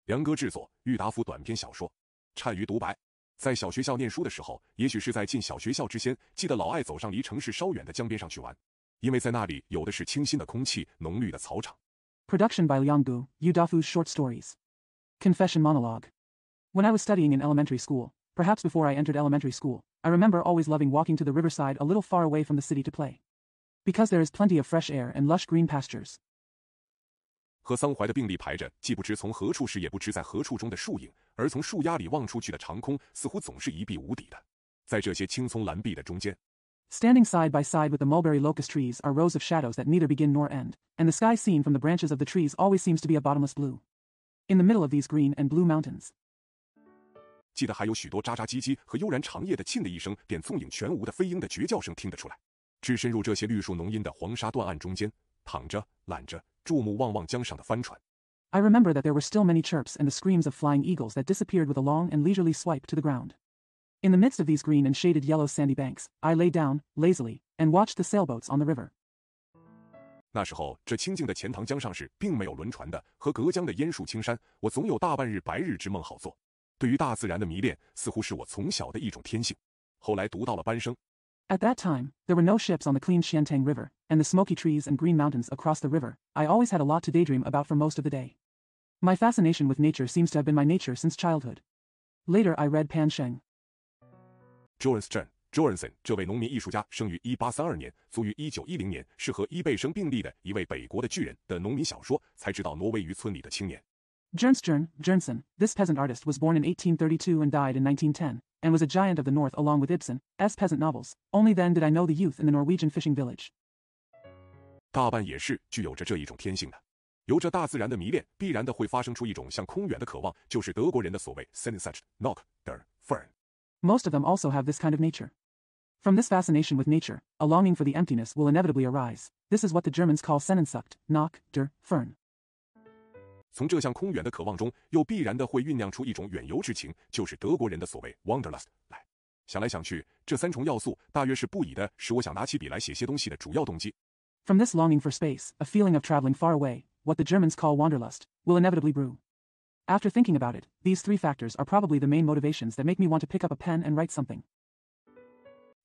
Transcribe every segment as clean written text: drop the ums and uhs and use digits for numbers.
梁歌制作，郁达夫短篇小说。善于独白。在小学校念书的时候，也许是在进小学校之前，记得老爱走上离城市稍远的江边上去玩，因为在那里有的是清新的空气、浓绿的草场。Production by Lianggu, Yudafu's short stories. Confession monologue. When I was studying in elementary school, perhaps before I entered elementary school, I remember always loving walking to the riverside a little far away from the city to play. Because there is plenty of fresh air and lush green pastures. 和桑槐的并立排着，既不知从何处是也不知在何处中的树影，而从树丫里望出去的长空，似乎总是一碧无底的。在这些青葱蓝碧的中间 ，Standing side by side with the mulberry locust trees are rows of shadows that neither begin nor end, and the sky seen from the branches of the trees always seems to be a bottomless blue. In the middle of these green and blue mountains. 记得还有许多喳喳唧唧和悠然长夜的磬的一声，便踪影全无的飞鹰的绝叫声听得出来。置身入这些绿树浓荫的黄沙断岸中间，躺着懒着，注目望望江上的帆船。I remember that there were still many chirps and the screams of flying eagles that disappeared with a long and leisurely swipe to the ground. In the midst of these green and shaded yellow sandy banks, I lay down, lazily, and watched the sailboats on the river. 那时候，这清静的钱塘江上是并没有轮船的，和隔江的烟树青山，我总有大半日白日之梦好做。对于大自然的迷恋，似乎是我从小的一种天性。后来读到了班生。At that time, there were no ships on the clean Xiantang River, and the smoky trees and green mountains across the river. I always had a lot to daydream about for most of the day. My fascination with nature seems to have been my nature since childhood. Later, I read Pan Sheng. Johansen 这位农民艺术家生于1832年，卒于1910年，是和伊贝生并立的一位北国的巨人的农民小说，才知道挪威渔村里的青年。Jernsen, this peasant artist was born in 1832 and died in 1910, and was a giant of the north along with Ibsen's peasant novels. Only then did I know the youth in the Norwegian fishing village. 大半也是具有着这一种天性的，由着大自然的迷恋，必然的会发生出一种向空远的渴望，就是德国人的所谓 Sehnsucht nach der Ferne. Most of them also have this kind of nature. From this fascination with nature, a longing for the emptiness will inevitably arise. This is what the Germans call Sehnsucht nach der Ferne. 从这项空远的渴望中，又必然的会酝酿出一种远游之情，就是德国人的所谓 Wanderlust 来。想来想去，这三重要素大约是不以的使我想拿起笔来写些东西的主要动机。From this longing for space, a feeling of traveling far away, what the Germans call Wanderlust, will inevitably brew. After thinking about it, these three factors are probably the main motivations that make me want to pick up a pen and write something.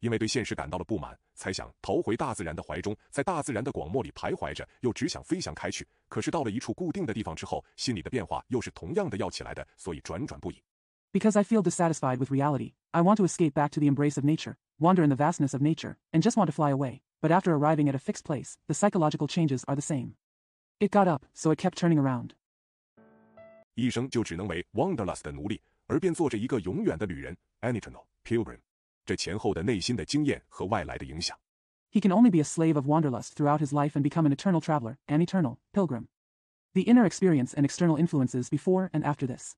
因为对现实感到了不满，才想逃回大自然的怀中，在大自然的广漠里徘徊着，又只想飞翔开去。可是到了一处固定的地方之后，心里的变化又是同样的要起来的，所以转转不已。Because I feel dissatisfied with reality, I want to escape back to the embrace of nature, wander in the vastness of nature, and just want to fly away. But after arriving at a fixed place, the psychological changes are the same. It got up, so it kept turning around. 一生就只能为 Wanderlust 的奴隶，而便做着一个永远的旅人 An eternal pilgrim。这前后的内心的经验和外来的影响。He can only be a slave of wanderlust throughout his life and become an eternal traveler, an eternal pilgrim. The inner experience and external influences before and after this.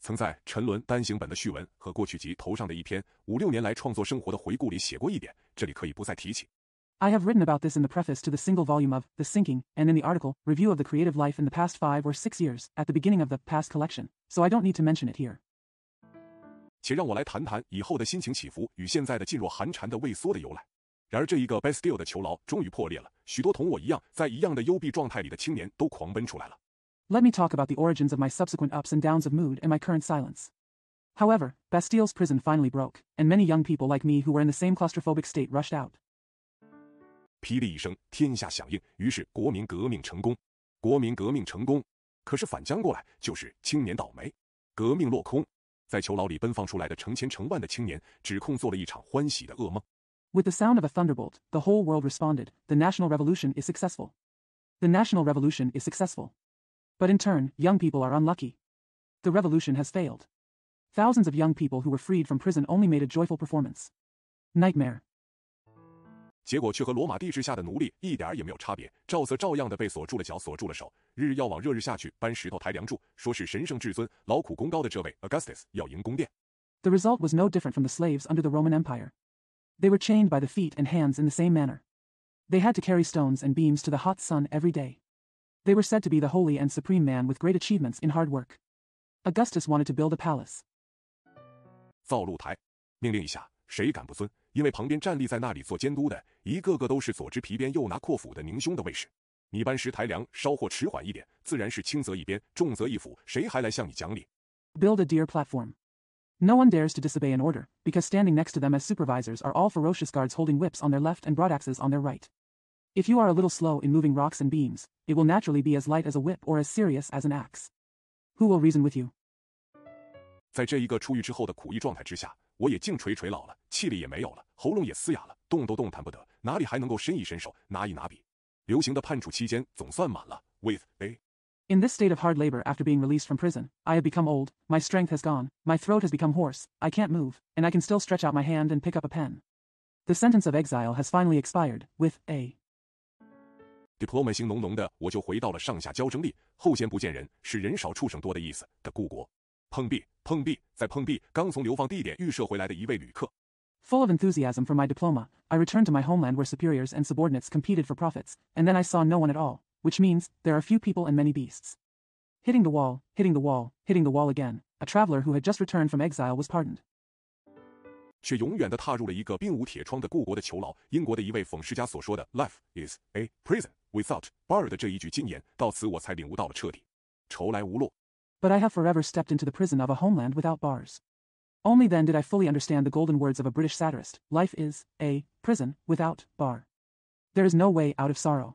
曾在沉沦单行本的序文和过去集头上的一篇5、6年来创作生活的回顾里写过一点，这里可以不再提起。I have written about this in the preface to the single volume of The Sinking, and in the article, Review of the Creative Life in the Past 5 or 6 Years, at the beginning of the Past Collection, so I don't need to mention it here. 且让我来谈谈以后的心情起伏与现在的噤若寒蝉的畏缩的由来。然而这一个 Bastille 的囚牢终于破裂了，许多同我一样在一样的幽闭状态里的青年都狂奔出来了。Let me talk about the origins of my subsequent ups and downs of mood and my current silence. However, Bastille's prison finally broke, and many young people like me who were in the same claustrophobic state rushed out. 霹雳一声，天下响应，于是国民革命成功。国民革命成功，可是反将过来就是青年倒霉，革命落空。在囚牢里奔放出来的成千成万的青年，指控做了一场欢喜的噩梦。With the sound of a thunderbolt, the whole world responded, the national revolution is successful. The national revolution is successful. But in turn, young people are unlucky. The revolution has failed. Thousands of young people who were freed from prison only made a joyful performance. Nightmare. 结果却和罗马帝制下的奴隶一点也没有差别，照色照样的被锁住了脚，锁住了手，日日要往热日下去搬石头抬梁柱，说是神圣至尊、劳苦功高的这位 Augustus 要迎宫殿。The result was no different from the slaves under the Roman Empire. They were chained by the feet and hands in the same manner. They had to carry stones and beams to the hot sun every day. They were said to be the holy and supreme man with great achievements in hard work. Augustus wanted to build a palace. 造露台，命令一下，谁敢不遵？因为旁边站立在那里做监督的，一个个都是左执皮鞭右拿阔斧的宁兄的卫士。你搬10台梁，稍或迟缓一点，自然是轻则一鞭，重则一斧，谁还来向你讲理？ Build a deer platform. No one dares to disobey an order, because standing next to them as supervisors are all ferocious guards holding whips on their left and broadaxes on their right. If you are a little slow in moving rocks and beams, it will naturally be as light as a whip or as serious as an axe. Who will reason with you? 在这一个出狱之后的苦役状态之下，我也净垂垂老了，气力也没有了，喉咙也嘶哑了，动都动弹不得，哪里还能够伸一伸手，拿一拿笔？流行的判处期间总算满了 ，with a。 In this state of hard labor after being released from prison, I have become old, my strength has gone, my throat has become hoarse, I can't move, and I can still stretch out my hand and pick up a pen. The sentence of exile has finally expired, with a diploma 型浓浓的，我就回到了上下交争力，后贤不见人，是人少畜生多的意思的故国。碰壁，碰壁，再碰壁，刚从流放地点预设回来的一位旅客。Full of enthusiasm for my diploma, I returned to my homeland where superiors and subordinates competed for profits, and then I saw no one at all, which means there are few people and many beasts. Hitting the wall, hitting the wall, hitting the wall again, a traveler who had just returned from exile was pardoned. 却永远地踏入了一个并无铁窗的故国的囚牢。英国的一位讽诗家所说的 "Life is a prison without bar" 的这一句金言，到此我才领悟到了彻底。仇来无落。 But I have forever stepped into the prison of a homeland without bars. Only then did I fully understand the golden words of a British satirist, life is a prison without bar. There is no way out of sorrow.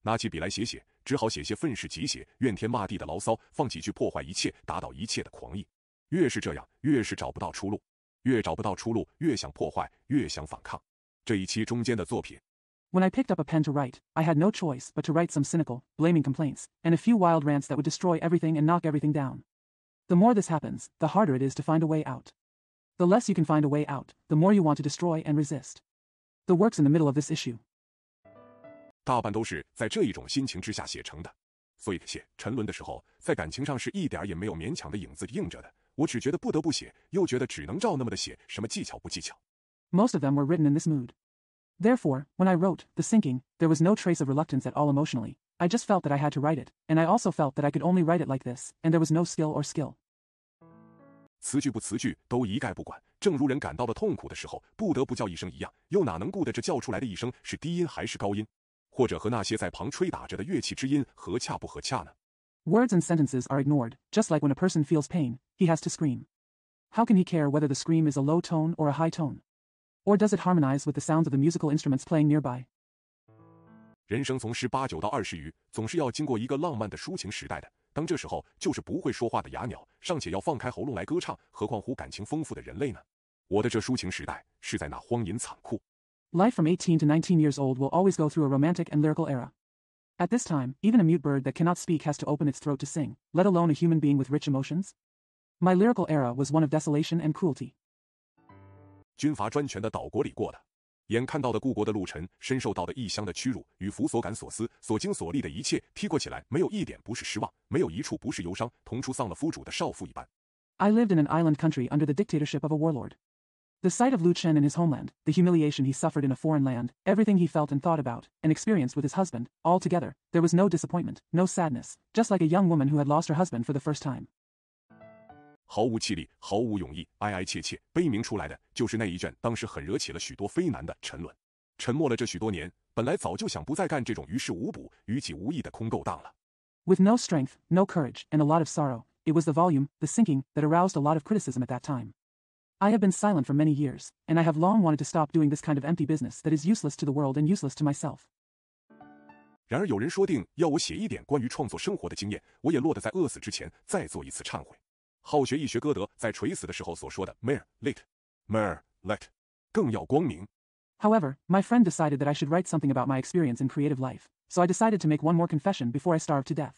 拿起笔来写写，只好写些愤世嫉邪、怨天骂地的牢骚，放几句破坏一切、打倒一切的狂意。越是这样，越是找不到出路，越找不到出路，越想破坏，越想反抗。这一期中间的作品。 When I picked up a pen to write, I had no choice but to write some cynical, blaming complaints, and a few wild rants that would destroy everything and knock everything down. The more this happens, the harder it is to find a way out. The less you can find a way out, the more you want to destroy and resist. The work's in the middle of this issue. 大半都是在这一种心情之下写成的，所以写沉沦的时候，在感情上是一点也没有勉强的影子映着的。我只觉得不得不写，又觉得只能照那么的写，什么技巧不技巧。 Most of them were written in this mood. Therefore, when I wrote The Sinking, there was no trace of reluctance at all emotionally. I just felt that I had to write it, and I also felt that I could only write it like this, and there was no skill or skill. 词句不词句都一概不管，正如人感到了痛苦的时候，不得不叫一声一样，又哪能顾得这叫出来的一声是低音还是高音，或者和那些在旁吹打着的乐器之音合洽不合洽呢？ Words and sentences are ignored, just like when a person feels pain, he has to scream. How can he care whether the scream is a low tone or a high tone? Or does it harmonize with the sounds of the musical instruments playing nearby? 人生从18、9到20余，总是要经过一个浪漫的抒情时代的。当这时候就是不会说话的哑鸟，尚且要放开喉咙来歌唱，何况乎感情丰富的人类呢？我的这抒情时代是在那荒淫残酷。Life from 18 to 19 years old will always go through a romantic and lyrical era. At this time, even a mute bird that cannot speak has to open its throat to sing, let alone a human being with rich emotions. My lyrical era was one of desolation and cruelty. 军阀专权的岛国里过的，眼看到的故国的陆沉，深受到的异乡的屈辱与福所感所思所经所历的一切，踢过起来，没有一点不是失望，没有一处不是忧伤，同出丧了夫主的少妇一般。I lived in an island country under the dictatorship of a warlord. The sight of Lu Chen in his homeland, the humiliation he suffered in a foreign land, everything he felt and thought about, and experienced with his husband, all together, there was no disappointment, no sadness, just like a young woman who had lost her husband for the first time. 毫无气力，毫无勇意，哀哀切切，悲鸣出来的就是那一卷当时很惹起了许多非难的沉沦。沉默了这许多年，本来早就想不再干这种于事无补、于己无益的空勾当了。With no strength, no courage, and a lot of sorrow, it was the volume, The Sinking, that aroused a lot of criticism at that time. I have been silent for many years, and I have long wanted to stop doing this kind of empty business that is useless to the world and useless to myself. 然而有人说定要我写一点关于创作生活的经验，我也落得在饿死之前再做一次忏悔。好学一学歌德在垂死的时候所说的 "Mer lit, mer let"， 更要光明。However, my friend decided that I should write something about my experience in creative life, so I decided to make one more confession before I starved to death.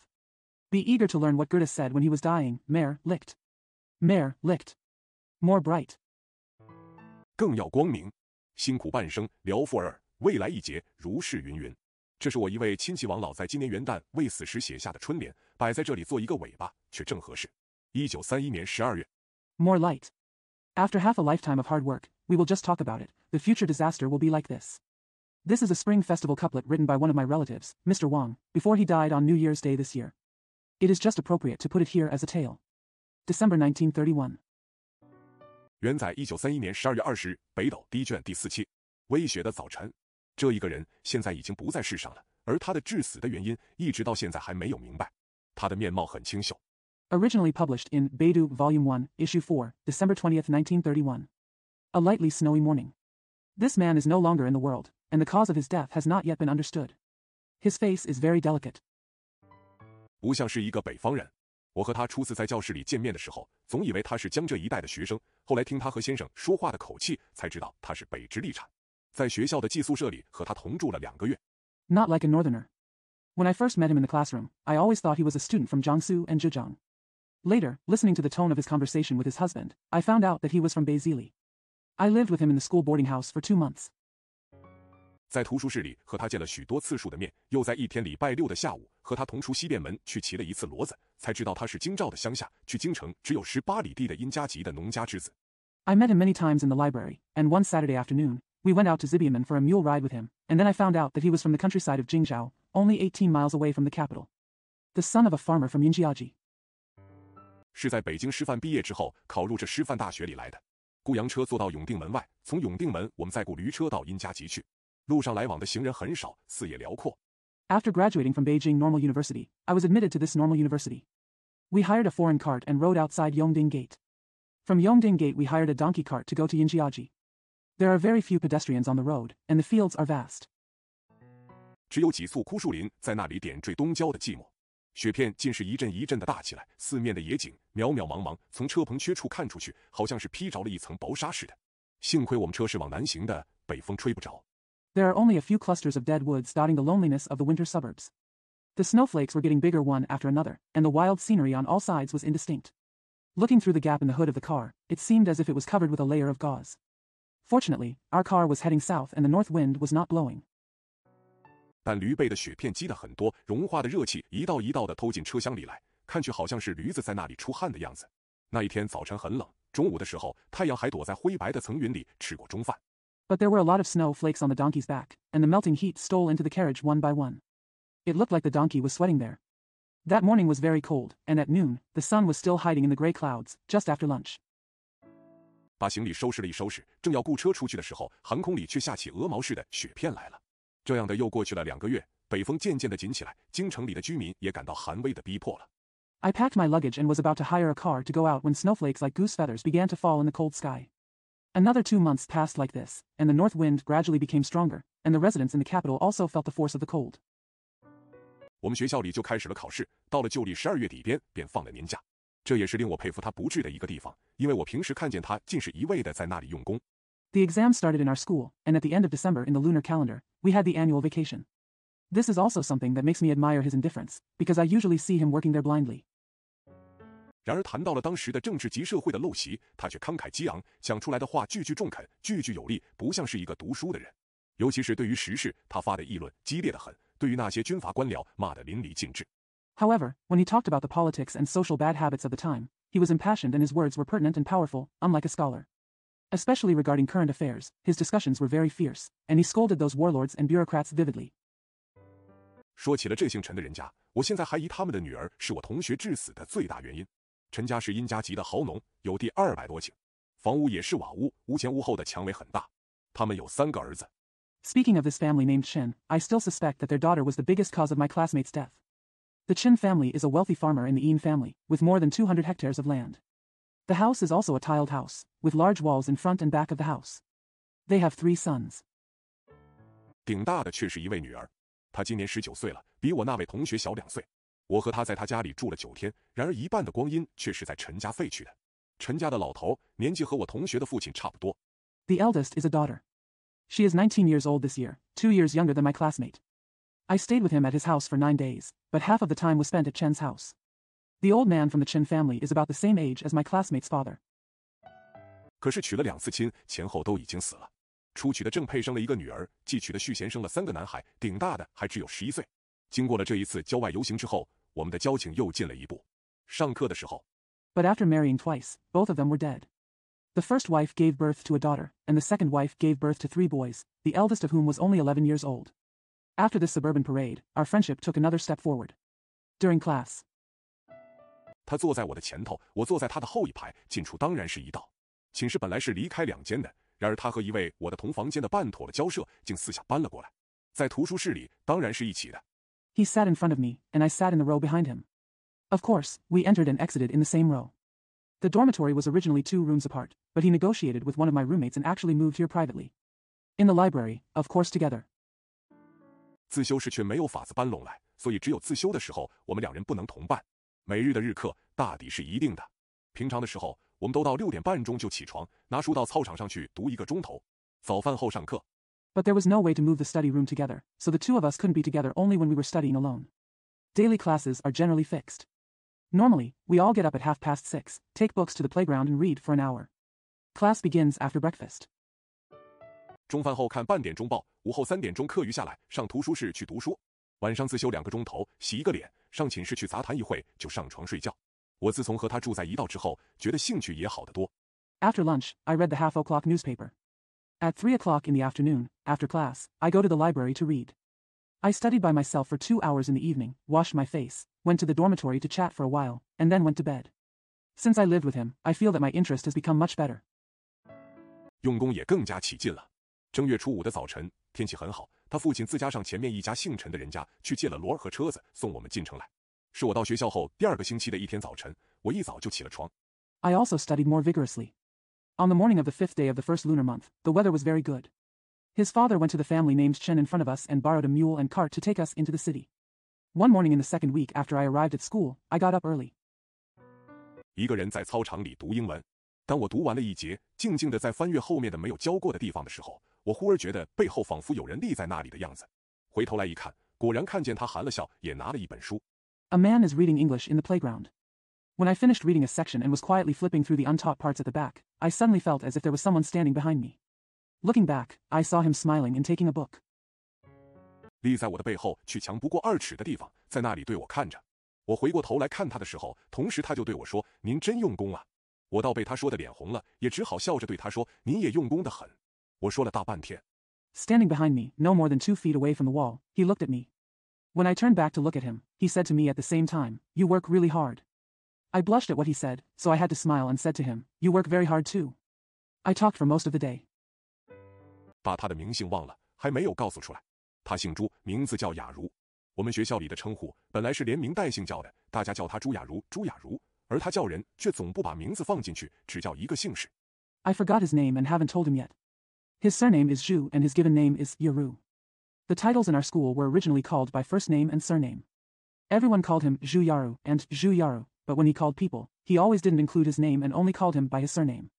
Be eager to learn what Goethe said when he was dying, Mer licht. Mer licht. More bright. 更要光明，辛苦半生，聊富尔，未来一劫，如是云云。这是我一位亲戚王老在今年元旦未死时写下的春联，摆在这里做一个尾巴，却正合适。1931年12月。More light. After half a lifetime of hard work, we will just talk about it. The future disaster will be like this. This is a spring festival couplet written by one of my relatives, Mr. Wang, before he died on New Year's Day this year. It is just appropriate to put it here as a tale. December 1931. 原载1931年12月20日，北斗第一卷第4期。微雪的早晨，这一个人现在已经不在世上了，而他的致死的原因一直到现在还没有明白。他的面貌很清秀。Originally published in Beidou Volume 1, Issue 4, December 20th, 1931. A lightly snowy morning. This man is no longer in the world, and the cause of his death has not yet been understood. His face is very delicate. 不像是一个北方人。我和他初次在教室里见面的时候，总以为他是江浙一带的学生，后来听他和先生说话的口气，才知道他是北直隶产。在学校的寄宿舍里和他同住了2个月。Not like a northerner. When I first met him in the classroom, I always thought he was a student from Jiangsu and Zhejiang. Later, listening to the tone of his conversation with his husband, I found out that he was from Beizili. I lived with him in the school boarding house for 2 months. 在图书室里和他见了许多次数的面，又在一天礼拜6的下午和他同出西便门去骑了一次骡子，才知道他是京兆的乡下，去京城只有18里地的殷家籍的农家之子。I met him many times in the library, and one Saturday afternoon, we went out to Zibiaman for a mule ride with him, and then I found out that he was from the countryside of Jingzhou, only 18 miles away from the capital. The son of a farmer from Yinjiaji. 是在北京师范毕业之后考入这师范大学里来的。雇洋车坐到永定门外，从永定门我们再雇驴车到殷家集去。路上来往的行人很少，视野辽阔。After graduating from Beijing Normal University, I was admitted to this normal university. We hired a foreign cart and rode outside Yongding Gate. From Yongding Gate we hired a donkey cart to go to Yinjiaji. There are very few pedestrians on the road, and the fields are vast. 只有几簇枯树林在那里点缀东郊的寂寞。雪片尽是一阵一阵的大起来，四面的野景渺渺茫茫，从车棚缺处看出去，好像是披着了一层薄纱似的。幸亏我们车是往南行的，北风吹不着。There are only a few clusters of dead woods dotting the loneliness of the winter suburbs. The snowflakes were getting bigger one after another, and the wild scenery on all sides was indistinct. Looking through the gap in the hood of the car, it seemed as if it was covered with a layer of gauze. Fortunately, our car was heading south and the north wind was not blowing. 但驴背的雪片积得很多，融化的热气一道一道地偷进车厢里来，看去好像是驴子在那里出汗的样子。那一天早晨很冷，中午的时候，太阳还躲在灰白的层云里吃过中饭。But there were a lot of snow flakes on the donkey's back, and the melting heat stole into the carriage one by one. It looked like the donkey was sweating there. That morning was very cold, and at noon, the sun was still hiding in the gray clouds, just after lunch. 把行李收拾了一收拾，正要雇车出去的时候，航空里却下起鹅毛似的雪片来了。这样的又过去了2个月，北风渐渐地紧起来，京城里的居民也感到寒威的逼迫了。I packed my luggage and was about to hire a car to go out when snowflakes like goose feathers began to fall in the cold sky. Another 2 months passed like this, and the north wind gradually became stronger, and the residents in the capital also felt the force of the cold. 我们学校里就开始了考试，到了旧历12月底边便放了年假。这也是令我佩服他不智的一个地方，因为我平时看见他尽是一味地在那里用功。The exam started in our school, and at the end of December in the lunar calendar, we had the annual vacation. This is also something that makes me admire his indifference, because I usually see him working there blindly. 然而谈到了当时的政治及社会的陋习，他却慷慨激昂，讲出来的话句句中肯，句句有力，不像是一个读书的人。尤其是对于时事，他发的议论激烈得很，对于那些军阀官僚骂得淋漓尽致。However, when he talked about the politics and social bad habits of the time, he was impassioned and his words were pertinent and powerful, unlike a scholar. Especially regarding current affairs, his discussions were very fierce, and he scolded those warlords and bureaucrats vividly. 说起了这姓陈的人家，我现在还疑他们的女儿是我同学致死的最大原因。陈家是殷家籍的豪农，有地200多顷，房屋也是瓦屋，屋前屋后的墙围很大。他们有3个儿子。Speaking of this family named Chen, I still suspect that their daughter was the biggest cause of my classmate's death. The Chen family is a wealthy farmer in the Yin family, with more than 200 hectares of land. The house is also a tiled house, with large walls in front and back of the house. They have 3 sons. 顶大的却是一位女儿，她今年19岁了，比我那位同学小2岁。我和她在她家里住了9天，然而一半的光阴却是在陈家废去的。陈家的老头年纪和我同学的父亲差不多。The eldest is a daughter. She is 19 years old this year, 2 years younger than my classmate. I stayed with him at his house for 9 days, but half of the time was spent at Chen's house. The old man from the Chen family is about the same age as my classmate's father. 可是娶了2次亲，前后都已经死了。初娶的郑佩生了一个女儿，继娶的续贤生了3个男孩，顶大的还只有11岁。经过了这一次郊外游行之后，我们的交情又近了一步。上课的时候 But after marrying twice, both of them were dead. The first wife gave birth to a daughter, and the second wife gave birth to 3 boys, the eldest of whom was only 11 years old. After this suburban parade, our friendship took another step forward. During class, 他坐在我的前头，我坐在他的后一排，近处当然是一道。寝室本来是离开2间的，然而他和一位我的同房间的办妥了交涉，竟私下搬了过来。在图书室里当然是一起的。He sat in front of me, and I sat in the row behind him. Of course, we entered and exited in the same row. The dormitory was originally 2 rooms apart, but he negotiated with one of my roommates and actually moved here privately. In the library, of course together. 自修室却没有法子搬拢来，所以只有自修的时候，我们2人不能同伴。每日的日课大抵是一定的。平常的时候，我们都到6点半钟就起床，拿书到操场上去读1个钟头。早饭后上课。But there was no way to move the study room together, so the 2 of us couldn't be together only when we were studying alone. Daily classes are generally fixed. Normally, we all get up at 6:30, take books to the playground and read for an hour. Class begins after breakfast. 中饭后看半点钟报，午后3点钟课余下来，上图书室去读书。晚上自修2个钟头，洗1个脸，上寝室去杂谈一会，就上床睡觉。我自从和他住在一道之后，觉得兴趣也好得多。After lunch, I read the 1:30 newspaper. At 3 o'clock in the afternoon, after class, I go to the library to read. I studied by myself for 2 hours in the evening, washed my face, went to the dormitory to chat for a while, and then went to bed. Since I lived with him, I feel that my interest has become much better. 用功也更加起劲了。正月初5的早晨，天气很好，他父亲自家上前面一家姓陈的人家去借了骡和车子送我们进城来。是我到学校后第2个星期的一天早晨，我一早就起了床。I also studied more vigorously. On the morning of the 5th day of the first lunar month, the weather was very good. His father went to the family named Chen in front of us and borrowed a mule and cart to take us into the city. One morning in the 2nd week after I arrived at school, I got up early. 一个人在操场里读英文。当我读完了一节，静静地在翻阅后面的没有教过的地方的时候，我忽而觉得背后仿佛有人立在那里的样子。回头来一看，果然看见他含了笑，也拿了一本书。A man is reading English in the playground. When I finished reading a section and was quietly flipping through the untaught parts at the back, I suddenly felt as if there was someone standing behind me. Looking back, I saw him smiling and taking a book. 立在我的背后去墙不过2尺的地方，在那里对我看着。我回过头来看他的时候，同时他就对我说：“您真用功啊！”我倒被他说的脸红了，也只好笑着对他说：“您也用功得很。”我说了大半天。Standing behind me, no more than 2 feet away from the wall, he looked at me. When I turned back to look at him, he said to me at the same time, "You work really hard." I blushed at what he said, so I had to smile and said to him, "You work very hard too." I talked for most of the day. 把他的名姓忘了，还没有告诉出来。他姓朱，名字叫雅茹。我们学校里的称呼本来是连名带姓叫的，大家叫他朱雅茹、朱雅茹，而他叫人却总不把名字放进去，只叫一个姓氏。I forgot his name and haven't told him yet. His surname is Zhu and his given name is Yaru. The titles in our school were originally called by first name and surname. Everyone called him Zhu Yaru and Zhu Yaru, but when he called people, he always didn't include his name and only called him by his surname.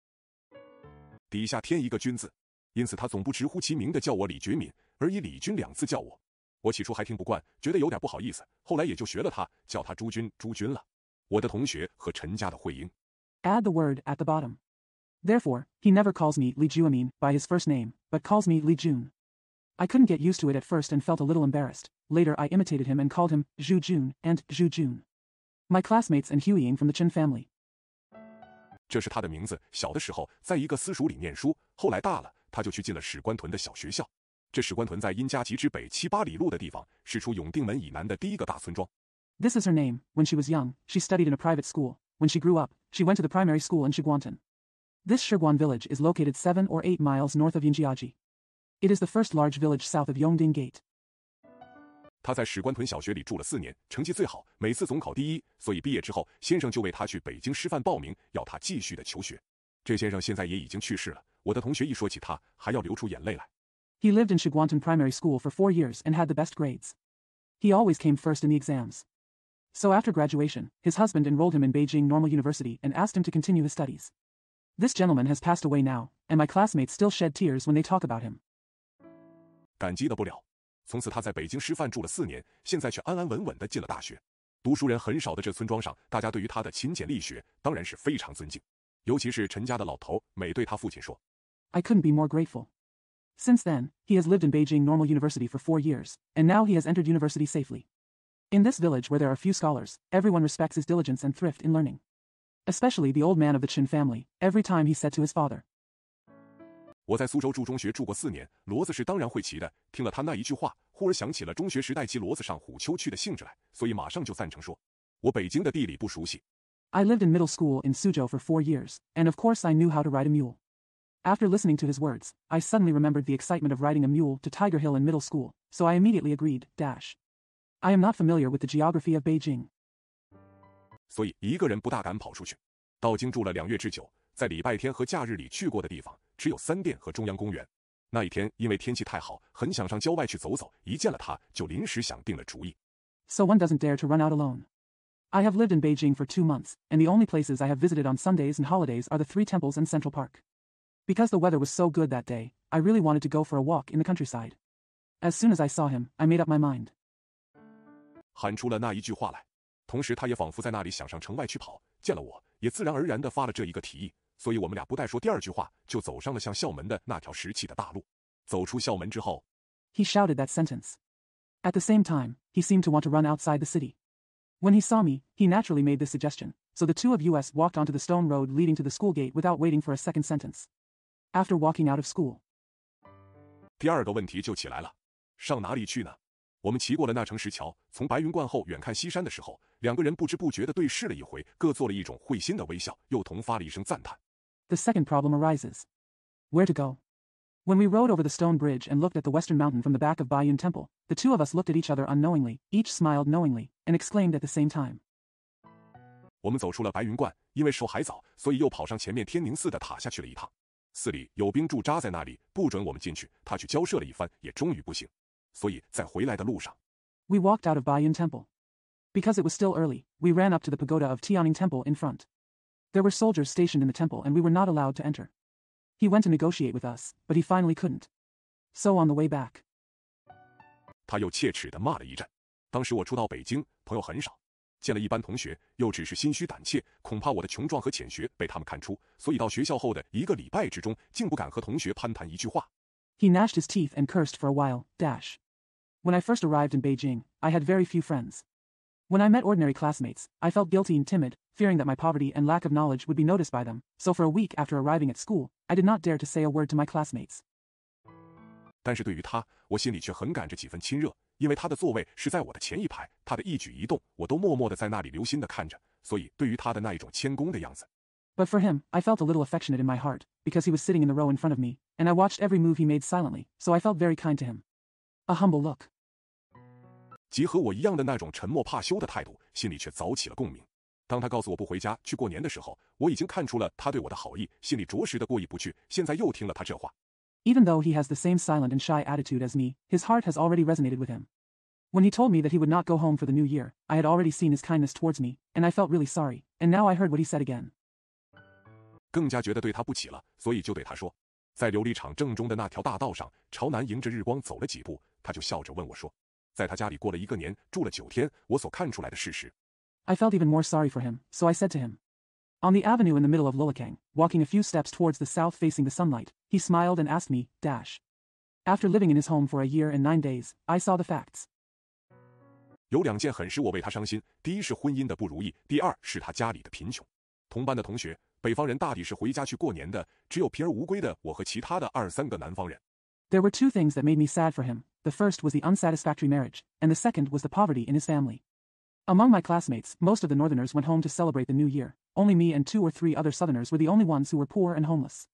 底下添一个君字，因此他总不直呼其名的叫我李觉敏，而以李君2字叫我。我起初还听不惯，觉得有点不好意思，后来也就学了他，叫他朱君、朱君了。我的同学和陈家的慧英。Add the word at the bottom. Therefore, he never calls me Li Juamin by his first name, but calls me Li Jun. I couldn't get used to it at first and felt a little embarrassed. Later I imitated him and called him Zhu Jun and Zhu Jun. My classmates and Huiying from the Chen family. 这是他的名字。小的时候在一个私塾里念书，后来大了，他就去进了史官屯的小学校。这史官屯在殷家集之北7、8里路的地方，是出永定门以南的第1个大村庄。This is her name. When she was young, she studied in a private school. When she grew up, she went to the primary school in Shiguantan. This Shiguan village is located 7 or 8 miles north of Yinjiaji. It is the first large village south of Yongding Gate. 他在史官屯小学里住了4年，成绩最好，每次总考第1，所以毕业之后，先生就为他去北京师范报名，要他继续的求学。这先生现在也已经去世了，我的同学一说起他，还要流出眼泪来。He lived in Shiguantan Primary School for 4 years and had the best grades. He always came first in the exams. So after graduation, his husband enrolled him in Beijing Normal University and asked him to continue his studies. This gentleman has passed away now, and my classmates still shed tears when they talk about him. 感激得不了。从此他在北京师范住了4年，现在却安安稳稳地进了大学。读书人很少的这村庄上，大家对于他的勤俭力学当然是非常尊敬，尤其是陈家的老头每对他父亲说 I couldn't be more grateful. Since then, he has lived in Beijing Normal University for 4 years, and now he has entered university safely. In this village where there are few scholars, everyone respects his diligence and thrift in learning. Especially the old man of the Chen family, every time he said to his father. 我在苏州住中学住过4年，骡子是当然会骑的。听了他那一句话，忽而想起了中学时代骑骡子上虎丘去的兴致来，所以马上就赞成说：“我北京的地理不熟悉。” I lived in middle school in Suzhou for 4 years, and of course I knew how to ride a mule. After listening to his words, I suddenly remembered the excitement of riding a mule to Tiger Hill in middle school, so I immediately agreed. I am not familiar with the geography of Beijing. 所以一个人不大敢跑出去。到京住了2月之久，在礼拜天和假日里去过的地方只有3店和中央公园。那一天因为天气太好，很想上郊外去走走，一见了他就临时想定了主意。So one doesn't dare to run out alone. I have lived in Beijing for 2 months, and the only places I have visited on Sundays and holidays are the 3 temples and Central Park. Because the weather was so good that day, I really wanted to go for a walk in the countryside. As soon as I saw him, I made up my mind. 喊出了那一句话来，同时他也仿佛在那里想上城外去跑，见了我，也自然而然地发了这一个提议，所以我们俩不待说第2句话，就走上了向校门的那条石砌的大路。走出校门之后 He shouted that sentence. At the same time, he seemed to want to run outside the city. When he saw me, he naturally made this suggestion, so the two of us walked onto the stone road leading to the school gate without waiting for a second sentence. After walking out of school. 第2个问题就起来了，上哪里去呢？我们骑过了那城石桥，从白云观后远看西山的时候，2个人不知不觉地对视了一回，各做了一种会心的微笑，又同发了一声赞叹。The second problem arises. Where to go? When we rode over the stone bridge and looked at the western mountain from the back of Baiyun Temple, the two of us looked at each other unknowingly, each smiled knowingly, and exclaimed at the same time. 我们走出了白云观，因为时候还早，所以又跑上前面天宁寺的塔下去了一趟。寺里有兵驻扎在那里，不准我们进去，他去交涉了一番，也终于不行。所以在回来的路上 We walked out of Baiyun Temple. Because it was still early, we ran up to the pagoda of Tianing Temple in front. There were soldiers stationed in the temple and we were not allowed to enter. He went to negotiate with us, but he finally couldn't. So on the way back. 他又切齿地骂了一阵。当时我初到北京，朋友很少，见了一班同学，又只是心虚胆怯，恐怕我的穷壮和浅学被他们看出，所以到学校后的1个礼拜之中，竟不敢和同学攀谈一句话。He gnashed his teeth and cursed for a while. When I first arrived in Beijing, I had very few friends. When I met ordinary classmates, I felt guilty and timid, fearing that my poverty and lack of knowledge would be noticed by them, so for a week after arriving at school, I did not dare to say a word to my classmates. 但是对于他，我心里却很感着几分亲热，因为他的座位是在我的前一排，他的一举一动，我都默默地在那里留心地看着，所以对于他的那一种谦恭的样子。But for him, I felt a little affectionate in my heart, because he was sitting in the row in front of me, and I watched every move he made silently, so I felt very kind to him. A humble look. 即和我一样的那种沉默怕羞的态度，心里却早起了共鸣。当他告诉我不回家去过年的时候，我已经看出了他对我的好意，心里着实的过意不去。现在又听了他这话。Even though he has the same silent and shy attitude as me, his heart has already resonated with him. When he told me that he would not go home for the new year, I had already seen his kindness towards me, and I felt really sorry, and now I heard what he said again. 更加觉得对他不起了，所以就对他说，在琉璃厂正中的那条大道上，朝南迎着日光走了几步，他就笑着问我说，在他家里过了1个年，住了9天，我所看出来的事实。I felt even more sorry for him, so I said to him. On the avenue in the middle of Lolakang, walking a few steps towards the south facing the sunlight, he smiled and asked me, After living in his home for a year and 9 days, I saw the facts. 有2件很使我为他伤心，第一是婚姻的不如意，第2是他家里的贫穷。同班的同学，北方人大抵是回家去过年的，只有平而无归的我和其他的2、3个南方人。There were 2 things that made me sad for him. The first was the unsatisfactory marriage, and the second was the poverty in his family. Among my classmates, most of the northerners went home to celebrate the new year. Only me and 2 or 3 other southerners were the only ones who were poor and homeless.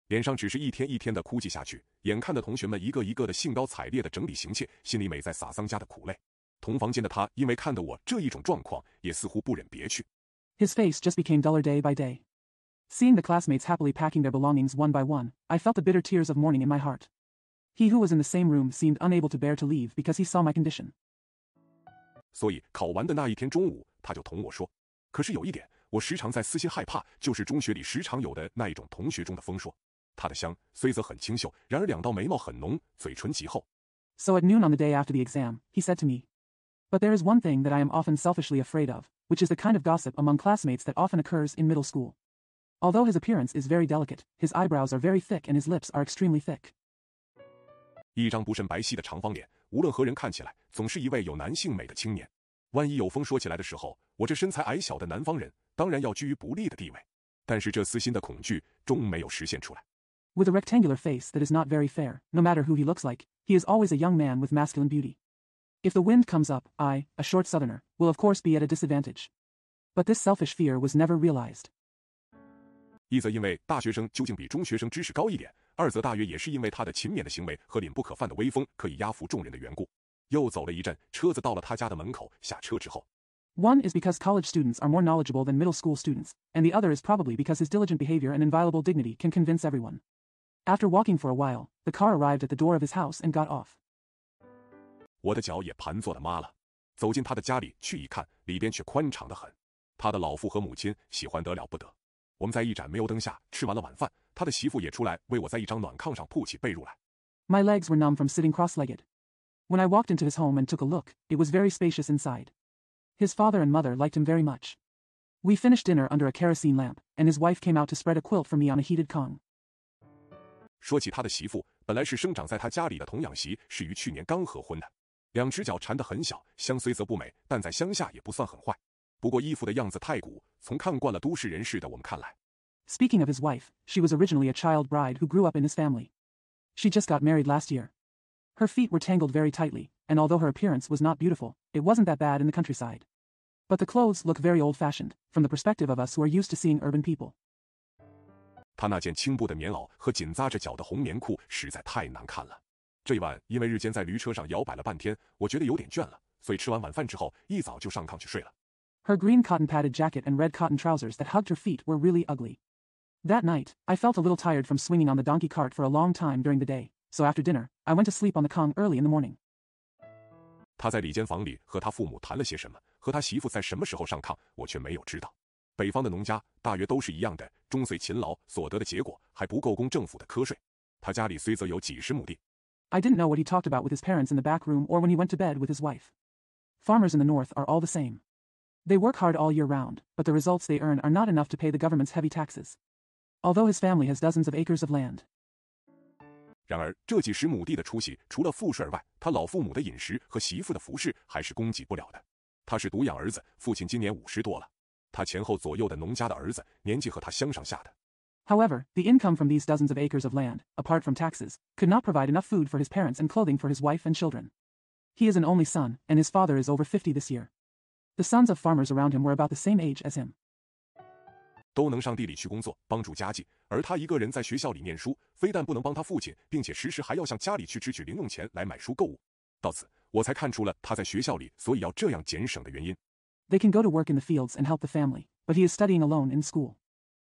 脸上只是一天一天的哭泣下去，眼看着同学们一个一个的兴高采烈的整理行窃，心里美在撒桑家的苦泪。同房间的他因为看得我这一种状况，也似乎不忍别去。His face just became duller day by day. Seeing the classmates happily packing their belongings one by one, I felt the bitter tears of mourning in my heart. He who was in the same room seemed unable to bear to leave because he saw my condition. 所以考完的那一天中午，他就同我说，可是有一点，我时常在私心害怕，就是中学里时常有的那一种同学中的风说，他的香虽则很清秀，然而2道眉毛很浓，嘴唇极厚。So at noon on the day after the exam, he said to me, But there is one thing that I am often selfishly afraid of, which is the kind of gossip among classmates that often occurs in middle school. Although his appearance is very delicate, his eyebrows are very thick and his lips are extremely thick. 一张不甚白皙的长方脸，无论何人看起来，总是一位有男性美的青年。万一有风说起来的时候，我这身材矮小的南方人，当然要居于不利的地位。但是这私心的恐惧终没有实现出来。With a rectangular face that is not very fair, no matter who he looks like, he is always a young man with masculine beauty. If the wind comes up, I, a short southerner, will of course be at a disadvantage. But this selfish fear was never realized. 一则因为大学生究竟比中学生知识高一点，二则大约也是因为他的勤勉的行为和凛不可犯的威风可以压服众人的缘故。又走了一阵，车子到了他家的门口，下车之后。One is because college students are more knowledgeable than middle school students, and the other is probably because his diligent behavior and inviolable dignity can convince everyone. After walking for a while, the car arrived at the door of his house and got off. 我的脚也盘坐了麻了。走进他的家里去一看，里边却宽敞得很。他的老父和母亲喜欢得了不得。我们在一盏煤油灯下吃完了晚饭，他的媳妇也出来为我在一张暖炕上铺起被褥来。My legs were numb from sitting cross-legged. When I walked into his home and took a look, it was very spacious inside. His father and mother liked him very much. We finished dinner under a kerosene lamp, and his wife came out to spread a quilt for me on a heated kong. 说起他的媳妇，本来是生长在他家里的童养媳，是于去年刚合婚的。两只脚缠得很小，相虽则不美，但在乡下也不算很坏。不过衣服的样子太古，从看惯了都市人士的我们看来。Speaking of his wife, she was originally a child bride who grew up in his family. She just got married last year. Her feet were tangled very tightly, and although her appearance was not beautiful, it wasn't that bad in the countryside. But the clothes look very old-fashioned, from the perspective of us who are used to seeing urban people. 他那件轻布的棉袄和紧扎着脚的红棉裤实在太难看了。这一晚因为日间在驴车上摇摆了半天，我觉得有点倦了，所以吃完晚饭之后，一早就上炕去睡了。Her green cotton-padded jacket and red cotton trousers that hugged her feet were really ugly. That night, I felt a little tired from swinging on the donkey cart for a long time during the day, so after dinner, I went to sleep on the kong early in the morning. 他在里间房里和他父母谈了些什么，和他媳妇在什么时候上炕，我却没有知道。北方的农家大约都是一样的，终岁勤劳所得的结果还不够供政府的瞌睡。他家里虽则有几十亩地。I didn't know what he talked about with his parents in the back room or when he went to bed with his wife. Farmers in the north are all the same. They work hard all year round, but the results they earn are not enough to pay the government's heavy taxes. Although his family has dozens of acres of land. 然而，这几十亩地的出息，除了赋税外，他老父母的饮食和媳妇的服饰还是供给不了的。他是独养儿子，父亲今年50多了。他前后左右的农家的儿子，年纪和他相上下的。However, the income from these dozens of acres of land, apart from taxes, could not provide enough food for his parents and clothing for his wife and children. He is an only son, and his father is over 50 this year. The sons of farmers around him were about the same age as him. 都能上地里去工作，帮助家计，而他一个人在学校里念书，非但不能帮他父亲，并且时时还要向家里去支取零用钱来买书购物。到此，我才看出了他在学校里所以要这样俭省的原因。They can go to work in the fields and help the family, but he is studying alone in school.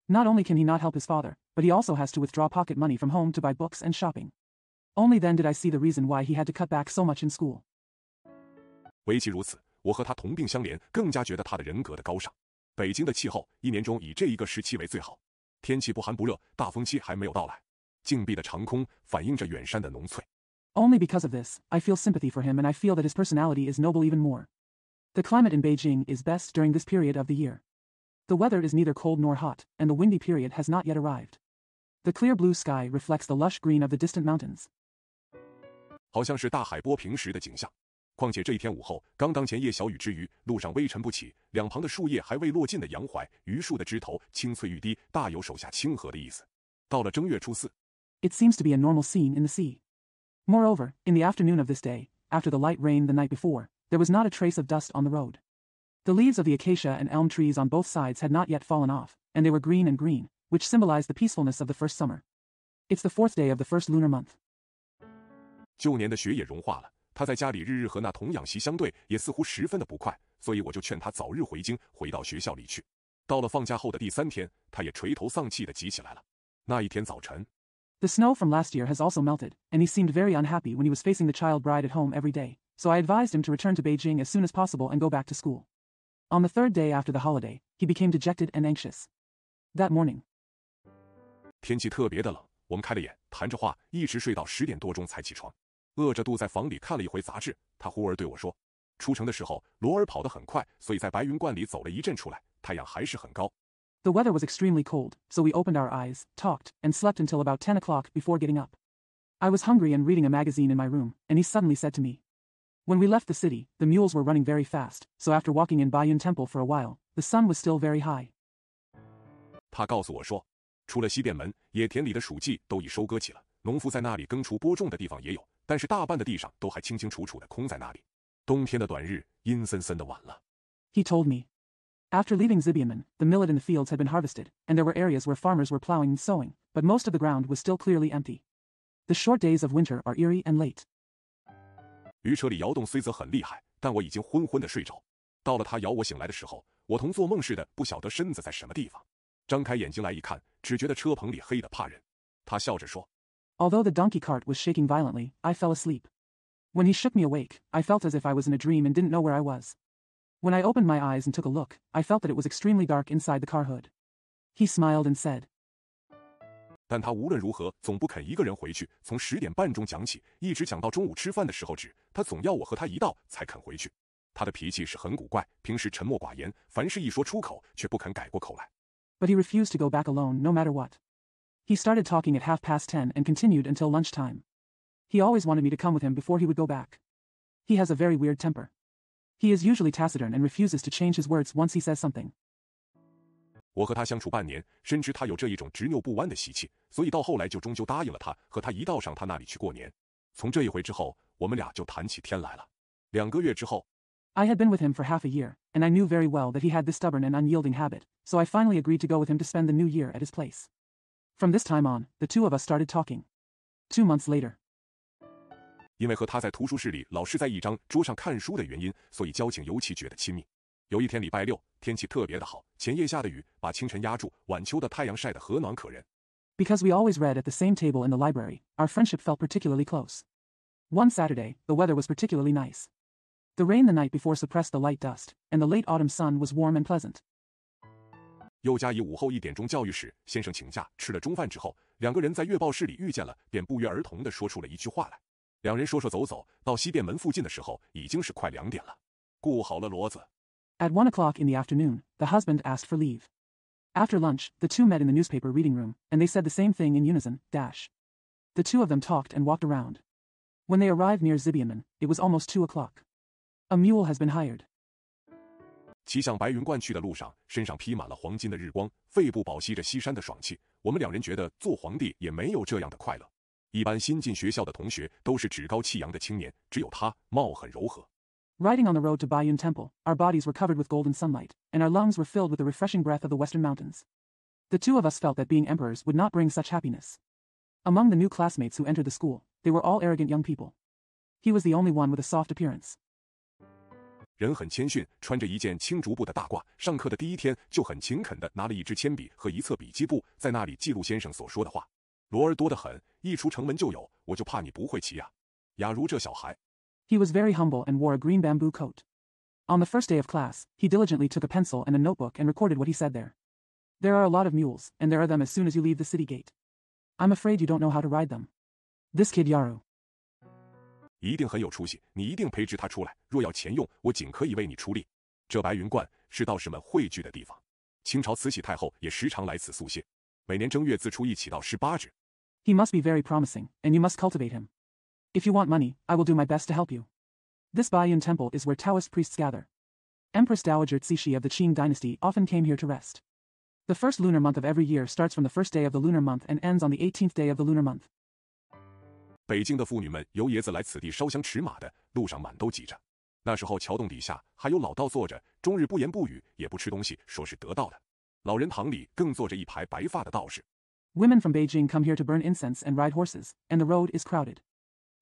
Not only can he not help his father, but he also has to withdraw pocket money from home to buy books and shopping. Only then did I see the reason why he had to cut back so much in school. 唯其如此，我和他同病相怜，更加觉得他的人格的高尚。北京的气候，一年中以这一个时期为最好，天气不寒不热，大风期还没有到来。静闭的长空反映着远山的浓翠。Only because of this, I feel sympathy for him and I feel that his personality is noble even more. The climate in Beijing is best during this period of the year. The weather is neither cold nor hot, and the windy period has not yet arrived. The clear blue sky reflects the lush green of the distant mountains. 好像是大海波平时的景象。况且这一天午后，刚当前夜小雨之余，路上微尘不起，两旁的树叶还未落尽的杨槐、榆树的枝头青翠欲滴，大有手下清河的意思。到了正月初4， It seems to be a normal scene in the sea. Moreover, in the afternoon of this day, after the light rain the night before, there was not a trace of dust on the road. The leaves of the acacia and elm trees on both sides had not yet fallen off, and they were green and green, which symbolized the peacefulness of the first summer. It's the 4th day of the first lunar month. 旧年的雪也融化了，他在家里日日和那童养媳相对，也似乎十分的不快，所以我就劝他早日回京，回到学校里去。到了放假后的第3天，他也垂头丧气地急起来了。那一天早晨， The snow from last year has also melted, and he seemed very unhappy when he was facing the child bride at home every day, so I advised him to return to Beijing as soon as possible and go back to school. On the 3rd day after the holiday, he became dejected and anxious. That morning, 天气特别的冷，我们开了眼，谈着话，一直睡到10点多钟才起床。饿着肚在房里看了一回杂志，他忽而对我说：“出城的时候，罗尔跑得很快，所以在白云观里走了一阵出来，太阳还是很高。” The weather was extremely cold, so we opened our eyes, talked, and slept until about 10 o'clock before getting up. I was hungry and reading a magazine in my room, and he suddenly said to me. When we left the city, the mules were running very fast, so after walking in Bayun Temple for a while, the sun was still very high. 他告诉我说，除了西便门，野田里的黍稷都已收割起了，农夫在那里耕锄播种的地方也有，但是大半的地上都还清清楚楚的空在那里。冬天的短日阴森森的晚了。He told me. After leaving Zibiaman, the millet in the fields had been harvested, and there were areas where farmers were plowing and sowing, but most of the ground was still clearly empty. The short days of winter are eerie and late. 鱼车里摇动虽则很厉害，但我已经昏昏的睡着。到了他摇我醒来的时候，我同做梦似的，不晓得身子在什么地方。张开眼睛来一看，只觉得车棚里黑得怕人。他笑着说 Although the donkey cart was shaking violently, I fell asleep. When he shook me awake, I felt as if I was in a dream and didn't know where I was. When I opened my eyes and took a look, I felt that it was extremely dark inside the car hood. He smiled and said. 但他无论如何总不肯一个人回去，从10点半钟讲起，一直讲到中午吃饭的时候止，他总要我和他一道才肯回去。他的脾气是很古怪，平时沉默寡言，凡事一说出口，却不肯改过口来。But he refused to go back alone no matter what. He started talking at 10:30 and continued until lunchtime. He always wanted me to come with him before he would go back. He has a very weird temper. He is usually taciturn and refuses to change his words once he says something. 我和他相处半年，深知他有这一种执拗不弯的习气，所以到后来就终究答应了他，和他一道上他那里去过年。从这一回之后，我们俩就谈起天来了。2个月之后 I had been with him for half a year, and I knew very well that he had this stubborn and unyielding habit, so I finally agreed to go with him to spend the new year at his place. From this time on, the two of us started talking. 2 months later. 因为和他在图书室里老是在一张桌上看书的原因，所以交情尤其觉得亲密。有一天礼拜六，天气特别的好，前夜下的雨把清晨压住，晚秋的太阳晒得和暖可人。Because we always read at the same table in the library, our friendship felt particularly close. One Saturday, the weather was particularly nice. The rain the night before suppressed the light dust, and the late autumn sun was warm and pleasant. 又加以午后1点钟教育室，先生请假，吃了中饭之后，2个人在阅报室里遇见了，便不约而同地说出了一句话来。2人说说走走，到西便门附近的时候，已经是快2点了。顾好了骡子。At 1 o'clock in the afternoon, the husband asked for leave. After lunch, the two met in the newspaper reading room, and they said the same thing in unison, dash. The two of them talked and walked around. When they arrived near Zibiaman, it was almost 2 o'clock. A mule has been hired. 骑向白云观去的路上，身上披满了黄金的日光，肺部饱吸着西山的爽气。我们2人觉得做皇帝也没有这样的快乐。一般新进学校的同学都是趾高气扬的青年，只有他貌很柔和。Riding on the road to Bayun Temple, our bodies were covered with golden sunlight, and our lungs were filled with the refreshing breath of the western mountains. The two of us felt that being emperors would not bring such happiness. Among the new classmates who entered the school, they were all arrogant young people. He was the only one with a soft appearance. 人很谦逊，穿着一件青竹布的大褂，上课的第一天就很勤恳地拿了一支铅笔和一册笔记簿，在那里记录先生所说的话。骡儿多得很，一出城门就有，我就怕你不会骑呀。雅如这小孩。He was very humble and wore a green bamboo coat. On the first day of class, he diligently took a pencil and a notebook and recorded what he said there. There are a lot of mules, and there are them as soon as you leave the city gate. I'm afraid you don't know how to ride them. This kid Yaru. 一定很有出息，你一定培植他出来。若要钱用，我尽可以为你出力。这白云观是道士们汇聚的地方，清朝慈禧太后也时常来此宿歇。每年正月自初一起到18日。He must be very promising, and you must cultivate him. If you want money, I will do my best to help you. This Bayun temple is where Taoist priests gather. Empress Dowager Cixi of the Qing dynasty often came here to rest. The first lunar month of every year starts from the first day of the lunar month and ends on the 18th day of the lunar month. 北京的妇女们由爷子来此地烧香持马的，路上满都挤着。那时候桥洞底下还有老道坐着，终日不言不语，也不吃东西，说是得道的。老人堂里更坐着一排白发的道士。Women from Beijing come here to burn incense and ride horses, and the road is crowded.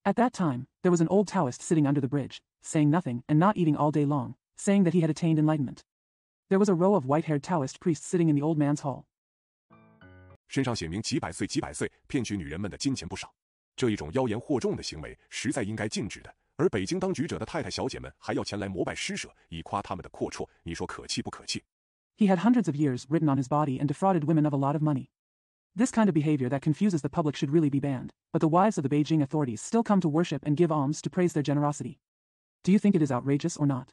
At that time, there was an old Taoist sitting under the bridge, saying nothing and not eating all day long, saying that he had attained enlightenment. There was a row of white-haired Taoist priests sitting in the old man's hall. 身上写明几百岁，骗取女人们的金钱不少。这一种妖言惑众的行为，实在应该禁止的。而北京当局者的太太小姐们还要前来膜拜施舍，以夸他们的阔绰，你说可气不可气？ He had hundreds of years written on his body and defrauded women of a lot of money. This kind of behavior that confuses the public should really be banned, but the wives of the Beijing authorities still come to worship and give alms to praise their generosity. Do you think it is outrageous or not?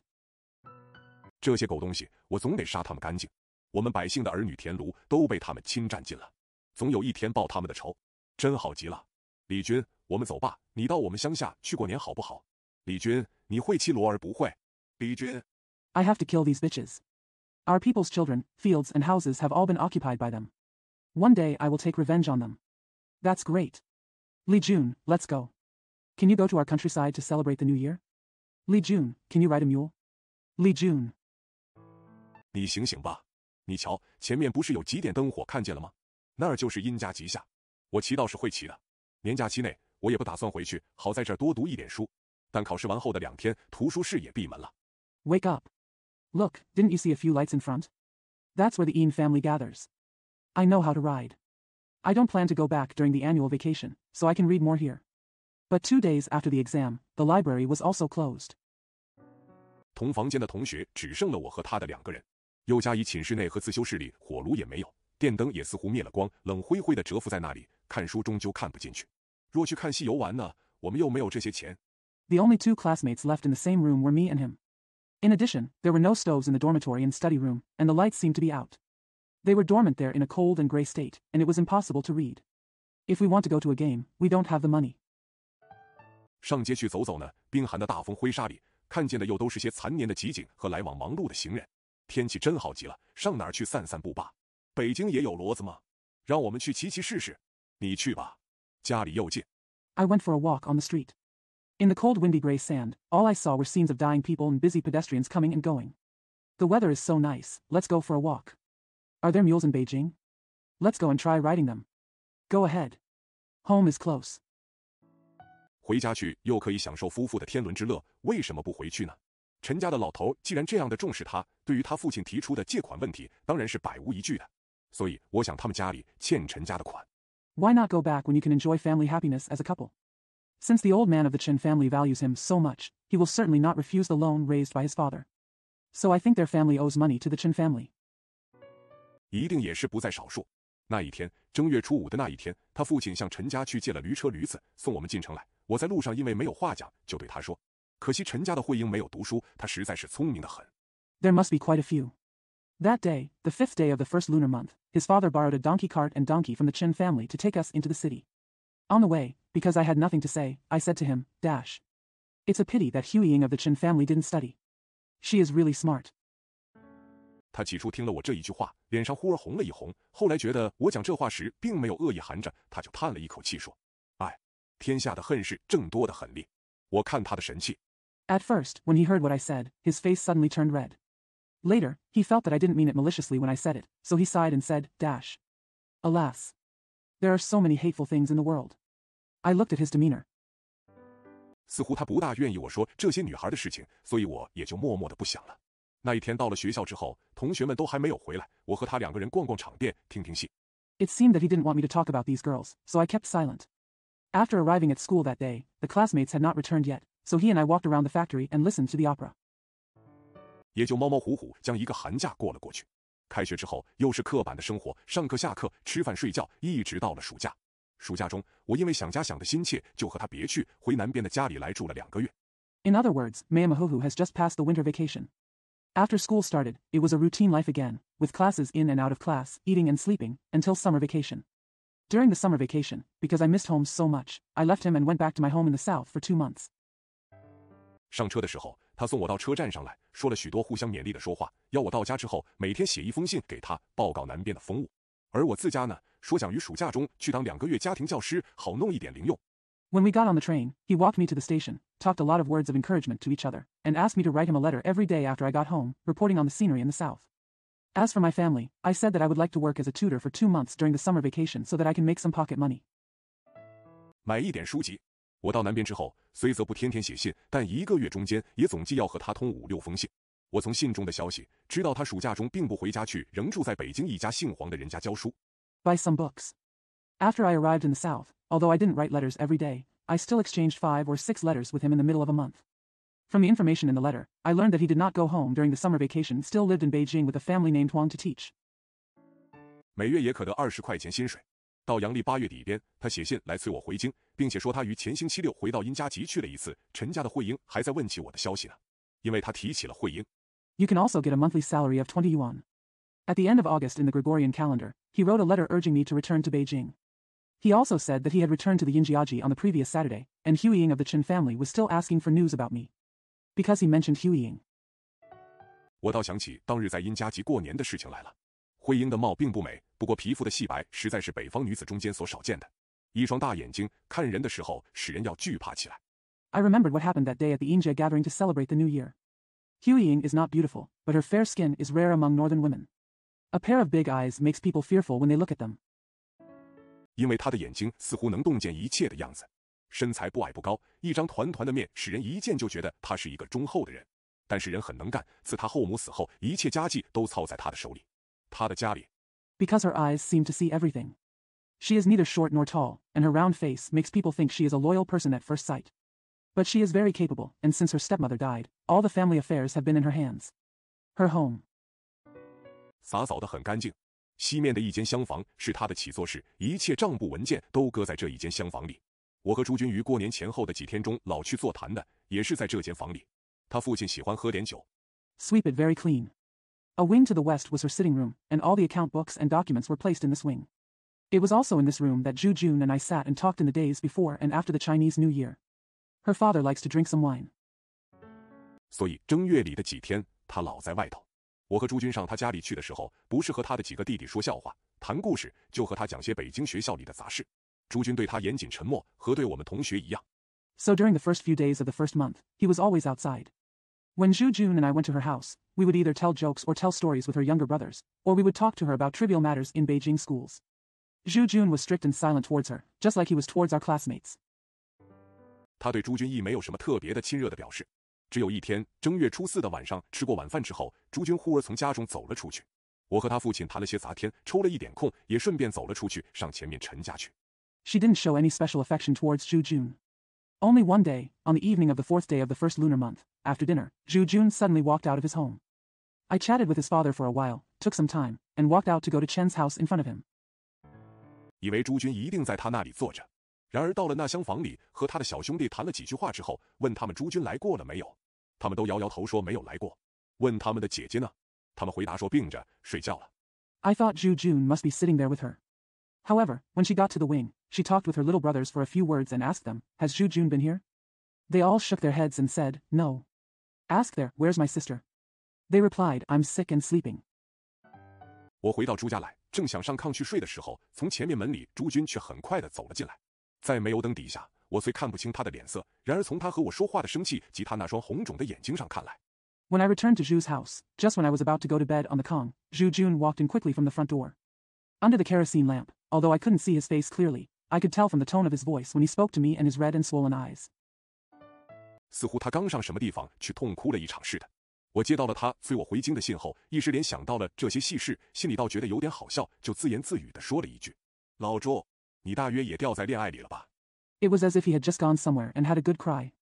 这些狗东西，我总得杀他们干净。我们百姓的儿女田庐都被他们侵占尽了，总有一天报他们的仇，真好极了。李军，我们走吧，你到我们乡下去过年好不好？李军，你会骑骡儿不会？李军 I have to kill these bitches. Our people's children, fields, and houses have all been occupied by them. One day I will take revenge on them. That's great. Li Jun, let's go. Can you go to our countryside to celebrate the new year? Li Jun, can you ride a mule? Li Jun. 你醒醒吧！你瞧，前面不是有几点灯火，看见了吗？那儿就是殷家集下。我骑倒是会骑的。年假期内，我也不打算回去，好在这儿多读一点书。但考试完后的2天，图书室也闭门了。Wake up. Look, didn't you see a few lights in front? That's where the Ian family gathers. I know how to ride. I don't plan to go back during the annual vacation, so I can read more here. But 2 days after the exam, the library was also closed. 同房间的同学只剩了我和他的2个人。又加以寝室内和自修室里火炉也没有，电灯也似乎灭了光，冷灰灰的蛰伏在那里，看书终究看不进去。若去看戏游玩呢，我们又没有这些钱。The only 2 classmates left in the same room were me and him. In addition, there were no stoves in the dormitory and study room, and the lights seemed to be out. They were dormant there in a cold and gray state, and it was impossible to read. If we want to go to a game, we don't have the money. 上街去走走呢，冰寒的大风灰沙里，看见的又都是些残年的集锦和来往忙碌的行人。天气真好极了，上哪儿去散散步吧？北京也有骡子吗？让我们去骑骑试试。你去吧，家里又近。I went for a walk on the street. In the cold windy gray sand, all I saw were scenes of dying people and busy pedestrians coming and going. The weather is so nice, let's go for a walk. Are there mules in Beijing? Let's go and try riding them. Go ahead. Home is close. 回家去又可以享受夫妇的天伦之乐，为什么不回去呢？陈家的老头既然这样的重视他，对于他父亲提出的借款问题，当然是百无一据的。所以我想他们家里欠陈家的款。Why not go back when you can enjoy family happiness as a couple? Since the old man of the Chen family values him so much, he will certainly not refuse the loan raised by his father. So I think their family owes money to the Chen family. 一定也是不在少数。那一天，正月初5的那一天，他父亲向陈家去借了驴子，送我们进城来。我在路上因为没有话讲，就对他说：“可惜陈家的慧英没有读书，她实在是聪明得很。” There must be quite a few. That day, the 5th day of the first lunar month, his father borrowed a donkey cart and donkey from the Chen family to take us into the city. On the way, because I had nothing to say, I said to him, It's a pity that Hu Ying of the Chen family didn't study. She is really smart. 他起初听了我这一句话，脸上忽而红了一红，后来觉得我讲这话时并没有恶意含着，他就叹了一口气说：“哎，天下的恨事正多得很哩。”我看他的神气。At first, when he heard what I said, his face suddenly turned red. Later, he felt that I didn't mean it maliciously when I said it, so he sighed and said, Alas. There are so many hateful things in the world. I looked at his demeanor. 似乎他不大愿意我说这些女孩的事情，所以我也就默默的不想了。那一天到了学校之后，同学们都还没有回来，我和他2个人逛逛场店，听听戏。It seemed that he didn't want me to talk about these girls, so I kept silent. After arriving at school that day, the classmates had not returned yet, so he and I walked around the factory and listened to the opera. 也就猫猫虎虎将一个寒假过了过去。开学之后又是刻板的生活，上课下课，吃饭睡觉，一直到了暑假。暑假中，我因为想家想得心切，就和他别去，回南边的家里来住了2个月。In other words, Mayamahuhu has just passed the winter vacation. After school started, it was a routine life again, with classes in and out of class, eating and sleeping, until summer vacation. During the summer vacation, because I missed home so much, I left him and went back to my home in the south for 2 months. 上车的时候，他送我到车站上来，说了许多互相勉励的说话，要我到家之后每天写一封信给他，报告南边的风物。而我自家呢，说想于暑假中去当2个月家庭教师，好弄一点零用。When we got on the train, he walked me to the station, talked a lot of words of encouragement to each other, and asked me to write him a letter every day after I got home, reporting on the scenery in the south. As for my family, I said that I would like to work as a tutor for 2 months during the summer vacation so that I can make some pocket money. 买一点书籍。我到南边之后，虽则不天天写信，但1个月中间也总计要和他通5、6封信。我从信中的消息知道他暑假中并不回家去，仍住在北京一家姓黄的人家教书。Buy some books. After I arrived in the south, although I didn't write letters every day, I still exchanged 5 or 6 letters with him in the middle of a month. From the information in the letter, I learned that he did not go home during the summer vacation, still lived in Beijing with a family named Huang to teach. 每月也可得20块钱薪水。到阳历8月底边，他写信来催我回京，并且说他于前星期6回到殷家集去了一次。陈家的慧英还在问起我的消息呢，因为他提起了慧英。You can also get a monthly salary of 20 yuan. At the end of August in the Gregorian calendar, he wrote a letter urging me to return to Beijing. He also said that he had returned to the Yinjiaji on the previous Saturday, and Hu Ying of the Chen family was still asking for news about me. Because he mentioned Hu Ying. 我倒想起当日在殷家集过年的事情来了。慧英的貌并不美，不过皮肤的细白实在是北方女子中间所少见的。一双大眼睛看人的时候，使人要惧怕起来。I remembered what happened that day at the Yinjia gathering to celebrate the new year. Hu Ying is not beautiful, but her fair skin is rare among northern women. A pair of big eyes makes people fearful when they look at them. 因为她的眼睛似乎能洞见一切的样子。身材不矮不高，一张团团的面使人一见就觉得她是一个忠厚的人。但是人很能干，自她后母死后，一切家计都操在她的手里。她的家里 Because her eyes seem to see everything. She is neither short nor tall, and her round face makes people think she is a loyal person at first sight. But she is very capable, and since her stepmother died, all the family affairs have been in her hands. Her home. 洒扫得很干净。西面的一间厢房是她的起坐室，一切账簿文件都搁在这一间厢房里。我和朱军于过年前后的几天中老去座谈的，也是在这间房里。他父亲喜欢喝点酒。Sweep it very clean. A wing to the west was her sitting room, and all the account books and documents were placed in this wing. It was also in this room that Zhu Jun and I sat and talked in the days before and after the Chinese New Year. Her father likes to drink some wine. 所以正月里的几天，他老在外头。我和朱军上他家里去的时候，不是和他的几个弟弟说笑话、谈故事，就和他讲些北京学校里的杂事。朱军对他严谨沉默，和对我们同学一样。So during the first few days of the first month, he was always outside. When Zhu Jun and I went to her house, we would either tell jokes or tell stories with her younger brothers, or we would talk to her about trivial matters in Beijing schools. Zhu Jun was strict and silent towards her, just like he was towards our classmates. 他对朱军亦没有什么特别的亲热的表示。只有一天，正月初4的晚上，吃过晚饭之后，朱军忽而从家中走了出去。我和他父亲谈了些杂天，抽了一点空，也顺便走了出去，上前面陈家去。She didn't show any special affection towards Zhu Jun. Only one day, on the evening of the 4th day of the first lunar month, after dinner, Zhu Jun suddenly walked out of his home. I chatted with his father for a while, took some time, and walked out to go to Chen's house in front of him. 以为朱军一定在他那里坐着，然而到了那厢房里，和他的小兄弟谈了几句话之后，问他们朱军来过了没有，他们都摇摇头说没有来过。问他们的姐姐呢，他们回答说病着，睡觉了。I thought Zhu Jun must be sitting there with her. However, when she got to the wing, she talked with her little brothers for a few words and asked them, Has Zhu Jun been here? They all shook their heads and said, No. Asked there, Where's my sister? They replied, I'm sick and sleeping. 我回到朱家来，正想上炕去睡的时候，从前面门里朱军却很快地走了进来。在煤油灯底下，我虽看不清他的脸色，然而从他和我说话的生气及他那双红肿的眼睛上看来。When I returned to Zhu's house, just when I was about to go to bed on the Kong, Zhu Jun walked in quickly from the front door. Under the kerosene lamp, although I couldn't see his face clearly, I could tell from the tone of his voice when he spoke to me and his red and swollen eyes. 似乎他刚上什么地方去痛哭了一场似的。我接到了他催我回京的信后，一时联想到了这些细事，心里倒觉得有点好笑，就自言自语地说了一句：“老朱，你大约也掉在恋爱里了吧？” It was as if he had just gone somewhere and had a good cry.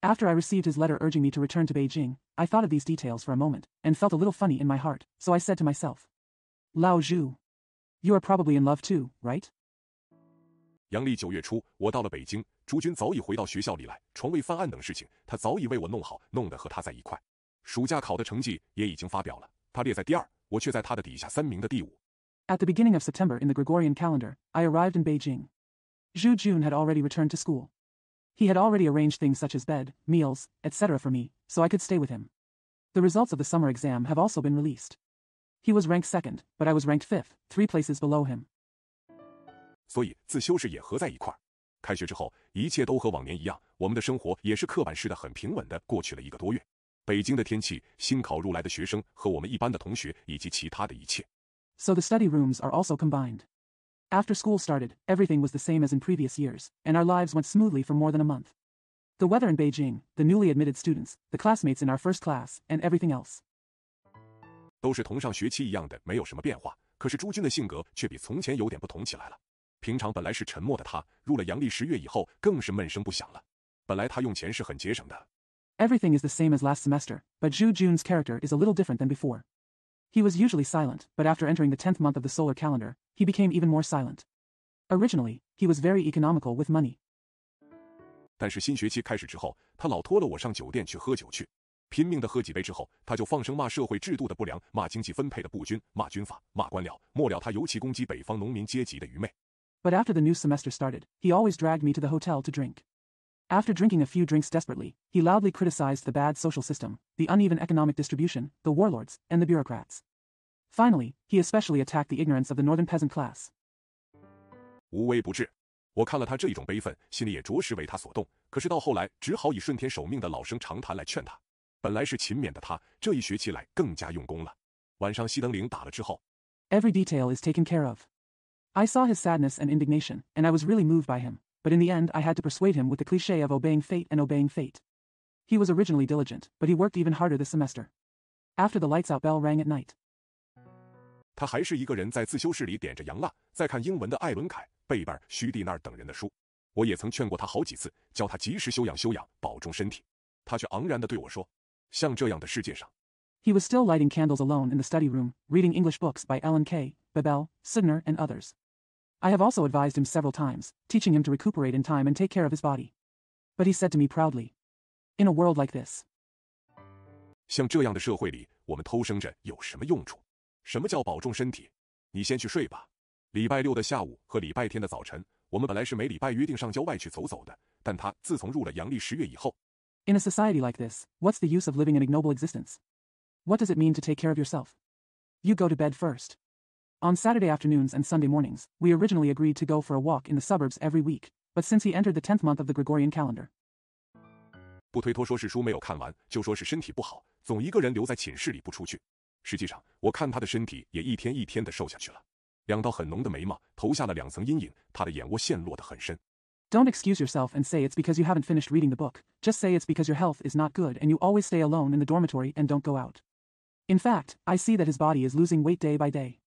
After I received his letter urging me to return to Beijing, I thought of these details for a moment, and felt a little funny in my heart, so I said to myself, Lao Zhu, you are probably in love too, right? 阳历9月初，我到了北京，朱军早已回到学校里来，床位犯案等事情，他早已为我弄好，弄得和他在一块。暑假考的成绩也已经发表了，他列在第2，我却在他的底下3名的第5。At the beginning of September in the Gregorian calendar, I arrived in Beijing. Zhu Jun had already returned to school. He had already arranged things such as bed, meals, etc. for me, so I could stay with him. The results of the summer exam have also been released. He was ranked 2nd, but I was ranked 5th, 3 places below him. 所以自修室也合在一块儿。开学之后，一切都和往年一样，我们的生活也是刻板式的很平稳的过去了1个多月。北京的天气，新考入来的学生和我们一班的同学以及其他的一切。So the study rooms are also combined. After school started, everything was the same as in previous years, and our lives went smoothly for more than a month. The weather in Beijing, the newly admitted students, the classmates in our first class, and everything else. 都是同上学期一样的，没有什么变化。可是朱军的性格却比从前有点不同起来了。平常本来是沉默的他，入了阳历10月以后，更是闷声不响了。本来他用钱是很节省的。Everything is the same as last semester, but Zhu Jun's character is a little different than before. He was usually silent, but after entering the 10th month of the solar calendar, he became even more silent. Originally, he was very economical with money. 但是新学期开始之后，他老拖了我上酒店去喝酒去，拼命的喝几杯之后，他就放声骂社会制度的不良，骂经济分配的不均，骂军阀，骂官僚，末了他尤其攻击北方农民阶级的愚昧。But after the new semester started, he always dragged me to the hotel to drink. After drinking a few drinks desperately, he loudly criticized the bad social system, the uneven economic distribution, the warlords, and the bureaucrats. Finally, he especially attacked the ignorance of the northern peasant class. 无微不至。我看了他这一种悲愤，心里也着实为他所动。可是到后来，只好以顺天守命的老生常谈来劝他。本来是勤勉的他，这一学期来更加用功了。晚上熄灯铃打了之后 Every detail is taken care of. I saw his sadness and indignation, and I was really moved by him, but in the end I had to persuade him with the cliché of obeying fate and obeying fate. He was originally diligent, but he worked even harder this semester. After the lights out bell rang at night. 他还是一个人在自修室里点着洋蜡，在看英文的艾伦凯、贝本、徐蒂那儿等人的书。我也曾劝过他好几次，叫他及时休养休养，保重身体。他却昂然地对我说，像这样的世界上 He was still lighting candles alone in the study room, reading English books by Ellen K., Babel, Sidner, and others. I have also advised him several times, teaching him to recuperate in time and take care of his body. But he said to me proudly, "In a world like this." 像这样的社会里，我们偷生着有什么用处？什么叫保重身体？你先去睡吧。礼拜六的下午和礼拜天的早晨，我们本来是每礼拜约定上郊外去走走的，但他自从入了阳历10月以后 In a society like this, what's the use of living an ignoble existence? What does it mean to take care of yourself? You go to bed first. On Saturday afternoons and Sunday mornings, we originally agreed to go for a walk in the suburbs every week, but since he entered the 10th month of the Gregorian calendar. 不推脱说是书没有看完，就说是身体不好，总一个人留在寝室里不出去。实际上，我看他的身体也一天一天的瘦下去了，2道很浓的眉毛投下了2层阴影，他的眼窝陷落得很深。Don't excuse yourself and say it's because you haven't finished reading the book. Just say it's because your health is not good and you always stay alone in the dormitory and don't go out. In fact, I see that his body is losing weight day by day.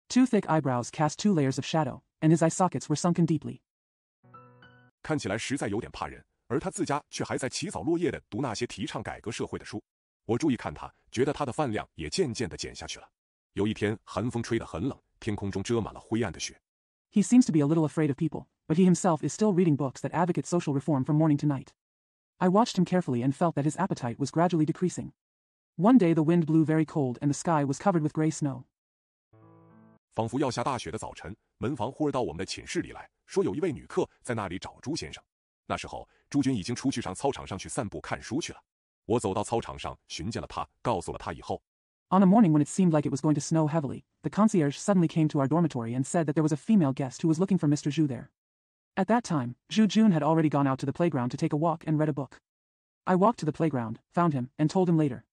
2 thick eyebrows cast 2 layers of shadow, and his eye sockets were sunken deeply. 看起来实在有点怕人，而他自家却还在起早落叶地读那些提倡改革社会的书。我注意看他，觉得他的饭量也渐渐地减下去了。有一天，寒风吹得很冷，天空中遮满了灰暗的雪。He seems to be a little afraid of people, but he himself is still reading books that advocate social reform from morning to night. I watched him carefully and felt that his appetite was gradually decreasing. One day the wind blew very cold and the sky was covered with gray snow. 仿佛要下大雪的早晨，门房忽而到我们的寝室里来，说有一位女客在那里找朱先生。那时候，朱军已经出去上操场上去散步看书去了。我走到操场上，寻见了他，告诉了他以后。On a morning when it seemed like it was going to snow heavily, the concierge suddenly came to our dormitory and said that there was a female guest who was looking for Mr. Zhu there. At that time, Zhu Jun had already gone out to the playground to take a walk and read a book. I walked to the playground, found him, and told him later.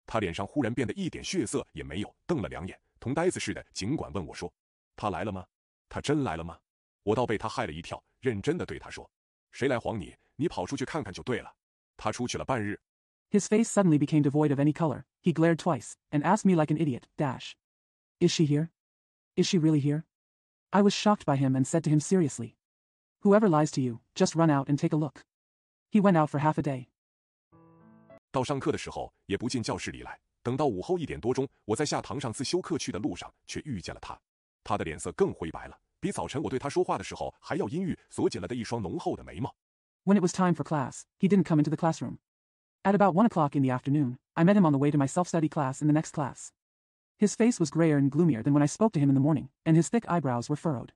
他脸上忽然变得一点血色也没有，瞪了2眼，同呆子似的，尽管问我说：“他来了吗？他真来了吗？”我倒被他害了一跳，认真的对他说：“谁来晃你？你跑出去看看就对了。他出去了半日。” His face suddenly became devoid of any color. He glared twice, and asked me like an idiot, Is she here? Is she really here? I was shocked by him and said to him seriously. Whoever lies to you, just run out and take a look. He went out for half a day. 到上课的时候，也不进教室里来。等到午后1点多钟，我在下堂上自修课去的路上，却遇见了他。他的脸色更灰白了，比早晨我对他说话的时候还要阴郁，锁紧了的一双浓厚的眉毛。When it was time for class, he didn't come into the classroom. At about 1 o'clock in the afternoon, I met him on the way to my self-study class in the next class. His face was grayer and gloomier than when I spoke to him in the morning, and his thick eyebrows were furrowed.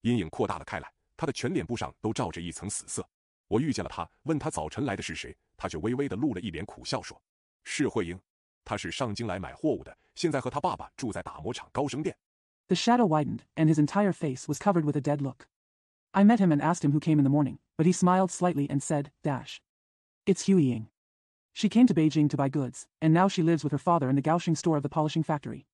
阴影扩大了开来，他的全脸部上都罩着一层死色。我遇见了他，问他早晨来的是谁，他却微微地露了一脸苦笑说：“是慧英，他是上京来买货物的，现在和他爸爸住在打磨厂高升店。” The shadow widened, and his entire face was covered with a dead look. I met him and asked him who came in the morning, but he smiled slightly and said, It's Huiying. She came to Beijing to buy goods, and now she lives with her father in the Gaoxing store of the polishing factory.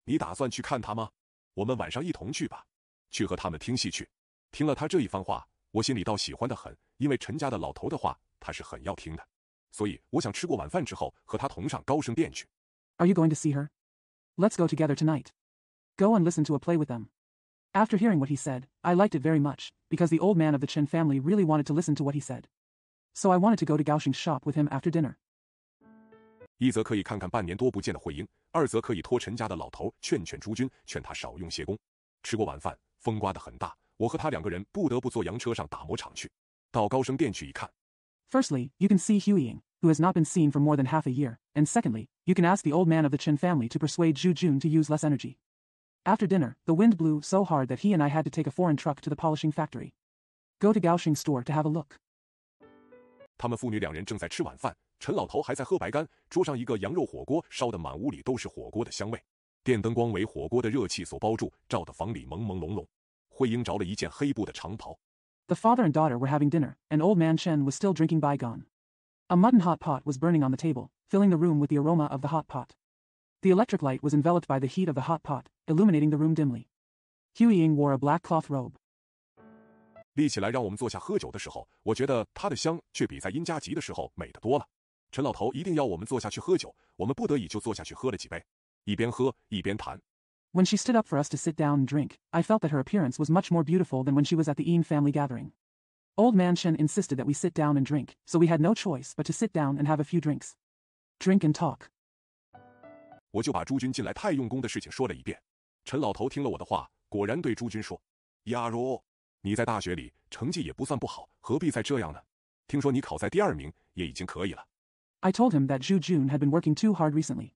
你打算去看他吗？我们晚上一同去吧，去和他们听戏去。听了他这一番话，我心里倒喜欢得很，因为陈家的老头的话他是很要听的，所以我想吃过晚饭之后和他同上高升店去。Are you going to see her? Let's go together tonight. Go and listen to a play with them. After hearing what he said, I liked it very much, because the old man of the Chen family really wanted to listen to what he said. So I wanted to go to Gaoxing's shop with him after dinner. 一则可以看看半年多不见的慧英，二则可以托陈家的老头劝劝朱军，劝他少用些功。吃过晚饭，风刮得很大，我和他2个人不得不坐洋车上打磨厂去。到高升店去一看。Firstly, you can see Huiying, who has not been seen for more than half a year, and secondly, you can ask the old man of the Chen family to persuade Zhu Jun to use less energy. After dinner, the wind blew so hard that he and I had to take a foreign truck to the polishing factory. Go to Gaoxing's store to have a look. 他们父女2人正在吃晚饭，陈老头还在喝白干，桌上一个羊肉火锅烧得满屋里都是火锅的香味，电灯光为火锅的热气所包住，照得房里朦朦胧胧。慧英着了一件黑布的长袍。The father and daughter were having dinner, and old man Chen was still drinking bygone. A mutton hot pot was burning on the table, filling the room with the aroma of the hot pot. The electric light was enveloped by the heat of the hot pot, illuminating the room dimly. Huiying wore a black cloth robe. 立起来让我们坐下喝酒的时候，我觉得它的香却比在殷家集的时候美得多了。陈老头一定要我们坐下去喝酒，我们不得已就坐下去喝了几杯，一边喝一边谈。When she stood up for us to sit down and drink, I felt that her appearance was much more beautiful than when she was at the Ian family gathering. Old man Chen insisted that we sit down and drink, so we had no choice but to sit down and have a few drinks. Drink and talk. 我就把朱军进来太用功的事情说了一遍。陈老头听了我的话，果然对朱军说：“亚茹，你在大学里成绩也不算不好，何必再这样呢？听说你考在第2名，也已经可以了。” I told him that Zhu Jun had been working too hard recently.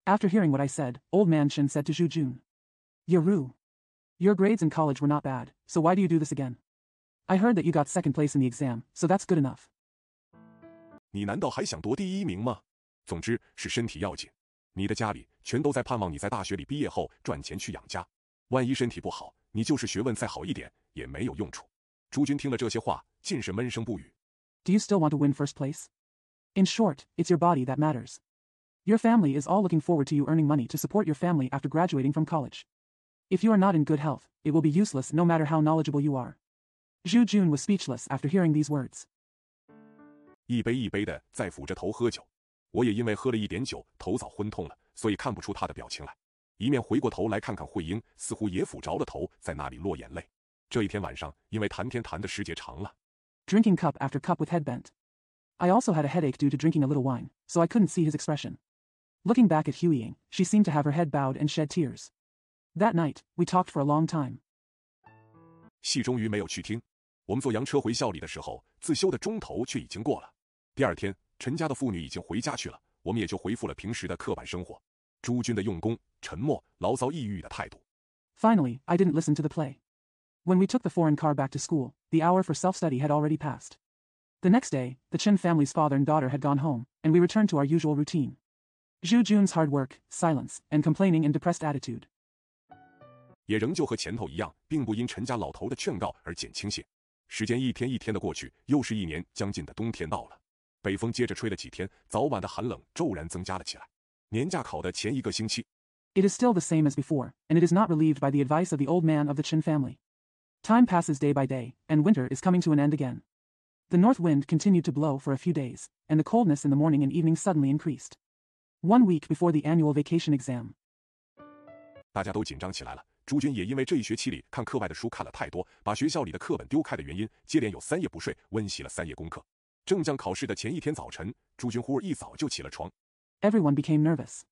After hearing what I said, Old Man Chen said to Zhu Jun, "Yaru, your grades in college were not bad, so why do you do this again? I heard that you got 2nd place in the exam, so that's good enough." 你难道还想夺第1名吗？总之是身体要紧。你的家里全都在盼望你在大学里毕业后赚钱去养家，万一身体不好，你就是学问再好一点也没有用处。朱军听了这些话，尽是闷声不语。Do you still want to win 1st place? In short, it's your body that matters. Your family is all looking forward to you earning money to support your family after graduating from college. If you are not in good health, it will be useless no matter how knowledgeable you are. Zhu Jun was speechless after hearing these words. 一杯一杯的在抚着头喝酒，我也因为喝了一点酒，头早昏痛了，所以看不出他的表情来。一面回过头来看看慧英，似乎也抚着了头，在那里落眼泪。这一天晚上，因为谈天谈的时节长了。Drinking cup after cup with head bent. I also had a headache due to drinking a little wine, so I couldn't see his expression. Looking back at Huiying, she seemed to have her head bowed and shed tears. That night, we talked for a long time. 戏终于没有去听。我们坐洋车回校里的时候，自修的钟头却已经过了。第2天，陈家的妇女已经回家去了，我们也就恢复了平时的刻板生活。朱军的用功、沉默、牢骚抑郁的态度。Finally, I didn't listen to the play. When we took the foreign car back to school, the hour for self-study had already passed. The next day, the Chen family's father and daughter had gone home, and we returned to our usual routine. Zhu Jun's hard work, silence, and complaining and depressed attitude. 也仍旧和前头一样，并不因陈家老头的劝告而减轻些。时间一天一天的过去，又是1年将近的冬天到了。北风接着吹了几天，早晚的寒冷骤然增加了起来。年假考的前1个星期。It is still the same as before, and it is not relieved by the advice of the old man of the Chen family. Time passes day by day, and winter is coming to an end again. The north wind continued to blow for a few days, and the coldness in the morning and evening suddenly increased. 1 week before the annual vacation exam. 大家都紧张起来了。朱军也因为这一学期里看课外的书看了太多，把学校里的课本丢开的原因，接连有3夜不睡，温习了3夜功课。正将考试的前1天早晨，朱军忽而一早就起了床。Everyone became nervous.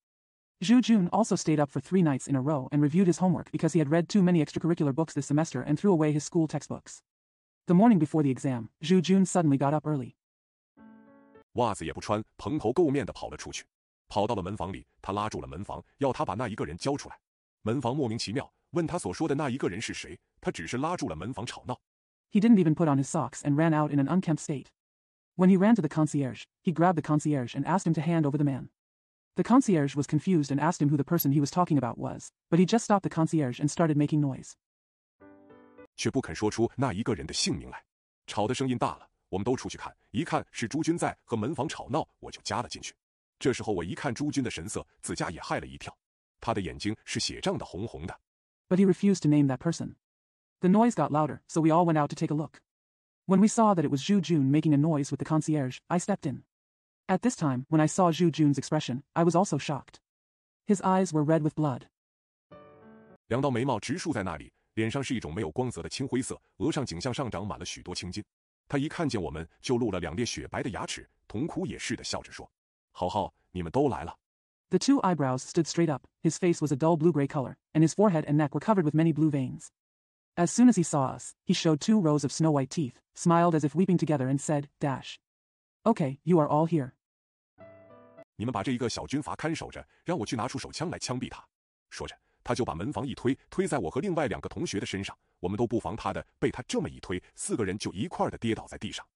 Zhu Jun also stayed up for 3 nights in a row and reviewed his homework because he had read too many extracurricular books this semester and threw away his school textbooks. The morning before the exam, Zhu Jun suddenly got up early. 袜子也不穿，蓬头垢面地跑了出去。跑到了门房里，他拉住了门房，要他把那一个人交出来。门房莫名其妙，问他所说的那一个人是谁，他只是拉住了门房吵闹。He didn't even put on his socks and ran out in an unkempt state. When he ran to the concierge, he grabbed the concierge and asked him to hand over the man. The concierge was confused and asked him who the person he was talking about was, but he just stopped the concierge and started making noise. 却不肯说出那一个人的姓名来。吵的声音大了，我们都出去看，一看是朱军在和门房吵闹，我就加了进去。这时候我一看朱军的神色，自家也害了一跳。他的眼睛是血胀的红红的。But he refused to name that person. The noise got louder, so we all went out to take a look. When we saw that it was Zhu Jun making a noise with the concierge, I stepped in. At this time, when I saw Zhu Jun's expression, I was also shocked. His eyes were red with blood. 2道眉毛直竖在那里，脸上是一种没有光泽的青灰色，额上颈项上长满了许多青筋。他一看见我们，就露了2列雪白的牙齿，同哭也似的笑着说：“好好，你们都来了。” The 2 eyebrows stood straight up, his face was a dull blue-gray color, and his forehead and neck were covered with many blue veins. As soon as he saw us, he showed 2 rows of snow-white teeth, smiled as if weeping together and said, "Okay, you are all here." 你们把这一个小军阀看守着，让我去拿出手枪来枪毙他。说着，他就把门房一推，推在我和另外2个同学的身上。我们都不防他的，被他这么一推，4个人就一块的跌倒在地上。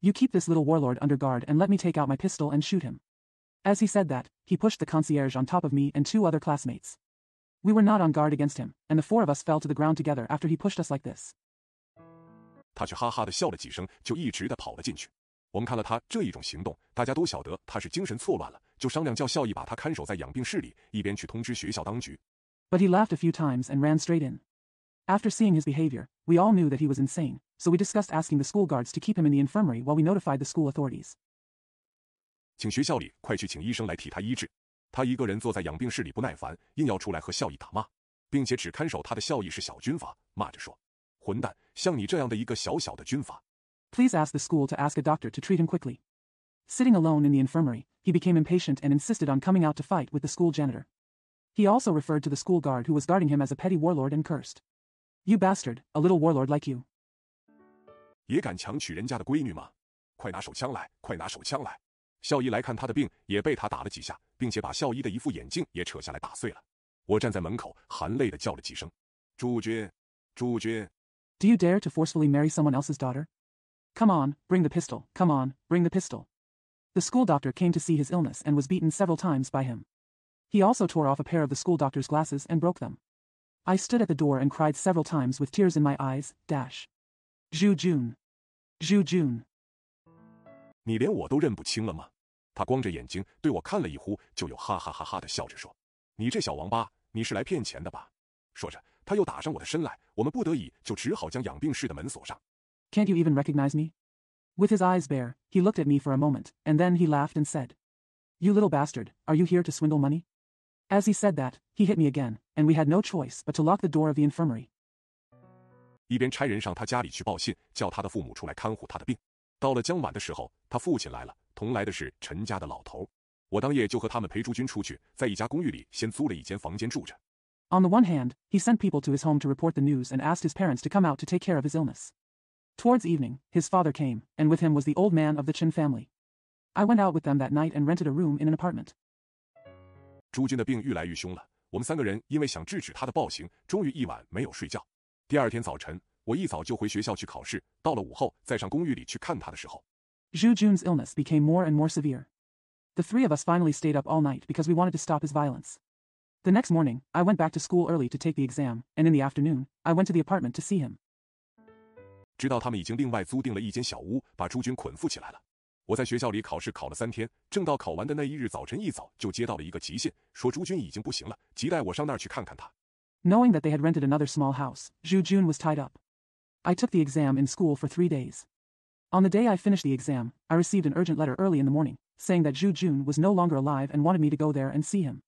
You keep this little warlord under guard and let me take out my pistol and shoot him. As he said that, he pushed the concierge on top of me and 2 other classmates. We were not on guard against him, and the 4 of us fell to the ground together after he pushed us like this. 他却哈哈的笑了几声，就一直的跑了进去。我们看了他这一种行动，大家都晓得他是精神错乱了，就商量叫校医把他看守在养病室里，一边去通知学校当局。But he laughed a few times and ran straight in. After seeing his behavior, we all knew that he was insane, so we discussed asking the school guards to keep him in the infirmary while we notified the school authorities. 请学校里快去请医生来替他医治。他一个人坐在养病室里不耐烦，硬要出来和校医打骂，并且只看守他的校医是小军阀，骂着说：“混蛋，像你这样的一个小小的军阀。” Please ask the school to ask a doctor to treat him quickly. Sitting alone in the infirmary, he became impatient and insisted on coming out to fight with the school janitor. He also referred to the school guard who was guarding him as a petty warlord and cursed. You bastard, a little warlord like you. 也敢强娶人家的闺女吗？快拿手枪来，快拿手枪来！校医来看他的病，也被他打了几下，并且把校医的一副眼镜也扯下来打碎了。我站在门口，含泪地叫了几声：“朱军，朱军。” Do you dare to forcefully marry someone else's daughter? Come on, bring the pistol, come on, bring the pistol. The school doctor came to see his illness and was beaten several times by him. He also tore off a pair of the school doctor's glasses and broke them. I stood at the door and cried several times with tears in my eyes, dash. Zhu Jun. Zhu Jun. 你连我都认不清了吗？他光着眼睛对我看了一忽，就又哈哈哈哈地笑着说：“你这小王八，你是来骗钱的吧？”说着，他又打上我的身来，我们不得已就只好将养病室的门锁上。Can't you even recognize me? With his eyes bare, he looked at me for a moment, and then he laughed and said, You little bastard, are you here to swindle money? As he said that, he hit me again, and we had no choice but to lock the door of the infirmary. 一边差人上他家里去报信，叫他的父母出来看护他的病。到了将晚的时候，他父亲来了，同来的是陈家的老头。我当夜就和他们陪朱军出去，在一家公寓里先租了一间房间住着。On the one hand, he sent people to his home to report the news and asked his parents to come out to take care of his illness. Towards evening, his father came, and with him was the old man of the Chen family. I went out with them that night and rented a room in an apartment. 朱军的病愈来愈凶了，我们三个人因为想制止他的暴行，终于一晚没有睡觉。第二天早晨，我一早就回学校去考试，到了午后再上公寓里去看他的时候， Zhu Jun's illness became more and more severe. The three of us finally stayed up all night because we wanted to stop his violence. The next morning, I went back to school early to take the exam, and in the afternoon, I went to the apartment to see him. 直到他们已经另外租订了一间小屋，把朱军捆缚起来了。我在学校里考试考了3天，正到考完的那一日早晨一早就接到了一个急信，说朱军已经不行了，急待我上那儿去看看他。Knowing that they had rented another small house, Zhu Jun was tied up. I took the exam in school for 3 days. On the day I finished the exam, I received an urgent letter early in the morning, saying that Zhu Jun was no longer alive and wanted me to go there and see him.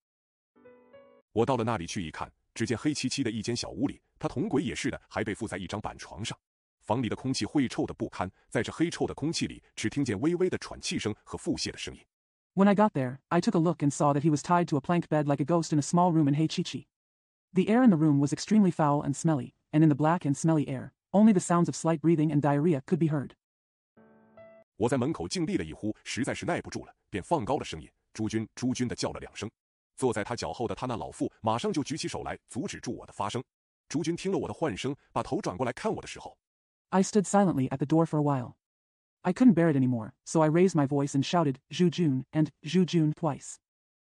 我到了那里去一看，只见黑漆漆的一间小屋里，他同鬼也似的还被附在一张板床上。房里的空气晦臭的不堪，在这黑臭的空气里，只听见微微的喘气声和腹泻的声音。When I got there, I took a look and saw that he was tied to a plank bed like a ghost in a small room in Heichichi. The air in the room was extremely foul and smelly, and in the black and smelly air, only the sounds of slight breathing and diarrhea could be heard. 我在门口静立了一呼，实在是耐不住了，便放高了声音，朱军，朱军的叫了2声。坐在他脚后的他那老妇马上就举起手来阻止住我的发声。朱军听了我的唤声，把头转过来看我的时候， I stood silently at the door for a while. I couldn't bear it anymore, so I raised my voice and shouted, Zhu Jun, and Zhu Jun twice.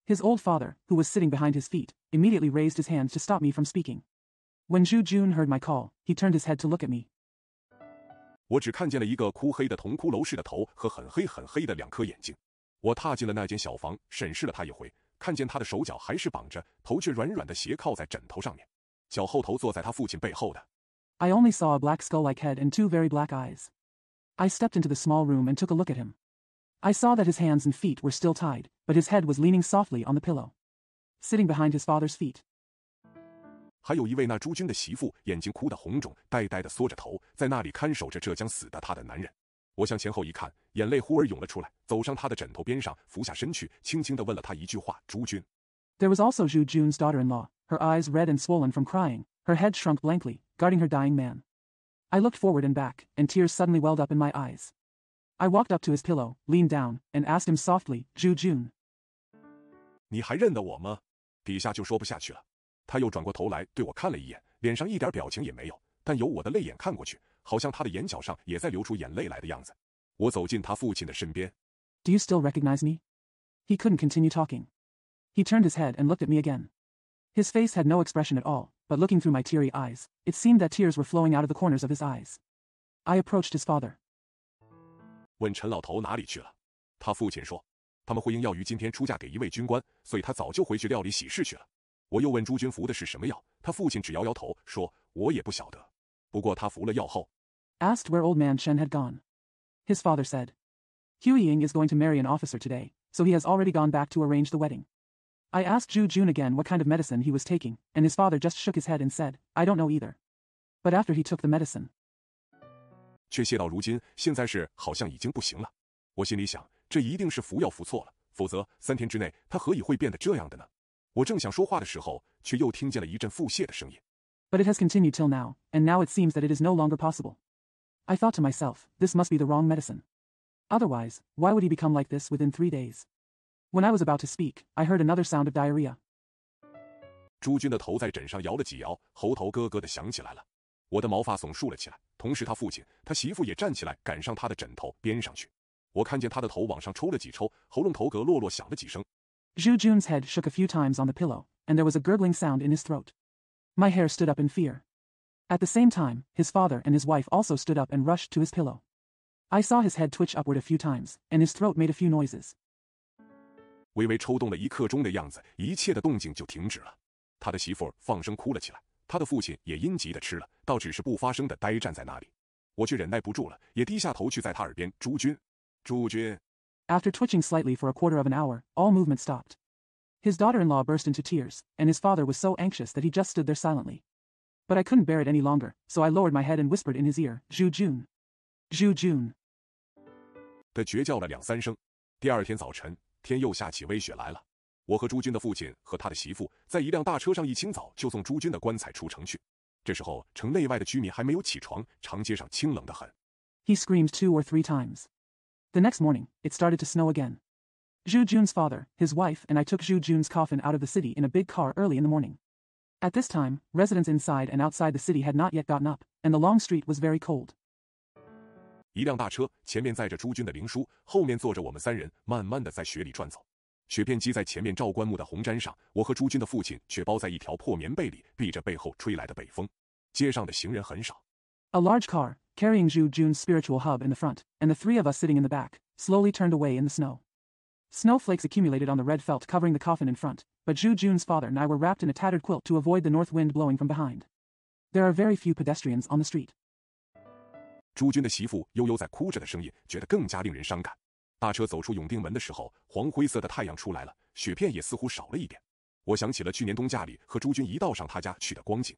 His old father, who was sitting behind his feet, immediately raised his hands to stop me from speaking. When Zhu Jun heard my call, he turned his head to look at me. 我只看见了一个枯黑的铜骷髅似的头和很黑很黑的2颗眼睛。我踏进了那间小房，审视了他一回，看见他的手脚还是绑着，头却软软的斜靠在枕头上面，脚后头坐在他父亲背后的。I only saw a black skull-like head and 2 very black eyes. I stepped into the small room and took a look at him. I saw that his hands and feet were still tied, but his head was leaning softly on the pillow, sitting behind his father's feet. 还有一位那朱军的媳妇，眼睛哭得红肿，呆呆地缩着头，在那里看守着这将死的他的男人。我向前后一看，眼泪忽而涌了出来，走上他的枕头边上，俯下身去，轻轻地问了他一句话：“朱军。” There was also Zhu Jun's daughter-in-law, her eyes red and swollen from crying, her head shrunk blankly, guarding her dying man. I looked forward and back, and tears suddenly welled up in my eyes. I walked up to his pillow, leaned down, and asked him softly, Zhu Jun. 你还认得我吗？底下就说不下去了。他又转过头来对我看了一眼，脸上一点表情也没有，但由我的泪眼看过去，好像他的眼角上也在流出眼泪来的样子。我走进他父亲的身边。Do you still recognize me? He couldn't continue talking. He turned his head and looked at me again. His face had no expression at all, but looking through my teary eyes, it seemed that tears were flowing out of the corners of his eyes. I approached his father. 问陈老头哪里去了。他父亲说，他们会应要于今天出嫁给一位军官，所以他早就回去料理喜事去了。我又问朱军服的是什么药，他父亲只摇摇头，说我也不晓得。不过他服了药后 Asked where old man Shen had gone. His father said, Hu Ying is going to marry an officer today, so he has already gone back to arrange the wedding. I asked Zhu Jun again what kind of medicine he was taking, and his father just shook his head and said, I don't know either. But after he took the medicine. 却谢到如今，现在是好像已经不行了。我心里想，这一定是服药服错了，否则3天之内他何以会变得这样的呢？我正想说话的时候，却又听见了一阵腹泻的声音。But it has continued till now, and now it seems that it is no longer possible. I thought to myself, this must be the wrong medicine. Otherwise, why would he become like this within 3 days? When I was about to speak, I heard another sound of diarrhea. 朱军的头在枕上摇了几摇，喉头咯咯地响起来了。我的毛发耸竖了起来，同时他父亲、他媳妇也站起来赶上他的枕头边上去。我看见他的头往上抽了几抽，喉咙头咯咯响了几声。Zhu Jun's head shook a few times on the pillow, and there was a gurgling sound in his throat. My hair stood up in fear. At the same time, his father and his wife also stood up and rushed to his pillow. I saw his head twitch upward a few times, and his throat made a few noises. 微微抽动了1刻钟的样子，一切的动静就停止了。他的媳妇放声哭了起来，他的父亲也阴急地吃了，倒只是不发声地呆站在那里。我却忍耐不住了，也低下头去在他耳边，朱军，朱军。After twitching slightly for a quarter of an hour, all movement stopped. His daughter-in-law burst into tears, and his father was so anxious that he just stood there silently. But I couldn't bear it any longer, so I lowered my head and whispered in his ear, Zhu Jun. Zhu Jun. 的绝叫了2、3声。第二天早晨，天又下起微雪来了。我和朱军的父亲和他的媳妇在一辆大车上一清早就送朱军的棺材出城去。这时候，城内外的居民还没有起床，长街上清冷得很。He screamed 2 or 3 times. The next morning, it started to snow again. Zhu Jun's father, his wife, and I took Zhu Jun's coffin out of the city in a big car early in the morning. At this time, residents inside and outside the city had not yet gotten up, and the long street was very cold. 一辆大车前面载着朱军的灵书，后面坐着我们3人，慢慢地在雪里转走。雪片积在前面照棺木的红毡上，我和朱军的父亲却包在一条破棉被里，避着背后吹来的北风。街上的行人很少。A large car, carrying Zhu Jun's spiritual hub in the front, and the 3 of us sitting in the back, slowly turned away in the snow. Snowflakes accumulated on the red felt covering the coffin in front, but Zhu Jun's father and I were wrapped in a tattered quilt to avoid the north wind blowing from behind. There are very few pedestrians on the street. 朱军的媳妇悠悠在哭着的声音，觉得更加令人伤感。大车走出永定门的时候，黄灰色的太阳出来了，雪片也似乎少了一点。我想起了去年冬假里和朱军一道上他家去的光景。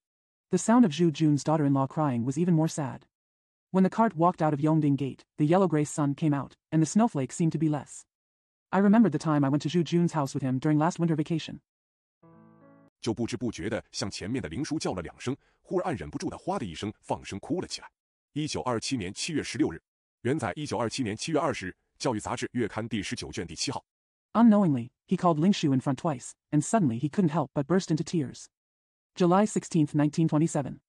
The sound of Zhu Jun's daughter-in-law crying was even more sad. When the cart walked out of Yongding Gate, the yellow-gray sun came out, and the snowflakes seemed to be less. I remembered the time I went to Zhu Jun's house with him during last winter vacation. 就不知不觉地向前面的灵书叫了2声，忽而按忍不住的哗的一声放声哭了起来。1927年7月16日，原载1927年7月20日，教育杂志月刊第19卷第7号。Unknowingly, he called Lingshu in front twice, and suddenly he couldn't help but burst into tears. July 16, 1927.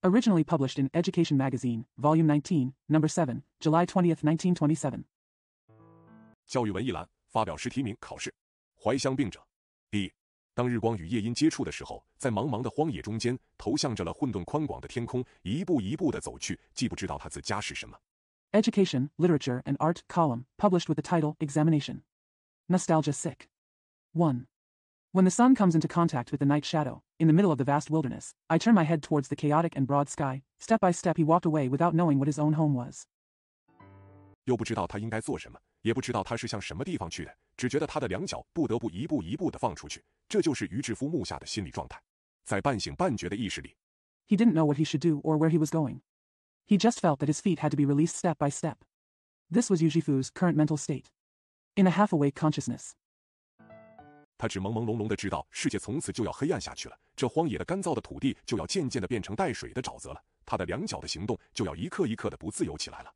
Originally published in Education Magazine, Volume 19, Number 7, July 20, 1927. 教育文一栏发表试题名考试。怀乡病者。第当日光与夜阴接触的时候，在茫茫的荒野中间，投向着了混沌宽广的天空，一步一步地走去，既不知道他自家是什么。Education, Literature, and Art column, published with the title Examination. Nostalgia Sick. 1. When the sun comes into contact with the night shadow, in the middle of the vast wilderness, I turn my head towards the chaotic and broad sky. Step by step he walked away without knowing what his own home was. 又不知道他应该做什么，也不知道他是向什么地方去的，只觉得他的两脚不得不一步一步地放出去，这就是于志夫目下的心理状态。在半醒半觉的意识里 He didn't know what he should do or where he was going. He just felt that his feet had to be released step by step. This was Yu Zhifu's current mental state. In a half-awake consciousness. 他只朦朦胧胧地知道世界从此就要黑暗下去了，这荒野的干燥的土地就要渐渐地变成带水的沼泽了，他的两脚的行动就要一刻一刻地不自由起来了。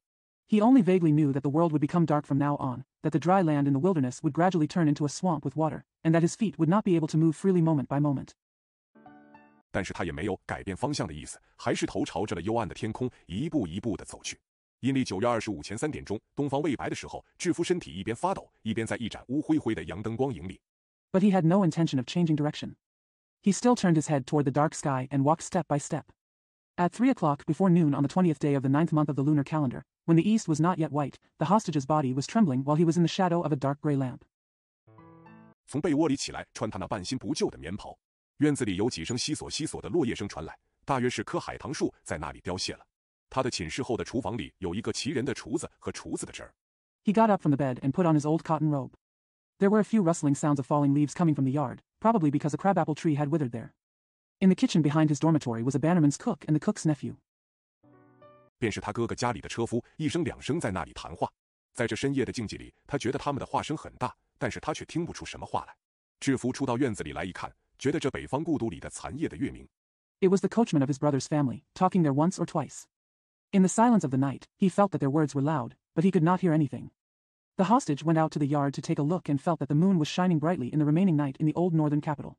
He only vaguely knew that the world would become dark from now on, that the dry land in the wilderness would gradually turn into a swamp with water, and that his feet would not be able to move freely moment by moment. 但是他也没有改变方向的意思，还是头朝着了幽暗的天空，一步一步地走去。阴历9月25前3点钟，东方未白的时候，志夫身体一边发抖，一边在一盏乌灰灰的阳灯光影里。But he had no intention of changing direction. He still turned his head toward the dark sky and walked step by step. At 3 o'clock before noon on the 20th day of the 9th month of the lunar calendar, When the east was not yet white, the hostage's body was trembling while he was in the shadow of a dark gray lamp. 从被窝里起来，穿他那半新不旧的棉袍。院子里有几声悉索悉索的落叶声传来，大约是棵海棠树在那里凋谢了。他的寝室后的厨房里有一个奇人的厨子和厨子的侄儿。He got up from the bed and put on his old cotton robe. There were a few rustling sounds of falling leaves coming from the yard, probably because a crabapple tree had withered there. In the kitchen behind his dormitory was a bannerman's cook and the cook's nephew. 便是他哥哥家里的车夫，一声两声在那里谈话。在这深夜的静寂里，他觉得他们的话声很大，但是他却听不出什么话来。制服出到院子里来一看，觉得这北方故都里的残夜的月明。It was the coachman of his brother's family, talking there once or twice. In the silence of the night, he felt that their words were loud, but he could not hear anything. The hostage went out to the yard to take a look and felt that the moon was shining brightly in the remaining night in the old northern capital.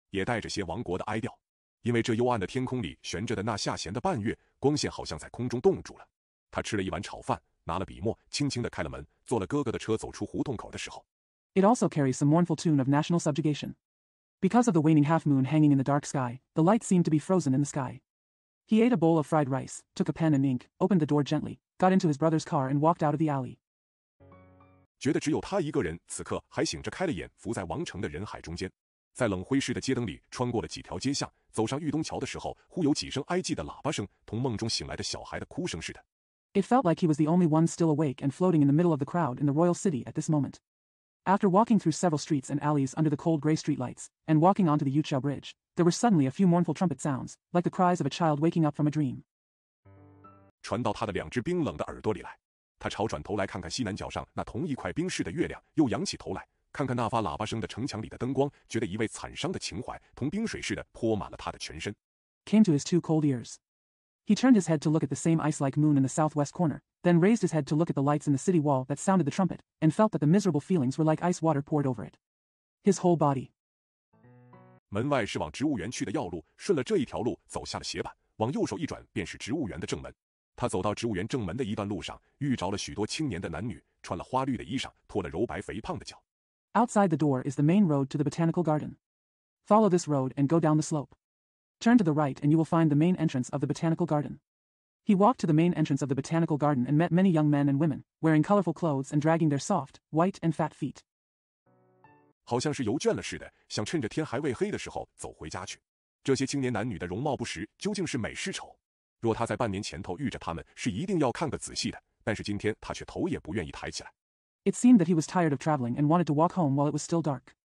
也带着些亡国的哀调，因为这幽暗的天空里悬着的那下弦的半月，光线好像在空中冻住了。他吃了一碗炒饭，拿了笔墨，轻轻地开了门，坐了哥哥的车走出胡同口的时候。It also carries some mournful tune of national subjugation. Because of the waning half-moon hanging in the dark sky, the light seemed to be frozen in the sky. He ate a bowl of fried rice, took a pen and ink, opened the door gently, got into his brother's car and walked out of the alley. 觉得只有他一个人此刻还醒着开了眼，浮在王城的人海中间。在冷灰湿的街灯里穿过了几条街巷，走上玉东桥的时候，忽有几声哀寂的喇叭声，同梦中醒来的小孩的哭声似的。It felt like he was the only one still awake and floating in the middle of the crowd in the royal city at this moment. After walking through several streets and alleys under the cold gray streetlights, and walking onto the Yuchao Bridge, there were suddenly a few mournful trumpet sounds, like the cries of a child waking up from a dream. 传到他的两只冰冷的耳朵里来。他朝转头来看看西南角上那同一块冰似的月亮，又仰起头来看看那发喇叭声的城墙里的灯光，觉得一位惨伤的情怀同冰水似的泼满了他的全身。Came to his two cold ears. He turned his head to look at the same ice-like moon in the southwest corner, then raised his head to look at the lights in the city wall that sounded the trumpet, and felt that the miserable feelings were like ice water poured over it. His whole body. 门外是往植物园去的要路，顺了这一条路走下了斜板，往右手一转便是植物园的正门。他走到植物园正门的一段路上，遇着了许多青年的男女，穿了花绿的衣裳，拖了柔白肥胖的脚。Outside the door is the main road to the botanical garden. Follow this road and go down the slope. Turn to the right and you will find the main entrance of the botanical garden. He walked to the main entrance of the botanical garden and met many young men and women, wearing colorful clothes and dragging their soft, white and fat feet. 好像是游倦了似的，想趁着天还未黑的时候走回家去。这些青年男女的容貌不实，究竟是美是丑？若他在半年前头遇着他们，是一定要看个仔细的。但是今天他却头也不愿意抬起来。It seemed that he was tired of traveling and wanted to walk home while it was still dark.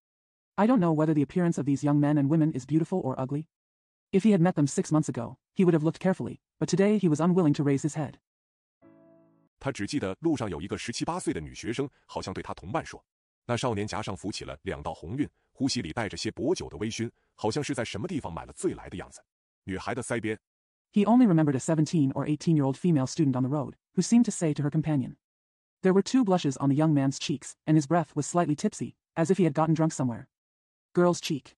I don't know whether the appearance of these young men and women is beautiful or ugly. If he had met them 6 months ago, he would have looked carefully, but today he was unwilling to raise his head. 他只记得路上有一个17、18岁的女学生，好像对他同伴说：“那少年颊上浮起了2道红晕，呼吸里带着些薄酒的微醺，好像是在什么地方买了醉来的样子。”女孩的腮边。He only remembered a 17 or 18-year-old female student on the road, who seemed to say to her companion. There were 2 blushes on the young man's cheeks, and his breath was slightly tipsy, as if he had gotten drunk somewhere. Girl's cheek.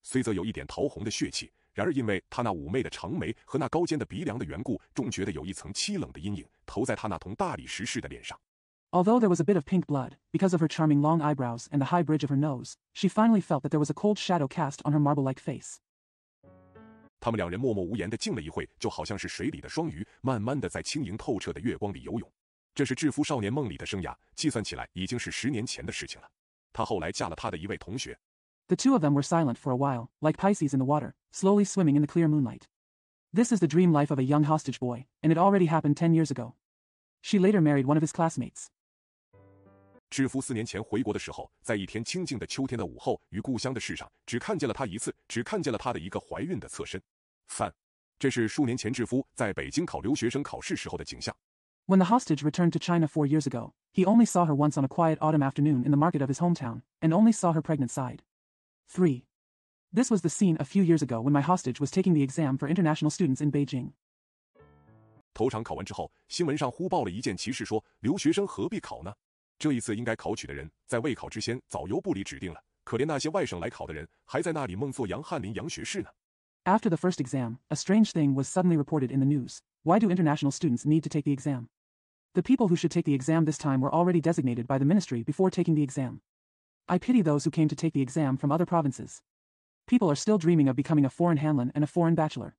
虽则有一点桃红的血气，然而因为他那妩媚的长眉和那高尖的鼻梁的缘故，终觉得有一层凄冷的阴影投在他那同大理石似的脸上。Although there was a bit of pink blood, because of her charming long eyebrows and the high bridge of her nose, she finally felt that there was a cold shadow cast on her marble-like face. 他们两人默默无言地静了一会，就好像是水里的双鱼，慢慢地在轻盈透彻的月光里游泳。这是制服少年梦里的生涯，计算起来已经是10年前的事情了。他后来嫁了他的一位同学。The 2 of them were silent for a while, like Pisces in the water, slowly swimming in the clear moonlight. This is the dream life of a young hostage boy, and it already happened 10 years ago. She later married one of his classmates. 制服4年前回国的时候，在一天清静的秋天的午后，于故乡的市上，只看见了他一次，只看见了他的一个怀孕的侧身。3. 这是数年前制服在北京考留学生考试时候的景象。When the hostage returned to China 4 years ago, he only saw her once on a quiet autumn afternoon in the market of his hometown, and only saw her pregnant side. 3. This was the scene a few years ago when my hostage was taking the exam for international students in Beijing. 头场考完之后，新闻上忽报了一件奇事，说留学生何必考呢？这一次应该考取的人，在未考之前早由部里指定了。可怜那些外省来考的人，还在那里梦作杨翰林杨学士呢。After the first exam, a strange thing was suddenly reported in the news. Why do international students need to take the exam? The people who should take the exam this time were already designated by the ministry before taking the exam. I pity those who came to take the exam from other provinces. People are still dreaming of becoming a foreign Hanlon and a foreign bachelor.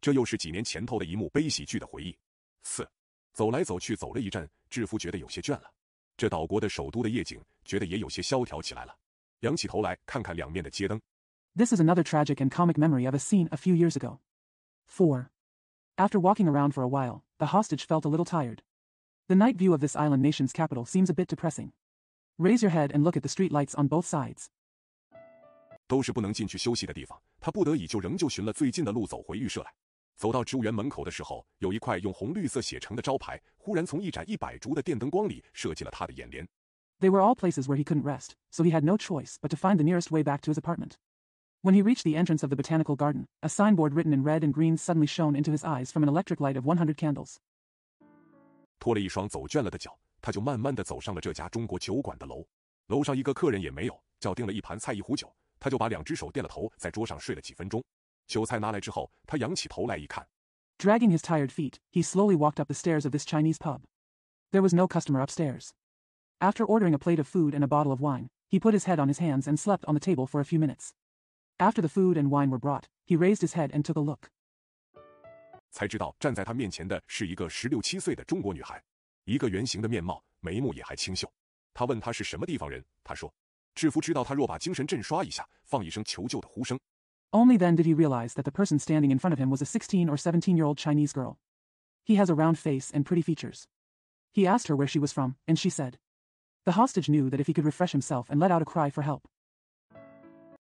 这又是几年前头的一幕悲喜剧的回忆。4. 走来走去走了一阵，志夫觉得有些倦了。这岛国的首都的夜景，觉得也有些萧条起来了。仰起头来，看看两面的街灯。This is another tragic and comic memory of a scene a few years ago. 4. After walking around for a while, the hostage felt a little tired. The night view of this island nation's capital seems a bit depressing. Raise your head and look at the street lights on both sides. 都是不能进去休息的地方，他不得已就仍旧寻了最近的路走回寓舍来。走到植物园门口的时候，有一块用红绿色写成的招牌，忽然从一盏100烛的电灯光里射进了他的眼帘。They were all places where he couldn't rest, so he had no choice but to find the nearest way back to his apartment. When he reached the entrance of the botanical garden, a signboard written in red and green suddenly shone into his eyes from an electric light of 100 candles. 拖了一双走倦了的脚，他就慢慢地走上了这家中国酒馆的楼。楼上一个客人也没有，叫订了一盘菜一壶酒，他就把2只手垫了头，在桌上睡了几分钟。酒菜拿来之后，他仰起头来一看。Dragging his tired feet, he slowly walked up the stairs of this Chinese pub. There was no customer upstairs. After ordering a plate of food and a bottle of wine, he put his head on his hands and slept on the table for a few minutes. After the food and wine were brought, he raised his head and took a look. 才知道站在他面前的是一个16、17岁的中国女孩，一个圆形的面貌，眉目也还清秀。他问她是什么地方人，她说：“志夫知道他若把精神震刷一下，放一声求救的呼声。” Only then did he realize that the person standing in front of him was a 16 or 17-year-old Chinese girl. He has a round face and pretty features. He asked her where she was from, and she said. The hostage knew that if he could refresh himself and let out a cry for help.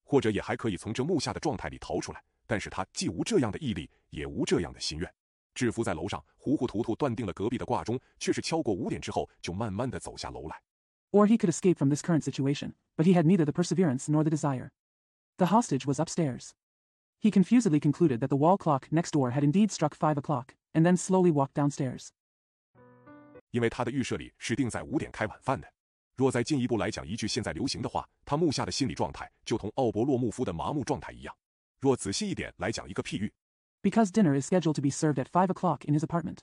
或者也还可以从这木下的状态里逃出来，但是他既无这样的毅力，也无这样的心愿。志夫在楼上糊糊涂涂断定了隔壁的挂钟，却是敲过5点之后，就慢慢地走下楼来。Or he could escape from this current situation, but he had neither the perseverance nor the desire. The hostage was upstairs. He confusedly concluded that the wall clock next door had indeed struck 5 o'clock, and then slowly walked downstairs. 因为他的预设里是定在5点开晚饭的。若再进一步来讲一句现在流行的话，他目下的心理状态就同奥伯洛穆夫的麻木状态一样。若仔细一点来讲一个譬喻。Because dinner is scheduled to be served at 5 o'clock in his apartment.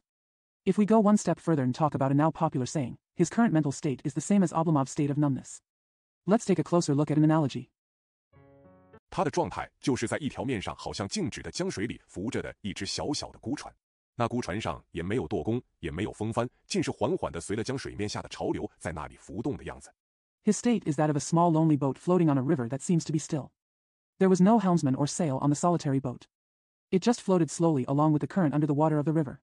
If we go one step further and talk about a now popular saying, his current mental state is the same as Oblomov's state of numbness. Let's take a closer look at an analogy. 他的状态就是在一条面上好像静止的江水里浮着的一只小小的孤船，那孤船上也没有舵弓，也没有风帆，尽是缓缓地随了江水面下的潮流在那里浮动的样子。His state is that of a small lonely boat floating on a river that seems to be still. There was no helmsman or sail on the solitary boat. It just floated slowly along with the current under the water of the river.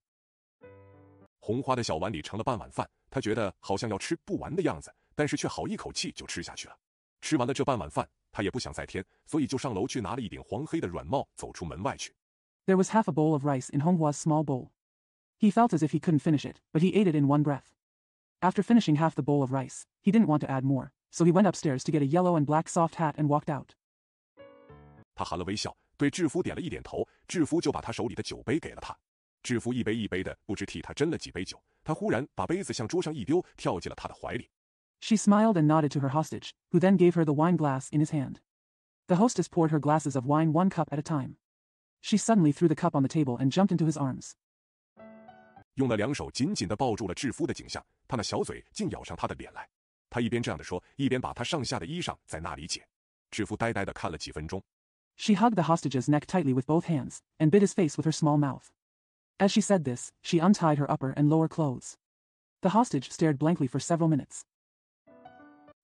红花的小碗里盛了半碗饭，他觉得好像要吃不完的样子，但是却好一口气就吃下去了。吃完了这半碗饭，他也不想再添，所以就上楼去拿了一顶黄黑的软帽，走出门外去。There was half a bowl of rice in Honghua's small bowl. He felt as if he couldn't finish it, but he ate it in one breath. After finishing half the bowl of rice, he didn't want to add more, so he went upstairs to get a yellow and black soft hat and walked out. 他含了微笑，对志夫点了一点头，志夫就把他手里的酒杯给了他。志夫一杯一杯的，不知替他斟了几杯酒。他忽然把杯子向桌上一丢，跳进了他的怀里。She smiled and nodded to her hostage, who then gave her the wine glass in his hand. The hostess poured her glasses of wine 1 cup at a time. She suddenly threw the cup on the table and jumped into his arms. 用了2手紧紧地抱住了志夫的景象，他那小嘴竟咬上他的脸来。他一边这样的说，一边把他上下的衣裳在那里解。志夫呆呆地看了几分钟。She hugged the hostage's neck tightly with both hands, and bit his face with her small mouth. As she said this, she untied her upper and lower clothes. The hostage stared blankly for several minutes.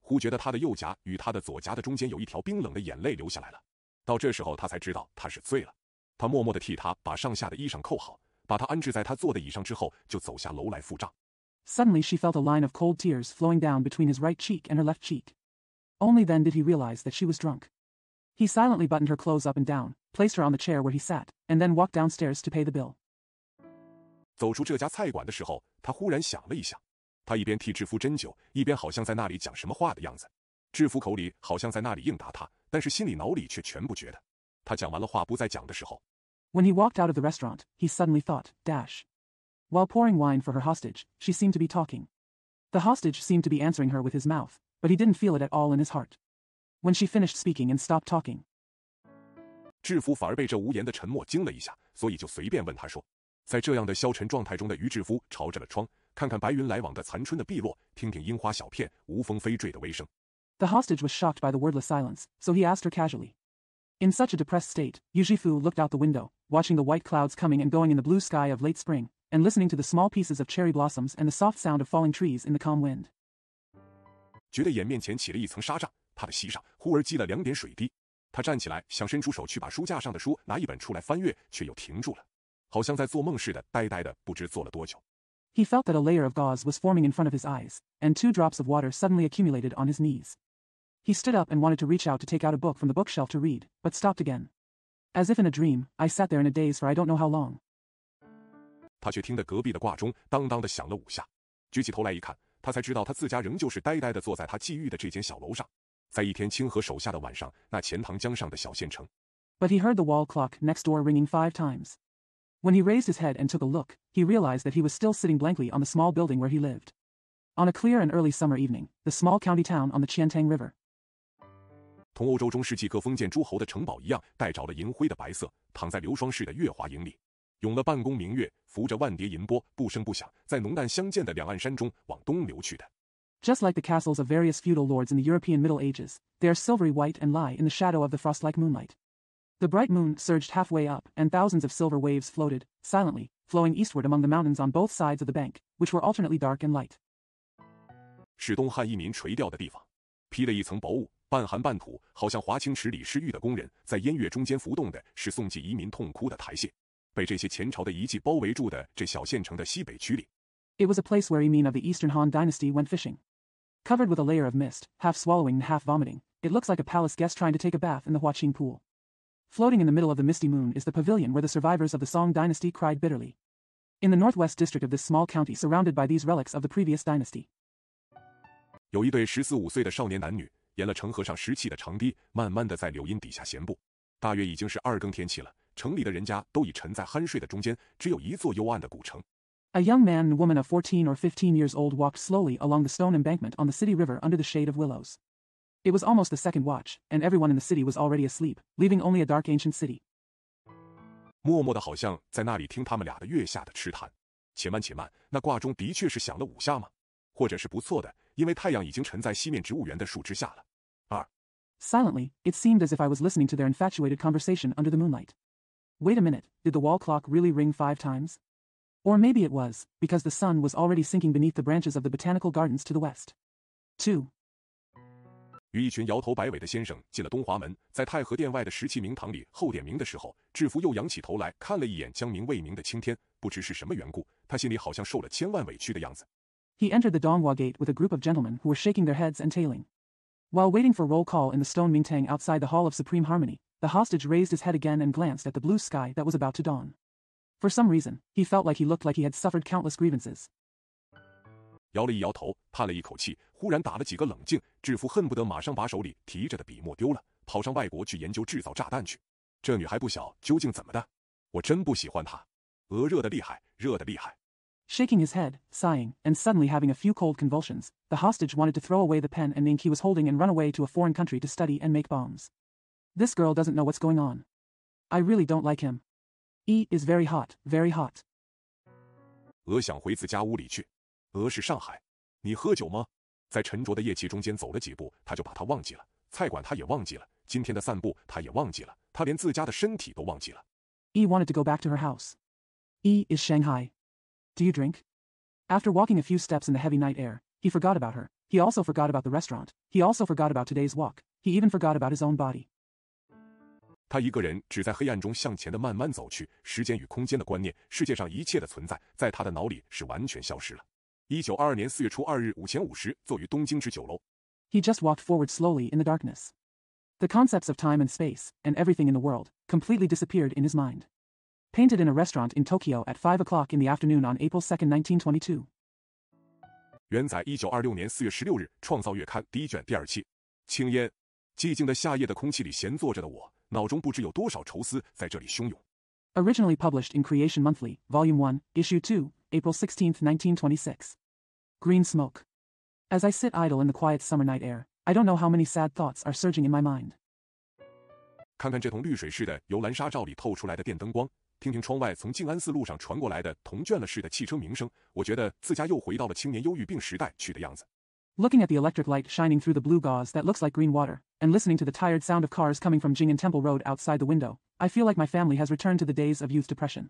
忽觉得他的右颊与他的左颊的中间有一条冰冷的眼泪流下来了。到这时候他才知道他是醉了。他默默地替他把上下的衣裳扣好，把他安置在他坐的椅上之后，就走下楼来付账。Suddenly she felt a line of cold tears flowing down between his right cheek and her left cheek. Only then did he realize that she was drunk. He silently buttoned her clothes up and down, placed her on the chair where he sat, and then walked downstairs to pay the bill. 走出这家菜馆的时候，他忽然想了一想。他一边替志夫斟酒，一边好像在那里讲什么话的样子。志夫口里好像在那里应答他，但是心里脑里却全不觉得。他讲完了话不再讲的时候 When he walked out of the restaurant, he suddenly thought, While pouring wine for her hostage, she seemed to be talking. The hostage seemed to be answering her with his mouth, but he didn't feel it at all in his heart. When she finished speaking and stopped talking. 志夫反而被这无言的沉默惊了一下，所以就随便问他说。在这样的消沉状态中的于志夫朝着了窗，看看白云来往的残春的碧落，听听樱花小片无风飞坠的微声。The hostage was shocked by the wordless silence, so he asked her casually. In such a depressed state, Yu Zhifu looked out the window, watching the white clouds coming and going in the blue sky of late spring, and listening to the small pieces of cherry blossoms and the soft sound of falling trees in the calm wind. 觉得眼面前起了一层纱帐，他的膝上忽而积了2点水滴。他站起来，想伸出手去把书架上的书拿一本出来翻阅，却又停住了，好像在做梦似的，呆呆的不知做了多久。He felt that a layer of gauze was forming in front of his eyes, and 2 drops of water suddenly accumulated on his knees. He stood up and wanted to reach out to take out a book from the bookshelf to read, but stopped again. As if in a dream, I sat there in a daze for I don't know how long. 他却听得隔壁的挂钟当当的响了5下，举起头来一看，他才知道他自家仍旧是呆呆的坐在他寄寓的这间小楼上，在一天清和手下的晚上，那钱塘江上的小县城。But he heard the wall clock next door ringing 5 times. When he raised his head and took a look, he realized that he was still sitting blankly on the small building where he lived. On a clear and early summer evening, the small county town on the Qiantang River. 同欧洲中世纪各封建诸侯的城堡一样，带着了银灰的白色，躺在流霜似的月华营里，涌了半宫明月，浮着万叠银波，不声不响，在浓淡相间的两岸山中往东流去的。Just like the castles of various feudal lords in the European Middle Ages, they are silvery white and lie in the shadow of the frost-like moonlight. The bright moon surged halfway up, and thousands of silver waves floated, silently, flowing eastward among the mountains on both sides of the bank, which were alternately dark and light. 是东汉移民垂钓的地方，披了一层薄雾，半寒半土，好像华清池里施浴的工人，在烟月中间浮动的是送祭移民痛哭的台榭。被这些前朝的遗迹包围住的这小县城的西北区里。It was a place where Emin of the Eastern Han dynasty went fishing. Covered with a layer of mist, half swallowing and half vomiting, it looks like a palace guest trying to take a bath in the Huaqing pool. Floating in the middle of the misty moon is the pavilion where the survivors of the Song dynasty cried bitterly. In the northwest district of this small county surrounded by these relics of the previous dynasty. 有一对14、15岁的少年男女，沿了城河上湿气的长堤，慢慢的在柳荫底下闲步。大约已经是2更天气了，城里的人家都已沉在酣睡的中间，只有一座幽暗的古城。A young man and woman of 14 or 15 years old walked slowly along the stone embankment on the city river under the shade of willows. It was almost the second watch, and everyone in the city was already asleep, leaving only a dark ancient city. 默默的好像在那里听他们俩的月下的痴谈。且慢且慢，那挂钟的确是响了5下吗？或者是不错的，因为太阳已经沉在西面植物园的树枝下了。2. Silently, it seemed as if I was listening to their infatuated conversation under the moonlight. Wait a minute, did the wall clock really ring 5 times? Or maybe it was, because the sun was already sinking beneath the branches of the botanical gardens to the west. 2. 与一群摇头摆尾的先生进了东华门，在太和殿外的石器明堂里后点名的时候，制服又仰起头来看了一眼将明未明的青天，不知是什么缘故，他心里好像受了千万委屈的样子。He entered the Donghua gate with a group of gentlemen who were shaking their heads and tailing. While waiting for roll call in the stone Mingtang outside the Hall of Supreme Harmony, the hostage raised his head again and glanced at the blue sky that was about to dawn. For some reason, he felt like he looked like he had suffered countless grievances. 摇了一摇头，叹了一口气，忽然打了几个冷静，制服恨不得马上把手里提着的笔墨丢了，跑上外国去研究制造炸弹去。这女孩不小，究竟怎么的？我真不喜欢她。热得厉害，热得厉害。Shaking his head, sighing, and suddenly having a few cold convulsions, the hostage wanted to throw away the pen and ink he was holding and run away to a foreign country to study and make bombs. This girl doesn't know what's going on. I really don't like him. He is very hot, very hot. 鹅想回自家屋里去。鹅是上海。你喝酒吗？在沉着的夜气中间走了几步，他就把他忘记了。菜馆他也忘记了，今天的散步他也忘记了，他连自家的身体都忘记了。Yi wanted to go back to her house. Yi is Shanghai. Do you drink? After walking a few steps in the heavy night air, he forgot about her. He also forgot about the restaurant. He also forgot about today's walk. He even forgot about his own body. 他一个人只在黑暗中向前的慢慢走去，时间与空间的观念，世界上一切的存在，在他的脑里是完全消失了。1922年4月初2日5前50，坐于东京之酒楼。He just walked forward slowly in the darkness. The concepts of time and space, and everything in the world, completely disappeared in his mind. Painted in a restaurant in Tokyo at 5 o'clock in the afternoon on April 2, 1922. 原载1926年4月16日，创造月刊第1卷第2期。青烟，寂静的夏夜的空气里闲坐着的我，脑中不知有多少愁思在这里汹涌。Originally published in Creation Monthly, Volume 1, Issue 2, April 16, 1926. Green smoke. As I sit idle in the quiet summer night air, I don't know how many sad thoughts are surging in my mind. 看看这桶绿水似的由蓝纱罩里透出来的电灯光，听听窗外从静安寺路上传过来的铜倦了似的汽车鸣声，我觉得自家又回到了青年忧郁病时代去的样子。Looking at the electric light shining through the blue gauze that looks like green water, and listening to the tired sound of cars coming from Jing and Temple Road outside the window, I feel like my family has returned to the days of youth depression.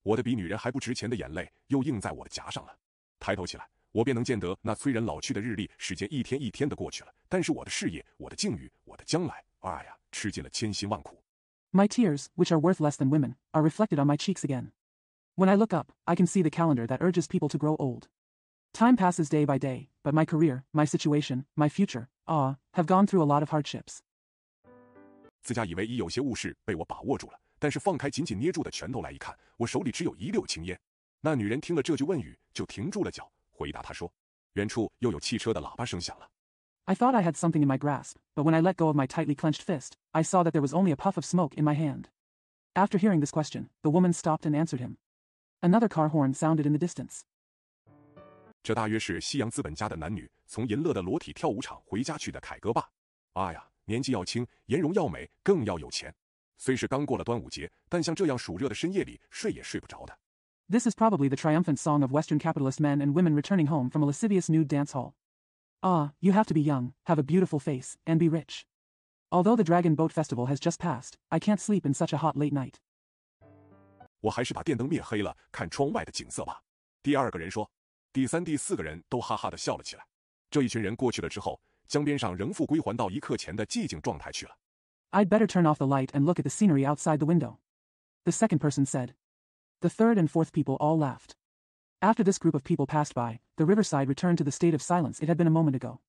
我的比女人还不值钱的眼泪又映在我的颊上了。抬头起来，我便能见得那催人老去的日历，时间一天一天的过去了。但是我的事业，我的境遇，我的将来，哎呀，吃尽了千辛万苦。My tears, which are worth less than women, are reflected on my cheeks again. When I look up, I can see the calendar that urges people to grow old. Time passes day by day, but my career, my situation, my future, have gone through a lot of hardships. 自家以为已有些物事被我把握住了，但是放开紧紧捏住的拳头来一看，我手里只有一溜青烟。那女人听了这句问语，就停住了脚，回答他说：“远处又有汽车的喇叭声响了。” I thought I had something in my grasp, but when I let go of my tightly clenched fist, I saw that there was only a puff of smoke in my hand. After hearing this question, the woman stopped and answered him. Another car horn sounded in the distance. 这大约是西洋资本家的男女从淫乐的裸体跳舞场回家去的凯歌吧。啊呀，年纪要轻，颜容要美，更要有钱。虽是刚过了端午节，但像这样暑热的深夜里，睡也睡不着的。This is probably the triumphant song of Western capitalist men and women returning home from a lascivious nude dance hall. You have to be young, have a beautiful face, and be rich. Although the Dragon Boat Festival has just passed, I can't sleep in such a hot late night. 我还是把电灯灭黑了，看窗外的景色吧。第二个人说，第三、第四个人都哈哈地笑了起来。这一群人过去了之后，江边上仍复归还到一刻前的寂静状态去了。I'd better turn off the light and look at the scenery outside the window. The second person said. The third and fourth people all laughed. After this group of people passed by, the riverside returned to the state of silence it had been a moment ago.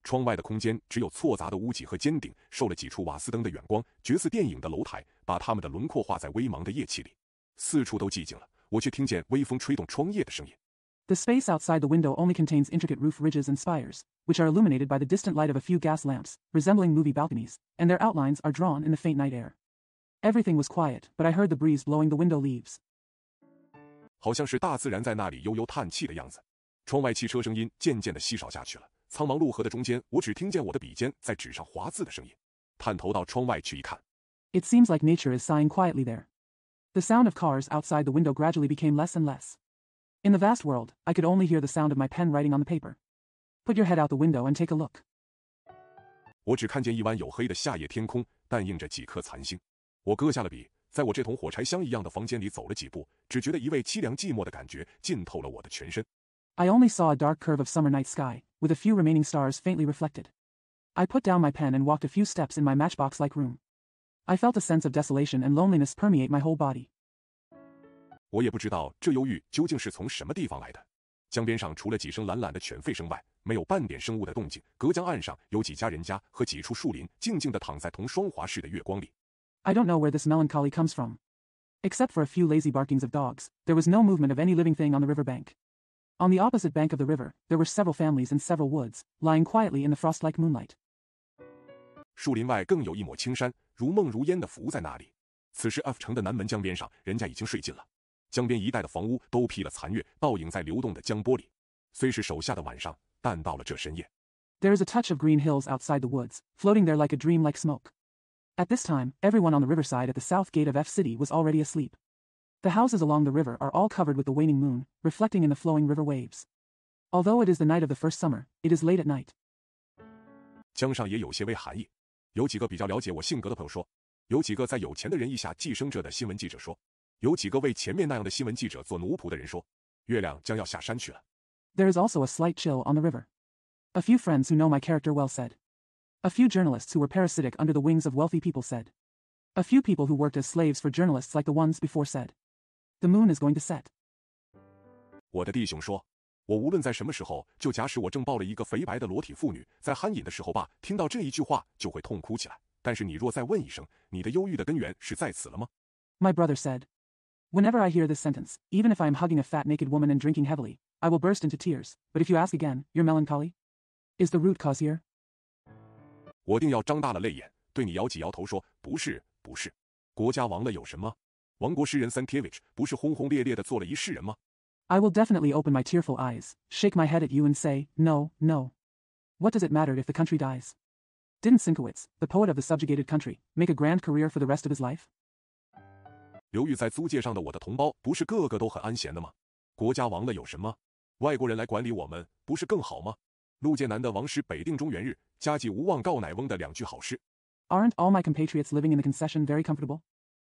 窗外的空间只有错杂的屋脊和尖顶，受了几处瓦斯灯的远光，绝似电影的楼台，把它们的轮廓画在微茫的夜气里。四处都寂静了，我却听见微风吹动窗叶的声音。The space outside the window only contains intricate roof ridges and spires, which are illuminated by the distant light of a few gas lamps, resembling movie balconies, and their outlines are drawn in the faint night air. Everything was quiet, but I heard the breeze blowing the window leaves. 好像是大自然在那里悠悠叹气的样子。窗外汽车声音渐渐地稀少下去了。苍茫路河的中间，我只听见我的笔尖在纸上划字的声音。探头到窗外去一看， It seems like nature is sighing quietly there. The sound of cars outside the window gradually became less and less. In the vast world, I could only hear the sound of my pen writing on the paper. Put your head out the window and take a look. 我只看见一湾黝黑的夏夜天空，但映着几颗残星。我搁下了笔，在我这桶火柴箱一样的房间里走了几步，只觉得一味凄凉寂寞的感觉浸透了我的全身。I only saw a dark curve of summer night sky, with a few remaining stars faintly reflected. I put down my pen and walked a few steps in my matchbox-like room. I felt a sense of desolation and loneliness permeate my whole body. 我也不知道这忧郁究竟是从什么地方来的。江边上除了几声懒懒的犬吠声外，没有半点生物的动静。隔江岸上有几家人家和几处树林，静静地躺在同双华似的月光里。I don't know where this melancholy comes from. Except for a few lazy barkings of dogs, there was no movement of any living thing on the river bank. On the opposite bank of the river, there were several families in several woods, lying quietly in the frost-like moonlight. 树林外更有一抹青山，如梦如烟地浮在那里。此时 F 城的南门江边上，人家已经睡尽了。江边一带的房屋都披了残月，倒影在流动的江波里。虽是手下的晚上，但到了这深夜。There is a touch of green hills outside the woods, floating there like a dream like smoke. At this time, everyone on the riverside at the south gate of F City was already asleep. The houses along the river are all covered with the waning moon, reflecting in the flowing river waves. Although it is the night of the first summer, it is late at night. 江上也有些微寒意。有几个比较了解我性格的朋友说，有几个在有钱的人意下寄生着的新闻记者说，有几个为前面那样的新闻记者做奴仆的人说，月亮将要下山去了。There is also a slight chill on the river. A few friends who know my character well said. A few journalists who were parasitic under the wings of wealthy people said. A few people who worked as slaves for journalists like the ones before said. The moon is going to set. 我的弟兄说，我无论在什么时候，就假使我正抱了一个肥白的裸体妇女，在酣饮的时候吧，听到这一句话就会痛哭起来。但是你若再问一声，你的忧郁的根源是在此了吗？ My brother said. Whenever I hear this sentence, even if I am hugging a fat naked woman and drinking heavily, I will burst into tears. But if you ask again, your melancholy? Is the root cause here? 我定要张大了泪眼，对你摇几摇头说，不是，不是。国家亡了有什么？亡国诗人 Sankiewicz 不是轰轰烈烈地做了一世人吗？ I will definitely open my tearful eyes, shake my head at you and say, no, no. What does it matter if the country dies? Didn't Sienkiewicz, the poet of the subjugated country, make a grand career for the rest of his life? 流寓在租界上的我的同胞，不是个个都很安闲的吗？国家亡了有什么？外国人来管理我们，不是更好吗？陆建南的王师北定中原日，家祭无忘告乃翁的2句好诗。Aren't all my compatriots living in the concession very comfortable?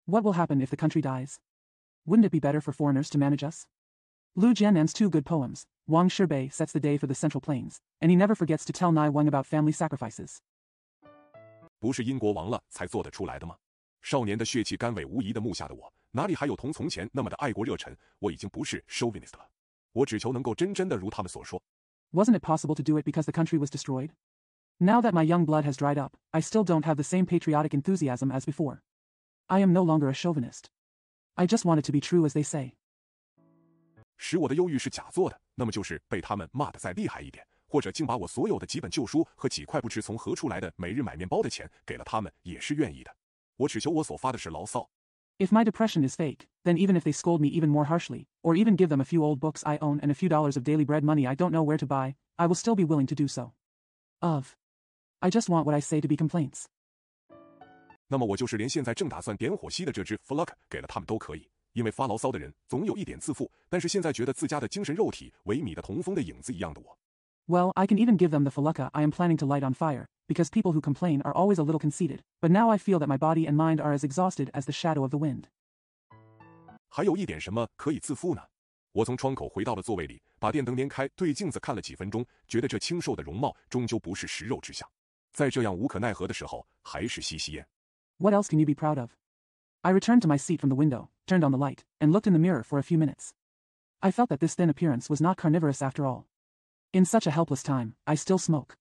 What will happen if the country dies? Wouldn't it be better for foreigners to manage us? Lu Jiannan's 2 good poems. Wang Shibei sets the day for the Central Plains, and he never forgets to tell Nai Weng about family sacrifices. 不是因国亡了才做得出来的吗？少年的血气干萎无疑的目下的我，哪里还有同从前那么的爱国热忱？我已经不是 chauvinist 了，我只求能够真的如他们所说。Wasn't it possible to do it because the country was destroyed? Now that my young blood has dried up, I still don't have the same patriotic enthusiasm as before. I am no longer a chauvinist. I just want it to be true as they say. 使我的忧郁是假做的，那么就是被他们骂得再厉害一点，或者竟把我所有的几本旧书和几块不知从何处来的每日买面包的钱给了他们，也是愿意的。我只求我所发的是牢骚。If my depression is fake, then even if they scold me even more harshly, or even give them a few old books I own and a few dollars of daily bread money I don't know where to buy, I will still be willing to do so. I just want what I say to be complaints. 那么我就是连现在正打算点火熄的这只 Fluck 给了他们都可以，因为发牢骚的人总有一点自负，但是现在觉得自家的精神肉体萎靡的同风的影子一样的我。Well, I can even give them the falaka I am planning to light on fire, because people who complain are always a little conceited, but now I feel that my body and mind are as exhausted as the shadow of the wind. 还有一点什么可以自负呢？我从窗口回到了座位里，把电灯拈开，对镜子看了几分钟，觉得这清瘦的容貌终究不是食肉之相。在这样无可奈何的时候，还是吸吸烟。What else can you be proud of? I returned to my seat from the window, turned on the light, and looked in the mirror for a few minutes. I felt that this thin appearance was not carnivorous after all. In such a helpless time, I still smoke.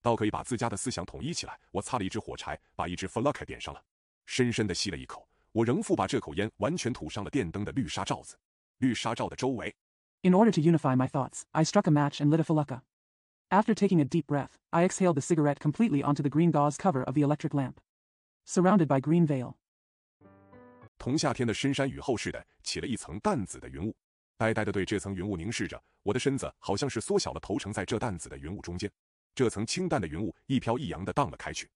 倒可以把自家的思想统一起来。我擦了一支火柴，把一支 Fluck 点上了，深深地吸了一口。我仍复把这口烟完全吐上了电灯的绿纱罩子。绿纱罩的周围。In order to unify my thoughts, I struck a match and lit a falaka. After taking a deep breath, I exhaled the cigarette completely onto the green gauze cover of the electric lamp. Surrounded by green veil. 同夏天的深山雨后似的，起了一层淡紫的云雾。呆呆地对这层云雾凝视着，我的身子好像是缩小了，投诚在这淡紫的云雾中间。这层清淡的云雾一飘一扬地荡了开去。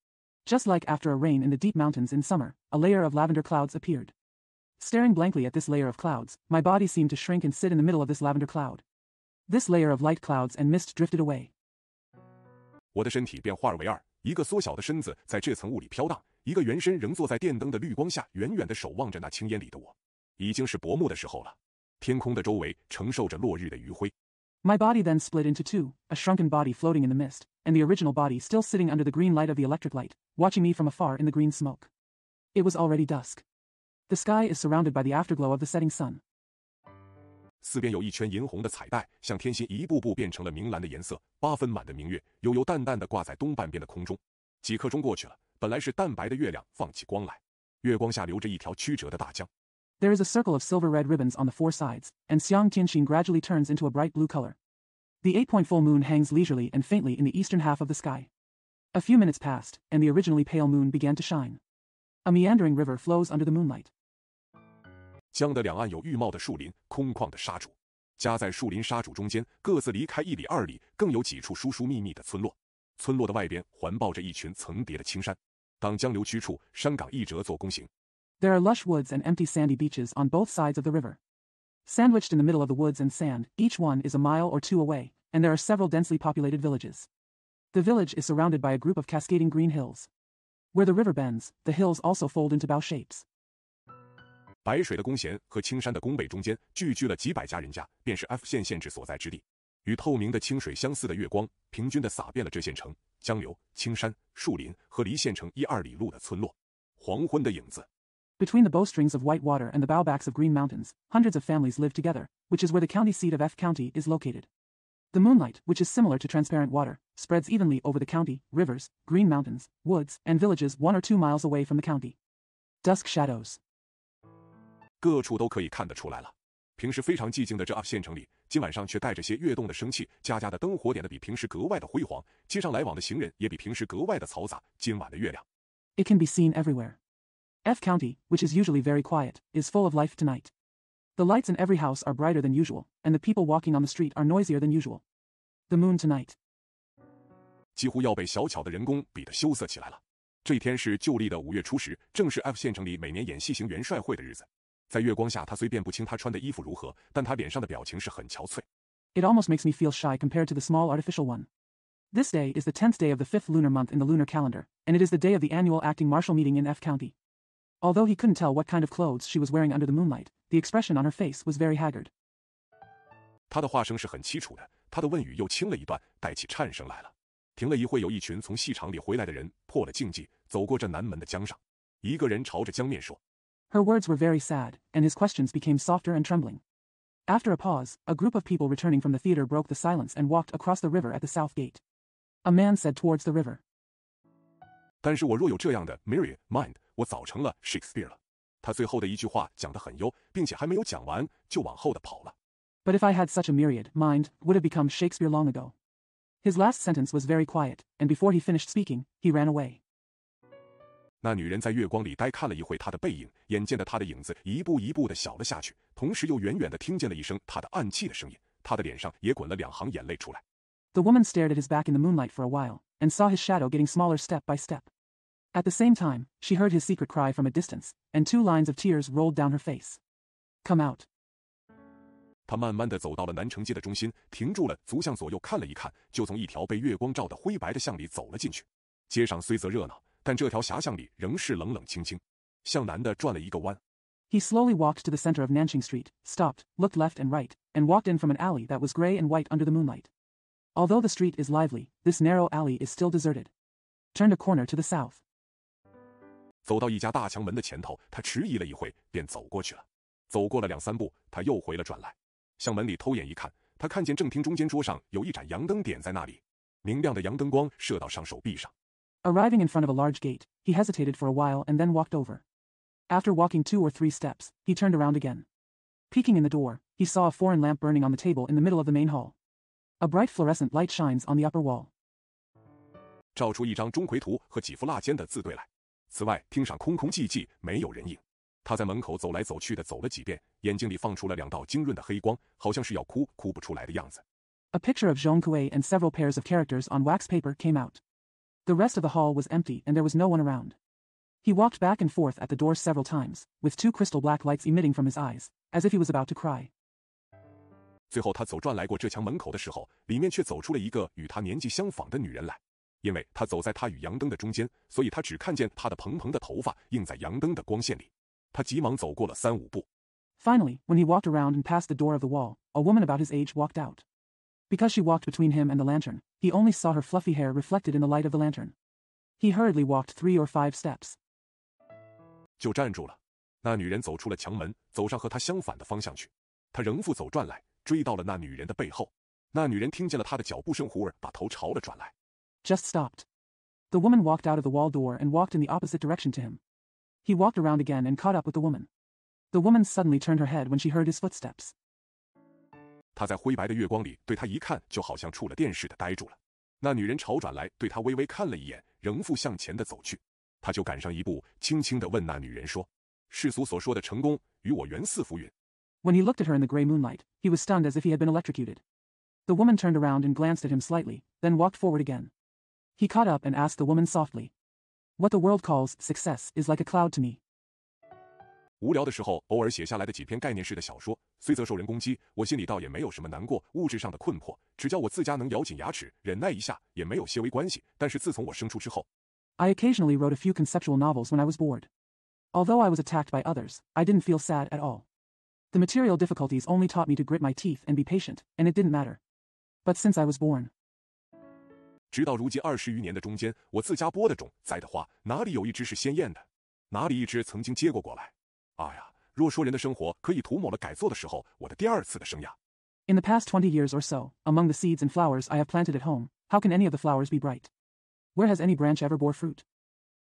Just like after a rain in the deep mountains in summer, a layer of lavender clouds appeared. Staring blankly at this layer of clouds, my body seemed to shrink and sit in the middle of this lavender cloud. This layer of light clouds and mist drifted away. 我的身体便化而为二，一个缩小的身子在这层雾里飘荡，一个原身仍坐在电灯的绿光下，远远地守望着那青烟里的我。已经是薄暮的时候了，天空的周围承受着落日的余晖。My body then split into two, a shrunken body floating in the mist, and the original body still sitting under the green light of the electric light, watching me from afar in the green smoke. It was already dusk. The sky is surrounded by the afterglow of the setting sun. 四边有一圈银红的彩带，像天心一步步变成了明蓝的颜色，8分满的明月悠悠淡淡地挂在东半边的空中。几刻钟过去了，本来是淡白的月亮放起光来，月光下流着一条曲折的大江。There is a circle of silver-red ribbons on the 4 sides, and Xiang Tianxin gradually turns into a bright blue color. The 8-point full moon hangs leisurely and faintly in the eastern half of the sky. A few minutes passed, and the originally pale moon began to shine. A meandering river flows under the moonlight. 江的两岸有郁茂的树林，空旷的沙主，夹在树林沙主中间，各自离开1里2里，更有几处疏疏密密的村落。村落的外边环抱着一群层叠的青山。当江流区处，山岗一折做弓形。There are lush woods and empty sandy beaches on both sides of the river. Sandwiched in the middle of the woods and sand, each one is a mile or 2 away, and there are several densely populated villages. The village is surrounded by a group of cascading green hills. Where the river bends, the hills also fold into bow shapes. 白水的弓弦和青山的弓背中间聚居了几百家人家，便是 F 县县治所在之地。与透明的清水相似的月光，平均地洒遍了这县城、江流、青山、树林和离县城1、2里路的村落。黄昏的影子。Between the bowstrings of white water and the bowbacks of green mountains, hundreds of families live together, which is where the county seat of F County is located. The moonlight, which is similar to transparent water, spreads evenly over the county, rivers, green mountains, woods, and villages 1 or 2 miles away from the county. Dusk shadows. 各处都可以看得出来了。平时非常寂静的这 F 县城里，今晚上却带着些跃动的生气，家家的灯火点得比平时格外的辉煌，街上来往的行人也比平时格外的嘈杂。今晚的月亮 It can be seen everywhere. F County, which is usually very quiet, is full of life tonight. The lights in every house are brighter than usual, and the people walking on the street are noisier than usual. The moon tonight. 几乎要被小巧的人工比得羞涩起来了。这一天是旧历的5月初10，正是 F 县城里每年演戏行元帅会的日子。在月光下，他虽辨不清他穿的衣服如何，但他脸上的表情是很憔悴。It almost makes me feel shy compared to the small artificial one. This day is the 10th day of the 5th lunar month in the lunar calendar, and it is the day of the annual acting martial meeting in F County. Although he couldn't tell what kind of clothes she was wearing under the moonlight, the expression on her face was very haggard. 他的话声是很凄楚的，他的问语又轻了一段，带起颤声来了。停了一会，有一群从戏场里回来的人破了禁忌，走过这南门的江上。一个人朝着江面说。Her words were very sad, and his questions became softer and trembling. After a pause, a group of people returning from the theater broke the silence and walked across the river at the south gate. A man said towards the river. 但是我若有这样的 myriad mind， 我早成了 Shakespeare 了。他最后的一句话讲得很优，并且还没有讲完就往后的跑了。But if I had such a myriad mind, would have become Shakespeare long ago. His last sentence was very quiet, and before he finished speaking, he ran away. 那女人在月光里呆看了一会他的背影，眼见着他的影子一步一步地小了下去，同时又远远地听见了一声他的暗气的声音，他的脸上也滚了2行眼泪出来。The woman stared at his back in the moonlight for a while, and saw his shadow getting smaller step by step. At the same time, she heard his secret cry from a distance, and 2 lines of tears rolled down her face. Come out. 他慢慢地走到了南城街的中心，停住了，足向左右看了一看，就从一条被月光照得灰白的巷里走了进去。街上虽则热闹，但这条狭巷里仍是冷冷清清。向南的转了一个弯。He slowly walked to the center of Nanching Street, stopped, looked left and right, and walked in from an alley that was gray and white under the moonlight. Although the street is lively, this narrow alley is still deserted. Turned a corner to the south. 走到一家大墙门的前头，他迟疑了一会，便走过去了。走过了2、3步，他又回了转来，向门里偷眼一看，他看见正厅中间桌上有一盏洋灯点在那里，明亮的洋灯光射到上手臂上。Arriving in front of a large gate, he hesitated for a while and then walked over. After walking 2 or 3 steps, he turned around again. Peeking in the door, he saw a foreign lamp burning on the table in the middle of the main hall. A bright fluorescent light shines on the upper wall. 照出一张钟馗图和几幅蜡笺的字对来。此外，厅上空空寂寂，没有人影。他在门口走来走去的走了几遍，眼睛里放出了2道晶润的黑光，好像是要哭不出来的样子。A picture of Zhong Kuei and several pairs of characters on wax paper came out. The rest of the hall was empty and there was no one around. He walked back and forth at the doors several times, with 2 crystal black lights emitting from his eyes, as if he was about to cry. 最后他走转来过这墙门口的时候，里面却走出了一个与他年纪相仿的女人来。因为他走在他与洋灯的中间，所以他只看见他的蓬蓬的头发映在洋灯的光线里。他急忙走过了3、5步。Finally, when he walked around and passed the door of the wall, a woman about his age walked out. Because she walked between him and the lantern, he only saw her fluffy hair reflected in the light of the lantern. He hurriedly walked 3 or 5 steps. 就站住了。那女人走出了墙门，走上和他相反的方向去。他仍复走转来，追到了那女人的背后。那女人听见了他的脚步声，忽而把头朝了转来。Just stopped. The woman walked out of the wall door and walked in the opposite direction to him. He walked around again and caught up with the woman. The woman suddenly turned her head when she heard his footsteps. 他在灰白的月光里对他一看，就好像触了电似的呆住了。那女人朝转来，对他微微看了一眼，仍复向前的走去。他就赶上一步，轻轻地问那女人说：“世俗所说的成功，与我原似浮云。” When he looked at her in the gray moonlight, he was stunned as if he had been electrocuted. The woman turned around and glanced at him slightly, then walked forward again. He caught up and asked the woman softly. What the world calls success is like a cloud to me. 无聊的时候，偶尔写下来的几篇概念式的小说，虽则受人攻击，我心里倒也没有什么难过，物质上的困迫，只叫我自家能咬紧牙齿，忍耐一下，也没有些微关系。但是自从我生出之后， I occasionally wrote a few conceptual novels when I was bored. Although I was attacked by others, I didn't feel sad at all. The material difficulties only taught me to grit my teeth and be patient, and it didn't matter. But since I was born, 直到如今20余年的中间，我自家播的种栽的花，哪里有一枝是鲜艳的？哪里一枝曾经结过来？啊呀，若说人的生活可以涂抹了改造的时候，我的第2次的生涯。In the past 20 years or so, among the seeds and flowers I have planted at home, how can any of the flowers be bright? Where has any branch ever bore fruit?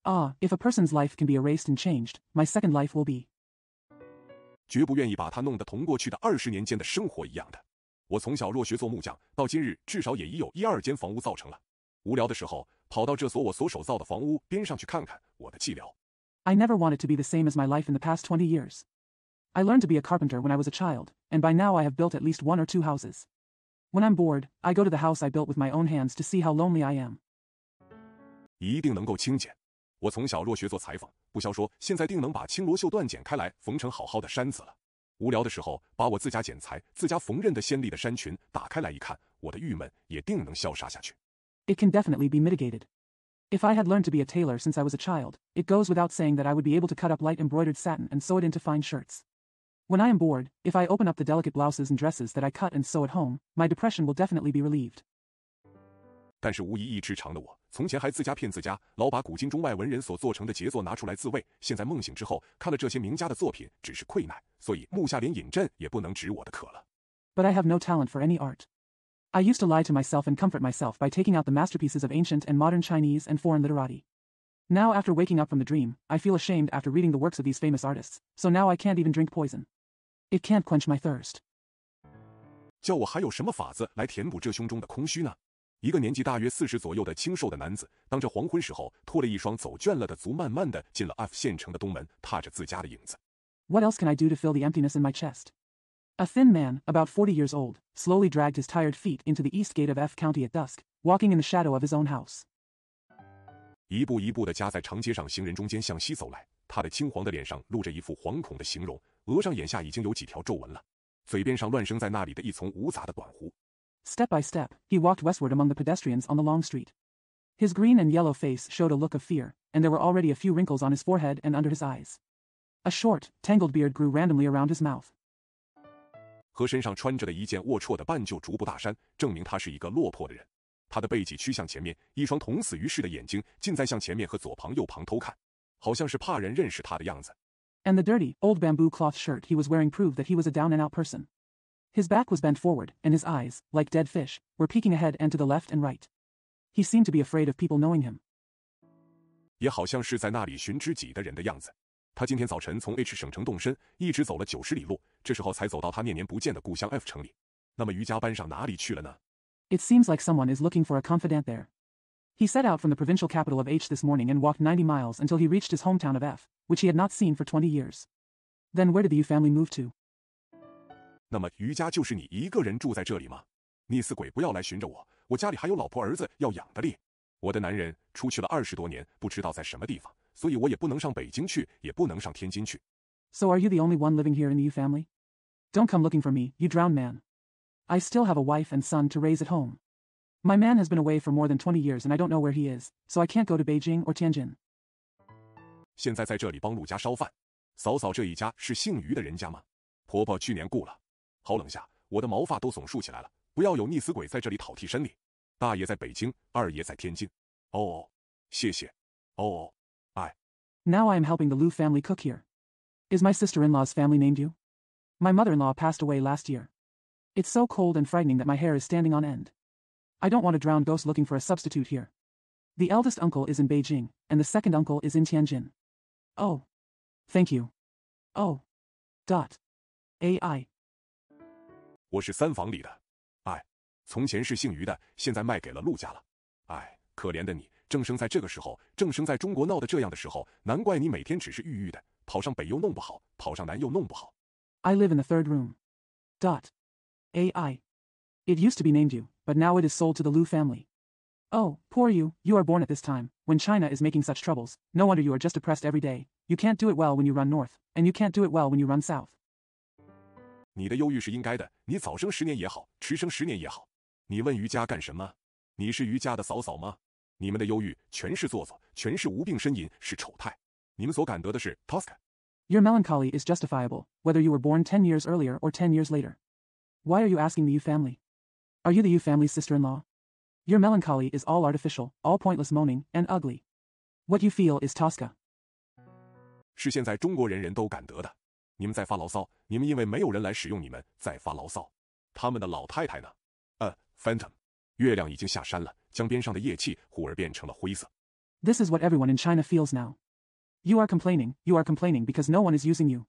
Ah, if a person's life can be erased and changed, my second life will be. 绝不愿意把它弄得同过去的20年间的生活一样的。我从小若学做木匠，到今日至少也已有1、2间房屋造成了。无聊的时候，跑到这所我所手造的房屋边上去看看我的伎俩。I never wanted to be the same as my life in the past 20 years. I learned to be a carpenter when I was a child, and by now I have built at least 1 or 2 houses. When I'm bored, I go to the house I built with my own hands to see how lonely I am. 一定能够清简。我从小若学做裁缝，不消说现在定能把青罗绣缎剪开来缝成好好的衫子了。无聊的时候，把我自家剪裁、自家缝纫的鲜丽的衫裙打开来一看，我的郁闷也定能消杀下去。It can definitely be mitigated. If I had learned to be a tailor since I was a child, it goes without saying that I would be able to cut up light embroidered satin and sew it into fine shirts. When I am bored, if I open up the delicate blouses and dresses that I cut and sew at home, my depression will definitely be relieved. 但是无一艺之长的我，从前还自家骗自家，老把古今中外文人所做成的杰作拿出来自慰。现在梦醒之后，看了这些名家的作品，只是愧奈，所以目下连饮鸩也不能止我的渴了。But I have no talent for any art. I used to lie to myself and comfort myself by taking out the masterpieces of ancient and modern Chinese and foreign literati. Now, after waking up from the dream, I feel ashamed after reading the works of these famous artists, so now I can't even drink poison. It can't quench my thirst. 叫我还有什么法子来填补这胸中的空虚呢？一个年纪大约40左右的清瘦的男子，当着黄昏时候，拖了一双走倦了的足，慢慢的进了 F 县城的东门，踏着自家的影子。What else can I do to fill the emptiness in my chest? A thin man, about 40 years old, slowly dragged his tired feet into the east gate of F County at dusk, walking in the shadow of his own house. 一步一步的夹在长街上行人中间向西走来，他的青黄的脸上露着一副惶恐的形容，额上眼下已经有几条皱纹了，嘴边上乱生在那里的一丛无杂的短胡。Step by step, he walked westward among the pedestrians on the long street. His green and yellow face showed a look of fear, and there were already a few wrinkles on his forehead and under his eyes. A short, tangled beard grew randomly around his mouth. 和身上穿着的一件龌龊的半旧竹布大衫，证明他是一个落魄的人。他的背脊趋向前面，一双同死于世的眼睛尽在向前面和左旁右旁偷看，好像是怕人认识他的样子。And the dirty, old bamboo cloth shirt he was wearing proved that he was a down-and-out person. His back was bent forward, and his eyes, like dead fish, were peeking ahead and to the left and right. He seemed to be afraid of people knowing him. 也好像是在那里寻知己的人的样子。他今天早晨从 H 省城动身，一直走了90里路，这时候才走到他念年不见的故乡 F 城里。那么瑜伽班上哪里去了呢？ It seems like someone is looking for a confidant there. He set out from the provincial capital of H this morning and walked 90 miles until he reached his hometown of F, which he had not seen for 20 years. Then where did the U family move to? 那么瑜伽就是你一个人住在这里吗？你死鬼不要来寻着我，我家里还有老婆儿子要养的哩。我的男人出去了20多年，不知道在什么地方，所以我也不能上北京去，也不能上天津去。 So are you the only one living here in the U family? Don't come looking for me, you drowned man. I still have a wife and son to raise at home. My man has been away for more than 20 years and I don't know where he is, so I can't go to Beijing or Tianjin. 现在在这里帮陆家烧饭，嫂嫂这一家是姓于的人家吗？婆婆去年故了。好冷下，我的毛发都总竖起来了。不要有逆死鬼在这里讨替身哩。大爷在北京，二爷在天津。哦，谢谢。哦，哎。Now I am helping the Liu family cook here. Is my sister-in-law's family named you? My mother-in-law passed away last year. It's so cold and frightening that my hair is standing on end. I don't want a drowned ghost looking for a substitute here. The eldest uncle is in Beijing, and the second uncle is in Tianjin. Oh. Thank you. Oh. AI. 我是3房里的，哎，从前是姓于的，现在卖给了陆家了。哎，可怜的你，正生在这个时候，正生在中国闹得这样的时候，难怪你每天只是郁郁的，跑上北又弄不好，跑上南又弄不好。I live in the third room. AI. It used to be named you, but now it is sold to the Liu family. Oh, poor you, you are born at this time, when China is making such troubles. No wonder you are just depressed every day. You can't do it well when you run north, and you can't do it well when you run south. 你的忧郁是应该的，你早生10年也好，迟生10年也好。你问瑜伽干什么？你是瑜伽的嫂嫂吗？你们的忧郁全是做作，全是无病呻吟，是丑态。你们所感得的是 Tosca。 Your melancholy is justifiable, whether you were born 10 years earlier or 10 years later. Why are you asking the Yu family? Are you the Yu family's sister-in-law? Your melancholy is all artificial, all pointless moaning, and ugly. What you feel is Tosca. 是现在中国人人都感得的。你们在发牢骚，你们因为没有人来使用你们，在发牢骚。他们的老太太呢？Phantom。月亮已经下山了，江边上的夜气忽而变成了灰色。This is what everyone in China feels now. You are complaining because no one is using you.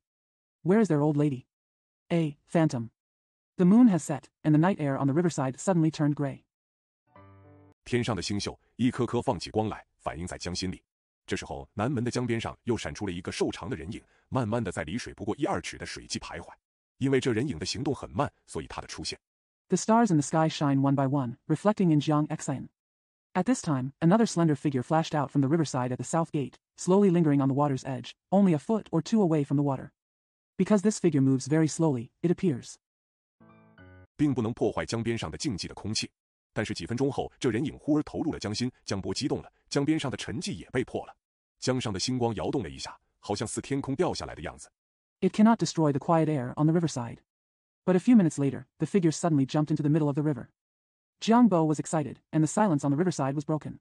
Where is their old lady? Phantom. The moon has set, and the night air on the riverside suddenly turned gray. 天上的星宿一颗颗放起光来，反映在江心里。这时候，南门的江边上又闪出了一个瘦长的人影，慢慢的在离水不过1-2尺的水际徘徊。因为这人影的行动很慢，所以他的出现。The stars in the sky shine one by one, reflecting in Jiang Xian. At this time, another slender figure flashed out from the riverside at the south gate, slowly lingering on the water's edge, only a foot or two away from the water. Because this figure moves very slowly, it appears. 并不能破坏江边上的静寂的空气。但是几分钟后，这人影忽而投入了江心，江波激动了，江边上的沉寂也被破了。江上的星光摇动了一下，好像似天空掉下来的样子。It cannot destroy the quiet air on the riverside. But a few minutes later, the figure suddenly jumped into the middle of the river. Jiangbo was excited, and the silence on the riverside was broken.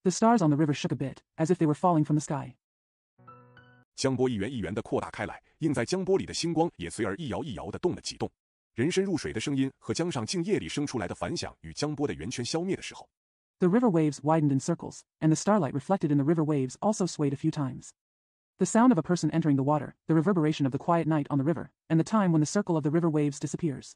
The stars on the river shook a bit, as if they were falling from the sky. 江波一圆一圆地扩大开来，映在江波里的星光也随而一摇一摇地动了几动。人身入水的声音和江上静夜里生出来的反响与江波的圆圈消灭的时候， The river waves widened in circles, and the starlight reflected in the river waves also swayed a few times. The sound of a person entering the water, the reverberation of the quiet night on the river, and the time when the circle of the river waves disappears.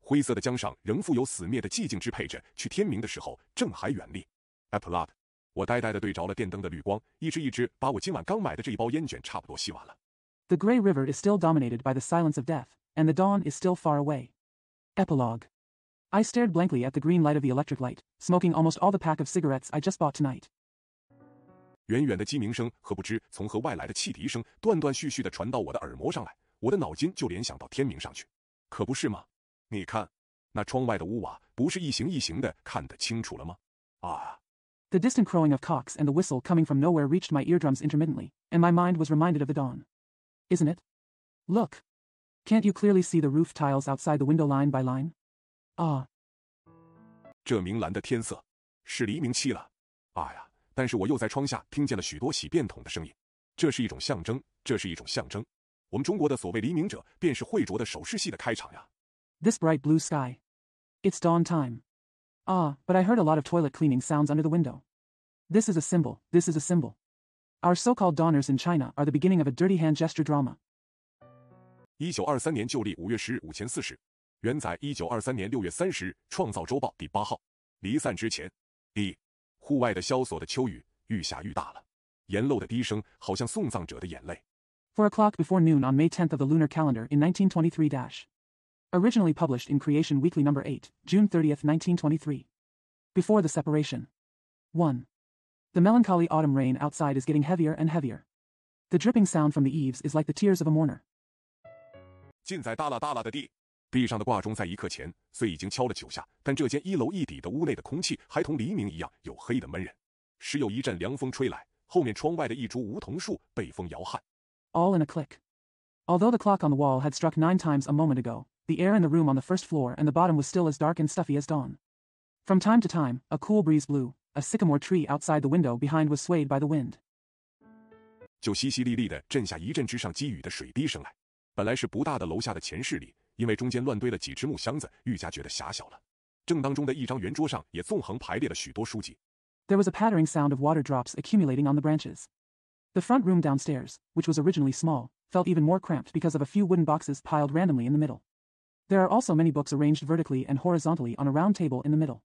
灰色的江上仍富有死灭的寂静支配着，去天明的时候正还远离。Applaud， 我呆呆地对着了电灯的绿光，一支一支把我今晚刚买的这一包烟卷差不多吸完了。The gray river is still dominated by the silence of death, and the dawn is still far away. Epilogue. I stared blankly at the green light of the electric light, smoking almost all the pack of cigarettes I just bought tonight. 远远的鸡鸣声和不知从何外来的汽笛声断断续续地传到我的耳膜上来，我的脑筋就联想到天明上去，可不是吗？你看，那窗外的屋瓦不是一行一行的看得清楚了吗？啊！ The distant crowing of cocks and the whistle coming from nowhere reached my eardrums intermittently, and my mind was reminded of the dawn. Isn't it? Look. Can't you clearly see the roof tiles outside the window line by line? Ah. 这明蓝的天色，是黎明期了。啊呀！但是我又在窗下听见了许多洗便桶的声音，这是一种象征，这是一种象征。我们中国的所谓黎明者，便是会着的手势戏的开场呀。This bright blue sky. It's dawn time. Ah, but I heard a lot of toilet cleaning sounds under the window. This is a symbol, this is a symbol. Our so-called dawners in China are the beginning of a dirty hand gesture drama. 1923年旧历5月10日5前40，原载1923年6月30日《创造周报》第8号。离散之前，户外的萧索的秋雨愈下愈大了，沿漏的低声好像送葬者的眼泪。4 o'clock before noon on May 10th of the lunar calendar in 1923 Originally published in Creation Weekly No. 8, June 30th, 1923. Before the separation. 1. The melancholy autumn rain outside is getting heavier and heavier. The dripping sound from the eaves is like the tears of a mourner. 近在耷拉耷拉的地上的挂钟在一刻前虽已经敲了9下，但这间1楼1底的屋内的空气还同黎明一样黝黑的闷人。时有一阵凉风吹来，后面窗外的一株梧桐树被风摇撼。All in a click. Although the clock on the wall had struck 9 times a moment ago, the air in the room on the first floor and the bottom was still as dark and stuffy as dawn. From time to time, a cool breeze blew. A sycamore tree outside the window behind was swayed by the wind. 就淅淅沥沥地震下一阵之上积雨的水滴声来。本来是不大的楼下的前室里，因为中间乱堆了几只木箱子，愈加觉得狭小了。正当中的一张圆桌上也纵横排列了许多书籍。There was a pattering sound of water drops accumulating on the branches. The front room downstairs, which was originally small, felt even more cramped because of a few wooden boxes piled randomly in the middle. There are also many books arranged vertically and horizontally on a round table in the middle.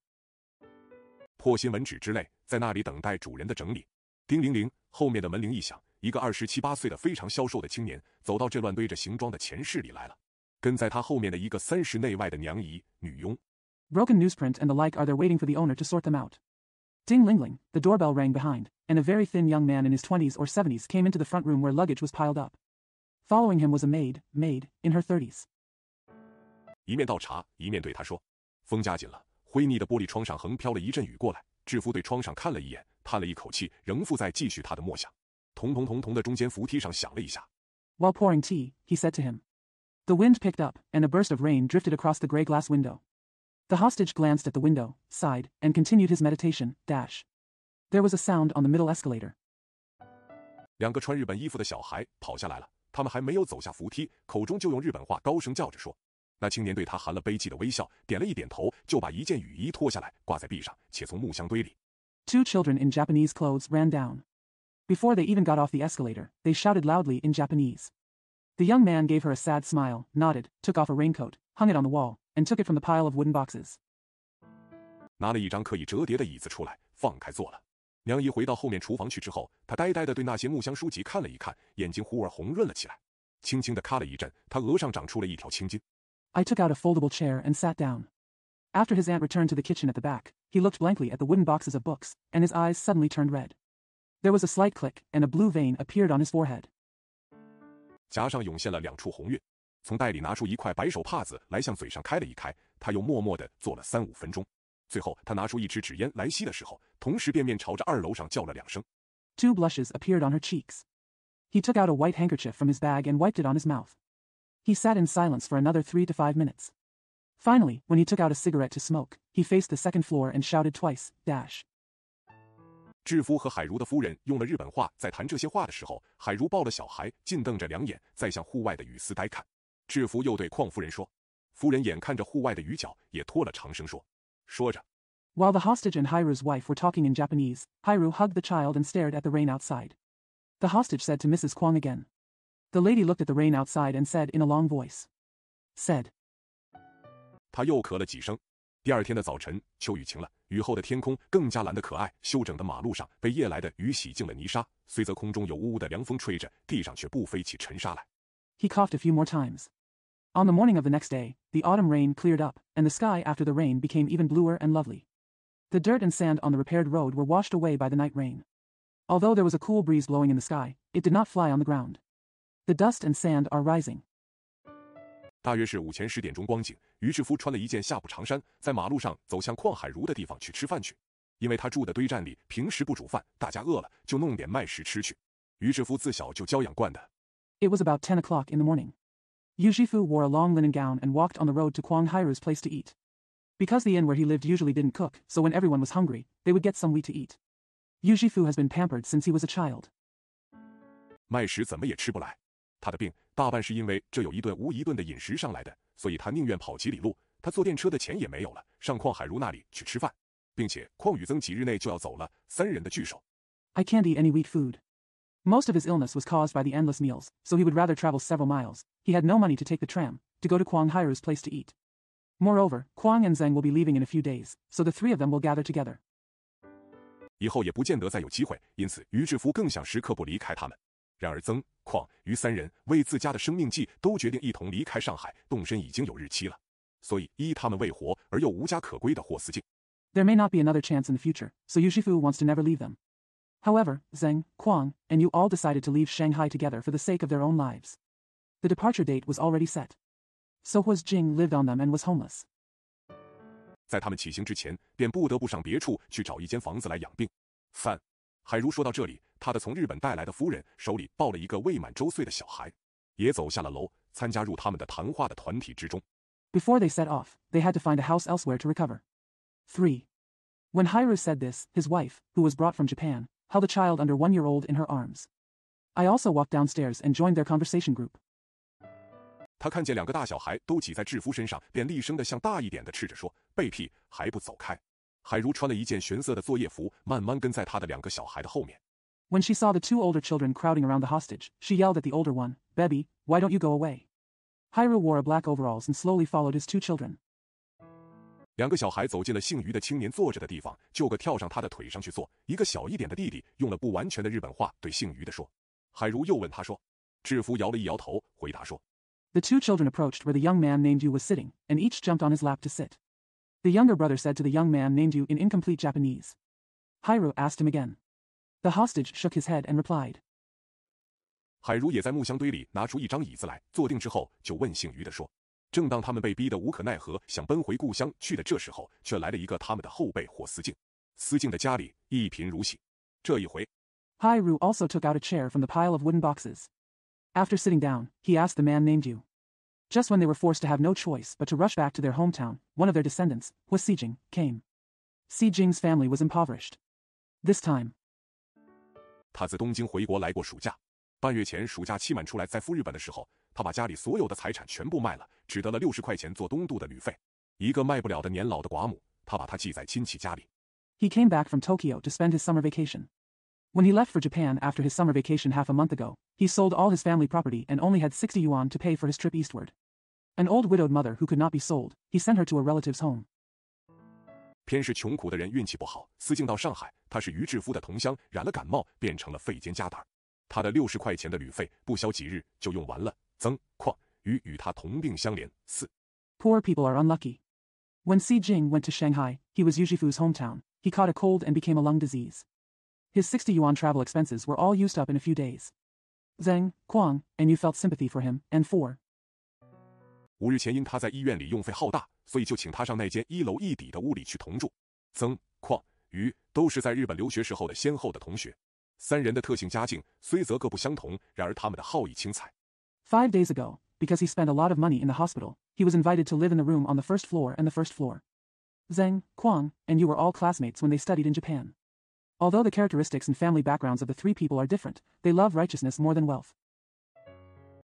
破新闻纸之类，在那里等待主人的整理。叮铃铃，后面的门铃一响，一个27、28岁的非常消瘦的青年走到这乱堆着行装的前室里来了，跟在他后面的一个30内外的娘姨、女佣。Broken newsprint and the like are there waiting for the owner to sort them out. Ding ling ling, the doorbell rang behind, and a very thin young man in his 20s or 70s came into the front room where luggage was piled up. Following him was a maid, in her 30s. 一面倒茶，一面对他说：“风加紧了。”灰腻的玻璃窗上横飘了一阵雨过来，制服对窗上看了一眼，叹了一口气，仍复在继续他的默想。铜铜铜铜的中间扶梯上响了一下。While pouring tea, he said to him. The wind picked up, and a burst of rain drifted across the gray glass window. The hostage glanced at the window, sighed, and continued his meditation. There was a sound on the middle escalator. 2个穿日本衣服的小孩跑下来了，他们还没有走下扶梯，口中就用日本话高声叫着说。那青年对他含了悲寂的微笑，点了一点头，就把一件雨衣脱下来挂在壁上，且从木箱堆里。2 children in Japanese clothes ran down. Before they even got off the escalator, they shouted loudly in Japanese. The young man gave her a sad smile, nodded, took off a raincoat, hung it on the wall, and took it from the pile of wooden boxes. 拿了一张可以折叠的椅子出来，放开坐了。娘姨回到后面厨房去之后，她呆呆地对那些木箱书籍看了一看，眼睛忽而红润了起来，轻轻地咔了一阵，她额上长出了一条青筋。I took out a foldable chair and sat down. After his aunt returned to the kitchen at the back, he looked blankly at the wooden boxes of books, and his eyes suddenly turned red. There was a slight click, and a blue vein appeared on his forehead. 颊上涌现了2处红晕，从袋里拿出一块白手帕子来向嘴上开了一开，他又默默地做了3-5分钟。最后他拿出一支纸烟来吸的时候，同时便面朝着2楼上叫了2声。2 blushes appeared on her cheeks. He took out a white handkerchief from his bag and wiped it on his mouth. He sat in silence for another 3 to 5 minutes. Finally, when he took out a cigarette to smoke, he faced the second floor and shouted twice, dash. 智夫和海如的夫人用了日本话在谈这些话的时候，海如抱了小孩，尽瞪着2眼，再向户外的雨丝呆看。智夫又对邝夫人说，夫人眼看着户外的雨脚，也拖了长声说。说着 While the hostage and Hiru's wife were talking in Japanese, Hiru hugged the child and stared at the rain outside. The hostage said to Mrs. Kwong again. The lady looked at the rain outside and said in a long voice. Said. 他又咳了几声。第2天的早晨，秋雨晴了，雨后的天空更加蓝得可爱，修整的马路上被夜来的雨洗净了泥沙，虽则空中有呜呜的凉风吹着，地上却不飞起尘沙来。He coughed a few more times. On the morning of the next day, the autumn rain cleared up, and the sky after the rain became even bluer and lovely. The dirt and sand on the repaired road were washed away by the night rain. Although there was a cool breeze blowing in the sky, it did not fly on the ground. The dust and sand are rising. 大约是午前10点钟光景，于志夫穿了一件下铺长衫，在马路上走向邝海如的地方去吃饭去。因为他住的堆站里平时不煮饭，大家饿了就弄点麦食吃去。于志夫自小就教养惯的。It was about 10 o'clock in the morning. Yu Shifu wore a long linen gown and walked on the road to Kwang Hairu's place to eat. Because the inn where he lived usually didn't cook, so when everyone was hungry, they would get some wheat to eat. Yu Shifu has been pampered since he was a child. 麦食怎么也吃不来。他的病大半是因为这有一顿无一顿的饮食上来的，所以他宁愿跑几里路，他坐电车的钱也没有了，上邝海如那里去吃饭，并且邝宇增几日内就要走了，3人的聚首。I can't eat any wheat food. Most of his illness was caused by the endless meals, so he would rather travel several miles. He had no money to take the tram, to go to Kwang Hairu's place to eat. Moreover, Kwang and Zheng will be leaving in a few days, so the 3 of them will gather together. 以后也不见得再有机会，因此于志夫更想时刻不离开他们。然而曾、邝、于3人为自家的生命计，都决定一同离开上海，动身已经有日期了。所以依他们为活而又无家可归的霍思静。There may not be another chance in the future, so Yu Shifu wants to never leave them. However, Zheng, Kwang, and Yu all decided to leave Shanghai together for the sake of their own lives. The departure date was already set. So Huaz Jing lived on them and was homeless. 在他们起行之前，便不得不上别处去找一间房子来养病。3. 海如说到这里，他的从日本带来的夫人手里抱了一个未满周岁的小孩，也走下了楼，参加入他们的谈话的团体之中。Before they set off, they had to find a house elsewhere to recover. 3. When Hiru said this, his wife, who was brought from Japan, held a child under 1-year-old in her arms. I also walked downstairs and joined their conversation group. 他看见2个大小孩都挤在制服身上，便厉声地向大一点的斥着说：“备屁，还不走开！”海如穿了一件玄色的作业服，慢慢跟在他的2个小孩的后面。When she saw the 2 older children crowding around the hostage, she yelled at the older one, "Baby, why don't you go away?" Hiru wore a black overalls and slowly followed his 2 children. 2个小孩走进了姓于的青年坐着的地方，就个跳上他的腿上去坐。一个小一点的弟弟用了不完全的日本话对姓于的说。海如又问他说，制服摇了一摇头，回答说。The 2 children approached where the young man named Yu was sitting, and each jumped on his lap to sit. The younger brother said to the young man named Yu in incomplete Japanese. Hiru asked him again. The hostage shook his head and replied. 海如也在木箱堆里拿出一张椅子来，坐定之后就问姓于的说。正当他们被逼得无可奈何，想奔回故乡去的这时候，却来了一个他们的后辈霍思静。思静的家里一贫如洗。这一回 Hiru also took out a chair from the pile of wooden boxes. After sitting down, he asked the man named Yu. Just when they were forced to have no choice but to rush back to their hometown, one of their descendants, Huaz Sijing, came. Sijing's family was impoverished. This time, 他自东京回国来过暑假。半月前暑假期满出来，在赴日本的时候，他把家里所有的财产全部卖了，只得了60块钱做东渡的旅费。一个卖不了的年老的寡母，他把她寄在亲戚家里。He came back from Tokyo to spend his summer vacation. When he left for Japan after his summer vacation half a month ago, he sold all his family property and only had 60 yuan to pay for his trip eastward. An old widowed mother who could not be sold, he sent her to a relative's home. 偏是穷苦的人运气不好，思静到上海，他是于志夫的同乡，染了感冒，变成了肺间夹胆。他的60块钱的旅费不消几日就用完了。曾、邝、于与他同病相怜。4. Poor people are unlucky. When Sijing went to Shanghai, he was Yushifu's hometown. He caught a cold and became a lung disease. His 60 yuan travel expenses were all used up in a few days. Zheng, Kuang, and you felt sympathy for him, and for 5日前因他在医院里用费浩大，所以就请他上那间1楼1底的屋里去同住。曾、邝、于都是在日本留学时候的先后的同学，三人的特性家境虽则各不相同，然而他们的好逸轻采。5 days ago, because he spent a lot of money in the hospital, he was invited to live in the room on the first floor and the first floor. Zheng, Kuang, and you were all classmates when they studied in Japan. Although the characteristics and family backgrounds of the three people are different, they love righteousness more than wealth.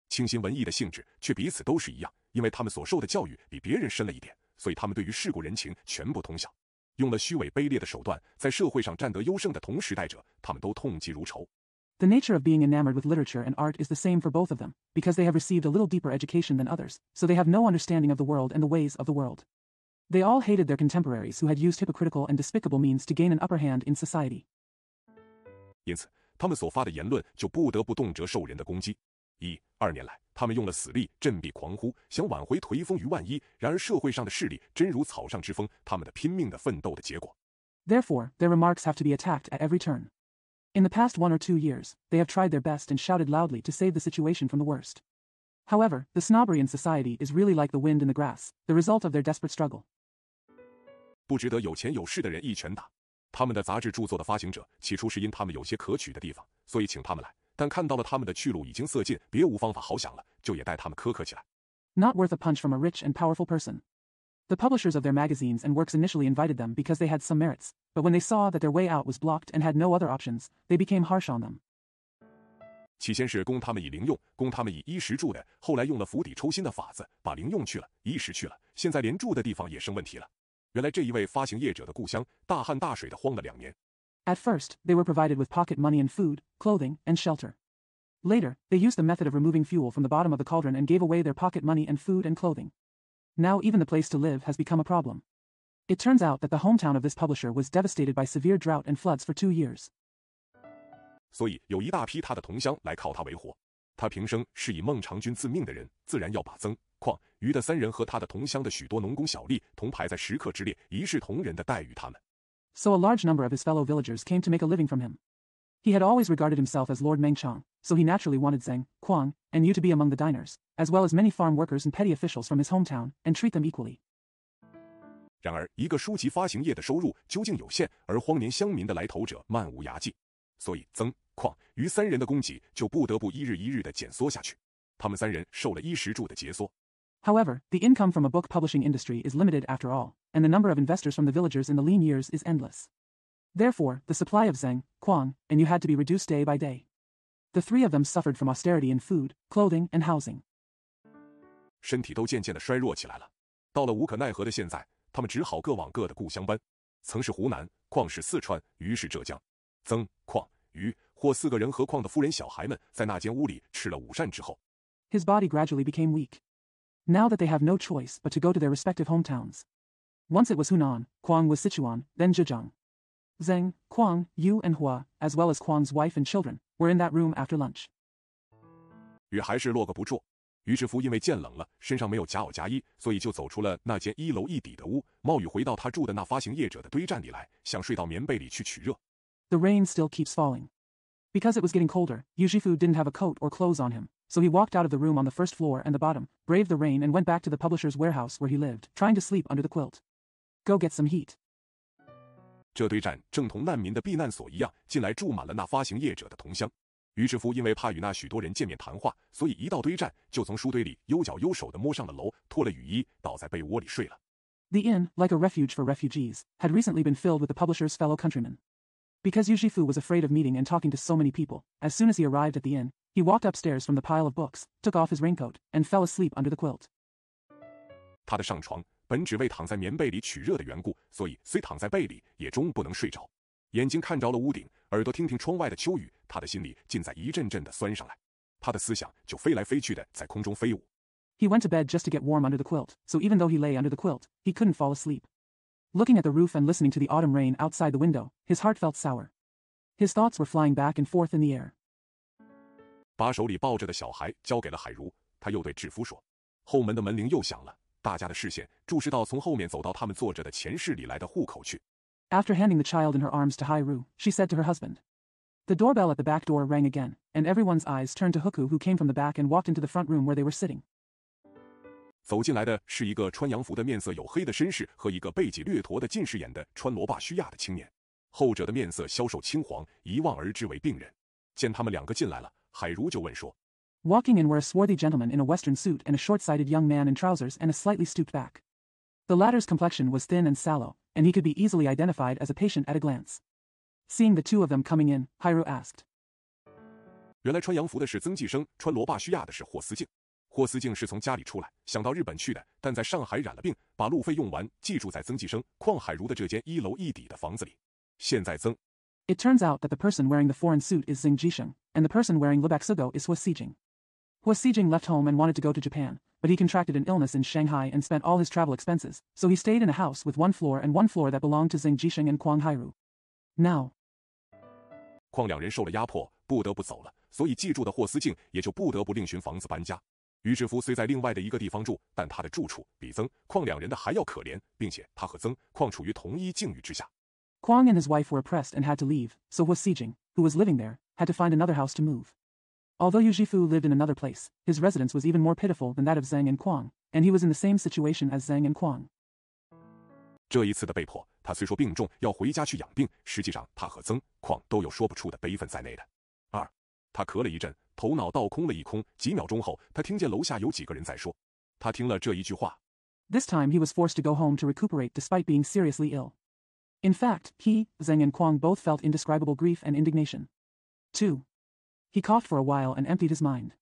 清新文艺的性质却彼此都是一样，因为他们所受的教育比别人深了一点，所以他们对于世故人情全部通晓。用了虚伪卑劣的手段，在社会上占得优胜的同时代者，他们都痛击如仇。The nature of being enamored with literature and art is the same for both of them, because they have received a little deeper education than others, so they have no understanding of the world and the ways of the world. They all hated their contemporaries who had used hypocritical and despicable means to gain an upper hand in society. 因此，他们所发的言论就不得不动辄受人的攻击。2年来，他们用了死力振臂狂呼，想挽回颓风于万一。然而社会上的势力真如草上之风，他们的拼命的奋斗的结果。Therefore, their remarks have to be attacked at every turn. In the past 1 or 2 years, they have tried their best and shouted loudly to save the situation from the worst. However, the snobbery in society is really like the wind in the grass, the result of their desperate struggle. 不值得有钱有势的人一拳打。他们的杂志著作的发行者起初是因他们有些可取的地方，所以请他们来，但看到了他们的去路已经色尽，别无方法好想了，就也待他们苛刻起来。Not worth a punch from a rich and powerful person. The publishers of their magazines and works initially invited them because they had some merits, but when they saw that their way out was blocked and had no other options, they became harsh on them. 起先是供他们以零用，供他们以衣食住的，后来用了釜底抽薪的法子，把零用去了，衣食去了，现在连住的地方也生问题了。原来这一位发行业者的故乡，大旱大水的荒了2年。At first, they were provided with pocket money and food, clothing, and shelter. Later, they used the method of removing fuel from the bottom of the cauldron and gave away their pocket money and food and clothing. Now even the place to live has become a problem. It turns out that the hometown of this publisher was devastated by severe drought and floods for 2 years. 所以有一大批他的同乡来靠他为活。他平生是以孟尝君自命的人，自然要把曾、邝、于的3人和他的同乡的许多农工小吏同排在食客之列，一视同仁地待遇他们。So a large number of his fellow villagers came to make a living from him. He had always regarded himself as Lord Mengchang, so he naturally wanted Zheng, Kuang, and you to be among the diners, as well as many farm workers and petty officials from his hometown, and treat them equally. 然而，一个书籍发行业的收入究竟有限，而荒年乡民的来投者漫无涯际，所以曾、邝、于3人的供给就不得不一日一日地减缩下去。他们3人受了衣食住的节缩。However, the income from a book publishing industry is limited after all, and the number of investors from the villagers in the lean years is endless. Therefore, the supply of Zheng, Kuang, and you had to be reduced day by day. The 3 of them suffered from austerity in food, clothing, and housing. 身体都渐渐地衰弱起来了。到了无可奈何的现在，他们只好各往各的故乡搬。曾是湖南，邝是四川，于是浙江。曾、邝、于或4个人和邝的夫人小孩们在那间屋里吃了午膳之后， His body gradually became weak. Now that they have no choice but to go to their respective hometowns. Once it was Hunan, Kuang was Sichuan, then Zhejiang. Zheng, Kuang, Yu, and Hua, as well as Kuang's wife and children, were in that room after lunch. 于还是落个不住。于知夫因为见冷了，身上没有夹袄夹衣，所以就走出了那间1楼1底的屋，冒雨回到他住的那发行业者的堆栈里来，想睡到棉被里去取热。The rain still keeps falling. Because it was getting colder, Yu Zhifu didn't have a coat or clothes on him, so he walked out of the room on the first floor and the bottom, braved the rain and went back to the publisher's warehouse where he lived, trying to sleep under the quilt. Go get some heat. 这堆栈正同难民的避难所一样，近来住满了那发行业者的同乡。于知夫因为怕与那许多人见面谈话，所以一到堆栈就从书堆里悠脚悠手地摸上了楼，脱了雨衣，倒在被窝里睡了。The inn, like a refuge for refugees, had recently been filled with the publisher's fellow countrymen. Because Yu Zhifu was afraid of meeting and talking to so many people, as soon as he arrived at the inn, he walked upstairs from the pile of books, took off his raincoat, and fell asleep under the quilt. 他的上床本只为躺在棉被里取热的缘故，所以虽躺在被里，也终不能睡着。眼睛看着了屋顶，耳朵听听窗外的秋雨，他的心里竟在一阵阵的酸上来。他的思想就飞来飞去的在空中飞舞。He went to bed just to get warm under the quilt, so even though he lay under the quilt, he couldn't fall asleep. Looking at the roof and listening to the autumn rain outside the window, his heart felt sour. His thoughts were flying back and forth in the air. 把手里抱着的小孩交给了海如，他又对智夫说：“后门的门铃又响了。”大家的视线注视到从后面走到他们坐着的前室里来的户口去。After handing the child in her arms to Hairu, she said to her husband, The doorbell at the back door rang again, and everyone's eyes turned to Huku, who came from the back and walked into the front room where they were sitting. 走进来的是一个穿洋服的面色黝黑的绅士和一个背脊略驼的近视眼的穿罗巴须亚的青年，后者的面色消瘦青黄，一望而知为病人。见他们两个进来了，海如就问说 Walking in were a swarthy gentleman in a western suit and a short-sighted young man in trousers and a slightly stooped back. The latter's complexion was thin and sallow, and he could be easily identified as a patient at a glance. Seeing the two of them coming in, Hairu asked. 原来穿洋服的是曾纪生，穿罗巴须亚的是霍思静。霍思静是从家里出来，想到日本去的，但在上海染了病，把路费用完，寄住在曾纪生、邝海如的这间1楼1底的房子里。现在曾 It turns out that the person wearing the foreign suit is Zheng Jisheng, and the person wearing Lebaksugo is Hua Sijing. Hua Sijing left home and wanted to go to Japan, but he contracted an illness in Shanghai and spent all his travel expenses, so he stayed in a house with one floor that belonged to Zheng Jisheng and Kwang Hairu. Now, 邝两人受了压迫，不得不走了，所以寄住的霍思静也就不得不另寻房子搬家。于志夫虽在另外的一个地方住，但他的住处比曾、邝两人的还要可怜，并且他和曾、邝处于同一境遇之下。Kwang and his wife were oppressed and had to leave, so Hua Sijing, who was living there, had to find another house to move. Although Yu Jifu lived in another place, his residence was even more pitiful than that of Zheng and Kwang, and he was in the same situation as Zheng and Kwang. 这一次的被迫，他虽说病重要回家去养病，实际上他和曾、邝都有说不出的悲愤在内的。二，他咳了一阵，头脑倒空了一空，几秒钟后，他听见楼下有几个人在说。他听了这一句话。This time he was forced to go home to recuperate despite being seriously ill. In fact, he, Zheng and Kwang both felt indescribable grief and indignation. 2. He coughed for a while and emptied his mind.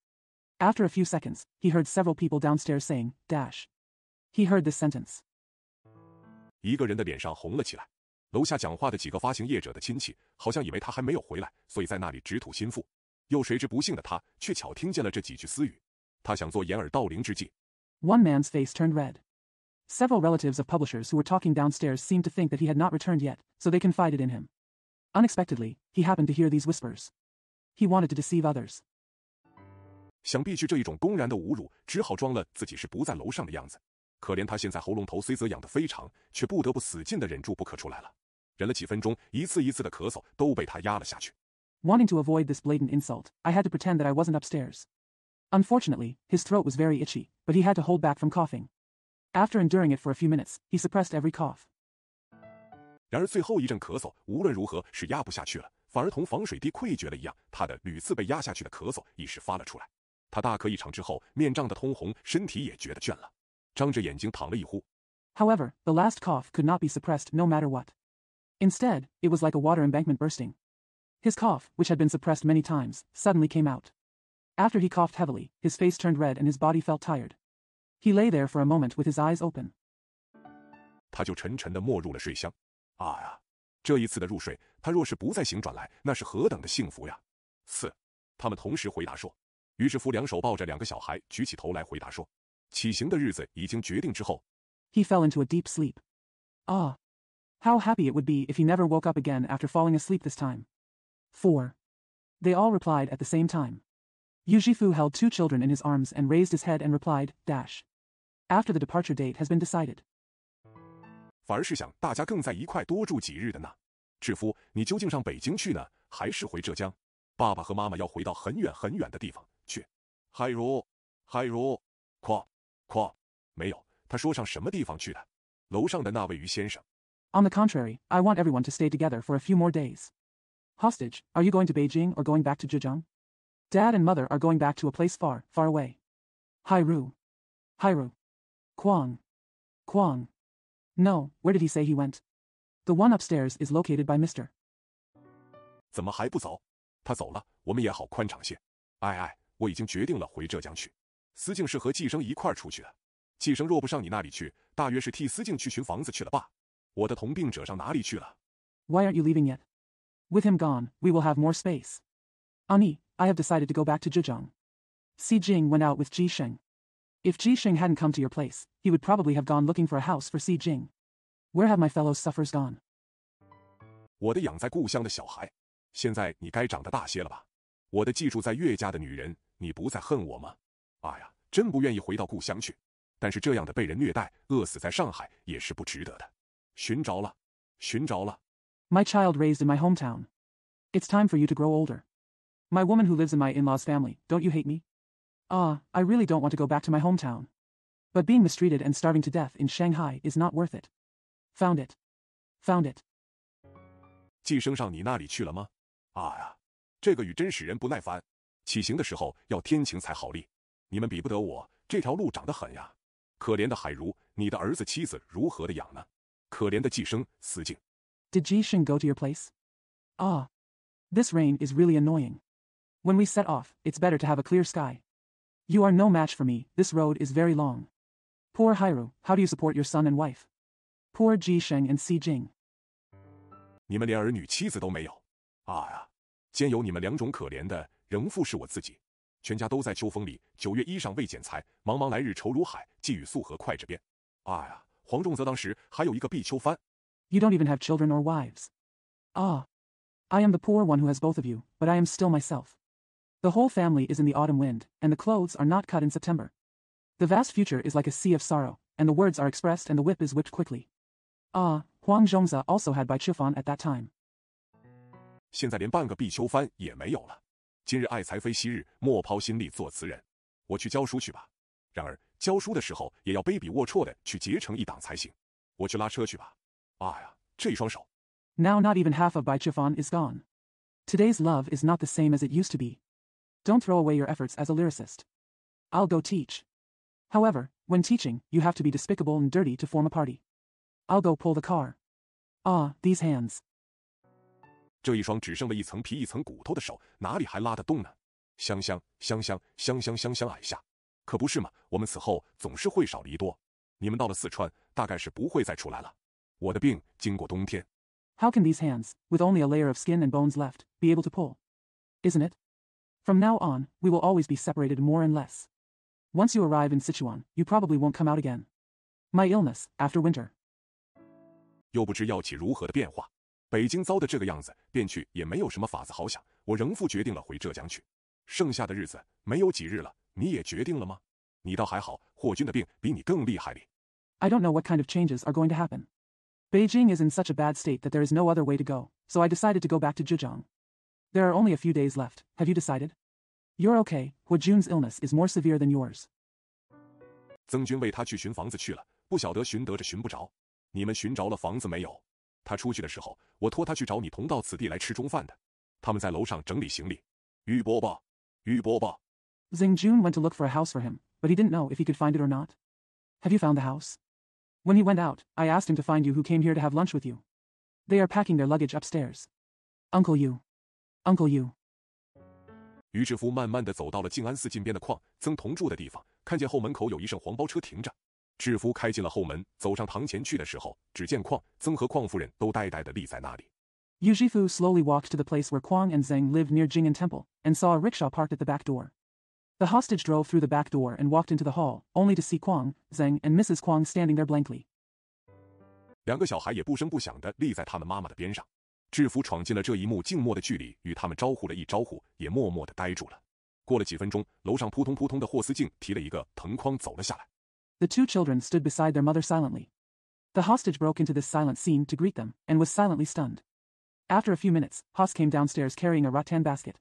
After a few seconds, he heard several people downstairs saying, dash. He heard this sentence. 一个人的脸上红了起来。楼下讲话的几个发行业者的亲戚，好像以为他还没有回来，所以在那里直吐心腹。又谁知不幸的他，却巧听见了这几句私语。他想做掩耳盗铃之计。One man's face turned red. Several relatives of publishers who were talking downstairs seemed to think that he had not returned yet, so they confided in him. Unexpectedly, he happened to hear these whispers. He wanted to deceive others. 想必惧这一种公然的侮辱，只好装了自己是不在楼上的样子。可怜他现在喉咙头虽则痒得非常，却不得不死劲地忍住不咳出来了。忍了几分钟，一次一次的咳嗽都被他压了下去。Wanting to avoid this blatant insult, I had to pretend that I wasn't upstairs. Unfortunately, his throat was very itchy, but he had to hold back from coughing. After enduring it for a few minutes, he suppressed every cough. 然而最后一阵咳嗽，无论如何是压不下去了，反而同防水堤溃决了一样，他的屡次被压下去的咳嗽一时发了出来。他大咳一场之后，面胀得通红，身体也觉得倦了，张着眼睛淌了一呼。However, the last cough could not be suppressed no matter what. Instead, it was like a water embankment bursting. His cough, which had been suppressed many times, suddenly came out. After he coughed heavily, his face turned red and his body felt tired. He lay there for a moment with his eyes open. 他就沉沉地没入了睡乡。啊呀，这一次的入睡，他若是不再醒转来，那是何等的幸福呀！4，他们同时回答说。于是夫两手抱着两个小孩，举起头来回答说：起行的日子已经决定之后。He fell into a deep sleep. Ah, how happy it would be if he never woke up again after falling asleep this time. 4. They all replied at the same time. Yu Jifu held 2 children in his arms and raised his head and replied, dash. After the departure date has been decided. 反而是想大家更在一块多住几日的呢。志夫，你究竟上北京去呢，还是回浙江？爸爸和妈妈要回到很远很远的地方去。海如，邝，没有，他说上什么地方去的？楼上的那位于先生。On the contrary, I want everyone to stay together for a few more days. Hostage, are you going to Beijing or going back to Zhejiang? Dad and mother are going back to a place far, far away. Hairu. Kwang. No, where did he say he went? The one upstairs is located by Mr. 怎么还不走？他走了，我们也好宽敞些。我已经决定了回浙江去。思静是和季生一块儿出去的。季生若不上你那里去，大约是替思静去寻房子去了吧？我的同病者上哪里去了？ Why aren't you leaving yet? With him gone, we will have more space. Ani, I have decided to go back to Zhejiang. Si Jing went out with Ji Sheng. If Ji Sheng hadn't come to your place, he would probably have gone looking for a house for Si Jing. Where have my fellow sufferers gone? 我的养在故乡的小孩，现在你该长得大些了吧？我的寄住在岳家的女人，你不再恨我吗？真不愿意回到故乡去。但是这样的被人虐待，饿死在上海也是不值得的。寻着了。 My child raised in my hometown. It's time for you to grow older. My woman who lives in my in-laws' family, don't you hate me? I really don't want to go back to my hometown. But being mistreated and starving to death in Shanghai is not worth it. Found it. Found it. 寄生上你那里去了吗？啊呀，这个雨真使人不耐烦。起行的时候要天晴才好立。你们比不得我，这条路长得很呀。可怜的海如，你的儿子妻子如何的养呢？可怜的寄生思静。Did Ji Xing go to your place? This rain is really annoying. When we set off, it's better to have a clear sky. You are no match for me, this road is very long. Poor Hairu, how do you support your son and wife? Poor Ji Sheng and Si Jing. 你们连儿女妻子都没有。啊呀，兼有你们两种可怜的，仍复是我自己。全家都在秋风里，9月衣裳未剪裁，茫茫来日愁如海，寄与素荷快这边。啊呀，黄仲则当时还有一个碧秋帆。You don't even have children or wives. I am the poor one who has both of you, but I am still myself. The whole family is in the autumn wind, and the clothes are not cut in September. The vast future is like a sea of sorrow, and the words are expressed and the whip is whipped quickly. Huang Zhongzi also had Bai Chifan at that time. 现在连半个碧秋帆也没有了。今日爱才非昔日，莫抛心力做词人。我去教书去吧。然而教书的时候也要卑鄙龌龊的去结成一党才行。我去拉车去吧。啊呀，这一双手。Now not even half of Bai Chifan is gone. Today's love is not the same as it used to be. Don't throw away your efforts as a lyricist. I'll go teach. However, when teaching, you have to be despicable and dirty to form a party. I'll go pull the car. These hands. 这一双只剩了一层皮一层骨头的手，哪里还拉得动呢？香香香香香香香香矮下，可不是嘛？我们此后总是会少离多。你们到了四川，大概是不会再出来了。我的病经过冬天。How can these hands, with only a layer of skin and bones left, be able to pull? Isn't it? From now on, we will always be separated more and less. Once you arrive in Sichuan, you probably won't come out again. My illness, after winter. 又不知要起如何的变化。北京糟的这个样子，变去也没有什么法子好想，我仍复决定了回浙江去。剩下的日子没有几日了，你也决定了吗？你倒还好，霍君的病比你更厉害哩。I don't know what kind of changes are going to happen. Beijing is in such a bad state that there is no other way to go, so I decided to go back to Zhejiang. There are only a few days left. Have you decided? You're okay. Hu Jun's illness is more severe than yours. 曾军为他去寻房子去了，不晓得寻得着寻不着。你们寻着了房子没有？他出去的时候，我托他去找你同到此地来吃中饭的。他们在楼上整理行李。玉伯伯，玉伯伯。Zheng Jun went to look for a house for him, but he didn't know if he could find it or not. Have you found the house? When he went out, I asked him to find you who came here to have lunch with you. They are packing their luggage upstairs. Uncle Yu. Uncle Yu. 于志夫慢慢地走到了静安寺近边的邝曾同住的地方，看见后门口有一辆黄包车停着。志夫开进了后门，走上堂前去的时候，只见邝曾和邝夫人都呆呆地立在那里。Yu Zhifu slowly walked to the place where Kuang and Zheng lived near Jing'an Temple, and saw a rickshaw parked at the back door. The hostage drove through the back door and walked into the hall, only to see Kuang, Zheng, and Mrs. Kuang standing there blankly. 两个小孩也不声不响地立在他们妈妈的边上。志夫闯进了这一幕静默的距离，与他们招呼了一招呼，也默默地呆住了。过了几分钟，楼上扑通扑通的霍思静提了一个藤筐走了下来。The two children stood beside their mother silently. The hostage broke into this silent scene to greet them, and was silently stunned. After a few minutes, Haas came downstairs carrying a rattan basket.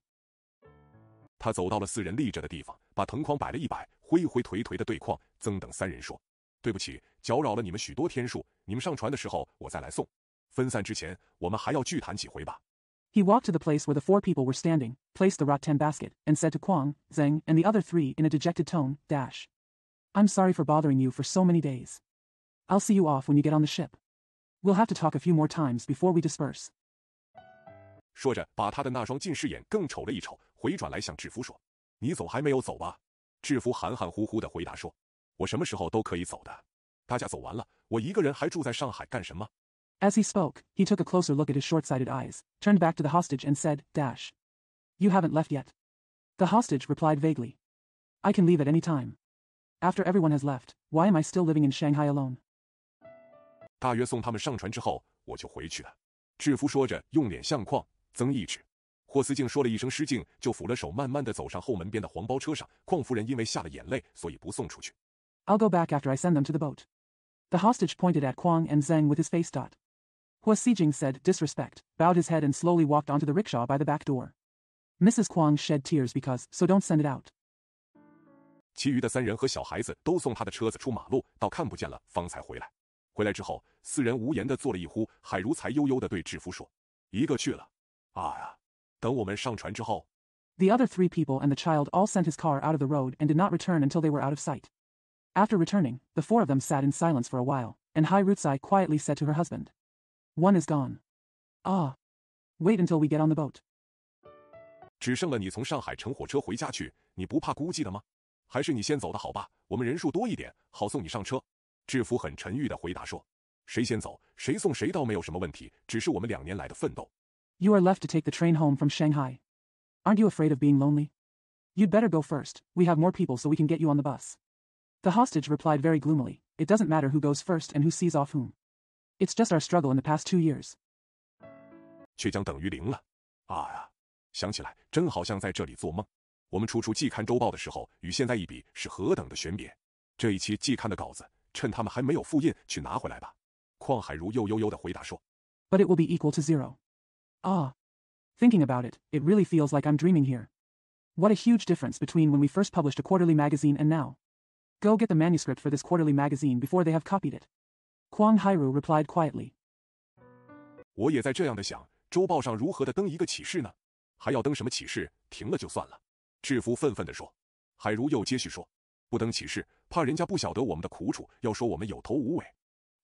他走到了四人立着的地方，把藤筐摆了一摆，灰灰颓颓地对邝曾等三人说：“对不起，搅扰了你们许多天数，你们上船的时候我再来送。分散之前，我们还要聚谈几回吧。” He walked to the place where the four people were standing, placed the rattan basket, and said to Kuang, Zheng, and the other three in a dejected tone, I'm sorry for bothering you for so many days. I'll see you off when you get on the ship. We'll have to talk a few more times before we disperse. 说着，把他的那双近视眼更瞅了一瞅，回转来向志夫说：“你走还没有走吧？”志夫含含糊糊地回答说：“我什么时候都可以走的。大家走完了，我一个人还住在上海干什么？” As he spoke, he took a closer look at his short-sighted eyes, turned back to the hostage and said, You haven't left yet. The hostage replied vaguely. I can leave at any time. After everyone has left, why am I still living in Shanghai alone? 大约送他们上船之后，我就回去了。志夫说着，用脸向邝曾一指。霍思静说了一声失敬，就抚了手，慢慢地走上后门边的黄包车上。邝夫人因为下了眼泪，所以不送出去。I'll go back after I send them to the boat. The hostage pointed at Kuang and Zheng with his face. Hua Xijing said, disrespect, bowed his head and slowly walked onto the rickshaw by the back door. Mrs. Kuang shed tears because, so don't send it out. 其余的3人和小孩子都送他的车子出马路，到看不见了方才回来。回来之后，4人无言地坐了一呼，海如才悠悠地对制服说：“一个去了。啊呀，等我们上船之后。” The other 3 people and the child all sent his car out of the road and did not return until they were out of sight. After returning, the 4 of them sat in silence for a while, and Hai Rutsai quietly said to her husband, "One is gone. Ah. Wait until we get on the boat." 只剩了你从上海乘火车回家去，你不怕孤寂的吗？还是你先走的好吧，我们人数多一点，好送你上车。制服很沉郁地回答说：“谁先走，谁送谁倒没有什么问题，只是我们2年来的奋斗。” You are left to take the train home from Shanghai. Aren't you afraid of being lonely? You'd better go first, we have more people so we can get you on the bus. The hostage replied very gloomily, It doesn't matter who goes first and who sees off whom. It's just our struggle in the past 2 years. 却将等于0了。啊呀，想起来真好像在这里做梦。我们初出季刊周报的时候，与现在一比是何等的悬别。这一期季刊的稿子，趁他们还没有复印，去拿回来吧。邝海如又悠悠地回答说 But it will be equal to 0. Ah. Thinking about it, it really feels like I'm dreaming here. What a huge difference between when we first published a quarterly magazine and now. Go get the manuscript for this quarterly magazine before they have copied it. Kwang Hairu replied quietly. 我也在这样的想，周报上如何的登一个启事呢？还要登什么启事？停了就算了。制服愤愤地说。海如又接续说，不登启事，怕人家不晓得我们的苦楚，要说我们有头无尾。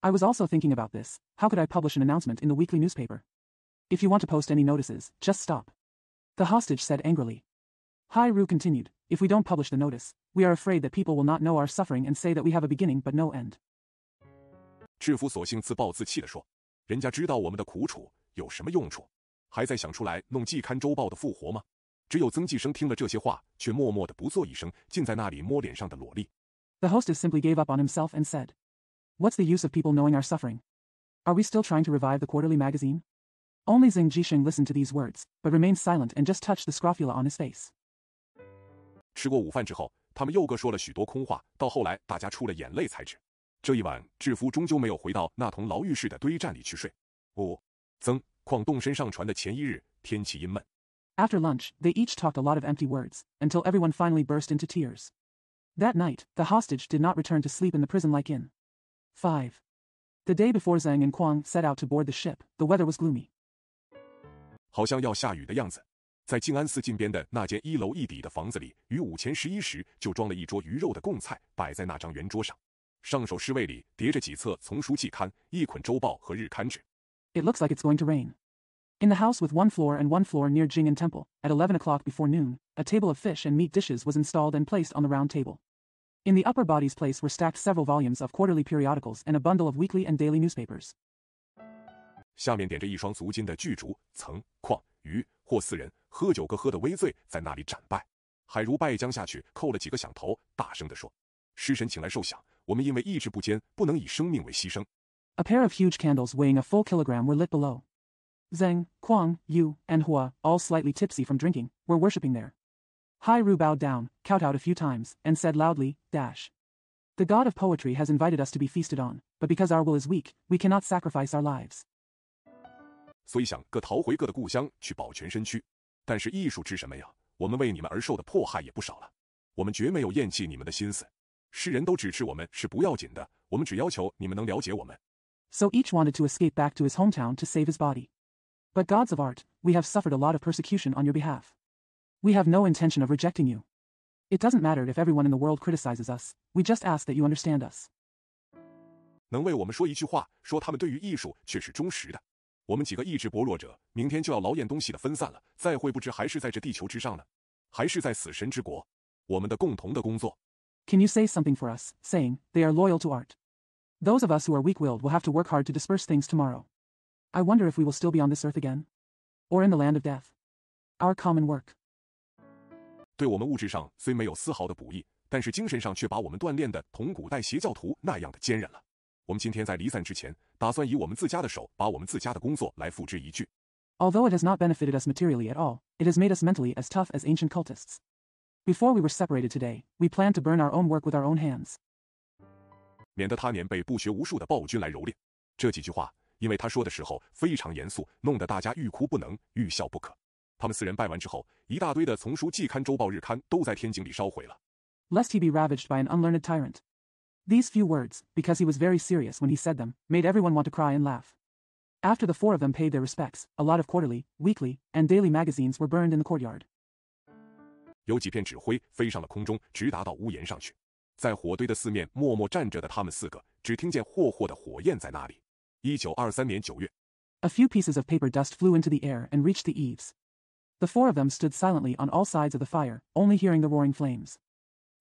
I was also thinking about this. How could I publish an announcement in the weekly newspaper? If you want to post any notices, just stop. The hostage said angrily. Hai Ru continued, If we don't publish the notice, we are afraid that people will not know our suffering and say that we have a beginning but no end. 制服索性自暴自弃地说，人家知道我们的苦楚，有什么用处？还在想出来弄季刊周报的复活吗？只有曾纪生听了这些话，却默默地不作一声，竟在那里摸脸上的裸粒。The hostess simply gave up on himself and said, What's the use of people knowing our suffering? Are we still trying to revive the quarterly magazine? Only Zheng Jisheng listened to these words, but remained silent and just touched the scrofula on his face. 吃过午饭之后，他们又各说了许多空话，到后来大家出了眼泪才止。这一晚，制服终究没有回到那同牢狱似的堆栈里去睡。曾邝动身上船的前1日，天气阴闷。After lunch, they each talked a lot of empty words, until everyone finally burst into tears. That night, the hostage did not return to sleep in the prison-like inn. 5. The day before Zhang and Kwang set out to board the ship, the weather was gloomy. 好像要下雨的样子。在静安寺近边的那间1楼1底的房子里，于午前11时就装了一桌鱼肉的贡菜，摆在那张圆桌上。上手侍卫里叠着几册丛书季刊、1捆周报和日刊纸。It looks like it's going to rain. In the house with 1 floor and 1 floor near Jing'an Temple, at 11 o'clock before noon, a table of fish and meat dishes was installed and placed on the round table. In the upper body's place were stacked several volumes of quarterly periodicals and a bundle of weekly and daily newspapers. 下面点着一双足金的巨竹，曾、邝、于、或4人喝酒各喝得微醉，在那里展拜。海如拜将下去，扣了几个响头，大声地说：“师神请来受享，我们因为意志不坚，不能以生命为牺牲。” A pair of huge candles weighing a full kilogram were lit below. Zheng, Kwang, Yu, and Hua, all slightly tipsy from drinking, were worshipping there. Hai Ru bowed down, kowtowed a few times, and said loudly, The god of poetry has invited us to be feasted on, but because our will is weak, we cannot sacrifice our lives. 所以想各逃回各的故乡去保全身躯，但是艺术之什么呀？我们为你们而受的迫害也不少了，我们绝没有厌弃你们的心思。世人都指斥我们是不要紧的，我们只要求你们能了解我们。So each wanted to escape back to his hometown to save his body. But gods of art, we have suffered a lot of persecution on your behalf. We have no intention of rejecting you. It doesn't matter if everyone in the world criticizes us, we just ask that you understand us. 能为我们说一句话，说他们对于艺术却是忠实的。我们几个意志薄弱者，明天就要劳燕东西的分散了，再会不知还是在这地球之上呢，还是在死神之国。我们的共同的工作。Can you say something for us, saying, they are loyal to art? Those of us who are weak-willed will have to work hard to disperse things tomorrow. I wonder if we will still be on this earth again? Or in the land of death? Our common work. 对我们物质上虽没有丝毫的补益，但是精神上却把我们锻炼的同古代邪教徒那样的坚韧了。我们今天在离散之前，打算以我们自家的手，把我们自家的工作来付之一炬。Although it has not benefited us materially at all, it has made us mentally as tough as ancient cultists. Before we were separated today, we planned to burn our own work with our own hands. 免得他年被不学无术的暴君来蹂躏。这几句话因为他说的时候非常严肃，弄得大家欲哭不能，欲笑不可。他们4人拜完之后，一大堆的丛书、季刊、周报、日刊都在天井里烧毁了。Lest he be ravaged by an unlearned tyrant. These few words, because he was very serious when he said them, made everyone want to cry and laugh. After the 4 of them paid their respects, a lot of quarterly, weekly, and daily magazines were burned in the courtyard. 有几片纸灰飞上了空中，直达到屋檐上去。在火堆的4面默默站着的他们4个，只听见霍霍的火焰在那里。1923年9月。A few pieces of paper dust flew into the air and reached the eaves. The 4 of them stood silently on all sides of the fire, only hearing the roaring flames.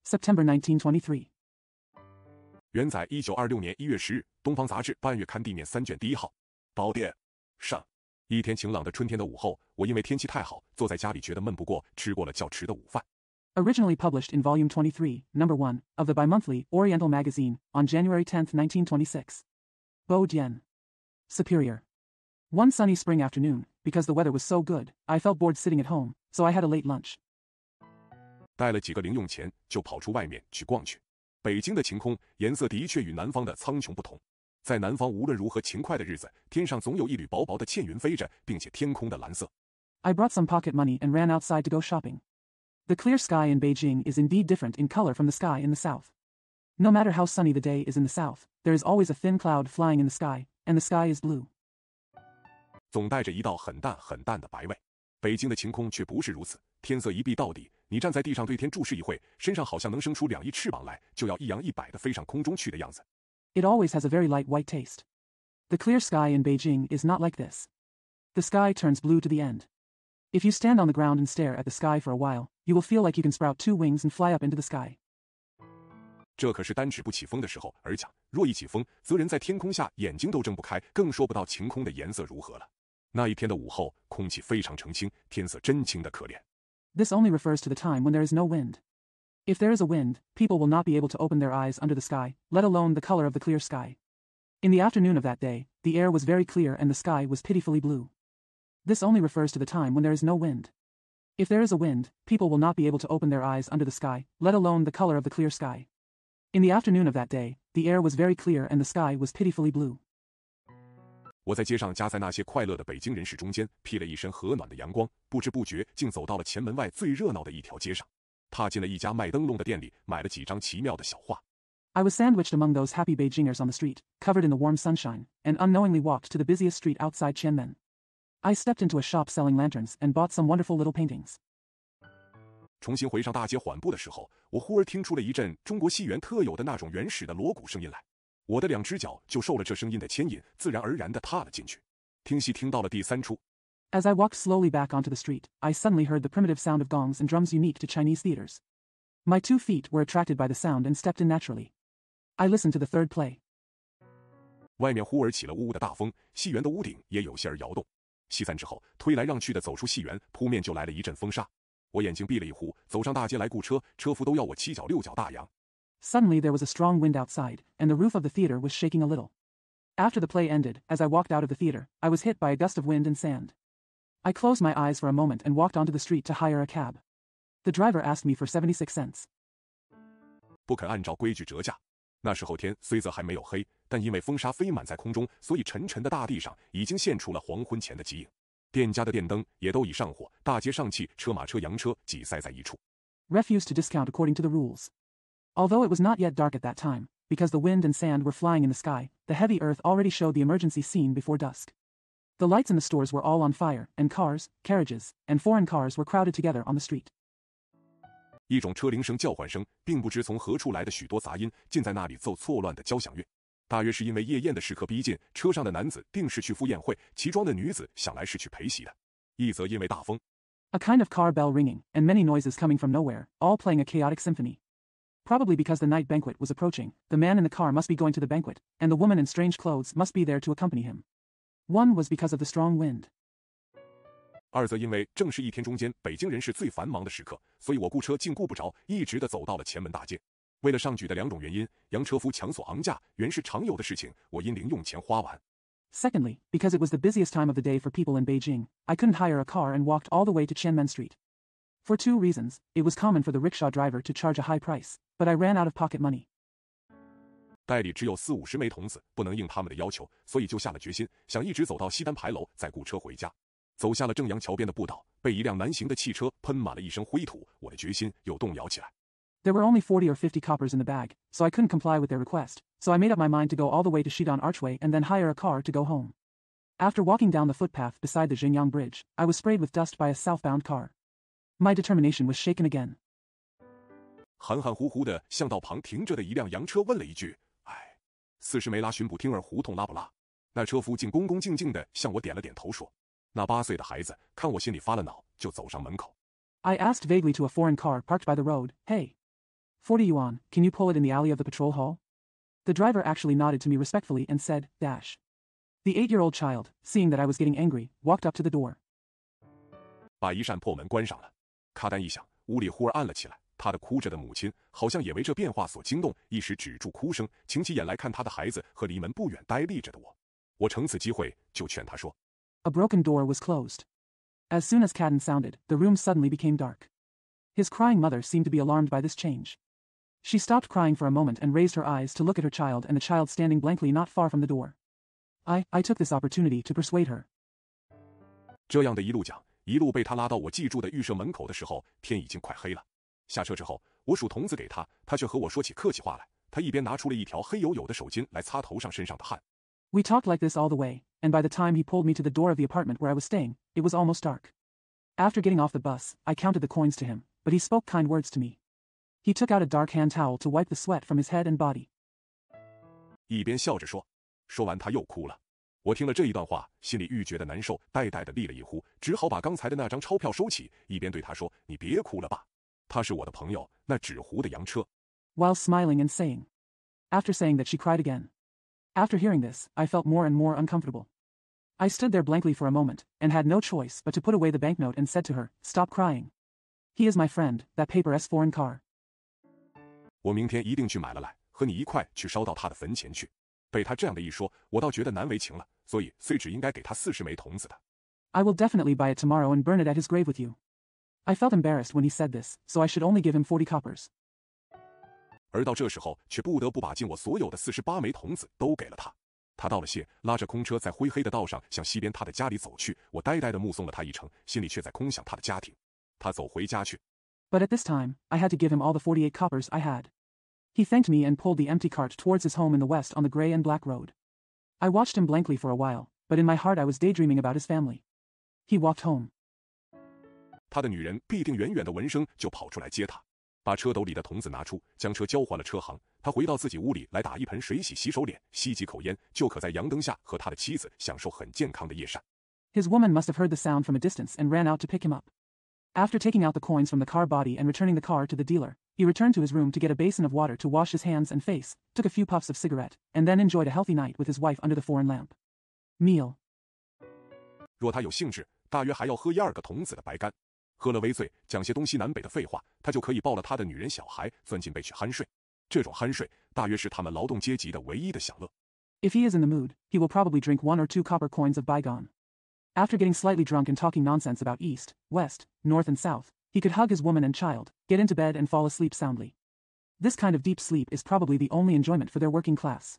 September 1923. 原载1926年1月10日，东方杂志半月刊地面3卷第1号。宝典上。一天晴朗的春天的午后，我因为天气太好，坐在家里觉得闷不过，吃过了较迟的午饭。Originally published in Volume 23, Number 1, of the bimonthly Oriental Magazine, on January 10, 1926. Bodian. Superior. One sunny spring afternoon, because the weather was so good, I felt bored sitting at home, so I had a late lunch. 带了几个零用钱，就跑出外面去逛去。北京的晴空颜色的确与南方的苍穹不同。在南方无论如何晴快的日子，天上总有一缕薄薄的茜云飞着，并且天空的蓝色。I brought some pocket money and ran outside to go shopping. The clear sky in Beijing is indeed different in color from the sky in the south. No matter how sunny the day is in the south, there is always a thin cloud flying in the sky, and the sky is blue. 总带着一道很淡很淡的白味。北京的晴空却不是如此，天色一闭到底，你站在地上对天注视一会，身上好像能生出2翼翅膀来，就要一扬一摆地飞上空中去的样子。It always has a very light white taste. The clear sky in Beijing is not like this. The sky turns blue to the end. If you stand on the ground and stare at the sky for a while, you will feel like you can sprout 2 wings and fly up into the sky. 这可是单指不起风的时候而讲，若一起风，则人在天空下眼睛都睁不开，更说不到晴空的颜色如何了。那一天的午后，空气非常澄清，天色真清得可怜。This only refers to the time when there is no wind. If there is a wind, people will not be able to open their eyes under the sky, let alone the color of the clear sky. In the afternoon of that day, the air was very clear and the sky was pitifully blue. This only refers to the time when there is no wind. If there is a wind, people will not be able to open their eyes under the sky, let alone the color of the clear sky. In the afternoon of that day, the air was very clear and the sky was pitifully blue. 我在街上夹在那些快乐的北京人士中间，披了一身和暖的阳光，不知不觉竟走到了前门外最热闹的一条街上。踏进了一家卖灯笼的店里，买了几张奇妙的小画。I was sandwiched among those happy Beijingers on the street, covered in the warm sunshine, and unknowingly walked to the busiest street outside Tiananmen. I stepped into a shop selling lanterns and bought some wonderful little paintings. 重新回上大街缓步的时候，我忽而听出了一阵中国戏园特有的那种原始的锣鼓声音来。我的2只脚就受了这声音的牵引，自然而然地踏了进去。听戏听到了第3出。As I walked slowly back onto the street, I suddenly heard the primitive sound of gongs and drums unique to Chinese theaters. My 2 feet were attracted by the sound and stepped in naturally. I listened to the 3rd play. 外面忽而起了呜呜的大风，戏园的屋顶也有些儿摇动。戏散之后，推来让去的走出戏园，扑面就来了一阵风沙。我眼睛闭了一呼，走上大街来雇车，车夫都要我7脚6脚大洋。Suddenly there was a strong wind outside, and the roof of the theater was shaking a little. After the play ended, as I walked out of the theater, I was hit by a gust of wind and sand. I closed my eyes for a moment and walked onto the street to hire a cab. The driver asked me for 76 cents. 不肯按照规矩折价。那时候天虽则还没有黑，但因为风沙飞满在空中，所以沉沉的大地上已经现出了黄昏前的极影。店家的电灯也都已上火，大街上汽车、马车、洋车挤塞在一处。Refused to discount according to the rules. Although it was not yet dark at that time, because the wind and sand were flying in the sky, the heavy earth already showed the emergency scene before dusk. The lights in the stores were all on fire, and cars, carriages, and foreign cars were crowded together on the street. 一种车铃声、叫唤声，并不知从何处来的许多杂音，尽在那里奏错乱的交响乐。大约是因为夜宴的时刻逼近，车上的男子定是去赴宴会，其装的女子想来是去陪席的。一则因为大风。A kind of car bell ringing, and many noises coming from nowhere, all playing a chaotic symphony. Probably because the night banquet was approaching, the man in the car must be going to the banquet, and the woman in strange clothes must be there to accompany him. One was because of the strong wind. 二则因为正是一天中间北京人士最繁忙的时刻，所以我雇车竟顾不着，一直地走到了前门大街。为了上举的2种原因，洋车夫强索昂价，原是常有的事情，我因零用钱花完。Secondly, because it was the busiest time of the day for people in Beijing, I couldn't hire a car and walked all the way to Tiananmen Street. For 2 reasons, it was common for the rickshaw driver to charge a high price, but I ran out of pocket money. 袋里只有40-50枚铜子，不能应他们的要求，所以就下了决心，想一直走到西单牌楼，再雇车回家。走下了正阳桥边的步道，被一辆南行的汽车喷满了一身灰土，我的决心又动摇起来。There were only 40 or 50 coppers in the bag, so I couldn't comply with their request, so I made up my mind to go all the way to Shidon Archway and then hire a car to go home. After walking down the footpath beside the Jinyang Bridge, I was sprayed with dust by a southbound car. My determination was shaken again. 含含糊糊的向道旁停着的一辆洋车问了一句：“哎，40枚拉巡捕厅儿胡同拉不拉？”那车夫竟恭恭敬敬地向我点了点头，说：“那8岁的孩子看我心里发了恼，就走上门口。” I asked vaguely to a foreign car parked by the road, "Hey, 40 yuan, can you pull it in the alley of the patrol hall?" The driver actually nodded to me respectfully and said, "Dash." The 8-year-old child, seeing that I was getting angry, walked up to the door. 把一扇破门关上了，咔嗒一响，屋里忽而暗了起来。他的哭着的母亲好像也为这变化所惊动，一时止住哭声，擎起眼来看他的孩子和离门不远呆立着的我。我乘此机会就劝他说 A broken door was closed. As soon as Cadden sounded, the room suddenly became dark. His crying mother seemed to be alarmed by this change. She stopped crying for a moment and raised her eyes to look at her child and the child standing blankly not far from the door. I took this opportunity to persuade her. 这样的一路讲，一路被他拉到我寄住的寓舍门口的时候，天已经快黑了。下车之后，我数铜子给他，他却和我说起客气话来。他一边拿出了一条黑黝黝的手巾来擦头上身上的汗。We talked like this all the way, and by the time he pulled me to the door of the apartment where I was staying, it was almost dark. After getting off the bus, I counted the coins to him, but he spoke kind words to me. He took out a dark hand towel to wipe the sweat from his head and body. 一边笑着说，说完他又哭了。我听了这一段话，心里愈觉得难受，呆呆地立了一呼，只好把刚才的那张钞票收起，一边对他说：“你别哭了吧，他是我的朋友，那纸糊的洋车。” While smiling and saying. After saying that, she cried again. After hearing this, I felt more and more uncomfortable. I stood there blankly for a moment, and had no choice but to put away the banknote and said to her, "Stop crying. He is my friend, that paper S foreign car." 我明天一定去买了来，和你一块去烧到他的坟前去。被他这样的一说，我倒觉得难为情了，所以虽只应该给他40枚铜子的。I will definitely buy it tomorrow and burn it at his grave with you. I felt embarrassed when he said this, so I should only give him 40 coppers. 而到这时候，却不得不把尽我所有的48枚铜子都给了他。他道了谢，拉着空车在灰黑的道上向西边他的家里走去。我呆呆地目送了他一程，心里却在空想他的家庭。他走回家去。But at this time, I had to give him all the 48 coppers I had. He thanked me and pulled the empty cart towards his home in the west on the gray and black road. I watched him blankly for a while, but in my heart I was daydreaming about his family. He walked home. 他的女人必定远远的闻声就跑出来接他，把车斗里的铜子拿出，将车交还了车行。他回到自己屋里来打一盆水洗手脸，吸几口烟，就可在阳灯下和他的妻子享受很健康的夜膳。His woman must have heard the sound from a distance and ran out to pick him up. After taking out the coins from the car body and returning the car to the dealer, he returned to his room to get a basin of water to wash his hands and face, took a few puffs of cigarette, and then enjoyed a healthy night with his wife under the foreign lamp. Meal. 若他有兴致，大约还要喝1-2个铜子的白干。喝了微醉，讲些东西南北的废话，他就可以抱了他的女人小孩，钻进被去酣睡。这种酣睡，大约是他们劳动阶级的唯一的享乐。If he is in the mood, he will probably drink 1 or 2 copper coins of bygone. After getting slightly drunk and talking nonsense about east, west, north and south, he could hug his woman and child, get into bed and fall asleep soundly. This kind of deep sleep is probably the only enjoyment for their working class.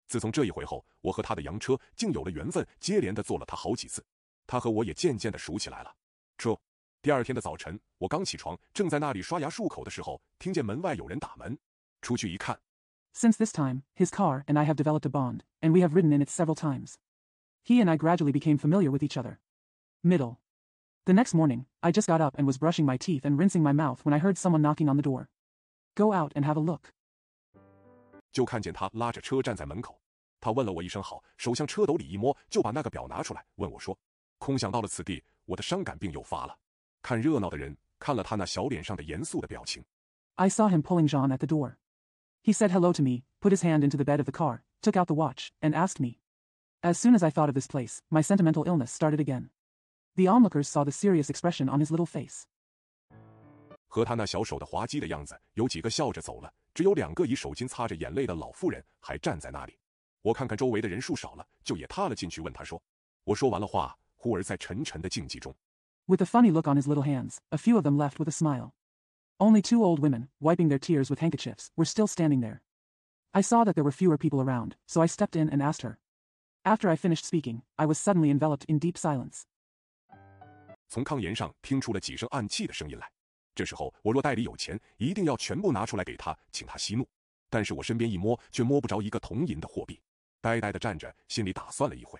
自从这一回后，我和他的洋车竟有了缘分，接连的做了他好几次。他和我也渐渐的熟起来了。第二天的早晨，我刚起床，正在那里刷牙漱口的时候，听见门外有人打门。出去一看 Since this time, his car and I have developed a bond, and we have ridden in it several times. He and I gradually became familiar with each other. Middle. The next morning, I just got up and was brushing my teeth and rinsing my mouth when I heard someone knocking on the door. Go out and have a look. 就看见他拉着车站在门口。他问了我一声好，手向车斗里一摸，就把那个表拿出来，问我说：“空想到了此地，我的伤感病又发了。”看热闹的人看了他那小脸上的严肃的表情。I saw him pulling Jean at the door. He said hello to me, put his hand into the bed of the car, took out the watch, and asked me. As soon as I thought of this place, my sentimental illness started again. The onlookers saw the serious expression on his little face. 和他那小手的滑稽的样子，有几个笑着走了，只有2个以手巾擦着眼泪的老妇人还站在那里。我看看周围的人数少了，就也踏了进去问他说。我说完了话，忽而在沉沉的静寂中。With a funny look on his little hands, a few of them left with a smile. Only 2 old women, wiping their tears with handkerchiefs, were still standing there. I saw that there were fewer people around, so I stepped in and asked her. After I finished speaking, I was suddenly enveloped in deep silence. 从炕沿上听出了几声暗气的声音来。这时候我若袋里有钱，一定要全部拿出来给他，请他息怒。但是我身边一摸，却摸不着一个铜银的货币，呆呆地站着，心里打算了一会。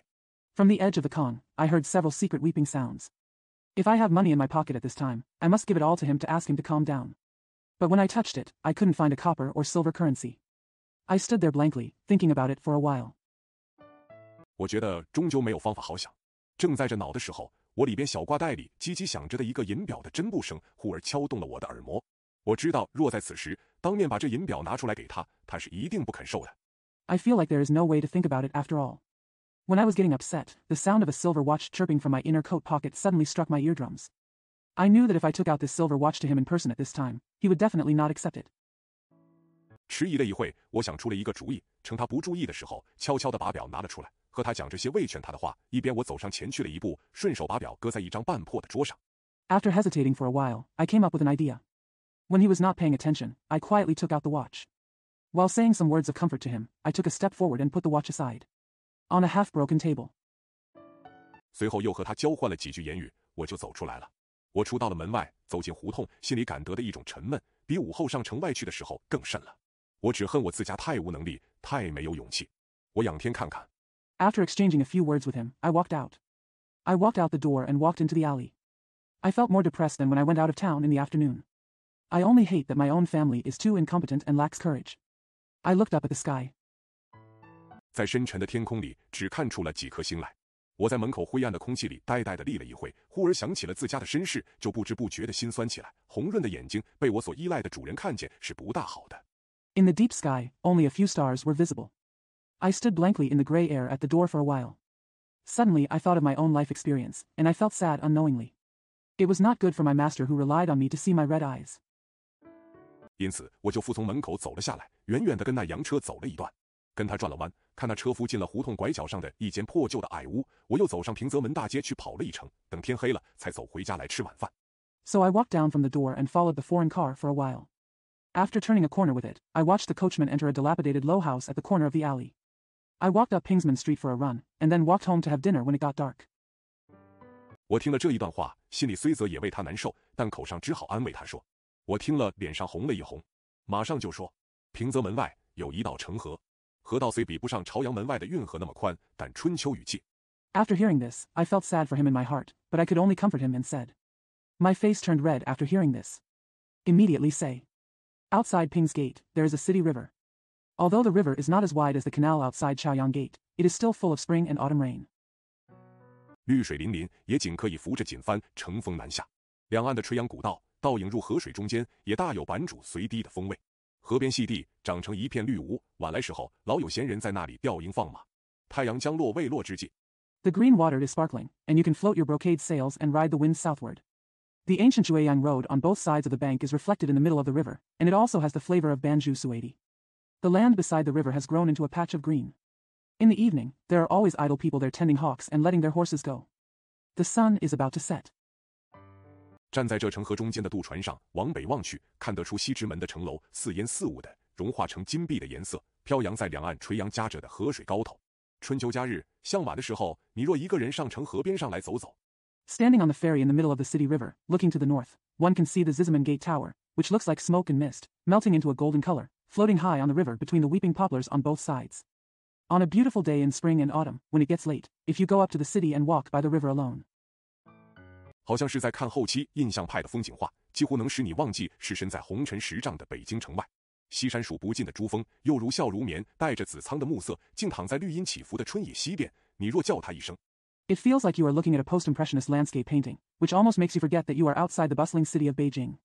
From the edge of the Kong, I heard several secret weeping sounds. If I have money in my pocket at this time, I must give it all to him to ask him to calm down. But when I touched it, I couldn't find a copper or silver currency. I stood there blankly, thinking about it for a while. 我觉得终究没有方法好想。正在这恼的时候，我里边小挂袋里叽叽响着的一个银表的针布声，忽而敲动了我的耳膜。我知道，若在此时当面把这银表拿出来给他，他是一定不肯受的。I feel like there is no way to think about it after all. When I was getting upset, the sound of a silver watch chirping from my inner coat pocket suddenly struck my eardrums. I knew that if I took out this silver watch to him in person at this time, he would definitely not accept it. 迟疑了一会，我想出了一个主意，趁他不注意的时候，悄悄地把表拿了出来，和他讲这些慰劝他的话。一边我走上前去了一步，顺手把表搁在一张半破的桌上。After hesitating for a while, I came up with an idea. When he was not paying attention, I quietly took out the watch. While saying some words of comfort to him, I took a step forward and put the watch aside. On a half-broken table. 随后又和他交换了几句言语，我就走出来了。我出到了门外，走进胡同，心里感得的一种沉闷，比午后上城外去的时候更甚了。我只恨我自家太无能力，太没有勇气。我仰天看看。After exchanging a few words with him, I walked out. I walked out the door and walked into the alley. I felt more depressed than when I went out of town in the afternoon. I only hate that my own family is too incompetent and lacks courage. I looked up at the sky. 在深沉的天空里，只看出了几颗星来。我在门口灰暗的空气里呆呆地立了一会，忽而想起了自家的身世，就不知不觉地心酸起来。红润的眼睛被我所依赖的主人看见，是不大好的。In the deep sky, only a few stars were visible. I stood blankly in the gray air at the door for a while. Suddenly, I thought of my own life experience, and I felt sad unknowingly. It was not good for my master who relied on me to see my red eyes. 因此，我就服从门口走了下来，远远地跟那洋车走了一段，跟他转了弯，看那车夫进了胡同拐角上的一间破旧的矮屋。我又走上平泽门大街去跑了一程，等天黑了，才走回家来吃晚饭。So I walked down from the door and followed the foreign car for a while. After turning a corner with it, I watched the coachman enter a dilapidated low house at the corner of the alley. I walked up Pingsman Street for a run, and then walked home to have dinner when it got dark. 我听了这一段话，心里虽则也为他难受，但口上只好安慰他说。我听了，脸上红了一红，马上就说：平泽门外有一道城河，河道虽比不上朝阳门外的运河那么宽，但春秋雨季。After hearing this, I felt sad for him in my heart, but I could only comfort him and said. My face turned red after hearing this. Immediately say. Outside Ping's Gate, there is a city river. Although the river is not as wide as the canal outside Chaoyang Gate, it is still full of spring and autumn rain. 绿水粼粼，也仅可以扶着锦帆乘风南下。两岸的垂杨古道，倒影入河水中间，也大有版主随堤的风味。河边细地长成一片绿芜，晚来时候老有闲人在那里钓鹰放马。太阳将落未落之际， The green water is sparkling, and you can float your brocade sails and ride the wind southward. The ancient Jueyang Road on both sides of the bank is reflected in the middle of the river, and it also has the flavor of Banju Suedi. The land beside the river has grown into a patch of green. In the evening, there are always idle people there tending hawks and letting their horses go. The sun is about to set. 站在这城河中间的渡船上，往北望去，看得出西直门的城楼似烟似雾的，融化成金碧的颜色，飘扬在两岸垂杨夹着的河水高头。春秋佳日，向晚的时候，你若一个人上城河边上来走走。Standing on the ferry in the middle of the city river, looking to the north, one can see the Zizaman Gate Tower, which looks like smoke and mist, melting into a golden color, floating high on the river between the weeping poplars on both sides. On a beautiful day in spring and autumn, when it gets late, if you go up to the city and walk by the river alone. 好像是在看后期印象派的风景画，几乎能使你忘记是身在红尘10丈的北京城外。西山数不尽的珠峰，又如笑如眠，带着紫苍的暮色，竟躺在绿荫起伏的春野西边。你若叫他一声， It feels like you are looking at a post-impressionist landscape painting, which almost makes you forget that you are outside the bustling city of Beijing.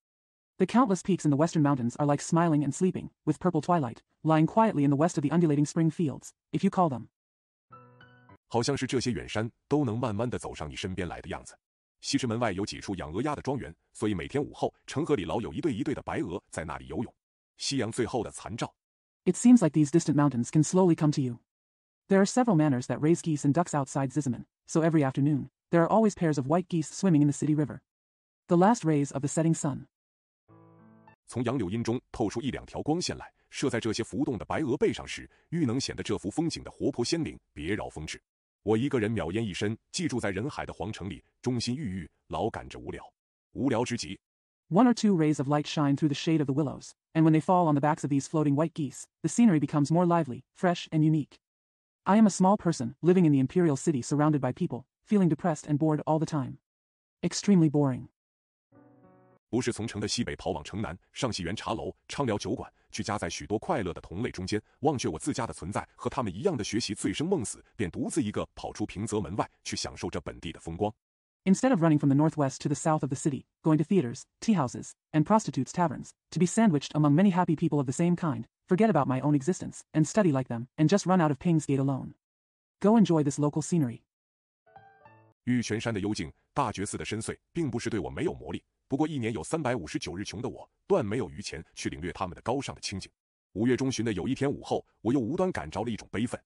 The countless peaks in the western mountains are like smiling and sleeping, with purple twilight, lying quietly in the west of the undulating spring fields, if you call them. 好像是这些远山都能慢慢地走上你身边来的样子。西直门外有几处养鹅鸭的庄园，所以每天午后，城河里老有一对一对的白鹅在那里游泳。夕阳最后的残照。It seems like these distant mountains can slowly come to you. There are several manors that raise geese and ducks outside Zizaman, so every afternoon, there are always pairs of white geese swimming in the city river. The last rays of the setting sun. 从杨柳荫中透出一两条光线来，射在这些浮动的白鹅背上时，愈能显得这幅风景的活泼鲜灵，别饶风致。我一个人渺烟一身，寄住在人海的皇城里，中心郁郁，老感着无聊，无聊之极。One or two rays of light shine through the shade of the willows, and when they fall on the backs of these floating white geese, the scenery becomes more lively, fresh, and unique. I am a small person, living in the imperial city surrounded by people, feeling depressed and bored all the time. Extremely boring. 不是从城的西北跑往城南，上戏园茶楼，畅聊酒馆，去夹在许多快乐的同类中间，忘却我自家的存在，和他们一样的学习醉生梦死，便独自一个跑出平泽门外，去享受这本地的风光。Instead of running from the northwest to the south of the city, going to theaters, tea houses, and prostitutes' taverns, to be sandwiched among many happy people of the same kind, forget about my own existence, and study like them, and just run out of Ping's Gate alone. Go enjoy this local scenery. 玉泉山的幽静，大觉寺的深邃，并不是对我没有魔力。不过一年有359日穷的我，断没有余钱去领略他们的高尚的清静。5月中旬的有一天午后，我又无端感着了一种悲愤。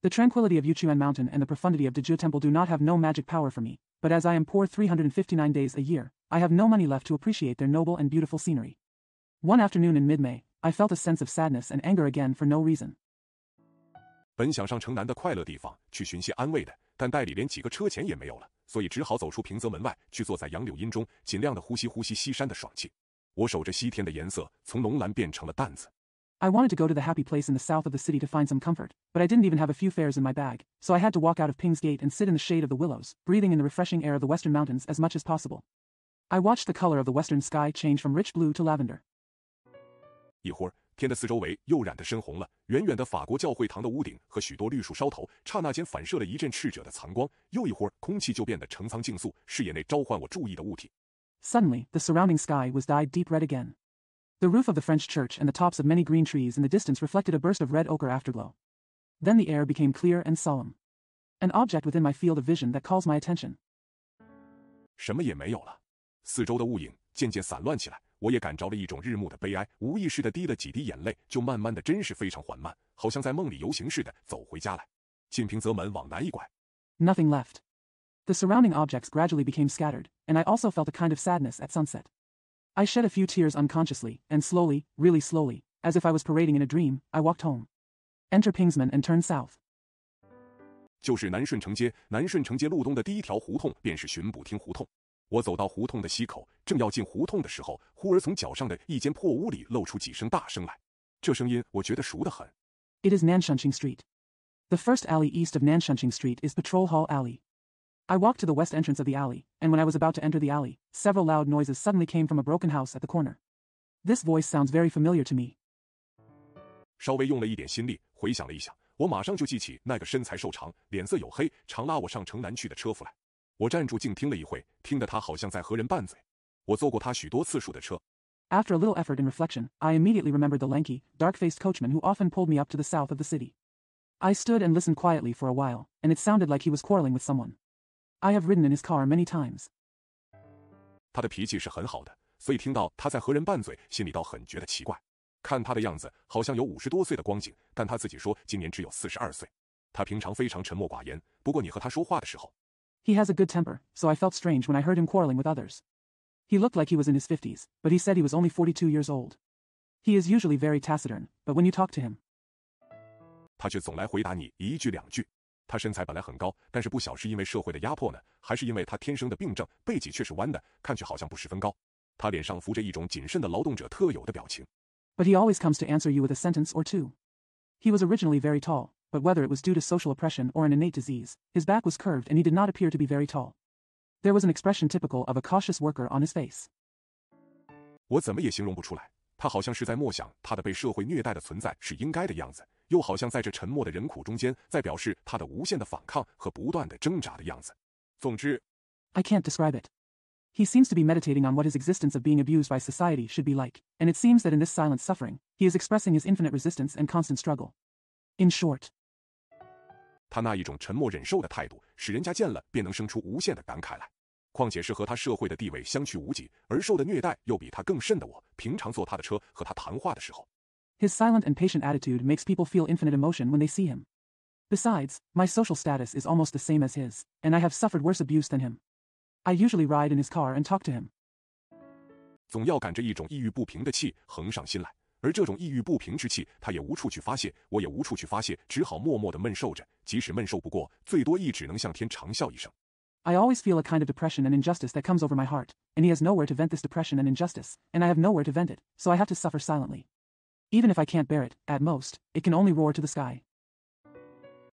The tranquility of Yuchuan Mountain and the profundity of Dezhu Temple do not have no magic power for me, but as I am poor 359 days a year, I have no money left to appreciate their noble and beautiful scenery. One afternoon in mid-May, I felt a sense of sadness and anger again for no reason. 本想上城南的快乐地方去寻些安慰的，但袋里连几个车钱也没有了，所以只好走出平泽门外，去坐在杨柳荫中，尽量的呼吸呼吸西山的爽气。我守着西天的颜色，从浓蓝变成了淡紫。I wanted to go to the happy place in the south of the city to find some comfort, but I didn't even have a few fares in my bag, so I had to walk out of Ping's Gate and sit in the shade of the willows, breathing in the refreshing air of the western mountains as much as possible. I watched the color of the western sky change from rich blue to lavender. 一会儿，天的四周围又染得深红了，远远的法国教会堂的屋顶和许多绿树梢头，刹那间反射了一阵炽热的残光。又一会儿，空气就变得澄苍净肃，视野内召唤我注意的物体。Suddenly, the surrounding sky was dyed deep red again. The roof of the French church and the tops of many green trees in the distance reflected a burst of red ochre afterglow. Then the air became clear and solemn. An object within my field of vision that calls my attention. 什么也没有了，四周的雾影渐渐散乱起来，我也感着了一种日暮的悲哀，无意识地滴了几滴眼泪，就慢慢的，真是非常缓慢，好像在梦里游行似的走回家来。进平泽门往南一拐。Nothing left. The surrounding objects gradually became scattered, and I also felt a kind of sadness at sunset. I shed a few tears unconsciously, and slowly, really slowly, as if I was parading in a dream, I walked home. Enter Pingsman and turn south. 就是南顺城街，南顺城街路东的第一条胡同便是巡捕厅胡同。我走到胡同的西口，正要进胡同的时候，忽而从角上的一间破屋里露出几声大声来。这声音我觉得熟得很。It is Nanshunqing Street. The first alley east of Nanshunqing Street is Patrol Hall Alley. I walked to the west entrance of the alley, and when I was about to enter the alley, several loud noises suddenly came from a broken house at the corner. This voice sounds very familiar to me. 稍微用了一点心力，回想了一下，我马上就记起那个身材瘦长、脸色黝黑、常拉我上城南去的车夫来。我站住静听了一会，听得他好像在和人拌嘴。我坐过他许多次数的车。After a little effort and reflection, I immediately remembered the lanky, dark-faced coachman who often pulled me up to the south of the city. I stood and listened quietly for a while, and it sounded like he was quarreling with someone. I have ridden in his car many times. 他的脾气是很好的，所以听到他在和人拌嘴，心里倒很觉得奇怪。看他的样子，好像有50多岁的光景，但他自己说今年只有42岁。他平常非常沉默寡言，不过你和他说话的时候， He has a good temper, so I felt strange when I heard him quarreling with others. He looked like he was in his 50s, but he said he was only 42 years old. He is usually very taciturn, but when you talk to him, 他却总来回答你一句两句。他身材本来很高，但是不晓是因为社会的压迫呢，还是因为他天生的病症，背脊却是弯的，看去好像不十分高。他脸上浮着一种谨慎的劳动者特有的表情。But he always comes to answer you with a sentence or two. He was originally very tall, but whether it was due to social oppression or an innate disease, his back was curved and he did not appear to be very tall. There was an expression typical of a cautious worker on his face. 我怎么也形容不出来，他好像是在默想他的被社会虐待的存在是应该的样子，又好像在这沉默的人苦中间，在表示他的无限的反抗和不断的挣扎的样子。总之 I can't describe it. He seems to be meditating on what his existence of being abused by society should be like, and it seems that in this silent suffering, he is expressing his infinite resistance and constant struggle. In short, 他那一种沉默忍受的态度，使人家见了便能生出无限的感慨来。况且是和他社会的地位相去无几，而受的虐待又比他更甚的我，平常坐他的车和他谈话的时候， his silent and patient attitude makes people feel infinite emotion when they see him. Besides, my social status is almost the same as his, and I have suffered worse abuse than him. I usually ride in his car and talk to him. 总要感着一种抑郁不平的气横上心来。而这种抑郁不平之气，他也无处去发泄，我也无处去发泄，只好默默地闷受着。即使闷受不过，最多亦只能向天长啸一声。I always feel a kind of depression and injustice that comes over my heart, and he has nowhere to vent this depression and injustice, and I have nowhere to vent it, so I have to suffer silently. Even if I can't bear it, at most, it can only roar to the sky.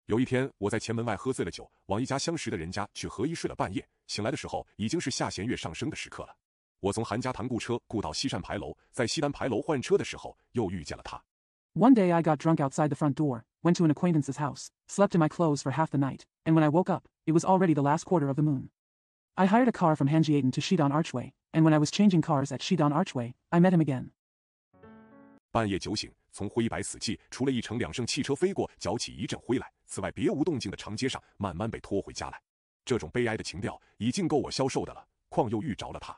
有一天，我在前门外喝醉了酒，往一家相识的人家去合衣睡了半夜。醒来的时候，已经是下弦月上升的时刻了。我从韩家塘雇车雇到西山牌楼，在西单牌楼换车的时候，又遇见了他。One day I got drunk outside the front door, went to an acquaintance's house, slept in my clothes for half the night, and when I woke up, it was already the last quarter of the moon. I hired a car from Hanjiaten to Shidon Archway, and when I was changing cars at Shidon Archway, I met him again. 半夜酒醒，从灰白死寂，除了一乘2声汽车飞过，搅起一阵灰来，此外别无动静的长街上，慢慢被拖回家来。这种悲哀的情调已经够我消受的了，况又遇着了他。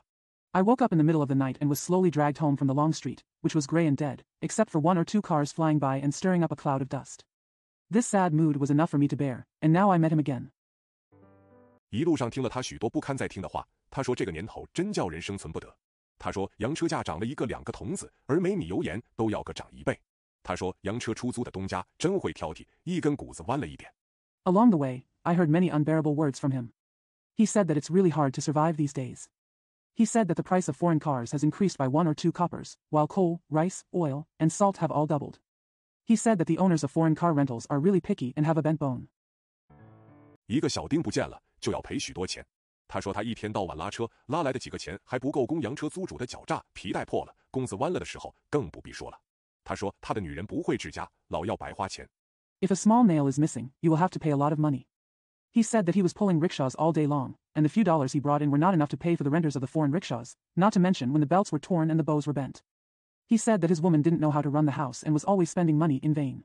I woke up in the middle of the night and was slowly dragged home from the long street, which was grey and dead, except for 1 or 2 cars flying by and stirring up a cloud of dust. This sad mood was enough for me to bear, and now I met him again. 一路上听了他许多不堪再听的话，他说这个年头真叫人生存不得。他说洋车价涨了1个2个铜子，而煤米油盐都要个涨1倍。他说洋车出租的东家真会挑剔，一根骨子弯了一点。Along the way, I heard many unbearable words from him. He said that it's really hard to survive these days. He said that the price of foreign cars has increased by 1 or 2 coppers, while coal, rice, oil, and salt have all doubled. He said that the owners of foreign car rentals are really picky and have a bent bone. 一个小丁不见了，就要赔许多钱。他说他一天到晚拉车，拉来的几个钱还不够供洋车租主的脚榨，皮带破了，弓子弯了的时候更不必说了。他说他的女人不会治家，老要白花钱。If a small nail is missing, you will have to pay a lot of money. He said that he was pulling rickshaws all day long, and the few dollars he brought in were not enough to pay for the renters of the foreign rickshaws, not to mention when the belts were torn and the bows were bent. He said that his woman didn't know how to run the house and was always spending money in vain.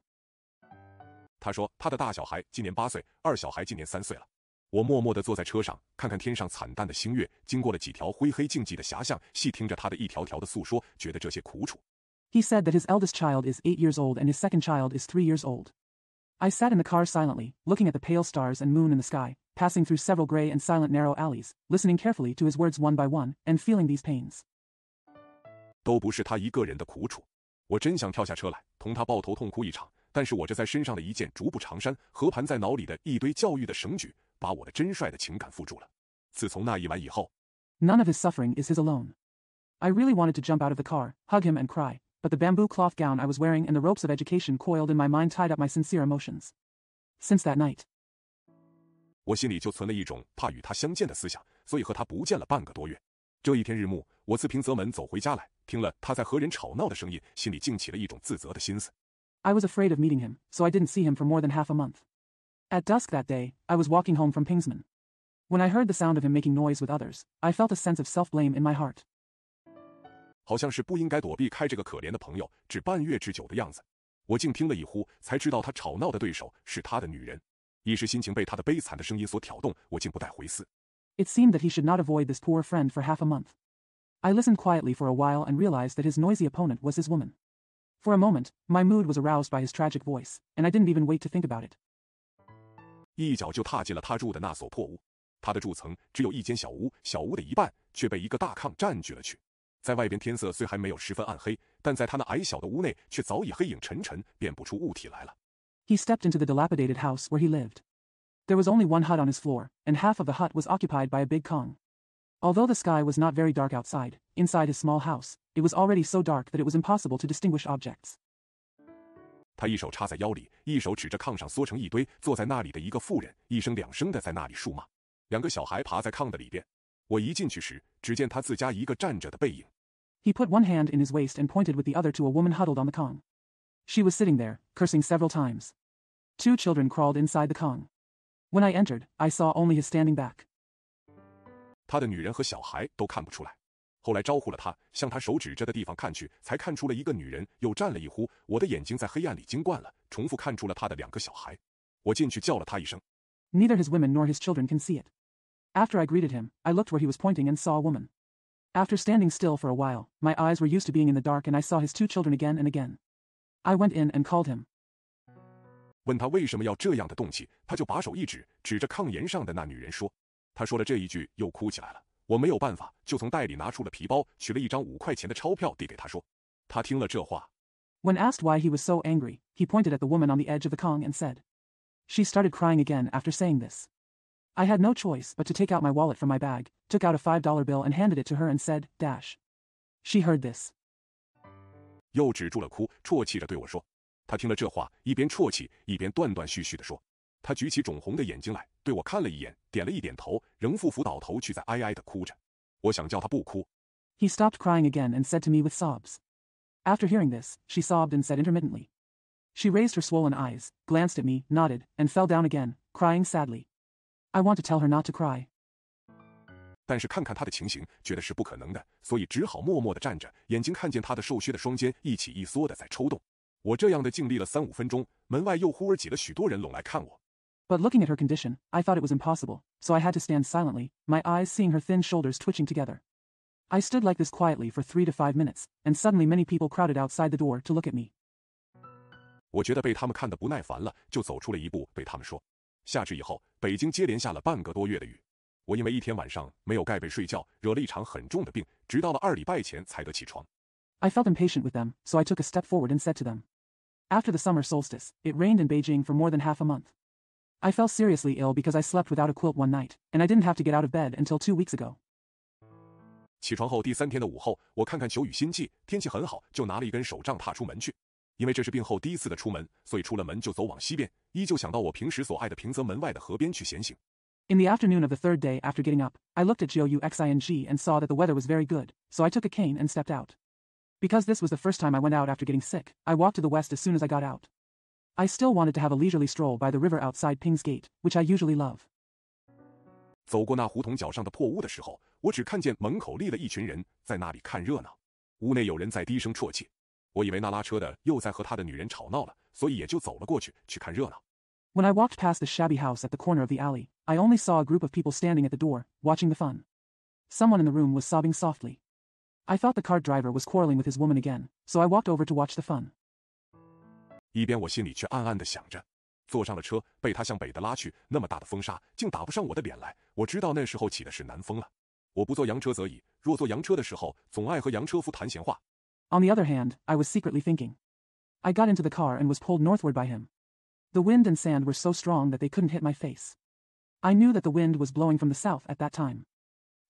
他说他的大小孩今年8岁，二小孩今年3岁了。我默默地坐在车上，看看天上惨淡的星月，经过了几条灰黑静寂的狭巷，细听着他的一条条的诉说，觉得这些苦楚。He said that his eldest child is 8 years old and his second child is 3 years old. I sat in the car silently, looking at the pale stars and moon in the sky, passing through several grey and silent narrow alleys, listening carefully to his words one by one, and feeling these pains. 都不是他一个人的苦楚，我真想跳下车来，同他抱头痛哭一场，但是我这在身上的一件竹布长衫，合盘在脑里的一堆教育的绳举，把我的真率的情感缚住了。自从那一晚以后 None of his suffering is his alone. I really wanted to jump out of the car, hug him and cry, but the bamboo cloth gown I was wearing and the ropes of education coiled in my mind tied up my sincere emotions. Since that night, 我心里就存了一种怕与他相见的思想，所以和他不见了半个多月。这一天日暮，我自平泽门走回家来，听了他在和人吵闹的声音，心里竟起了一种自责的心思。I was afraid of meeting him, so I didn't see him for more than half a month. At dusk that day, I was walking home from Pingsman. When I heard the sound of him making noise with others, I felt a sense of self-blame in my heart. 好像是不应该躲避开这个可怜的朋友，只半月之久的样子。我竟听了一呼，才知道他吵闹的对手是他的女人。一时心情被他的悲惨的声音所挑动，我竟不待回思。It seemed that he should not avoid this poor friend for half a month. I listened quietly for a while and realized that his noisy opponent was his woman. For a moment, my mood was aroused by his tragic voice, and I didn't even wait to think about it. 一脚就踏进了他住的那所破屋。他的住层只有一间小屋，小屋的一半却被一个大炕占据了去。在外边天色虽还没有十分暗黑，但在他那矮小的屋内却早已黑影沉沉，辨不出物体来了。He stepped into the dilapidated house where he lived. There was only one hut on his floor, and half of the hut was occupied by a big Kong. Although the sky was not very dark outside, inside his small house, it was already so dark that it was impossible to distinguish objects. 他一手插在腰里，一手指着炕上缩成一堆坐在那里的一个妇人，一声两声的在那里数骂。2个小孩爬在炕的里边。我一进去时，只见他自家一个站着的背影。He put one hand in his waist and pointed with the other to a woman huddled on the Kong. She was sitting there, cursing several times. 2 children crawled inside the Kong. When I entered, I saw only his standing back. 他的女人和小孩都看不出来。后来招呼了他，向他手指着的地方看去，才看出了一个女人，又站了一呼。我的眼睛在黑暗里惊惯了，重复看出了他的2个小孩。我进去叫了他一声。Neither his women nor his children can see it. After I greeted him, I looked where he was pointing and saw a woman. After standing still for a while, my eyes were used to being in the dark and I saw his 2 children again and again. I went in and called him. 问他为什么要这样的动气，他就把手一指，指着炕沿上的那女人说。他说了这一句，又哭起来了。我没有办法，就从袋里拿出了皮包，取了一张5块钱的钞票递给他说。他听了这话， When asked why he was so angry, he pointed at the woman on the edge of the Kong and said. She started crying again after saying this. I had no choice but to take out my wallet from my bag, took out a $5 bill and handed it to her and said, dash. She heard this. 又止住了哭，啜泣着对我说。他听了这话，一边啜泣，一边断断续续地说。他举起肿红的眼睛来，对我看了一眼，点了一点头，仍复倒头去在哀哀地哭着。我想叫他不哭。He stopped crying again and said to me with sobs. After hearing this, she sobbed and said intermittently. She raised her swollen eyes, glanced at me, nodded, and fell down again, crying sadly. I want to tell her not to cry. 但是看看他的情形，觉得是不可能的，所以只好默默地站着，眼睛看见他的瘦削的双肩一起一缩地在抽动。我这样的静立了3-5分钟，门外又忽而挤了许多人拢来看我。But looking at her condition, I thought it was impossible, so I had to stand silently, my eyes seeing her thin shoulders twitching together. I stood like this quietly for 3 to 5 minutes, and suddenly many people crowded outside the door to look at me. 我觉得被他们看得不耐烦了，就走出了一步，对他们说。夏至以后，北京接连下了半个多月的雨。我因为一天晚上没有盖被睡觉，惹了一场很重的病，直到了2礼拜前才得起床。I felt impatient with them, so I took a step forward and said to them. After the summer solstice, it rained in Beijing for more than half a month. I fell seriously ill because I slept without a quilt one night, and I didn't have to get out of bed until 2 weeks ago. 起床后第3天的午后，我看看求雨心悸，天气很好，就拿了一根手杖踏出门去。因为这是病后第1次的出门，所以出了门就走往西边，依旧想到我平时所爱的平泽门外的河边去闲行。In the afternoon of the 3rd day after getting up, I looked at Jouxing and saw that the weather was very good, so I took a cane and stepped out. Because this was the first time I went out after getting sick, I walked to the west as soon as I got out. I still wanted to have a leisurely stroll by the river outside Ping's Gate, which I usually love. 走过那胡同角上的破屋的时候，我只看见门口立了一群人在那里看热闹。屋内有人在低声啜泣，我以为那拉车的又在和他的女人吵闹了，所以也就走了过去看热闹。When I walked past the shabby house at the corner of the alley, I only saw a group of people standing at the door, watching the fun. Someone in the room was sobbing softly. I thought the cart driver was quarreling with his woman again, so I walked over to watch the fun. 一边我心里却暗暗地想着，坐上了车，被他向北的拉去，那么大的风沙，竟打不上我的脸来。我知道那时候起的是南风了。我不坐洋车则已，若坐洋车的时候，总爱和洋车夫谈闲话。On the other hand, I was secretly thinking. I got into the car and was pulled northward by him. The wind and sand were so strong that they couldn't hit my face. I knew that the wind was blowing from the south at that time.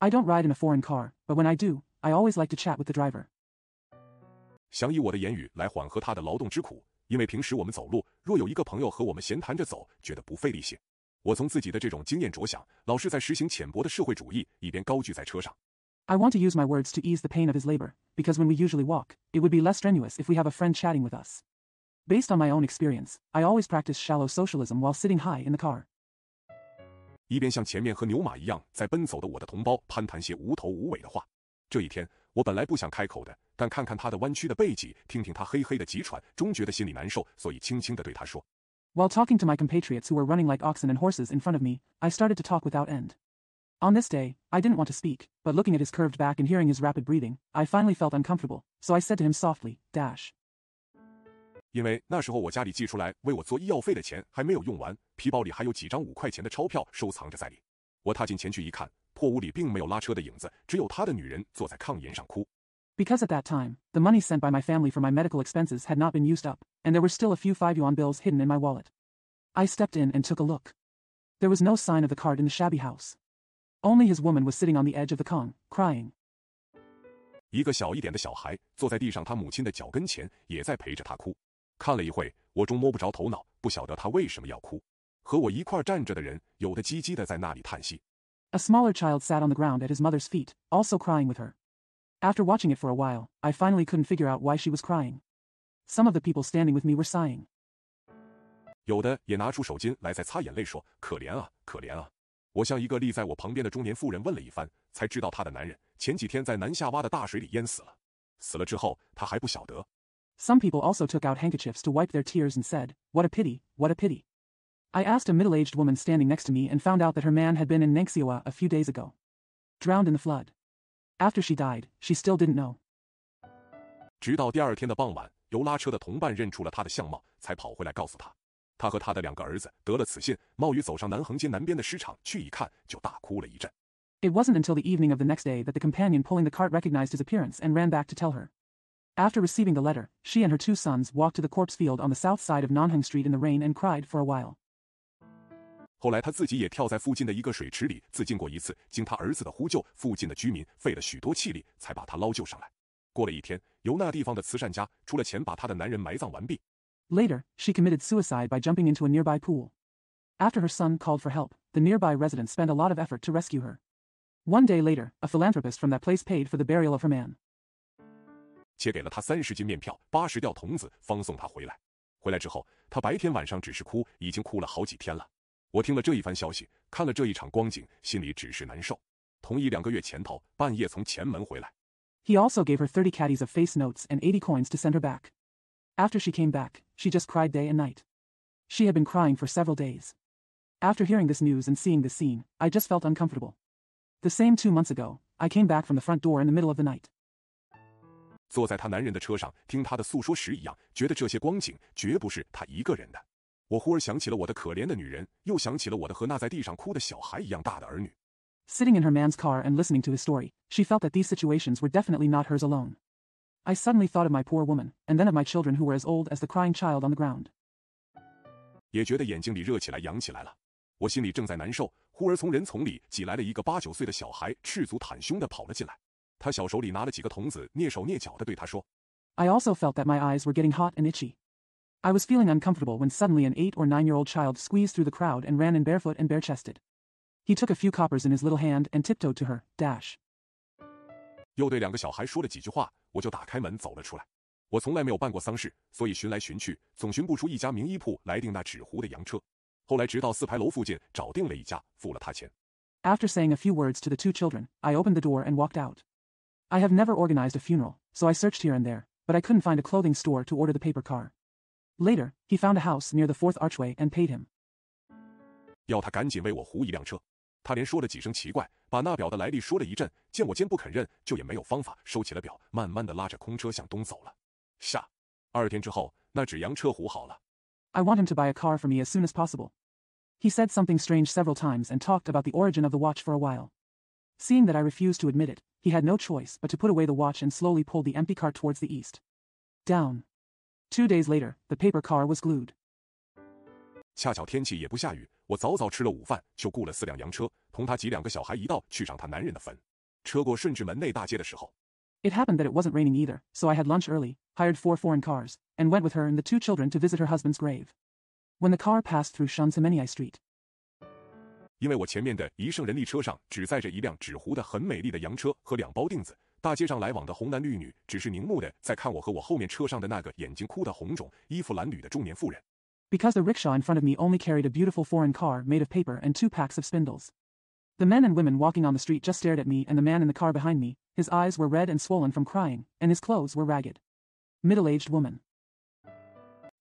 I don't ride in a foreign car, but when I do, I always like to chat with the driver. 想以我的言语来缓和他的劳动之苦，因为平时我们走路，若有一个朋友和我们闲谈着走，觉得不费力气。我从自己的这种经验着想，老是在实行浅薄的社会主义，一边高踞在车上。I want to use my words to ease the pain of his labor, because when we usually walk, it would be less strenuous if we have a friend chatting with us. Based on my own experience, I always practice shallow socialism while sitting high in the car. 一边像前面和牛马一样在奔走的我的同胞攀谈些无头无尾的话。这一天，我本来不想开口的，但看看他的弯曲的背脊，听听他嘿嘿的急喘，终觉得心里难受，所以轻轻地对他说。While talking to my compatriots who were running like oxen and horses in front of me, I started to talk without end. On this day, I didn't want to speak, but looking at his curved back and hearing his rapid breathing, I finally felt uncomfortable, so I said to him softly, dash. 因为那时候我家里寄出来为我做医药费的钱还没有用完，皮包里还有几张5块钱的钞票收藏着在里。我踏进前去一看，破屋里并没有拉车的影子，只有他的女人坐在炕沿上哭。Because at that time, the money sent by my family for my medical expenses had not been used up, and there were still a few 5-yuan bills hidden in my wallet. I stepped in and took a look. There was no sign of the cart in the shabby house. Only his woman was sitting on the edge of the Kong, crying. 一个小一点的小孩坐在地上他母亲的脚跟前，也在陪着他哭。看了一会，我终摸不着头脑，不晓得他为什么要哭。和我一块站着的人，有的唧唧的在那里叹息。A smaller child sat on the ground at his mother's feet, also crying with her. After watching it for a while, I finally couldn't figure out why she was crying. Some of the people standing with me were sighing. 有的也拿出手巾来在擦眼泪说：“可怜啊，可怜啊！”我向一个立在我旁边的中年妇人问了一番，才知道她的男人前几天在南下洼的大水里淹死了。死了之后，她还不晓得。Some people also took out handkerchiefs to wipe their tears and said, "What a pity, what a pity." I asked a middle-aged woman standing next to me and found out that her man had been in Nangxiawa a few days ago. Drowned in the flood. After she died, she still didn't know. 直到第2天的傍晚，由拉车的同伴认出了他的相貌，才跑回来告诉他，他和他的2个儿子得了此信，冒雨走上南横街南边的市场去一看，就大哭了一阵。It wasn't until the evening of the next day that the companion pulling the cart recognized his appearance and ran back to tell her. After receiving the letter, she and her 2 sons walked to the corpse field on the south side of Nanheng Street in the rain and cried for a while. 后来他自己也跳在附近的一个水池里自尽过一次，经他儿子的呼救，附近的居民费了许多气力才把他捞救上来。过了一天，由那地方的慈善家出了钱把他的男人埋葬完毕。Later, she committed suicide by jumping into a nearby pool. After her son called for help, the nearby residents spent a lot of effort to rescue her. One day later, a philanthropist from that place paid for the burial of her man. 且给了他30斤面票、80吊童子，方送他回来。回来之后，他白天晚上只是哭，已经哭了好几天了。我听了这一番消息，看了这一场光景，心里只是难受。同1-2个月前头，半夜从前门回来。He also gave her 30 caddies of face notes and 80 coins to send her back. After she came back, she just cried day and night. She had been crying for several days. After hearing this news and seeing this scene, I just felt uncomfortable. The same 2 months ago, I came back from the front door in the middle of the night. 坐在他男人的车上，听他的诉说时一样，觉得这些光景绝不是他一个人的。我忽而想起了我的可怜的女人，又想起了我的和那在地上哭的小孩一样大的儿女。Sitting in her man's car and listening to his story, she felt that these situations were definitely not hers alone. I suddenly thought of my poor woman, and then of my children who were as old as the crying child on the ground. 也觉得眼睛里热起来痒起来了。我心里正在难受，忽而从人丛里挤来了一个8、9岁的小孩，赤足袒胸地跑了进来。他小手里拿了几个童子，蹑手蹑脚地对他说 I also felt that my eyes were getting hot and itchy. I was feeling uncomfortable when suddenly an 8 or 9-year-old child squeezed through the crowd and ran in barefoot and bare-chested. He took a few coppers in his little hand and tiptoed to her, dash. 又对2个小孩说了几句话，我就打开门走了出来。我从来没有办过丧事，所以寻来寻去，总寻不出一家名医铺来订那纸糊的洋车。后来直到4牌楼附近找定了一家，付了他钱。After saying a few words to the 2 children, I opened the door and walked out. I have never organized a funeral, so I searched here and there, but I couldn't find a clothing store to order the paper car. Later, he found a house near the 4th archway and paid him. 要他赶紧为我糊一辆车。他连说了几声奇怪，把那表的来历说了一阵，见我坚不肯认，就也没有方法，收起了表，慢慢地拉着空车向东走了。下2天之后，那纸洋车糊好了。I want him to buy a car for me as soon as possible. He said something strange several times and talked about the origin of the watch for a while. Seeing that I refused to admit it, he had no choice but to put away the watch and slowly pulled the empty cart towards the east. Down. 2 days later, the paper car was glued. 恰巧天气也不下雨，我早早吃了午饭，就雇了4辆洋车，同他挤2个小孩一道去上他男人的坟。车过顺治门内大街的时候， It happened that it wasn't raining either, so I had lunch early, hired 4 foreign cars, and went with her and the 2 children to visit her husband's grave. When the car passed through Shansameniai Street. 因为我前面的一乘人力车上只载着一辆纸糊的很美丽的洋车和2包锭子，大街上来往的红男绿女只是凝目的在看我和我后面车上的那个眼睛哭得红肿、衣服褴褛的中年妇人。Because the rickshaw in front of me only carried a beautiful foreign car made of paper and 2 packs of spindles. The men and women walking on the street just stared at me and the man in the car behind me. His eyes were red and swollen from crying, and his clothes were ragged. Middle-aged woman.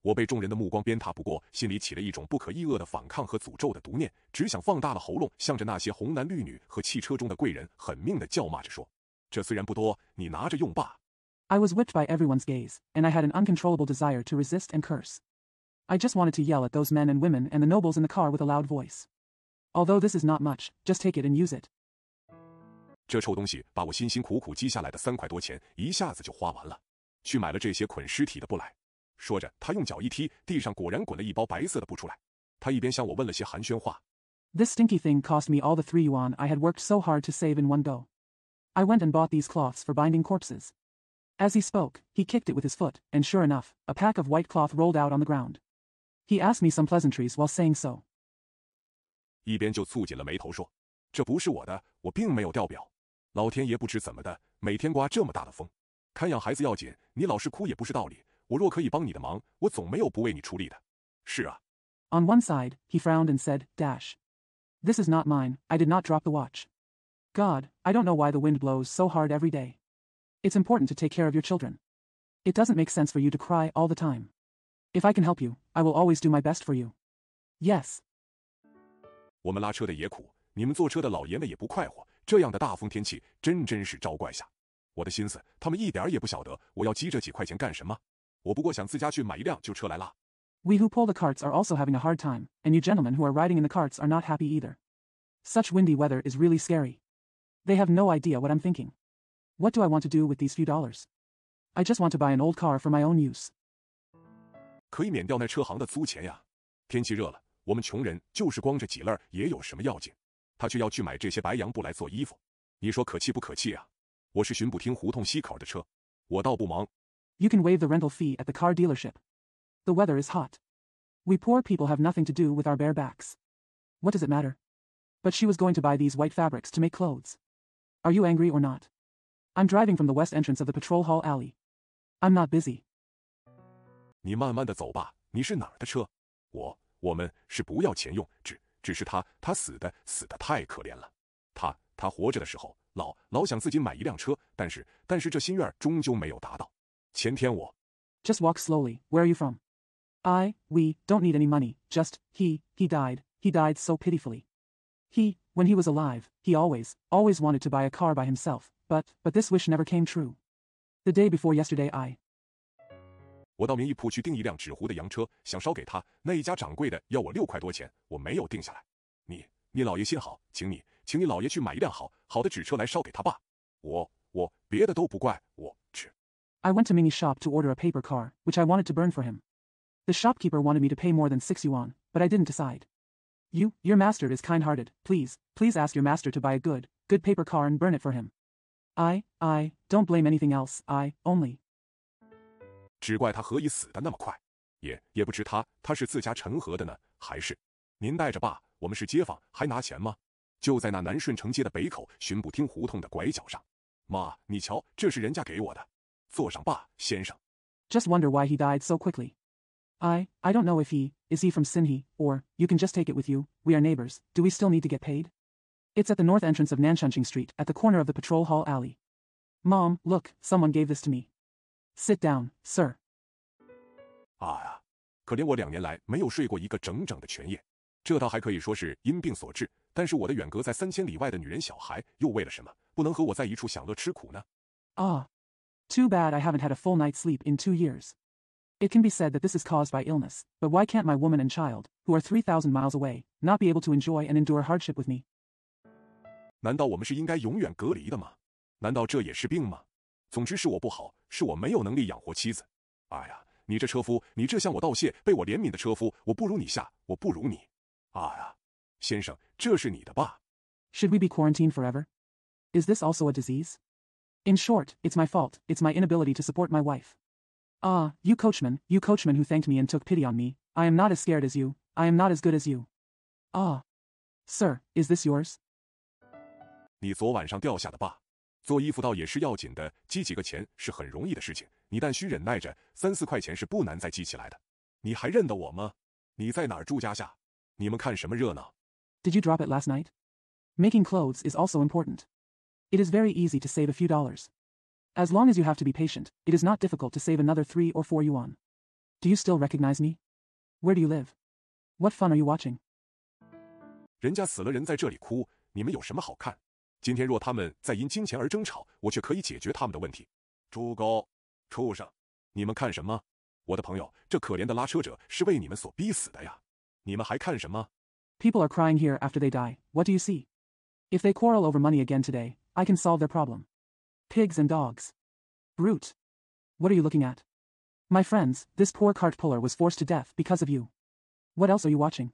我被众人的目光鞭挞不过，心里起了一种不可抑遏的反抗和诅咒的毒念，只想放大了喉咙，向着那些红男绿女和汽车中的贵人狠命地叫骂着说：“这虽然不多，你拿着用罢。” I was whipped by everyone's gaze, and I had an uncontrollable desire to resist and curse. I just wanted to yell at those men and women and the nobles in the car with a loud voice. Although this is not much, just take it and use it. 这臭东西把我辛辛苦苦积下来的3块多钱一下子就花完了，去买了这些捆尸体的布来。说着，他用脚一踢，地上果然滚了一包白色的布出来。他一边向我问了些寒暄话。This stinky thing cost me all the 3 yuan I had worked so hard to save in one go. I went and bought these cloths for binding corpses. As he spoke, he kicked it with his foot, and sure enough, a pack of white cloth rolled out on the ground. He asked me some pleasantries while saying so. 一边就蹙紧了眉头说：“这不是我的，我并没有掉表。老天爷不知怎么的，每天刮这么大的风。看养孩子要紧，你老是哭也不是道理。我若可以帮你的忙，我总没有不为你出力的。是啊。” On one side, he frowned and said, dash. This is not mine, I did not drop the watch. God, I don't know why the wind blows so hard every day. It's important to take care of your children. It doesn't make sense for you to cry all the time. If I can help you, I will always do my best for you. Yes. 我们拉车的也苦，你们坐车的老爷们也不快活，这样的大风天气真是招怪下。我的心思，他们一点也不晓得我要积这几块钱干什么。我不过想自家去买一辆旧车来拉。We who pull the carts are also having a hard time, and you gentlemen who are riding in the carts are not happy either. Such windy weather is really scary. They have no idea what I'm thinking. What do I want to do with these few dollars? I just want to buy an old car for my own use. 可以免掉那车行的租钱呀。天气热了，我们穷人就是光着脊肋也有什么要紧？他却要去买这些白洋布来做衣服，你说可气不可气啊？我是巡捕厅胡同西口的车，我倒不忙。You can waive the rental fee at the car dealership. The weather is hot. We poor people have nothing to do with our bare backs. What does it matter? But she was going to buy these white fabrics to make clothes. Are you angry or not? I'm driving from the west entrance of the patrol hall alley. I'm not busy. 你慢慢的走吧，你是哪儿的车？我们是不要钱用，只是他死的太可怜了。他活着的时候，老想自己买一辆车，但是这心愿终究没有达到。前天我 Just walk slowly. Where are you from? We don't need any money. Just, he died. He died so pitifully. When he was alive, he always wanted to buy a car by himself, but this wish never came true. The day before yesterday, 我到民艺铺去订一辆纸糊的洋车，想烧给他，那一家掌柜的要我6块多钱，我没有定下来。你老爷心好，请你老爷去买一辆好的纸车来烧给他吧。我别的都不怪，我只。I went to Ming's shop to order a paper car, which I wanted to burn for him. The shopkeeper wanted me to pay more than 6 yuan, but I didn't decide. Your master is kind-hearted. Please ask your master to buy a good paper car and burn it for him. I don't blame anything else. I only. 只怪他何以死得那么快，也不知他是自家成何的呢，还是您带着吧，我们是街坊，还拿钱吗？就在那南顺城街的北口巡捕厅胡同的拐角上。妈，你瞧，这是人家给我的，坐上吧，先生。Just wonder why he died so quickly. I don't know if is he from Sinhi, or you can just take it with you. We are neighbors. Do we still need to get paid? It's at the north entrance of Nanchunching Street, at the corner of the patrol hall alley. Mom, look, someone gave this to me. Sit down, sir. 呀，可怜我2年来没有睡过一个整整的全夜，这倒还可以说是因病所致。但是我的远隔在3000里外的女人小孩，又为了什么不能和我在一处享乐吃苦呢？ Too bad I haven't had a full night's sleep in 2 years. It can be said that this is caused by illness, but why can't my woman and child, who are 3,000 miles away, not be able to enjoy and endure hardship with me? 难道我们是应该永远隔离的吗？难道这也是病吗？总之是我不好，是我没有能力养活妻子。哎呀，你这车夫，你这向我道谢、被我怜悯的车夫，我不如你下，我不如你。呀，先生，这是你的吧？ Should we be quarantined forever? Is this also a disease? In short, it's my fault. It's my inability to support my wife. You coachman who thanked me and took pity on me. I am not as scared as you. I am not as good as you. Sir, is this yours? 你昨晚上掉下的吧？做衣服倒也是要紧的，积几个钱是很容易的事情，你但需忍耐着，3、4块钱是不难再积起来的。你还认得我吗？你在哪儿住家下？你们看什么热闹？ Did you drop it last night? Making clothes is also important. It is very easy to save a few dollars. As long as you have to be patient, it is not difficult to save another 3 or 4 yuan. Do you still recognize me? Where do you live? What fun are you watching? 人家死了人在这里哭，你们有什么好看？今天若他们在因金钱而争吵，我却可以解决他们的问题。猪狗，畜生，你们看什么？我的朋友，这可怜的拉车者是为你们所逼死的呀！你们还看什么？ People are crying here after they die. What do you see? If they quarrel over money again today, I can solve their problem. Pigs and dogs. Brute. What are you looking at? My friends, this poor cart puller was forced to death because of you. What else are you watching?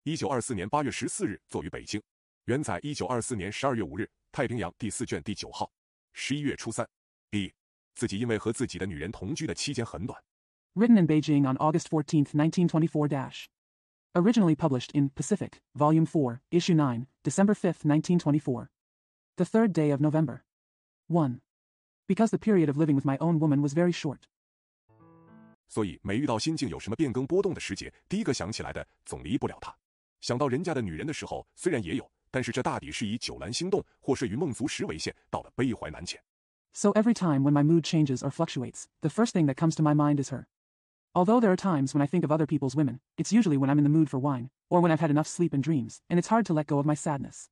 1924年8月14日作于北京，原载1924年12月5日太平洋第4卷第9号，11月初3。自己因为和自己的女人同居的期间很短。 Written in Beijing on August 14, 1924. Originally published in Pacific, Volume 4, Issue 9, December 5, 1924. The third day of November. 1. Because the period of living with my own woman was very short. 所以每遇到心境有什么变更波动的时节，第一个想起来的总离不了他。想到人家的女人的时候，虽然也有，但是这大抵是以酒阑心动或睡于梦足时为限，到了悲怀难遣。 So every time when my mood changes or fluctuates, the first thing that comes to my mind is her. Although there are times when I think of other people's women, it's usually when I'm in the mood for wine, or when I've had enough sleep and dreams, and it's hard to let go of my sadness.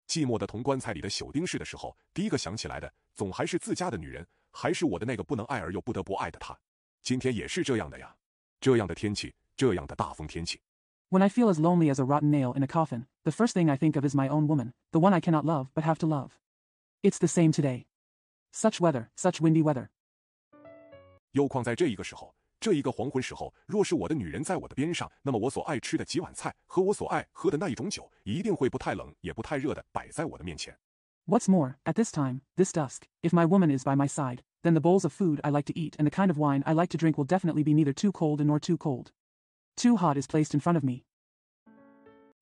寂寞的铜棺材里的朽钉式的时候，第一个想起来的总还是自家的女人，还是我的那个不能爱而又不得不爱的她。今天也是这样的呀，这样的天气，这样的大风天气。 When I feel as lonely as a rotten nail in a coffin, the first thing I think of is my own woman, the one I cannot love but have to love. It's the same today. Such weather, such windy weather. 又况在这一个时候，这一个黄昏时候，若是我的女人在我的边上，那么我所爱吃的几碗菜和我所爱喝的那一种酒，一定会不太冷也不太热的摆在我的面前。What's more, at this time, this dusk, if my woman is by my side, then the bowls of food I like to eat and the kind of wine I like to drink will definitely be neither too cold nor too cold. Too hot is placed in front of me.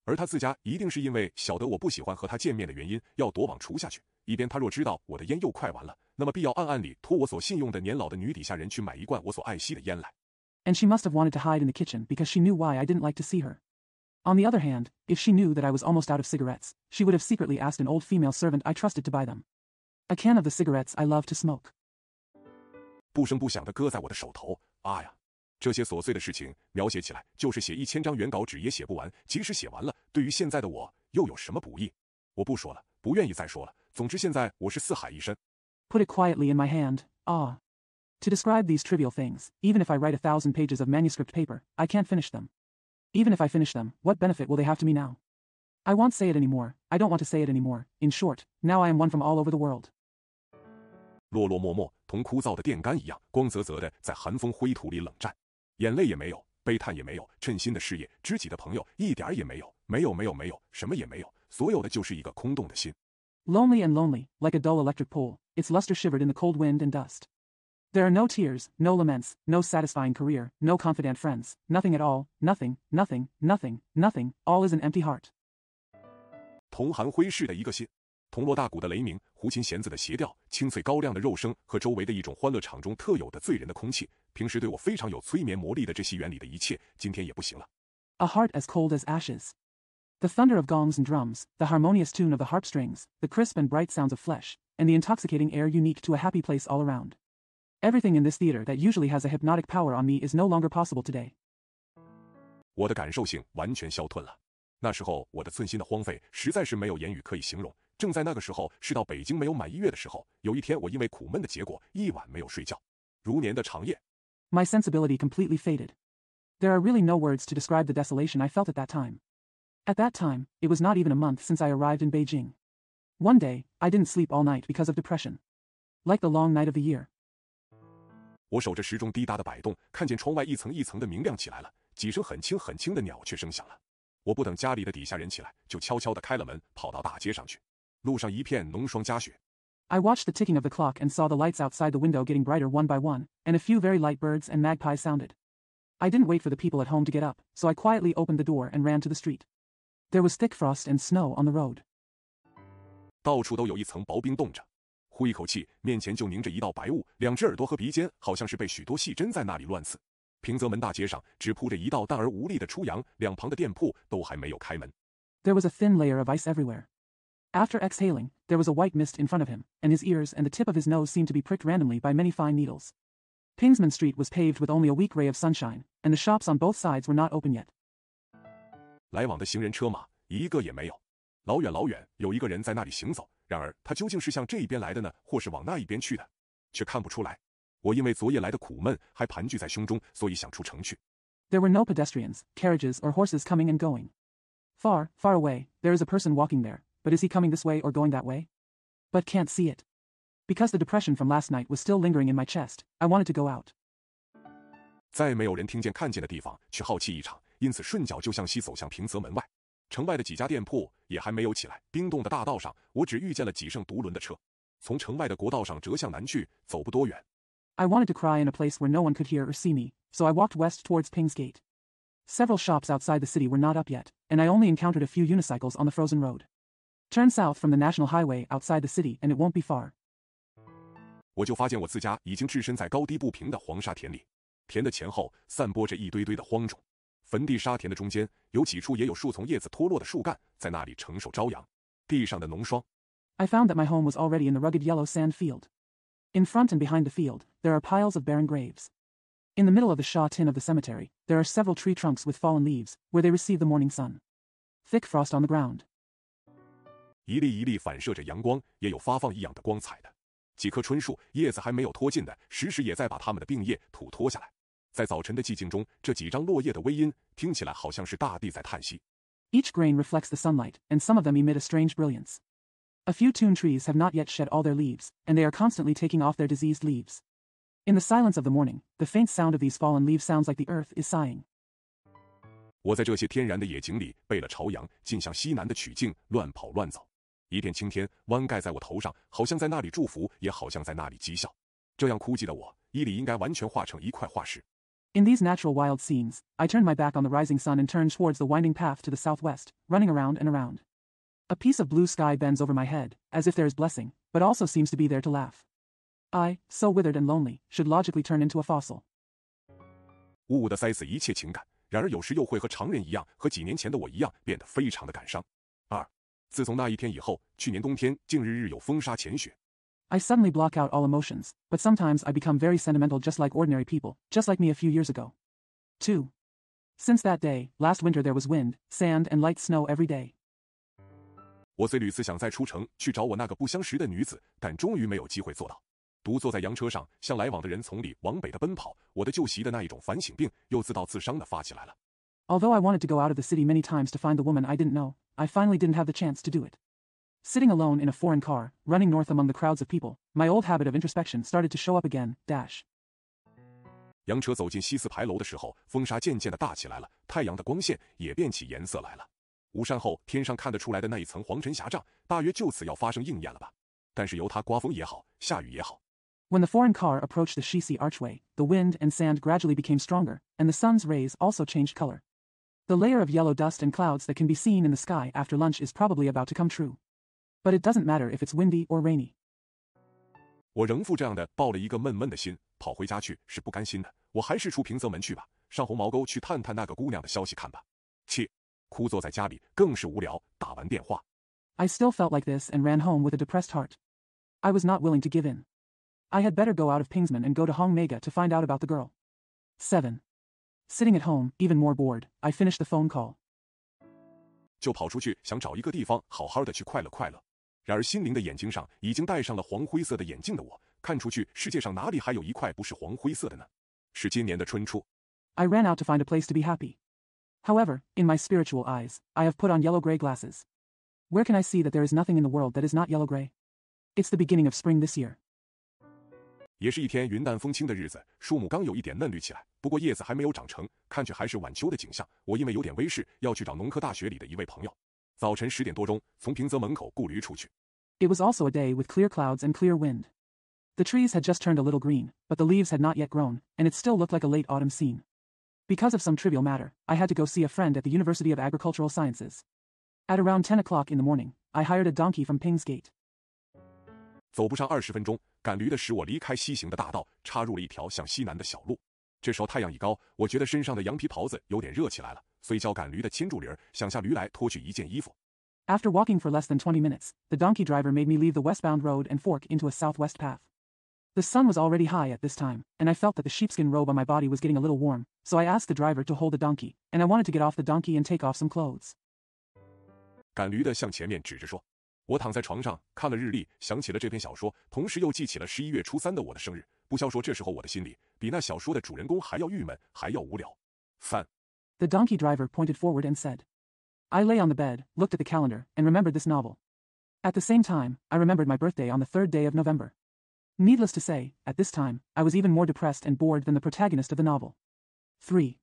而他自家一定是因为晓得我不喜欢和他见面的原因，要躲往厨下去，以便他若知道我的烟又快完了，那么必要暗暗里托我所信用的年老的女底下人去买一罐我所爱惜的烟来。And she must have wanted to hide in the kitchen because she knew why I didn't like to see her. On the other hand, if she knew that I was almost out of cigarettes, she would have secretly asked an old female servant I trusted to buy them. A can of the cigarettes I love to smoke. 不声不响地搁在我的手头，啊呀！这些琐碎的事情描写起来，就是写1000张原稿纸也写不完。即使写完了，对于现在的我又有什么不易？我不说了，不愿意再说了。总之，现在我是四海一身。Put it quietly in my hand. Ah. To describe these trivial things, even if I write 1,000 pages of manuscript paper, I can't finish them. Even if I finish them, what benefit will they have to me now? I won't say it anymore. I don't want to say it anymore. In short, now I am one from all over the world. 落落寞寞，同枯燥的电杆一样，光泽泽的在寒风灰土里冷战。眼泪也没有，悲叹也没有，称心的事业，知己的朋友，一点也没有，没有，什么也没有，所有的就是一个空洞的心。Lonely and lonely, like a dull electric pole, its luster shivered in the cold wind and dust. There are no tears, no laments, no satisfying career, no confident friends, nothing at all, nothing, all is an empty heart. 铜寒灰逝的一个心，铜锣大鼓的雷鸣，胡琴弦子的斜调，清脆高亮的肉声和周围的一种欢乐场中特有的醉人的空气，平时对我非常有催眠魔力的这戏园里的一切，今天也不行了。A heart as cold as ashes. The thunder of gongs and drums, the harmonious tune of the harp strings, the crisp and bright sounds of flesh, and the intoxicating air unique to a happy place all around. Everything in this theater that usually has a hypnotic power on me is no longer possible today. 我的感受性完全消退了。那时候我的寸心的荒废实在是没有言语可以形容。正在那个时候，是到北京没有满1月的时候，有一天我因为苦闷的结果，一晚没有睡觉，如年的长夜。My sensibility completely faded. There are really no words to describe the desolation I felt at that time. At that time, it was not even a month since I arrived in Beijing. One day, I didn't sleep all night because of depression. Like the long night of the year. 我守着时钟滴答的摆动，看见窗外一层一层的明亮起来了，几声很轻很轻的鸟雀声响了。我不等家里的底下人起来，就悄悄地开了门，跑到大街上去。路上一片浓霜夹雪。I watched the ticking of the clock and saw the lights outside the window getting brighter one by one, and a few very light birds and magpies sounded. I didn't wait for the people at home to get up, so I quietly opened the door and ran to the street. There was thick frost and snow on the road. 到处都有一层薄冰冻着。呼一口气，面前就凝着一道白雾，两只耳朵和鼻尖好像是被许多细针在那里乱刺。平泽门大街上只铺着一道淡而无力的出阳，两旁的店铺都还没有开门。There was a thin layer of ice everywhere. After exhaling, there was a white mist in front of him, and his ears and the tip of his nose seemed to be pricked randomly by many fine needles. Pingsman Street was paved with only a weak ray of sunshine, and the shops on both sides were not open yet. 来往的行人车马一个也没有。老远老远有一个人在那里行走，然而他究竟是向这一边来的呢，或是往那一边去的，却看不出来。我因为昨夜来的苦闷还盘踞在胸中，所以想出城去。There were no pedestrians, carriages, or horses coming and going. Far, far away, there is a person walking there, but is he coming this way or going that way? But can't see it. Because the depression from last night was still lingering in my chest, I wanted to go out. 在没有人听见看见的地方去好奇一场，因此顺脚就向西走向平泽门外。城外的几家店铺也还没有起来，冰冻的大道上，我只遇见了几乘独轮的车，从城外的国道上折向南去，走不多远。I wanted to cry in a place where no one could hear or see me, so I walked west towards Ping's Gate. Several shops outside the city were not up yet, and I only encountered a few unicycles on the frozen road. Turn south from the national highway outside the city and it won't be far. 我就发现我自家已经置身在高低不平的黄沙田里，田的前后散播着一堆堆的荒冢。坟地沙田的中间有几处也有树丛叶子脱落的树干，在那里承受朝阳。地上的浓霜。I found that my home was already in the rugged yellow sand field. In front and behind the field, there are piles of barren graves. In the middle of the shaw tin of the cemetery, there are several tree trunks with fallen leaves, where they receive the morning sun. Thick frost on the ground. 一粒一粒反射着阳光，也有发放异样的光彩的。几棵春树叶子还没有脱尽的，时时也在把它们的病叶土脱下来。在早晨的寂静中，这几张落叶的微音听起来好像是大地在叹息。Each grain reflects the sunlight, and some of them emit a strange brilliance. A few tune trees have not yet shed all their leaves, and they are constantly taking off their diseased leaves. In the silence of the morning, the faint sound of these fallen leaves sounds like the earth is sighing. 我在这些天然的野景里背了朝阳，进向西南的曲径，乱跑乱走。一片青天弯盖在我头上，好像在那里祝福，也好像在那里讥笑。这样枯寂的我，衣里应该完全化成一块化石。In these natural wild scenes, I turned my back on the rising sun and turned towards the winding path to the southwest, running around and around. A piece of blue sky bends over my head, as if there is blessing, but also seems to be there to laugh. I, so withered and lonely, should logically turn into a fossil. 呜呜地塞死一切情感，然而有时又会和常人一样，和几年前的我一样，变得非常的感伤。2. 自从那一天以后，去年冬天竟日日有风沙潜雪。I suddenly block out all emotions, but sometimes I become very sentimental just like ordinary people, just like me a few years ago. 2. Since that day, last winter there was wind, sand and light snow every day. 我虽屡次想再出城去找我那个不相识的女子，但终于没有机会做到。独坐在洋车上，向来往的人丛里往北的奔跑，我的旧习的那一种反省病又自导自伤地发起来了。Although I wanted to go out of the city many times to find the woman I didn't know, I finally didn't have the chance to do it. Sitting alone in a foreign car, running north among the crowds of people, my old habit of introspection started to show up again. 洋车走进西四牌楼的时候，风沙渐渐地大起来了，太阳的光线也变起颜色来了。午膳后，天上看得出来的那一层黄尘霞帉，大约就此要发生应验了吧。但是由它刮风也好，下雨也好。When the foreign car approached the Shisi archway, the wind and sand gradually became stronger, and the sun's rays also changed color. The layer of yellow dust and clouds that can be seen in the sky after lunch is probably about to come true. But it doesn't matter if it's windy or rainy. 我仍负这样的抱了一个闷闷的心，跑回家去是不甘心的。我还是出平泽门去吧，上红毛沟去探探那个姑娘的消息看吧。切，枯坐在家里更是无聊，打完电话。I still felt like this and ran home with a depressed heart. I was not willing to give in. I had better go out of Pingsman and go to Hong Mega to find out about the girl. 7. Sitting at home, even more bored, I finished the phone call. 就跑出去想找一个地方好好的去快乐快乐。然而心灵的眼睛上已经戴上了黄灰色的眼镜的我，看出去世界上哪里还有一块不是黄灰色的呢？是今年的春初。I ran out to find a place to be happy. However, in my spiritual eyes, I have put on yellow-gray glasses. Where can I see that there is nothing in the world that is not yellow-gray? It's the beginning of spring this year. 也是一天云淡风轻的日子，树木刚有一点嫩绿起来，不过叶子还没有长成，看去还是晚秋的景象。我因为有点微事，要去找农科大学里的一位朋友。早晨10点多钟，从平泽门口雇驴出去。It was also a day with clear clouds and clear wind. The trees had just turned a little green, but the leaves had not yet grown, and it still looked like a late autumn scene. Because of some trivial matter, I had to go see a friend at the University of Agricultural Sciences. At around 10 o'clock in the morning, I hired a donkey from Ping's Gate. 走不上20分钟，赶驴的使我离开西行的大道，插入了一条向西南的小路。这时候太阳已高，我觉得身上的羊皮袍子有点热起来了，所以叫赶驴的牵住驴儿，想下驴来脱去一件衣服。After walking for less than 20 minutes, the donkey driver made me leave the westbound road and fork into a southwest path. The sun was already high at this time, and I felt that the sheepskin robe on my body was getting a little warm, so I asked the driver to hold the donkey, and I wanted to get off the donkey and take off some clothes. 赶驴的向前面指着说。我躺在床上看了日历，想起了这篇小说，同时又记起了11月初3的我的生日。不消说，这时候我的心里比那小说的主人公还要郁闷，还要无聊。3. The donkey driver pointed forward and said. I lay on the bed, looked at the calendar, and remembered this novel. At the same time, I remembered my birthday on the 3rd day of November. Needless to say, at this time, I was even more depressed and bored than the protagonist of the novel. 3.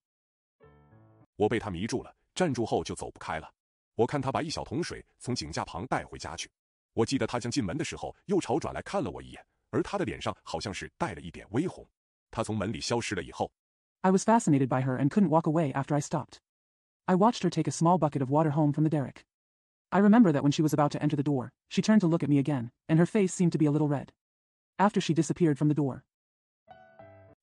我被他迷住了，站住后就走不开了。我看他把一小桶水从井架旁带回家去。我记得他将进门的时候，又朝转来看了我一眼，而他的脸上好像是带了一点微红。他从门里消失了以后， I was fascinated by her and couldn't walk away after I stopped. I watched her take a small bucket of water home from the derrick. I remember that when she was about to enter the door, she turned to look at me again, and her face seemed to be a little red. After she disappeared from the door.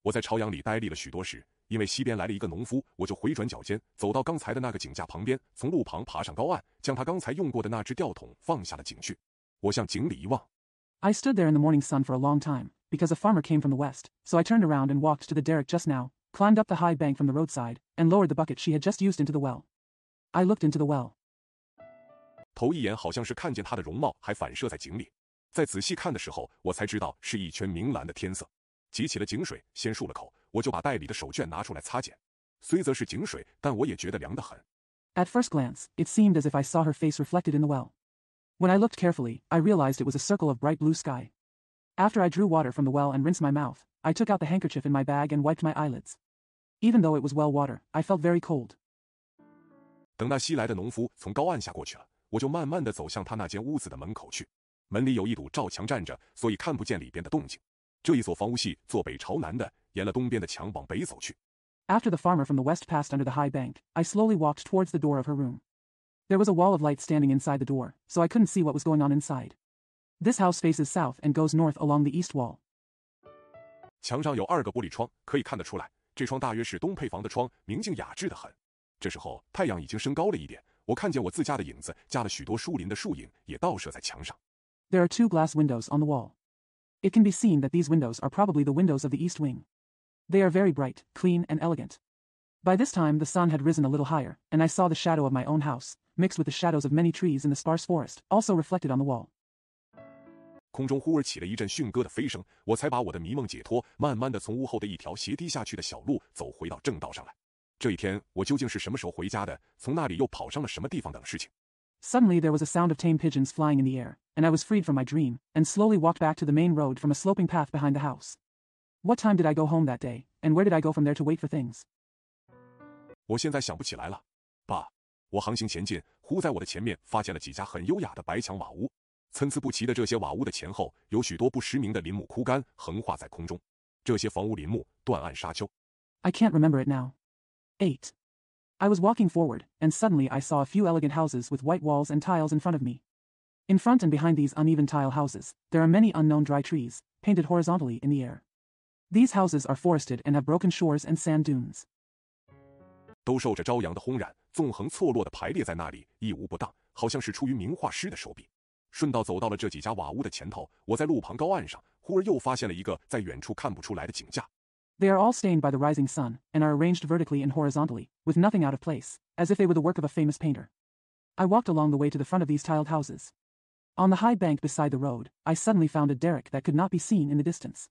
我在朝阳里呆立了许多时，因为西边来了一个农夫，我就回转脚尖，走到刚才的那个井架旁边，从路旁爬上高岸，将他刚才用过的那只吊桶放下了井去。我向井里一望。I stood there in the morning sun for a long time, because a farmer came from the west, so I turned around and walked to the derrick just now, climbed up the high bank from the roadside, and lowered the bucket she had just used into the well. I looked into the well. 头一眼好像是看见她的容貌还反射在井里，再仔细看的时候，我才知道是一圈明蓝的天色。汲起了井水，先漱了口，我就把袋里的手绢拿出来擦碱。虽则是井水，但我也觉得凉得很。At first glance, it seemed as if I saw her face reflected in the well. When I looked carefully, I realized it was a circle of bright blue sky. After I drew water from the well and rinsed my mouth, I took out the handkerchief in my bag and wiped my eyelids. Even though it was well water, I felt very cold. 等那西来的农夫从高岸下过去了，我就慢慢地走向他那间屋子的门口去。门里有一堵罩墙站着，所以看不见里边的动静。这一所房屋系坐北朝南的，沿了东边的墙往北走去。After the farmer from the west passed under the high bank, I slowly walked towards the door of her room. There was a wall of light standing inside the door, so I couldn't see what was going on inside. This house faces south and goes north along the east wall. 墙上有2个玻璃窗，可以看得出来，这窗大约是东配房的窗，明净雅致得很。这时候太阳已经升高了一点，我看见我自家的影子，加了许多树林的树影，也倒射在墙上。There are 2 glass windows on the wall. It can be seen that these windows are probably the windows of the east wing. They are very bright, clean, and elegant. By this time the sun had risen a little higher, and I saw the shadow of my own house, mixed with the shadows of many trees in the sparse forest, also reflected on the wall. 空中忽而起了一阵驯鸽的飞声，我才把我的迷梦解脱，慢慢地从屋后的一条斜低下去的小路走回到正道上来。这一天我究竟是什么时候回家的？从那里又跑上了什么地方等事情。Suddenly there was a sound of tame pigeons flying in the air, and I was freed from my dream, and slowly walked back to the main road from a sloping path behind the house. What time did I go home that day, and where did I go from there to wait for things? 我现在想不起来了，爸。我航行前进，忽在我的前面发现了几家很优雅的白墙瓦屋，参差不齐的这些瓦屋的前后有许多不实名的林木枯干横跨在空中，这些房屋林木断岸沙丘。I can't remember it now. 8. I was walking forward, and suddenly I saw a few elegant houses with white walls and tiles in front of me. In front and behind these uneven tile houses, there are many unknown dry trees, painted horizontally in the air. These houses are forested and have broken shores and sand dunes. 都受着朝阳的烘染，纵横错落地排列在那里，一无不当，好像是出于名画师的手笔。顺道走到了这几家瓦屋的前头，我在路旁高岸上，忽而又发现了一个在远处看不出来的景架。They are all stained by the rising sun, and are arranged vertically and horizontally, with nothing out of place, as if they were the work of a famous painter. I walked along the way to the front of these tiled houses. On the high bank beside the road, I suddenly found a derrick that could not be seen in the distance.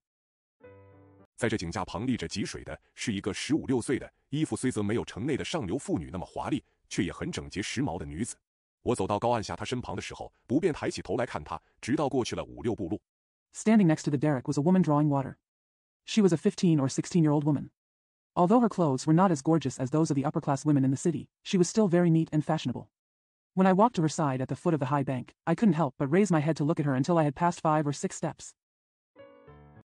在这井架旁立着汲水的是一个15、16岁的，衣服虽则没有城内的上流妇女那么华丽，却也很整洁时髦的女子。我走到高岸下她身旁的时候，不便抬起头来看她，直到过去了5、6步路。Standing next to the derrick was a woman drawing water. She was a 15 or 16-year-old woman. Although her clothes were not as gorgeous as those of the upper-class women in the city, she was still very neat and fashionable. When I walked to her side at the foot of the high bank, I couldn't help but raise my head to look at her until I had passed 5 or 6 steps.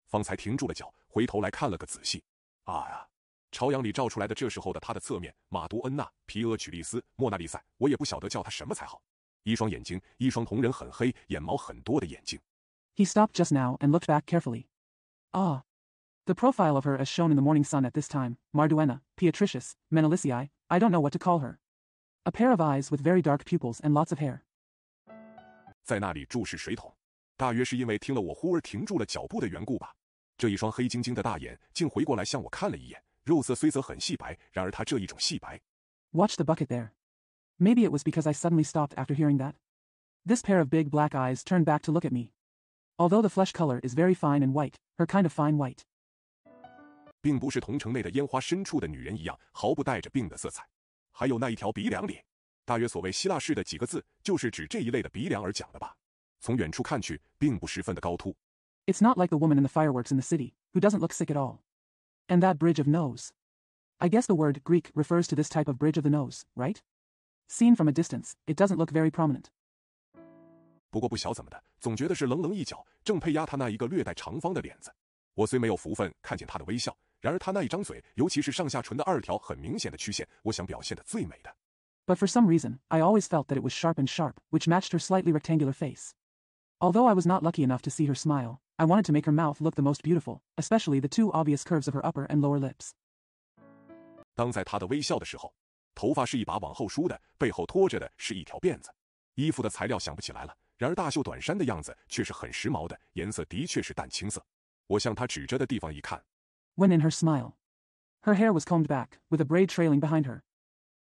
方才停住了脚，回头来看了个仔细。啊呀！朝阳里照出来的这时候的她的侧面，马都恩娜、皮俄曲利斯、莫娜丽塞，我也不晓得叫她什么才好。一双眼睛，一双瞳仁很黑、眼毛很多的眼睛。He stopped just now and looked back carefully. Ah. The profile of her as shown in the morning sun at this time, Marduena, Beatricius, Menelicii, I don't know what to call her. A pair of eyes with very dark pupils and lots of hair. 在那里注视水桶，大约是因为听了我忽而停住了脚步的缘故吧。这一双黑晶晶的大眼竟回过来向我看了一眼，肉色虽则很细白，然而它这一种细白。Watch the bucket there. Maybe it was because I suddenly stopped after hearing that. This pair of big black eyes turned back to look at me. Although the flesh color is very fine and white, her kind of fine white. 并不是同城内的烟花深处的女人一样毫不带着病的色彩，还有那一条鼻梁里，大约所谓希腊式的几个字，就是指这一类的鼻梁而讲的吧。从远处看去，并不十分的高凸。It's not like the woman in the fireworks in the city, who doesn't look sick at all. And that bridge of nose. I guess the word Greek refers to this type of bridge of the nose, right? Seen from a distance, it doesn't look very prominent. 不过不晓怎么的，总觉得是棱棱一角，正配压他那一个略带长方的脸子。我虽没有福分看见他的微笑，然而他那一张嘴，尤其是上下唇的2条很明显的曲线，我想表现得最美的。But for some reason, I always felt that it was sharp and sharp, which matched her slightly rectangular face. Although I was not lucky enough to see her smile, I wanted to make her mouth look the most beautiful, especially the 2 obvious curves of her upper and lower lips. 当在她的微笑的时候，头发是一把往后梳的，背后拖着的是一条辫子。衣服的材料想不起来了，然而大袖短衫的样子却是很时髦的，颜色的确是淡青色。我向她指着的地方一看。When in her smile. Her hair was combed back, with a braid trailing behind her.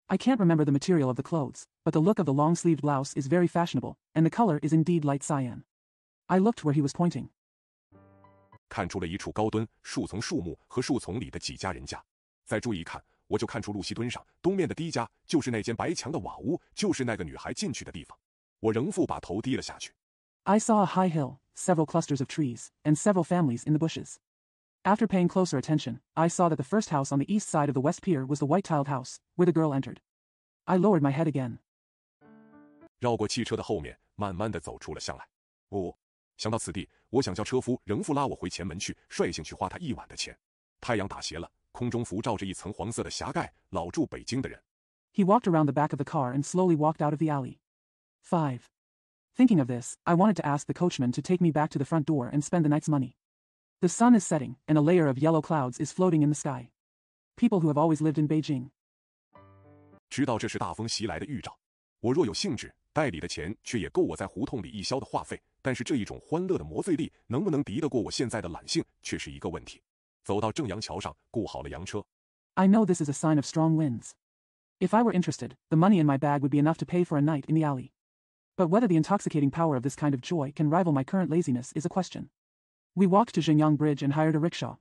I can't remember the material of the clothes, but the look of the long-sleeved blouse is very fashionable, and the color is indeed light cyan. I looked where he was pointing. 看出了一处高墩、树丛、树木和树丛里的几家人家。再注意一看，我就看出路西墩上东面的第一家就是那间白墙的瓦屋，就是那个女孩进去的地方。我仍复把头低了下去。I saw a high hill, several clusters of trees, and several families in the bushes. After paying closer attention, I saw that the first house on the east side of the west pier was the white-tiled house, where the girl entered. I lowered my head again. 绕过汽车的后面，慢慢地走出了巷来。想到此地，我想叫车夫仍复拉我回前门去，率性去花他一晚的钱。太阳打斜了，空中浮罩着一层黄色的霞盖，老住北京的人。He walked around the back of the car and slowly walked out of the alley. 5. Thinking of this, I wanted to ask the coachman to take me back to the front door and spend the night's money. The sun is setting, and a layer of yellow clouds is floating in the sky. People who have always lived in Beijing. 知道这是大风袭来的预兆。我若有兴致，袋里的钱却也够我在胡同里一宵的话费，但是这一种欢乐的磨费力能不能敌得过我现在的懒性，却是一个问题。走到正阳桥上，雇好了洋车。I know this is a sign of strong winds. If I were interested, the money in my bag would be enough to pay for a night in the alley. But whether the intoxicating power of this kind of joy can rival my current laziness is a question. We walked to Shenyang Bridge and hired a rickshaw.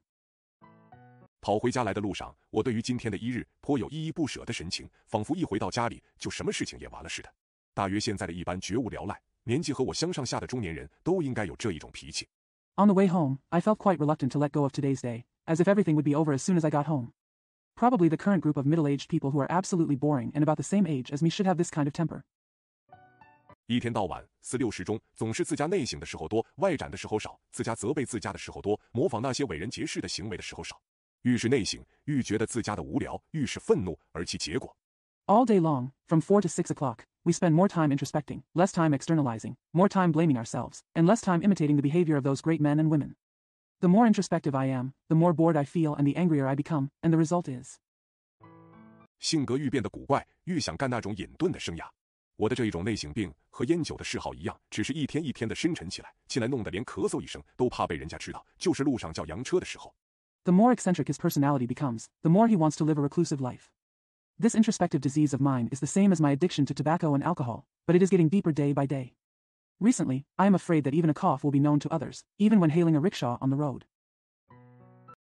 跑回家来的路上，我对于今天的一日颇有依依不舍的神情，仿佛一回到家里就什么事情也完了似的。大约现在的一般绝无聊赖，年纪和我相上下的中年人都应该有这一种脾气。On the way home, I felt quite reluctant to let go of today's day, as if everything would be over as soon as I got home. Probably the current group of middle-aged people who are absolutely boring and about the same age as me should have this kind of temper. 一天到晚4、6时中，总是自家内省的时候多，外展的时候少；自家责备自家的时候多，模仿那些伟人杰士的行为的时候少。愈是内省，愈觉得自家的无聊，愈是愤怒，而其结果。All day long, from 4 to 6 o'clock, we spend more time introspecting, less time externalizing, more time blaming ourselves, and less time imitating the behavior of those great men and women. The more introspective I am, the more bored I feel and the angrier I become, and the result is. 性格愈变得古怪，愈想干那种隐遁的生涯。我的这一种内省病和烟酒的嗜好一样，只是一天一天的深沉起来，近来弄得连咳嗽一声都怕被人家知道，就是路上叫洋车的时候。The more eccentric his personality becomes, the more he wants to live a reclusive life. This introspective disease of mine is the same as my addiction to tobacco and alcohol, but it is getting deeper day by day. Recently, I am afraid that even a cough will be known to others, even when hailing a rickshaw on the road.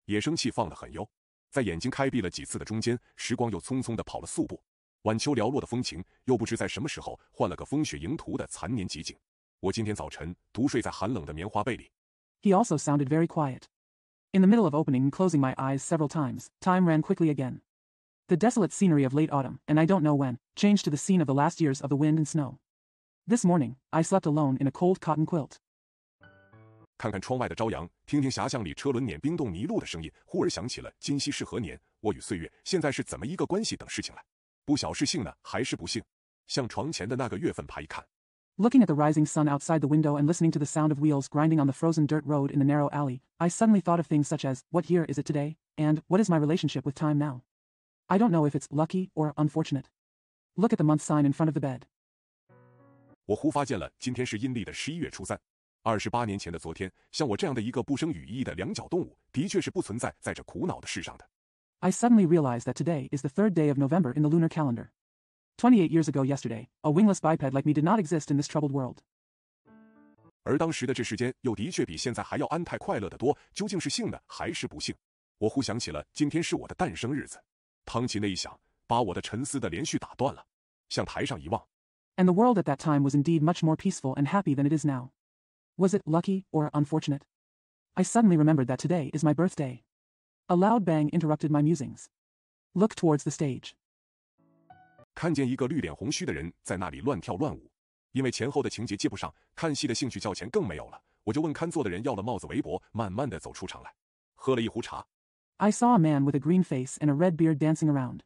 野生气放得很幽，在眼睛开闭了几次的中间，时光又匆匆地跑了速步。晚秋寥落的风情，又不知在什么时候换了个风雪迎途的残年极景。我今天早晨独睡在寒冷的棉花被里。He also sounded very quiet. In the middle of opening and closing my eyes several times, time ran quickly again. The desolate scenery of late autumn, and I don't know when, changed to the scene of the last years of the wind and snow. This morning, I slept alone in a cold cotton quilt. 看看窗外的朝阳，听听峡巷里车轮碾冰冻泥路的声音，忽而想起了今夕是何年，我与岁月现在是怎么一个关系等事情来。不晓是幸呢，还是不幸？向床前的那个月份牌一看。Looking at the rising sun outside the window and listening to the sound of wheels grinding on the frozen dirt road in the narrow alley, I suddenly thought of things such as, what year is it today? And, what is my relationship with time now? I don't know if it's lucky or unfortunate. Look at the month sign in front of the bed. 我忽发现了，今天是阴历的11月初3。28年前的昨天，像我这样的一个不生羽翼的两脚动物，的确是不存在在这苦恼的世上的。I suddenly realized that today is the 3rd day of November in the lunar calendar. 28 years ago yesterday, a wingless biped like me did not exist in this troubled world. 而当时的这世间又的确比现在还要安泰快乐得多，究竟是幸呢，还是不幸？我忽想起了今天是我的诞生日子。汤起那一响，把我的沉思的连续打断了。向台上一望， And the world at that time was indeed much more peaceful and happy than it is now. Was it lucky or unfortunate? I suddenly remembered that today is my birthday. A loud bang interrupted my musings. Look towards the stage. 看见一个绿脸红须的人在那里乱跳乱舞，因为前后的情节接不上，看戏的兴趣较前更没有了。我就问看座的人要了帽子围脖，慢慢地走出场来，喝了一壶茶。I saw a man with a green face and a red beard dancing around.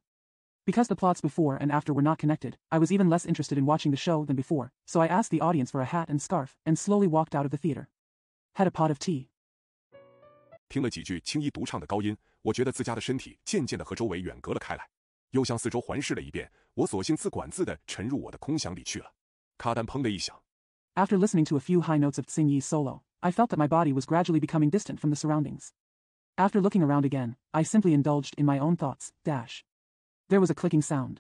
Because the plots before and after were not connected, I was even less interested in watching the show than before, so I asked the audience for a hat and scarf, and slowly walked out of the theater. Had a pot of tea. 听了几句轻衣独唱的高音，我觉得自家的身体渐渐地和周围远隔了开来，又向四周环视了一遍，我索性自管自地沉入我的空想里去了。咔嗒砰的一响。After listening to a few high notes of Tsing Yi's solo, I felt that my body was gradually becoming distant from the surroundings. After looking around again, I simply indulged in my own thoughts. There was a clicking sound.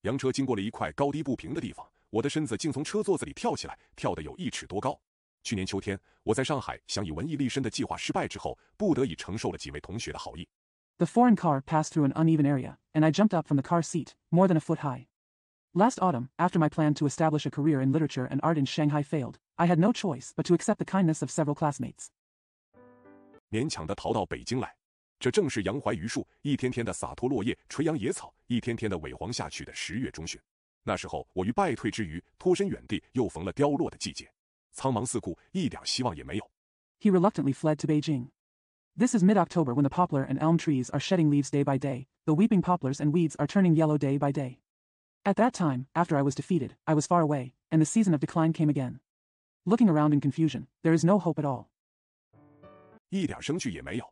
洋车经过了一块高低不平的地方，我的身子竟从车座子里跳起来，跳得有1尺多高。去年秋天，我在上海想以文艺立身的计划失败之后，不得已承受了几位同学的好意。The foreign car passed through an uneven area, and I jumped up from the car seat, more than a foot high. Last autumn, after my plan to establish a career in literature and art in Shanghai failed, I had no choice but to accept the kindness of several classmates. 勉强地逃到北京来，这正是杨槐榆树一天天的洒脱落叶、垂杨野草，一天天的萎黄下去的10月中旬。那时候，我于败退之余，脱身远地，又逢了凋落的季节，苍茫四顾，一点希望也没有。He reluctantly fled to Beijing. This is mid-October when the poplar and elm trees are shedding leaves day by day, the weeping poplars and weeds are turning yellow day by day. At that time, after I was defeated, I was far away, and the season of decline came again. Looking around in confusion, there is no hope at all. 一点生趣也没有。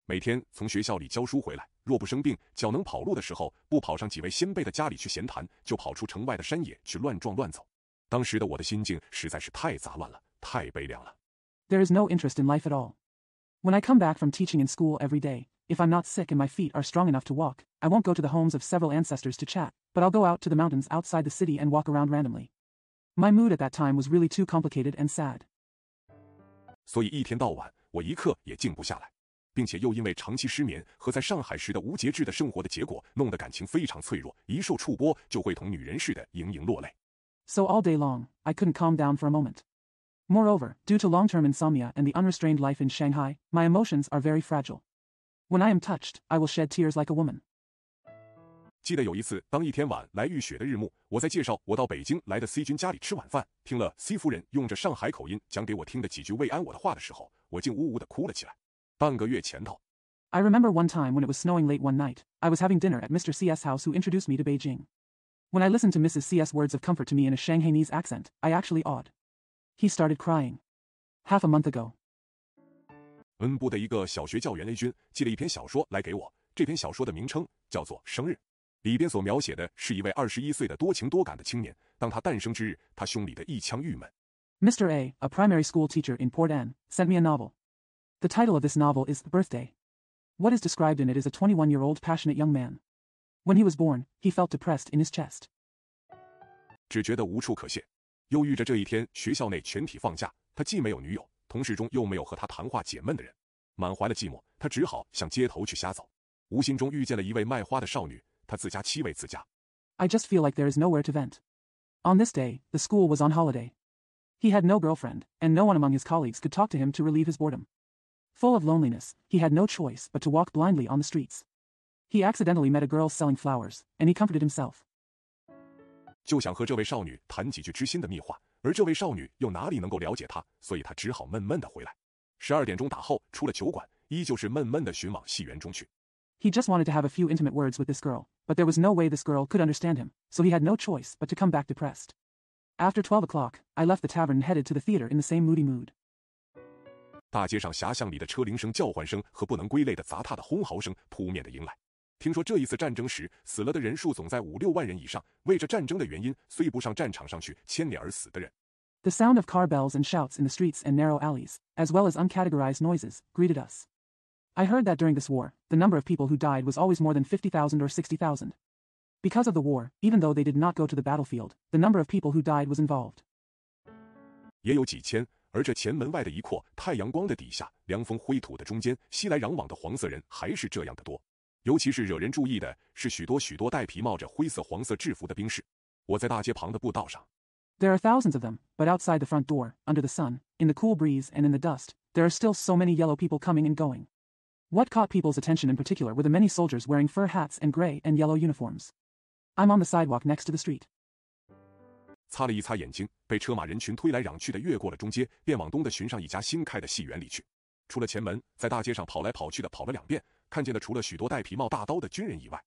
每天从学校里教书回来，若不生病，脚能跑路的时候，不跑上几位先辈的家里去闲谈，就跑出城外的山野去乱撞乱走。当时的我的心境实在是太杂乱了，太悲凉了。There is no interest in life at all. When I come back from teaching in school every day, if I'm not sick and my feet are strong enough to walk, I won't go to the homes of several ancestors to chat, but I'll go out to the mountains outside the city and walk around randomly. My mood at that time was really too complicated and sad. 所以一天到晚，我一刻也静不下来，并且又因为长期失眠和在上海时的无节制的生活的结果，弄得感情非常脆弱，一受触波就会同女人似的盈盈落泪。So all day long, I couldn't calm down for a moment. Moreover, due to long-term insomnia and the unrestrained life in Shanghai, my emotions are very fragile. When I am touched, I will shed tears like a woman. 记得有一次，当一天晚来遇雪的日暮，我在介绍我到北京来的 C 君家里吃晚饭，听了 C 夫人用着上海口音讲给我听的几句慰安我的话的时候，我竟呜呜地哭了起来。半个月前头 I remember one time when it was snowing late one night, I was having dinner at Mr. C.'s house who introduced me to Beijing. When I listened to Mrs. C.'s words of comfort to me in a Shanghainese accent, I actually awed. He started crying. Half a month ago. 文部的一个小学教员 A 君寄了一篇小说来给我，这篇小说的名称叫做《生日》，里边所描写的是一位21岁的多情多感的青年，当他诞生之日，他胸里的一腔郁闷。Mr. A primary school teacher in Part1, sent me a novel. The title of this novel is Birthday. What is described in it is a 21-year-old passionate young man. When he was born, he felt depressed in his chest. 只觉得无处可泄，忧郁着这一天学校内全体放假，他既没有女友，同事中又没有和他谈话解闷的人，满怀了寂寞，他只好向街头去瞎走。无心中遇见了一位卖花的少女，他自家妻为自家。I just feel like there is nowhere to vent. On this day, the school was on holiday. He had no girlfriend, and no one among his colleagues could talk to him to relieve his boredom. Full of loneliness, he had no choice but to walk blindly on the streets. He accidentally met a girl selling flowers, and he comforted himself. 就想和这位少女谈几句知心的密话，而这位少女又哪里能够了解他，所以他只好闷闷地回来。12点钟打后，出了酒馆，依旧是闷闷地寻往戏园中去。He just wanted to have a few intimate words with this girl, but there was no way this girl could understand him, so he had no choice but to come back depressed. After 12 o'clock, I left the tavern and headed to the theater in the same moody mood. 大街上狭巷里的车铃声、叫唤声和不能归类的杂沓的轰嚎声扑面的迎来。听说这一次战争时死了的人数总在5、6万人以上，为这战争的原因虽不上战场上去牵连而死的人。The sound of car bells and shouts in the streets and narrow alleys, as well as uncategorized noises, greeted us. I heard that during this war, the number of people who died was always more than 50,000 or 60,000. Because of the war, even though they did not go to the battlefield, the number of people who died was involved. 也有几千，而这前门外的一阔太阳光的底下，凉风灰土的中间，熙来攘往的黄色人还是这样的多。尤其是惹人注意的是许多戴皮帽着灰色黄色制服的兵士。我在大街旁的步道上。There are thousands of them, but outside the front door, under the sun, in the cool breeze and in the dust, there are still so many yellow people coming and going. What caught people's attention in particular were the many soldiers wearing fur hats and gray and yellow uniforms. I'm on the sidewalk next to the street. 擦了一擦眼睛，被车马人群推来攘去的越过了中街，便往东的寻上一家新开的戏园里去。出了前门，在大街上跑来跑去的跑了2遍，看见的除了许多戴皮帽大刀的军人以外。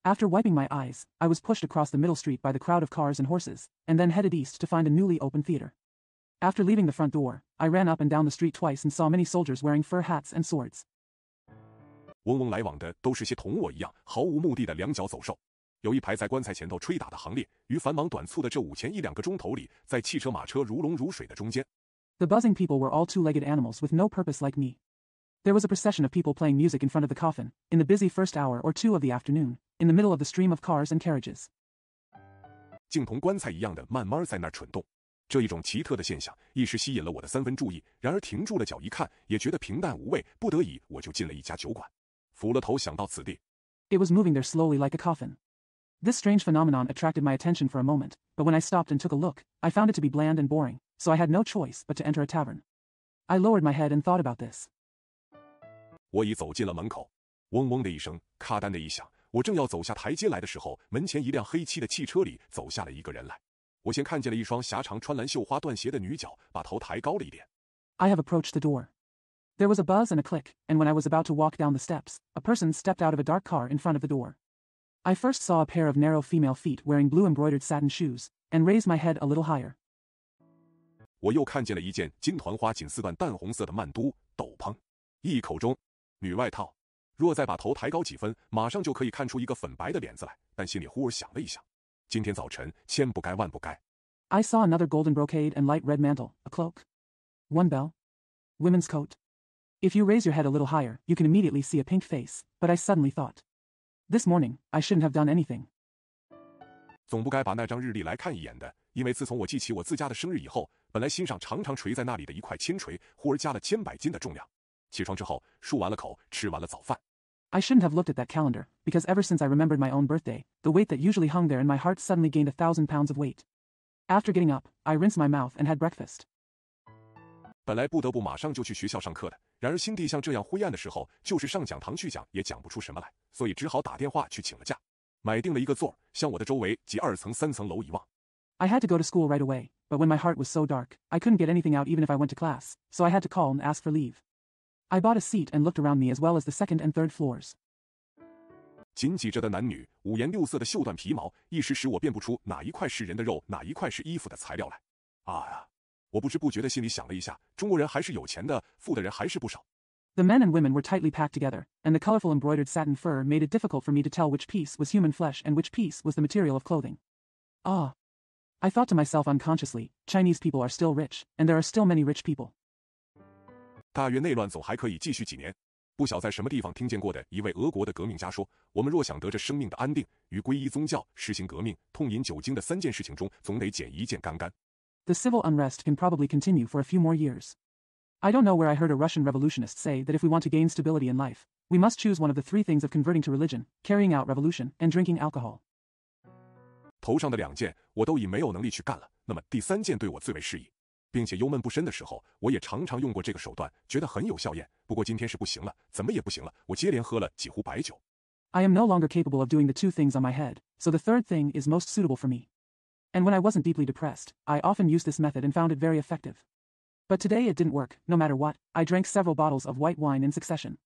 After wiping my eyes, I was pushed across the middle street by the crowd of cars and horses, and then headed east to find a newly opened theater. After leaving the front door, I ran up and down the street twice and saw many soldiers wearing fur hats and swords. 嗡嗡来往的都是些同我一样毫无目的的两脚走兽。有一排在棺材前头吹打的行列，于繁忙短促的这午前1、2个钟头里，在汽车马车如龙如水的中间。The buzzing people were all two-legged animals with no purpose like me. There was a procession of people playing music in front of the coffin, in the busy first hour or two of the afternoon, in the middle of the stream of cars and carriages. 竟同棺材一样的慢慢在那儿蠢动。这一种奇特的现象一时吸引了我的3分注意，然而停住了脚一看，也觉得平淡无味，不得已我就进了一家酒馆。扶了头想到此地。It was moving there slowly like a coffin. This strange phenomenon attracted my attention for a moment, but when I stopped and took a look, I found it to be bland and boring, so I had no choice but to enter a tavern. I lowered my head and thought about this. 我已走进了门口，嗡嗡的一声，咔单的一响，我正要走下台阶来的时候，门前一辆黑漆的汽车里走下了一个人来。我先看见了一双狭长穿蓝绣花缎鞋的女脚，把头抬高了一点。I have approached the door. There was a buzz and a click, and when I was about to walk down the steps, a person stepped out of a dark car in front of the door. I first saw a pair of narrow female feet wearing blue embroidered satin shoes, and raised my head a little higher. 我又看见了一件金团花锦丝缎淡红色的曼都斗篷，一口中女外套。若再把头抬高几分，马上就可以看出一个粉白的脸子来。但心里忽而想了一想，今天早晨千不该万不该。I saw another golden brocade and light red mantle, a cloak. One bell. Women's coat. If you raise your head a little higher, you can immediately see a pink face, but I suddenly thought. This morning, I shouldn't have done anything. 总不该把那张日历来看一眼的，因为自从我记起我自家的生日以后，本来心上常常垂在那里的一块铅锤，忽而加了千百斤的重量。起床之后，漱完了口，吃完了早饭。I shouldn't have looked at that calendar, because ever since I remembered my own birthday, the weight that usually hung there in my heart suddenly gained 1,000 pounds of weight. After getting up, I rinsed my mouth and had breakfast. 本来不得不马上就去学校上课的，然而心地像这样灰暗的时候，就是上讲堂去讲也讲不出什么来，所以只好打电话去请了假，买定了一个座，向我的周围及2层、3层楼一望。I had to go to school right away, but when my heart was so dark, I couldn't get anything out even if I went to class, so I had to call and ask for leave. I bought a seat and looked around me as well as the second and third floors. 紧挤着的男女，五颜六色的绣缎皮毛，一时使我辨不出哪一块是人的肉，哪一块是衣服的材料来。啊呀！我不知不觉的心里想了一下，中国人还是有钱的，富的人还是不少。The men and women were tightly packed together, and the colorful embroidered satin fur made it difficult for me to tell which piece was human flesh and which piece was the material of clothing. Ah. I thought to myself unconsciously, Chinese people are still rich, and there are still many rich people. 大约内乱总还可以继续几年。不晓在什么地方听见过的一位俄国的革命家说，我们若想得着生命的安定，于皈依宗教、实行革命、痛饮酒精的3件事情中，总得拣一件干干。The civil unrest can probably continue for a few more years. I don't know where I heard a Russian revolutionist say that if we want to gain stability in life, we must choose one of the 3 things of converting to religion, carrying out revolution, and drinking alcohol. 头上的2件我都已没有能力去干了，那么第3件对我最为适宜，并且忧闷不深的时候，我也常常用过这个手段，觉得很有效验。不过今天是不行了，怎么也不行了，我接连喝了几壶白酒。I am no longer capable of doing the 2 things on my head, so the 3rd thing is most suitable for me. And when I wasn't deeply depressed, I often used this method and found it very effective. But today it didn't work, no matter what. I drank several bottles of white wine in succession.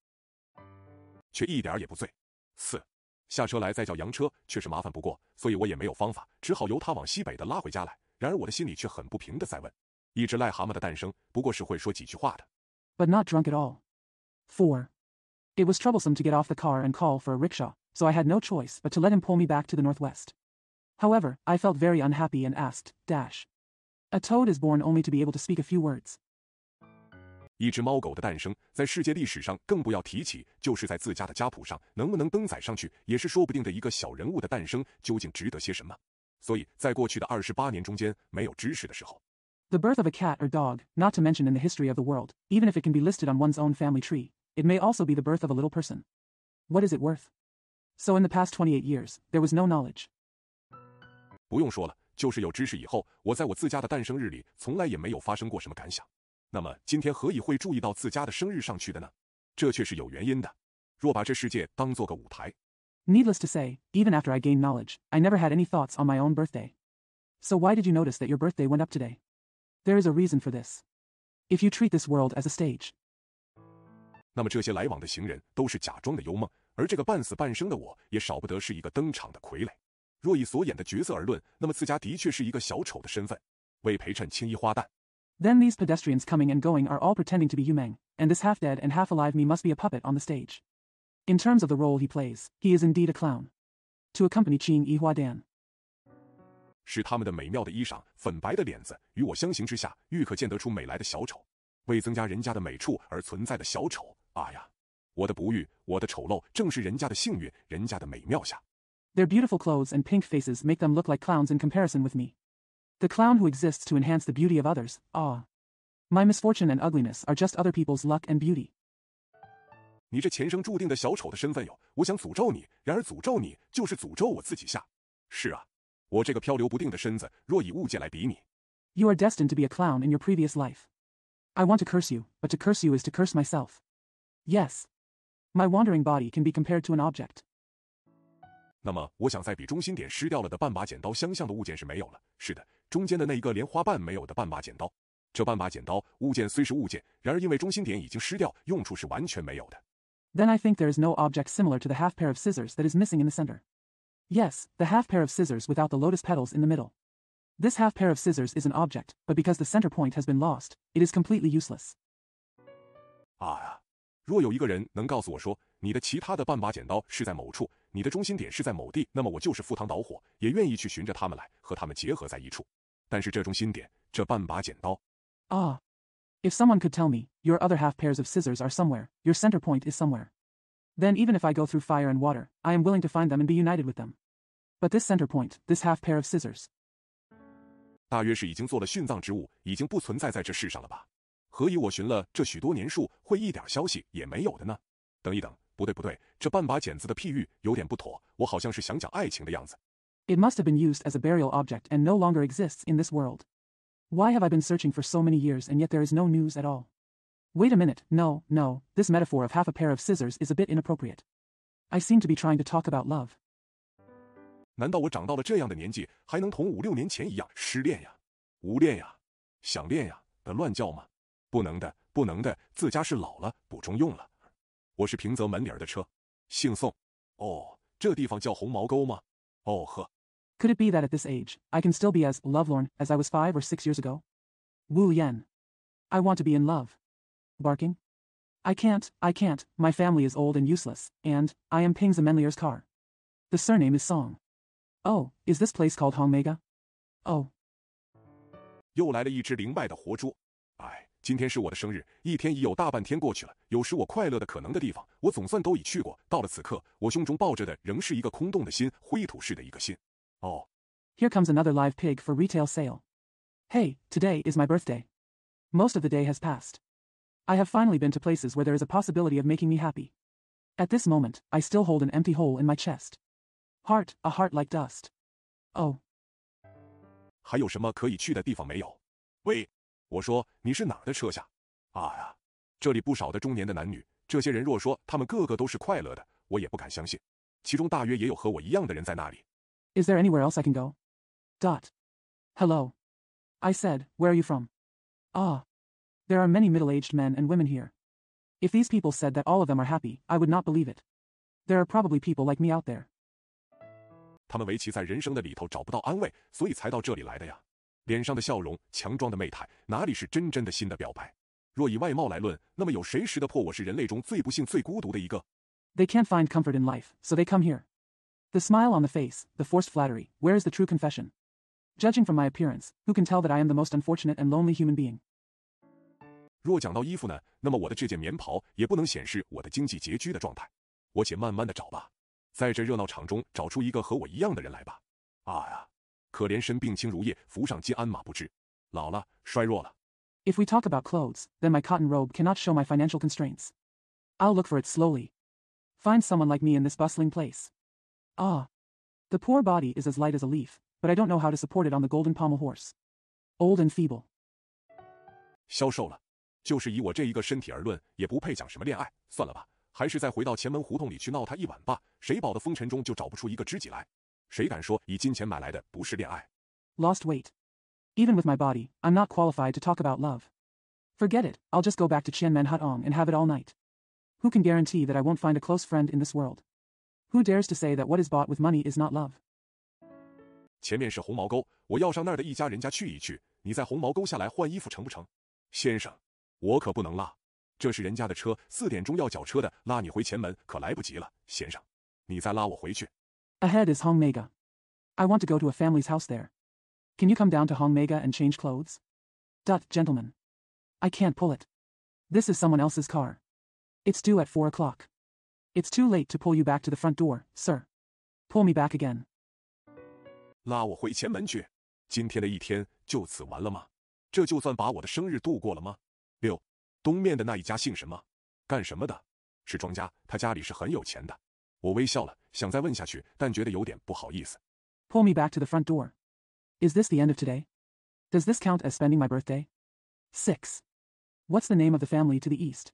却一点也不醉。4. 下车来再叫洋车，却是麻烦不过，所以我也没有方法，只好由他往西北的拉回家来。然而我的心里却很不平地在问：一只癞蛤蟆的诞生，不过是会说几句话的。But not drunk at all. 4. It was troublesome to get off the car and call for a rickshaw, so I had no choice but to let him pull me back to the northwest. However, I felt very unhappy and asked, A toad is born only to be able to speak a few words. 一只猫狗的诞生，在世界历史上更不要提起，就是在自家的家谱上能不能登载上去，也是说不定的一个小人物的诞生，究竟值得些什么？所以在过去的28年中间，没有知识的时候。The birth of a cat or dog, not to mention in the history of the world, even if it can be listed on one's own family tree, it may also be the birth of a little person. What is it worth? So in the past 28 years, there was no knowledge. 不用说了，就是有知识以后，我在我自家的诞生日里，从来也没有发生过什么感想。那么今天何以会注意到自家的生日上去的呢？这却是有原因的。若把这世界当作个舞台。Needless to say, even after I gained knowledge, I never had any thoughts on my own birthday. So why did you notice that your birthday went up today? There is a reason for this. If you treat this world as a stage. 那么这些来往的行人都是假装的幽梦，而这个半死半生的我，也少不得是一个登场的傀儡。若以所演的角色而论，那么自家的确是一个小丑的身份，为陪衬青衣花旦。Then these pedestrians coming and going are all pretending to be Yumeng, and this half-dead and half-alive me must be a puppet on the stage. In terms of the role he plays, he is indeed a clown. To accompany Qing Yi Hua Dan. 是他们的美妙的衣裳，粉白的脸子，与我相形之下，愈可见得出美来的小丑。为增加人家的美处而存在的小丑，啊呀！我的不遇，我的丑陋，正是人家的幸运，人家的美妙下。Their beautiful clothes and pink faces make them look like clowns in comparison with me. The clown who exists to enhance the beauty of others, My misfortune and ugliness are just other people's luck and beauty. 你这前生注定的小丑的身份有，我想诅咒你，然而诅咒你就是诅咒我自己下。是啊，我这个漂流不定的身子，若以物件来比拟， You are destined to be a clown in your previous life. I want to curse you, but to curse you is to curse myself. Yes. My wandering body can be compared to an object. 那么我想在比中心点失掉了的半把剪刀相像的物件是没有了。是的，中间的那一个连花瓣没有的半把剪刀。这半把剪刀物件虽是物件，然而因为中心点已经失掉，用处是完全没有的。 Then I think there is no object similar to the half pair of scissors that is missing in the center. Yes, the half pair of scissors without the lotus petals in the middle. This half pair of scissors is an object, but because the center point has been lost, it is completely useless. 啊，若有一个人能告诉我说，你的其他的半把剪刀是在某处，你的中心点是在某地，那么我就是赴汤蹈火，也愿意去寻着它们来，和它们结合在一处。但是这中心点，这半把剪刀， Ah. If someone could tell me, your other half pairs of scissors are somewhere, your center point is somewhere. Then even if I go through fire and water, I am willing to find them and be united with them. But this center point, this half pair of scissors. 大约是已经做了殉葬之物，已经不存在在这世上了吧？何以我寻了这许多年数，会一点消息也没有的呢？等一等，不对，这半把剪子的譬喻有点不妥，我好像是想讲爱情的样子。 It must have been used as a burial object and no longer exists in this world. Why have I been searching for so many years and yet there is no news at all? Wait a minute, no, this metaphor of half a pair of scissors is a bit inappropriate. I seem to be trying to talk about love. 难道我长到了这样的年纪，还能同5、6年前一样失恋呀、无恋呀、想恋呀的乱叫吗？不能的，自家是老了，不中用了。我是平泽门里儿的车，姓宋。哦，这地方叫红毛沟吗？哦呵。 Could it be that at this age, I can still be as lovelorn as I was 5 or 6 years ago? Wu Yen. I want to be in love. Barking? I can't, my family is old and useless, and I am Ping Zamenlier's car. The surname is Song. Oh, is this place called Hongmega? Oh. 又来了一只灵败的活猪。哎，今天是我的生日，一天已有大半天过去了。有时我快乐的可能的地方，我总算都已去过。到了此刻，我胸中抱着的仍是一个空洞的心，灰土似的一个心。哦。 Here comes another live pig for retail sale. Hey, today is my birthday. Most of the day has passed. I have finally been to places where there is a possibility of making me happy. At this moment, I still hold an empty hole in my chest. Heart, a heart like dust. Oh. 还有什么可以去的地方没有？喂，我说你是哪儿的车下？啊呀，这里不少的中年的男女，这些人若说他们个个都是快乐的，我也不敢相信。其中大约也有和我一样的人在那里。 Is there anywhere else I can go? Hello. I said, where are you from? Ah. There are many middle-aged men and women here. If these people said that all of them are happy, I would not believe it. There are probably people like me out there. 他们围棋在人生的里头找不到安慰，所以才到这里来的呀。脸上的笑容，强壮的媚态，哪里是真的心的表白？若以外貌来论，那么有谁识得破我是人类中最不幸、最孤独的一个？ They can't find comfort in life, so they come here. The smile on the face, the forced flattery, where is the true confession? Judging from my appearance, who can tell that I am the most unfortunate and lonely human being? 若讲到衣服呢，那么我的这件棉袍也不能显示我的经济拮据的状态。我且慢慢的找吧，在这热闹场中找出一个和我一样的人来吧。啊呀，可怜身病轻如夜，服上金鞍马不知，老了，衰弱了。If we talk about clothes, then my cotton robe cannot show my financial constraints. I'll look for it slowly. Find someone like me in this bustling place. Ah. The poor body is as light as a leaf, but I don't know how to support it on the golden pommel horse. Old and feeble. 消瘦了，就是以我这一个身体而论，也不配讲什么恋爱。算了吧，还是再回到前门胡同里去闹他一晚吧。谁保的风尘中就找不出一个知己来？谁敢说以金钱买来的不是恋爱？ Lost weight. Even with my body, I'm not qualified to talk about love. Forget it, I'll just go back to Qianmen Hutong and have it all night. Who can guarantee that I won't find a close friend in this world? Who dares to say that what is bought with money is not love? 前面是红毛沟，我要上那儿的一家人家去一去。你在红毛沟下来换衣服成不成？先生，我可不能拉，这是人家的车，4点钟要缴车的，拉你回前门可来不及了，先生，你再拉我回去。 Ahead is Hongmega. I want to go to a family's house there. Can you come down to Hongmega and change clothes? Gentlemen. I can't pull it. This is someone else's car. It's due at 4 o'clock. It's too late to pull you back to the front door, sir. Pull me back again. 拉我回前门去。今天的一天就此完了吗？这就算把我的生日度过了吗？6，东面的那一家姓什么？干什么的？是庄家，他家里是很有钱的。我微笑了，想再问下去，但觉得有点不好意思。Pull me back to the front door. Is this the end of today? Does this count as spending my birthday? 6. What's the name of the family to the east?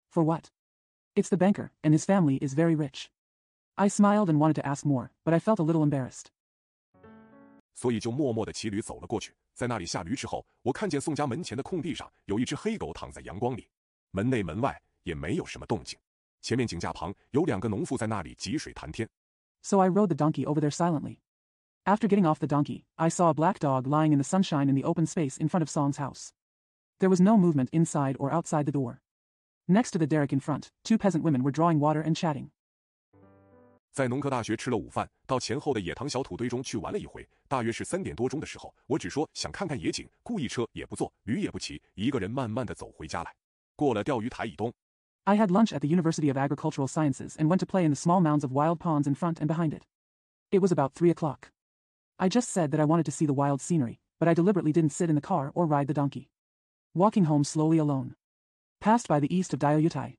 For what? It's the banker, and his family is very rich. I smiled and wanted to ask more, but I felt a little embarrassed. 所以就默默地骑驴走了过去。在那里下驴之后，我看见宋家门前的空地上有一只黑狗躺在阳光里，门内门外也没有什么动静。前面井架旁有2个农妇在那里汲水谈天。So I rode the donkey over there silently. After getting off the donkey, I saw a black dog lying in the sunshine in the open space in front of Song's house. There was no movement inside or outside the door. Next to the derrick in front, 2 peasant women were drawing water and chatting. 在农科大学吃了午饭，到前后的野塘小土堆中去玩了一回，大约是3点多钟的时候，我只说想看看野景，故意车也不坐，驴也不骑，一个人慢慢地走回家来。过了钓鱼台以东。I had lunch at the University of Agricultural Sciences and went to play in the small mounds of wild ponds in front and behind it. It was about 3 o'clock. I just said that I wanted to see the wild scenery, but I deliberately didn't sit in the car or ride the donkey. Walking home slowly alone. Passed by the east of Diaoyutai.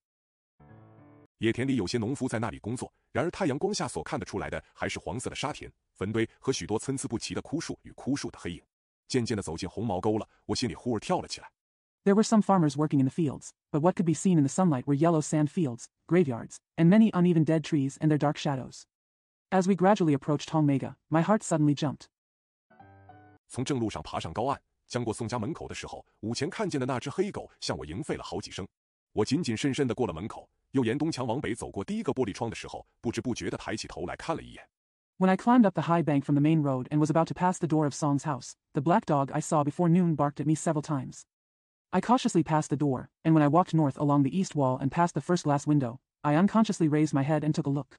野田里有些农夫在那里工作，然而太阳光下所看得出来的还是黄色的沙田、坟堆和许多参差不齐的枯树与枯树的黑影。渐渐地走进红毛沟了，我心里忽而跳了起来。There were some farmers working in the fields, but what could be seen in the sunlight were yellow sand fields, graveyards, and many uneven dead trees and their dark shadows. As we gradually approached Hongmega, my heart suddenly jumped. 从正路上爬上高岸，将过宋家门口的时候，午前看见的那只黑狗向我迎吠了好几声。我谨谨慎慎地过了门口，又沿东墙往北走过第一个玻璃窗的时候，不知不觉地抬起头来看了一眼。When I climbed up the high bank from the main road and was about to pass the door of Song's house, the black dog I saw before noon barked at me several times. I cautiously passed the door, and when I walked north along the east wall and past the first glass window, I unconsciously raised my head and took a look.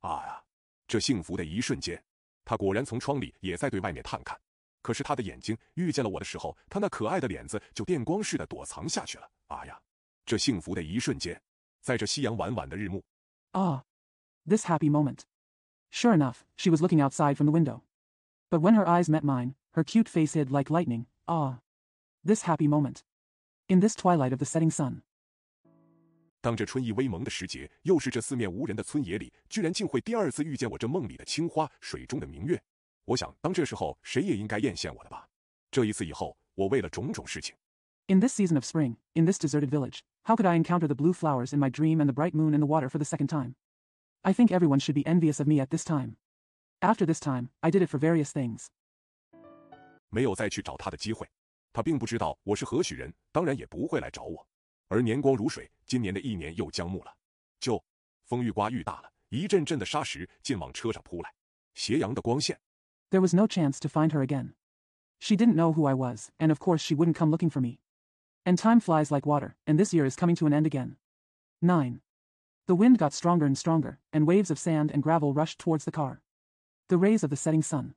啊呀，这幸福的一瞬间，他果然从窗里也在对外面探看。可是他的眼睛遇见了我的时候，他那可爱的脸子就电光似的躲藏下去了。啊呀，这幸福的一瞬间，在这夕阳晚晚的日暮。Ah, this happy moment. Sure enough, she was looking outside from the window. But when her eyes met mine, her cute face hid like lightning. Ah, this happy moment. In this twilight of the setting sun. 当这春意微蒙的时节，又是这四面无人的村野里，居然竟会第2次遇见我这梦里的青花，水中的明月。我想，当这时候，谁也应该艳羡我的吧。这一次以后，我为了种种事情。In this season of spring, in this deserted village, how could I encounter the blue flowers in my dream and the bright moon in the water for the second time? I think everyone should be envious of me at this time. After this time, I did it for various things. 没有再去找他的机会，他并不知道我是何许人，当然也不会来找我。而年光如水，今年的1年又将暮了。风愈刮愈大了，一阵阵的沙石尽往车上扑来，斜阳的光线。There was no chance to find her again. She didn't know who I was, and of course she wouldn't come looking for me. And time flies like water, and this year is coming to an end again. 9. The wind got stronger and stronger, and waves of sand and gravel rushed towards the car. The rays of the setting sun.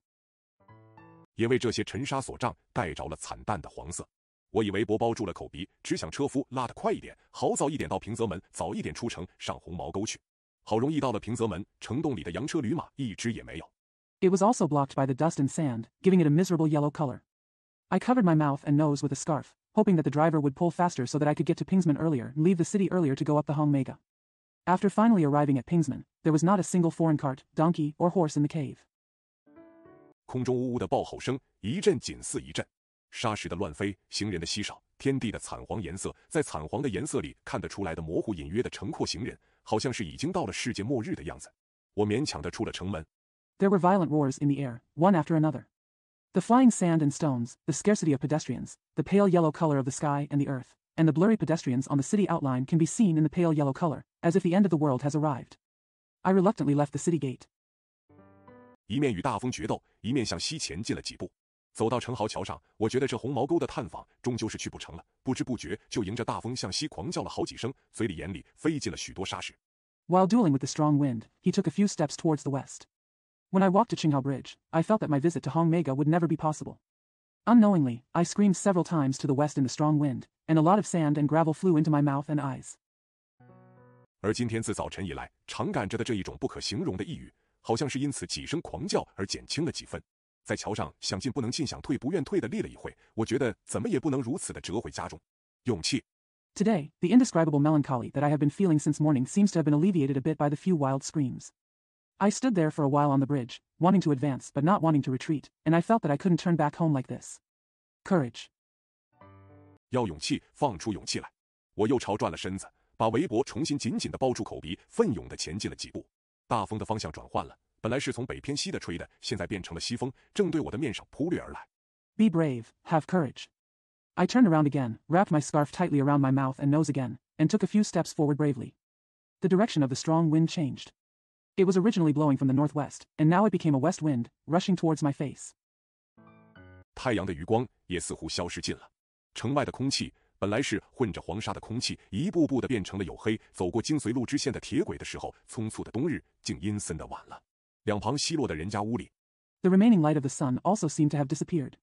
也为这些尘沙所障，带着了惨淡的黄色。我以为薄包住了口鼻，只想车夫拉得快一点，好早一点到平泽门，早一点出城上红毛沟去。好容易到了平泽门，城洞里的洋车驴马一只也没有。It was also blocked by the dust and sand, giving it a miserable yellow color. I covered my mouth and nose with a scarf, hoping that the driver would pull faster so that I could get to Pingsman earlier and leave the city earlier to go up the Hongmega. After finally arriving at Pingsman, there was not a single foreign cart, donkey, or horse in the cave. 空中呜呜的爆吼声，一阵紧似一阵。沙石的乱飞，行人的稀少，天地的惨黄颜色，在惨黄的颜色里看得出来的模糊隐约的城廓行人，好像是已经到了世界末日的样子。我勉强地出了城门。There were violent roars in the air, one after another. The flying sand and stones, the scarcity of pedestrians, the pale yellow color of the sky and the earth, and the blurry pedestrians on the city outline can be seen in the pale yellow color, as if the end of the world has arrived. I reluctantly left the city gate. 一面与大风决斗，一面向西前进了几步。走到城壕桥上，我觉得这红毛沟的探访终究是去不成了，不知不觉就迎着大风向西狂叫了好几声，嘴里眼里飞进了许多沙石。While dueling with the strong wind, he took a few steps towards the west. When I walked to Qinghao Bridge, I felt that my visit to Hongmega would never be possible. Unknowingly, I screamed several times to the west in the strong wind, and a lot of sand and gravel flew into my mouth and eyes. 而今天自早晨以来，常感着的这一种不可形容的抑郁，好像是因此几声狂叫而减轻了几分。在桥上想进不能进，想退不愿退的立了一会，我觉得怎么也不能如此的折回家中。勇气。Today, the indescribable melancholy that I have been feeling since morning seems to have been alleviated a bit by the few wild screams. I stood there for a while on the bridge, wanting to advance but not wanting to retreat, and I felt that I couldn't turn back home like this. Courage. 要勇气，放出勇气来。我又朝转了身子，把围脖重新紧紧地包住口鼻，奋勇地前进了几步。大风的方向转换了，本来是从北偏西的吹的，现在变成了西风，正对我的面上扑掠而来。Be brave, have courage. I turned around again, wrapped my scarf tightly around my mouth and nose again, and took a few steps forward bravely. The direction of the strong wind changed. It was originally blowing from the northwest, and now it became a west wind, rushing towards my face. 太阳的余光也似乎消失尽了，城外的空气本来是混着黄沙的空气，一步步的变成了黝黑。走过经随路支线的铁轨的时候，匆促的冬日竟阴森的晚了。两旁稀落的人家屋里 The remaining light of the sun also seemed to have disappeared.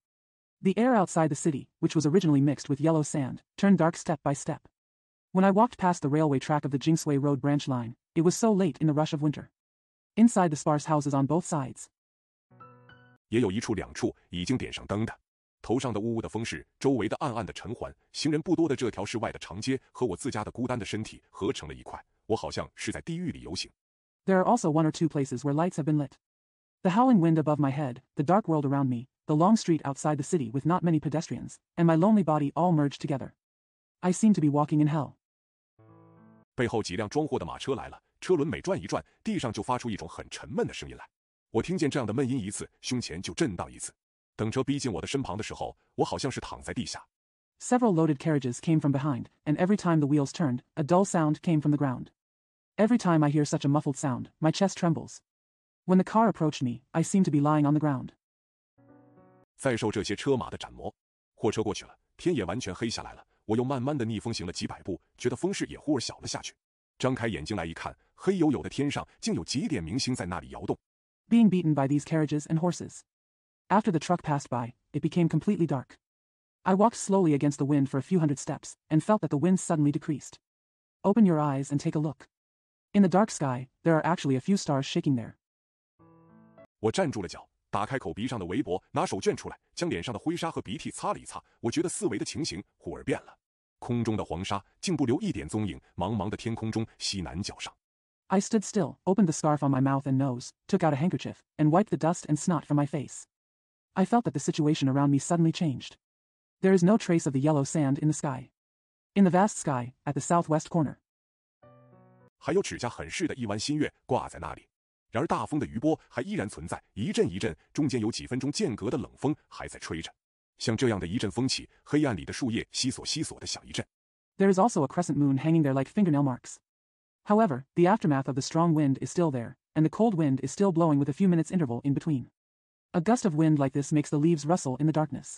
The air outside the city, which was originally mixed with yellow sand, turned dark step by step. When I walked past the railway track of the Jingsui Road branch line, it was so late in the rush of winter. Inside the sparse houses on both sides. 也有一处两处已经点上灯的，头上的呜呜的风势，周围的暗暗的尘寰，行人不多的这条室外的长街和我自家的孤单的身体合成了一块，我好像是在地狱里游行。There are also one or two places where lights have been lit. The howling wind above my head, the dark world around me, the long street outside the city with not many pedestrians, and my lonely body all merged together. I seem to be walking in hell. 背后几辆装货的马车来了，车轮每转一转，地上就发出一种很沉闷的声音来。我听见这样的闷音一次，胸前就震荡一次。等车逼近我的身旁的时候，我好像是躺在地下。Several loaded carriages came from behind, and every time the wheels turned, a dull sound came from the ground. Every time I hear such a muffled sound, my chest trembles. When the car approached me, I seemed to be lying on the ground. 再受这些车马的斩磨，货车过去了，天也完全黑下来了。我又慢慢的逆风行了几百步，觉得风势也忽而小了下去。张开眼睛来一看，黑黝黝的天上竟有几点明星在那里摇动。Being beaten by these carriages and horses. After the truck passed by, it became completely dark. I walked slowly against the wind for a few hundred steps, and felt that the wind suddenly decreased. Open your eyes and take a look. In the dark sky, there are actually a few stars shaking there. 我站住了脚，打开口鼻上的围脖，拿手绢出来，将脸上的灰沙和鼻涕擦了一擦。我觉得四围的情形忽而变了，空中的黄沙竟不留一点踪影，茫茫的天空中西南角上。I stood still, opened the scarf on my mouth and nose, took out a handkerchief, and wiped the dust and snot from my face. I felt that the situation around me suddenly changed. There is no trace of the yellow sand in the sky. In the vast sky, at the southwest corner. 还有指甲很似的一弯新月挂在那里。然而大风的余波还依然存在，一阵一阵，中间有几分钟间隔的冷风还在吹着。像这样的一阵风起，黑暗里的树叶悉索悉索地响一阵。There is also a crescent moon hanging there like fingernail marks. However, the aftermath of the strong wind is still there, and the cold wind is still blowing with a few minutes interval in between. A gust of wind like this makes the leaves rustle in the darkness.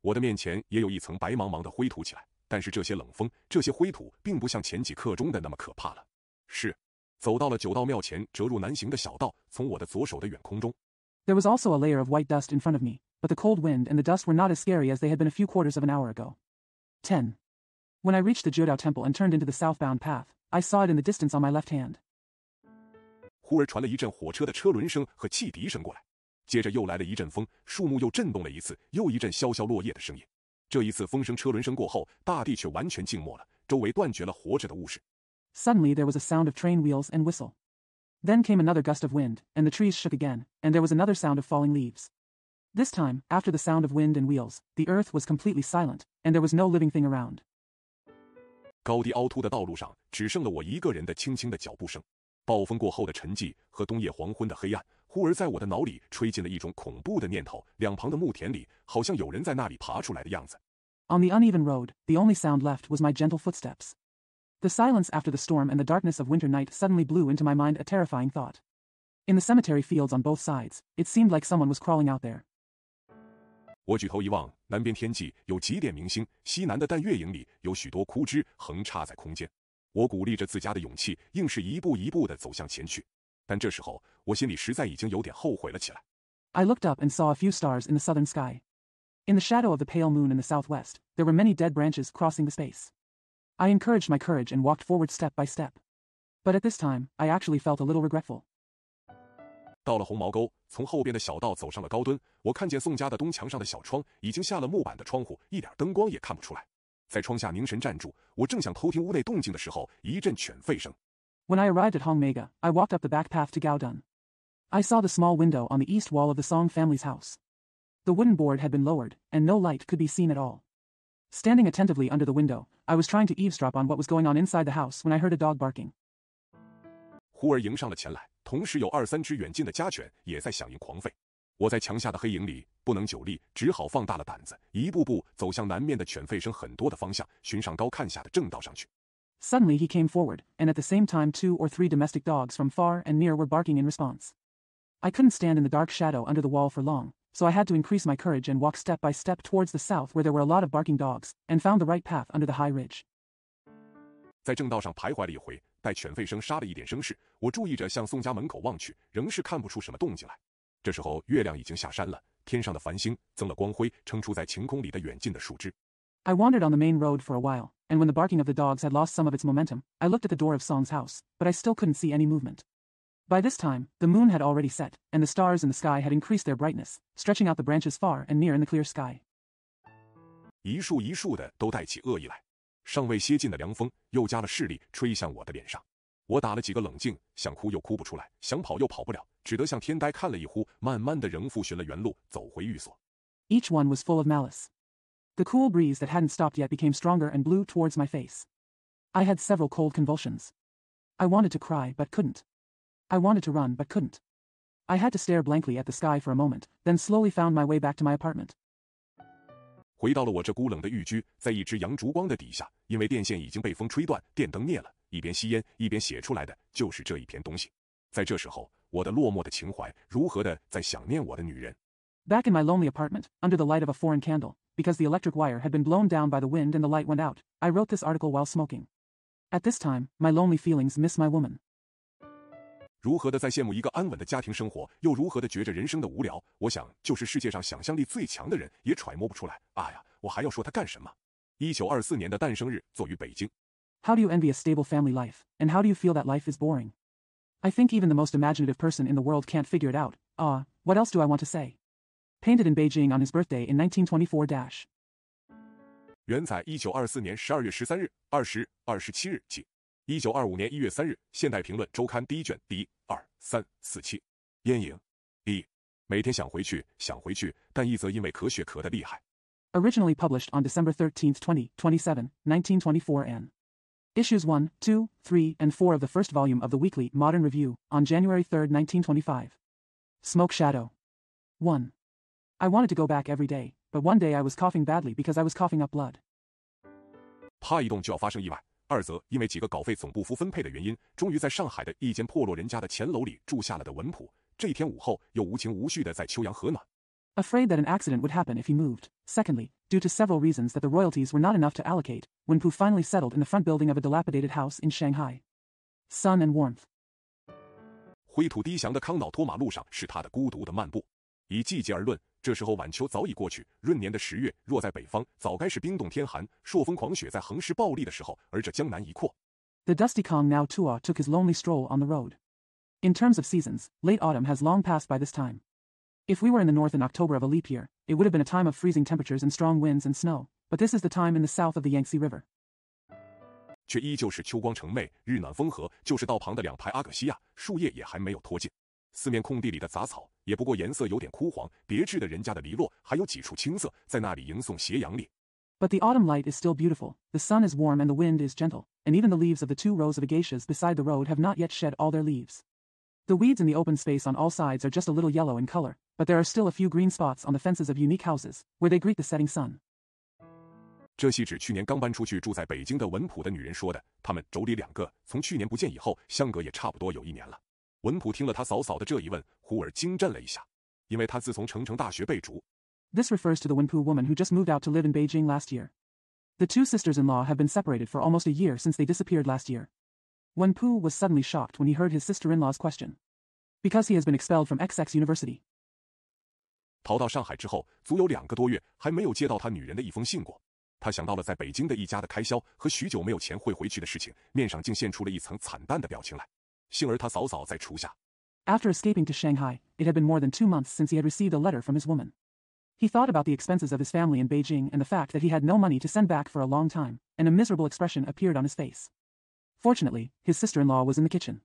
我的面前也有一层白茫茫的灰土起来，但是这些冷风，这些灰土并不像前几刻中的那么可怕了。是，走到了九道庙前折入难行的小道，从我的左手的远空中。There was also a layer of white dust in front of me, but the cold wind and the dust were not as scary as they had been a few quarters of an hour ago. 10. When I reached the Jiudao Temple and turned into the southbound path, I saw it in the distance on my left hand. 忽而传了一阵火车的车轮声和汽笛声过来，接着又来了一阵风，树木又震动了一次，又一阵萧萧落叶的声音。这一次风声车轮声过后，大地却完全静默了，周围断绝了活着的物事。Suddenly there was a sound of train wheels and whistle. Then came another gust of wind, and the trees shook again, and there was another sound of falling leaves. This time, after the sound of wind and wheels, the earth was completely silent, and there was no living thing around. 高低凹凸的道路上，只剩了我一个人的轻轻的脚步声。暴风过后的沉寂和冬夜黄昏的黑暗，忽而在我的脑里吹进了一种恐怖的念头。两旁的牧田里，好像有人在那里爬出来的样子。On the uneven road, the only sound left was my gentle footsteps. The silence after the storm and the darkness of winter night suddenly blew into my mind a terrifying thought. In the cemetery fields on both sides, it seemed like someone was crawling out there. 我举头一望，南边天际有几点明星，西南的淡月影里有许多枯枝横插在空间。我鼓励着自家的勇气，硬是一步一步地走向前去。但这时候，我心里实在已经有点后悔了起来。I looked up and saw a few stars in the southern sky. In the shadow of the pale moon in the southwest, there were many dead branches crossing the space. I encouraged my courage and walked forward step by step. But at this time, I actually felt a little regretful. 到了红毛沟，从后边的小道走上了高墩，我看见宋家的东墙上的小窗已经下了木板的窗户，一点灯光也看不出来。在窗下凝神站住，我正想偷听屋内动静的时候，一阵犬吠声。When I arrived at Hongmega, I walked up the back path to Gaodun. I saw the small window on the east wall of the Song family's house. The wooden board had been lowered, and no light could be seen at all. Standing attentively under the window, I was trying to eavesdrop on what was going on inside the house when I heard a dog barking. 忽而迎上了前来，同时有2-3只远近的家犬也在响应狂吠。我在墙下的黑影里不能久立，只好放大了胆子，一步步走向南面的犬吠声很多的方向，寻上高看下的正道上去。Suddenly he came forward, and at the same time 2 or 3 domestic dogs from far and near were barking in response. I couldn't stand in the dark shadow under the wall for long, so I had to increase my courage and walk step by step towards the south where there were a lot of barking dogs, and found the right path under the high ridge. 在正道上徘徊了一回，待犬吠声杀了一点声势，我注意着向宋家门口望去，仍是看不出什么动静来。这时候月亮已经下山了，天上的繁星增了光辉，撑出在晴空里的远近的树枝。I wandered on the main road for a while, and when the barking of the dogs had lost some of its momentum, I looked at the door of Song's house, but I still couldn't see any movement. By this time, the moon had already set, and the stars in the sky had increased their brightness, stretching out the branches far and near in the clear sky. 一束一束的都带起恶意来，尚未歇尽的凉风又加了势力吹向我的脸上。我打了几个冷噤，想哭又哭不出来，想跑又跑不了，只得向天呆看了一呼，慢慢的仍复寻了原路，走回寓所。Each one was full of malice. The cool breeze that hadn't stopped yet became stronger and blew towards my face. I had several cold convulsions. I wanted to cry, but couldn't. I wanted to run, but couldn't. I had to stare blankly at the sky for a moment, then slowly found my way back to my apartment. 回到了我这孤冷的寓居，在一只洋烛光的底下，因为电线已经被风吹断，电灯灭了，一边吸烟一边写出来的就是这一篇东西。在这时候，我的落寞的情怀如何的在想念我的女人。Back in my lonely apartment, under the light of a foreign candle, because the electric wire had been blown down by the wind and the light went out, I wrote this article while smoking. At this time, my lonely feelings miss my woman. 如何的在羡慕一个安稳的家庭生活，又如何的觉着人生的无聊，我想就是世界上想象力最强的人也揣摩不出来。啊呀，我还要说他干什么？1924年的诞生日作于北京。How do you envy a stable family life, and how do you feel that life is boring? I think even the most imaginative person in the world can't figure it out. What else do I want to say? Painted in Beijing on his birthday in 1924-. 原载1924年12月13日、20、27日起。1925年1月3日，现代评论周刊第1卷第1、2、3、4期。烟影1。每天想回去，但一则因为咳血咳得厉害。Originally published on December 13, 2027, 1924 n. Issues 1, 2, 3, and 4 of the first volume of the weekly Modern Review, on January 3, 1925. Smoke Shadow. 1. I wanted to go back every day, but one day I was coughing badly because I was coughing up blood. 怕一动就要发生意外。二则因为几个稿费总不敷分配的原因，终于在上海的一间破落人家的前楼里住下了的文普，这一天午后又无情无绪地在秋阳和暖。Afraid that an accident would happen if he moved. Secondly, due to several reasons that the royalties were not enough to allocate, Wenpu finally settled in the front building of a dilapidated house in Shanghai. Sun and warmth. 灰土低翔的康瑙托马路上是他的孤独的漫步。以季节而论，这时候晚秋早已过去，闰年的10月，若在北方，早该是冰冻天寒，朔风狂雪在横市暴力的时候，而这江南一阔。The dusty Kong now Tua took his lonely stroll on the road. In terms of seasons, late autumn has long passed by this time. If we were in the north in October of a leap year, it would have been a time of freezing temperatures and strong winds and snow, but this is the time in the south of the Yangtze River. 却依旧是秋光澄媚，日暖风和，就是道旁的2排阿葛西亚，树叶也还没有脱尽。四面空地里的杂草，也不过颜色有点枯黄，别致的人家的篱落，还有几处青色，在那里迎送斜阳烈。But the autumn light is still beautiful, the sun is warm and the wind is gentle, and even the leaves of the 2 rows of acacias beside the road have not yet shed all their leaves. The weeds in the open space on all sides are just a little yellow in color, but there are still a few green spots on the fences of unique houses, where they greet the setting sun. 这系指去年刚搬出去住在北京的文普的女人说的，他们妯娌2个，从去年不见以后，相隔也差不多有1年了。文普听了他嫂嫂的这一问，忽而惊震了一下，因为他自从成大学被逐。This refers to the Wenpu woman who just moved out to live in Beijing last year. The 2 sisters-in-law have been separated for almost a year since they disappeared last year. Wenpu was suddenly shocked when he heard his sister-in-law's question. Because he has been expelled from XX University. 逃到上海之后，足有2个多月，还没有接到他女人的一封信过。他想到了在北京的一家的开销和许久没有钱汇回去的事情，面上竟现出了一层惨淡的表情来。幸而他嫂嫂在厨下。After escaping to Shanghai, it had been more than 2 months since he had received a letter from his woman. He thought about the expenses of his family in Beijing and the fact that he had no money to send back for a long time, and a miserable expression appeared on his face. Fortunately, his sister-in-law was in the kitchen.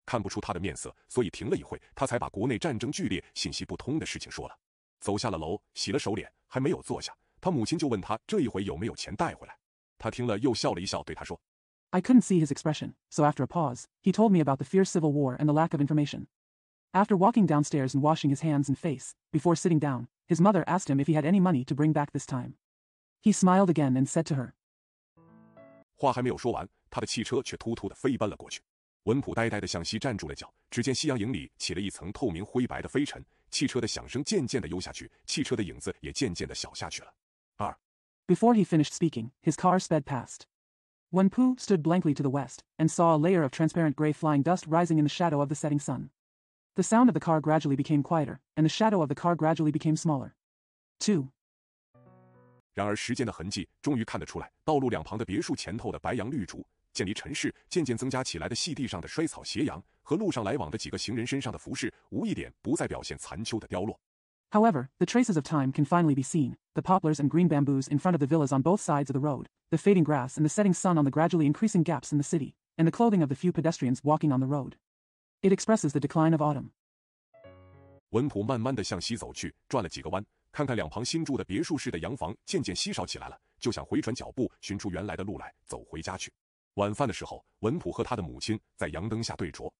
看不出他的面色，所以停了一会，他才把国内战争剧烈、信息不通的事情说了。走下了楼，洗了手脸，还没有坐下，他母亲就问他这一回有没有钱带回来。他听了又笑了一笑，对他说 I couldn't see his expression, so after a pause, he told me about the fierce civil war and the lack of information. After walking downstairs and washing his hands and face, before sitting down, his mother asked him if he had any money to bring back this time. He smiled again and said to her. 话还没有说完，他的汽车却突突地飞奔了过去。文普呆呆地向西站住了脚，只见夕阳影里起了一层透明灰白的飞尘，汽车的响声渐渐地悠下去，汽车的影子也渐渐地小下去了。Before he finished speaking, his car sped past. Wenpu stood blankly to the west, and saw a layer of transparent gray flying dust rising in the shadow of the setting sun. The sound of the car gradually became quieter, and the shadow of the car gradually became smaller. 2. 然而时间的痕迹终于看得出来，道路两旁的别墅前头的白杨绿竹，渐离尘世渐渐增加起来的细地上的衰草斜阳，和路上来往的几个行人身上的服饰，无一点不再表现残秋的凋落。However, the traces of time can finally be seen, the poplars and green bamboos in front of the villas on both sides of the road, the fading grass and the setting sun on the gradually increasing gaps in the city, and the clothing of the few pedestrians walking on the road. It expresses the decline of autumn. 文普慢慢地向西走去，转了几个弯，看看两旁新筑的别墅式的洋房渐渐稀少起来了，就想回转脚步，寻出原来的路来，走回家去。晚饭的时候，文普和他的母亲在阳灯下对酌。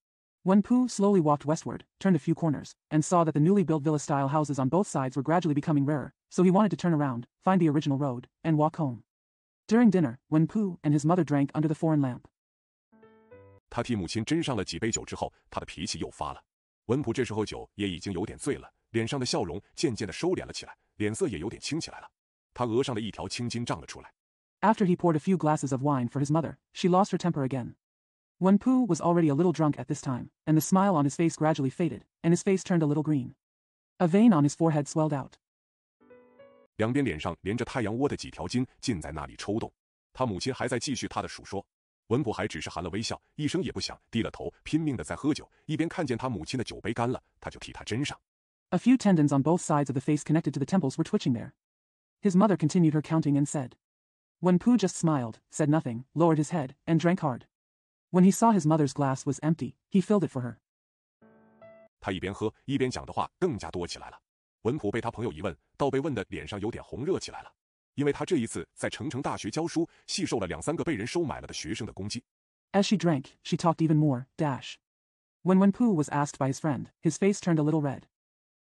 Wenpu slowly walked westward, turned a few corners, and saw that the newly built villa-style houses on both sides were gradually becoming rarer, so he wanted to turn around, find the original road, and walk home. During dinner, Wenpu and his mother drank under the foreign lamp. 他替母亲斟上了几杯酒之后，他的脾气又发了。文普这时候酒也已经有点醉了，脸上的笑容渐渐地收敛了起来，脸色也有点青起来了。他额上的一条青筋胀了出来。After he poured a few glasses of wine for his mother, she lost her temper again. Wenpu was already a little drunk at this time, and the smile on his face gradually faded, and his face turned a little green. A vein on his forehead swelled out. 两边脸上连着太阳窝的几条筋尽在那里抽动。他母亲还在继续他的述说，文普还只是含了微笑，一声也不响，低了头，拼命地在喝酒。一边看见他母亲的酒杯干了，他就替他斟上。A few tendons on both sides of the face connected to the temples were twitching there. His mother continued her counting and said. Wenpu just smiled, said nothing, lowered his head, and drank hard. When he saw his mother's glass was empty, he filled it for her. 他一边喝一边讲的话更加多起来了。文普被他朋友一问，倒被问的脸上有点红热起来了，因为他这一次在成大学教书，细受了2-3个被人收买了的学生的攻击。As she drank, she talked even more. When Wenpu was asked by his friend, his face turned a little red.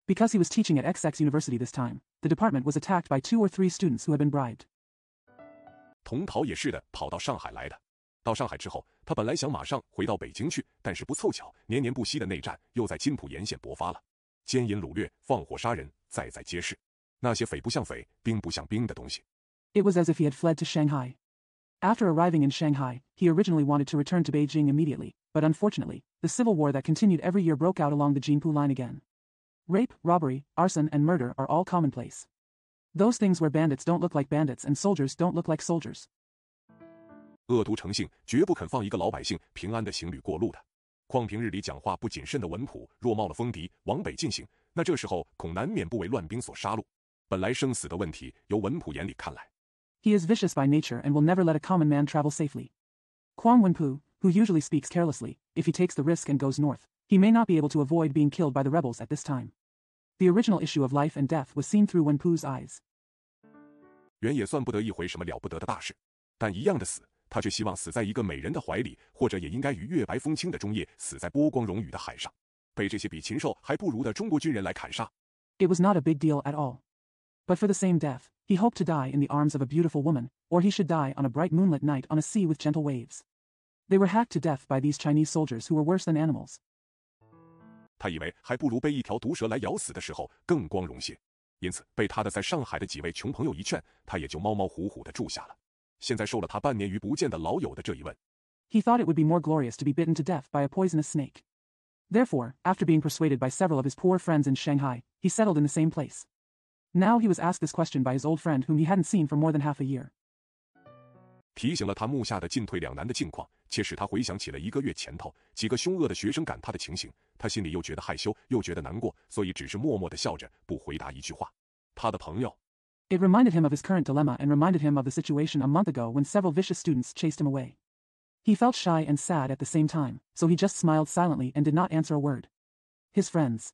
Because he was teaching at XX University this time, the department was attacked by 2 or 3 students who had been bribed. 同逃也似的跑到上海来的。到上海之后，他本来想马上回到北京去，但是不凑巧，年年不息的内战又在津浦沿线勃发了，奸淫掳掠、放火杀人，在在皆是。那些匪不像匪、兵不像兵的东西。It was as if he had fled to Shanghai. After arriving in Shanghai, he originally wanted to return to Beijing immediately, but unfortunately, the civil war that continued every year broke out along the Jinpu line again. Rape, robbery, arson, and murder are all commonplace. Those things where bandits don't look like bandits and soldiers don't look like soldiers. 恶毒成性，绝不肯放一个老百姓平安的行旅过路的。况平日里讲话不谨慎的文普，若冒了风笛往北进行，那这时候恐难免不为乱兵所杀戮。本来生死的问题，由文普眼里看来， He is vicious by nature and will never let a common man travel safely. Kwang Wenpu, who usually speaks carelessly, if he takes the risk and goes north, he may not be able to avoid being killed by the rebels at this time. The original issue of life and death was seen through Wenpu's eyes. 原也算不得一回什么了不得的大事，但一样的死。他却希望死在一个美人的怀里，或者也应该于月白风清的中夜，死在波光溶雨的海上，被这些比禽兽还不如的中国军人来砍杀。It was not a big deal at all. But for the same death, he hoped to die in the arms of a beautiful woman, or he should die on a bright moonlit night on a sea with gentle waves. They were hacked to death by these Chinese soldiers who were worse than animals. 他以为还不如被一条毒蛇来咬死的时候更光荣些，因此被他的在上海的几位穷朋友一劝，他也就猫猫虎虎地住下了。现在受了他半年余不见的老友的这一问， He thought it would be more glorious to be bitten to death by a poisonous snake. Therefore, after being persuaded by several of his poor friends in Shanghai, he settled in the same place. Now he was asked this question by his old friend whom he hadn't seen for more than half a year. 提醒了他目下的进退两难的境况，且使他回想起了1个月前头几个凶恶的学生赶他的情形，他心里又觉得害羞，又觉得难过，所以只是默默地笑着，不回答一句话。他的朋友 It reminded him of his current dilemma and reminded him of the situation a month ago when several vicious students chased him away. He felt shy and sad at the same time, so he just smiled silently and did not answer a word. His friends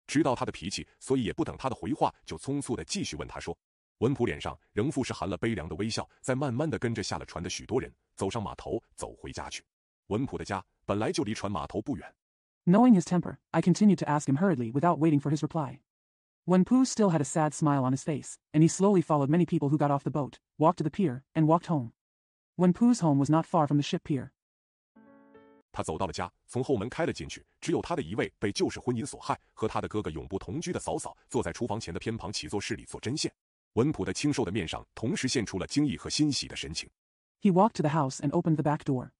知道他的脾气，所以也不等他的回话，就匆促地继续问他说。文普脸上仍附是含了悲凉的微笑，在慢慢地跟着下了船的许多人走上码头，走回家去。文普的家本来就离船码头不远。Knowing his temper, I continued to ask him hurriedly without waiting for his reply. Wenpu still had a sad smile on his face, and he slowly followed many people who got off the boat, walked to the pier, and walked home. Wenpu's home was not far from the ship pier. 他走到了家，从后门开了进去，只有他的一位被旧式婚姻所害，和他的哥哥永不同居的嫂嫂坐在厨房前的偏旁起坐室里做针线。文普的清瘦的面上同时现出了惊异和欣喜的神情。He walked to the house and opened the back door.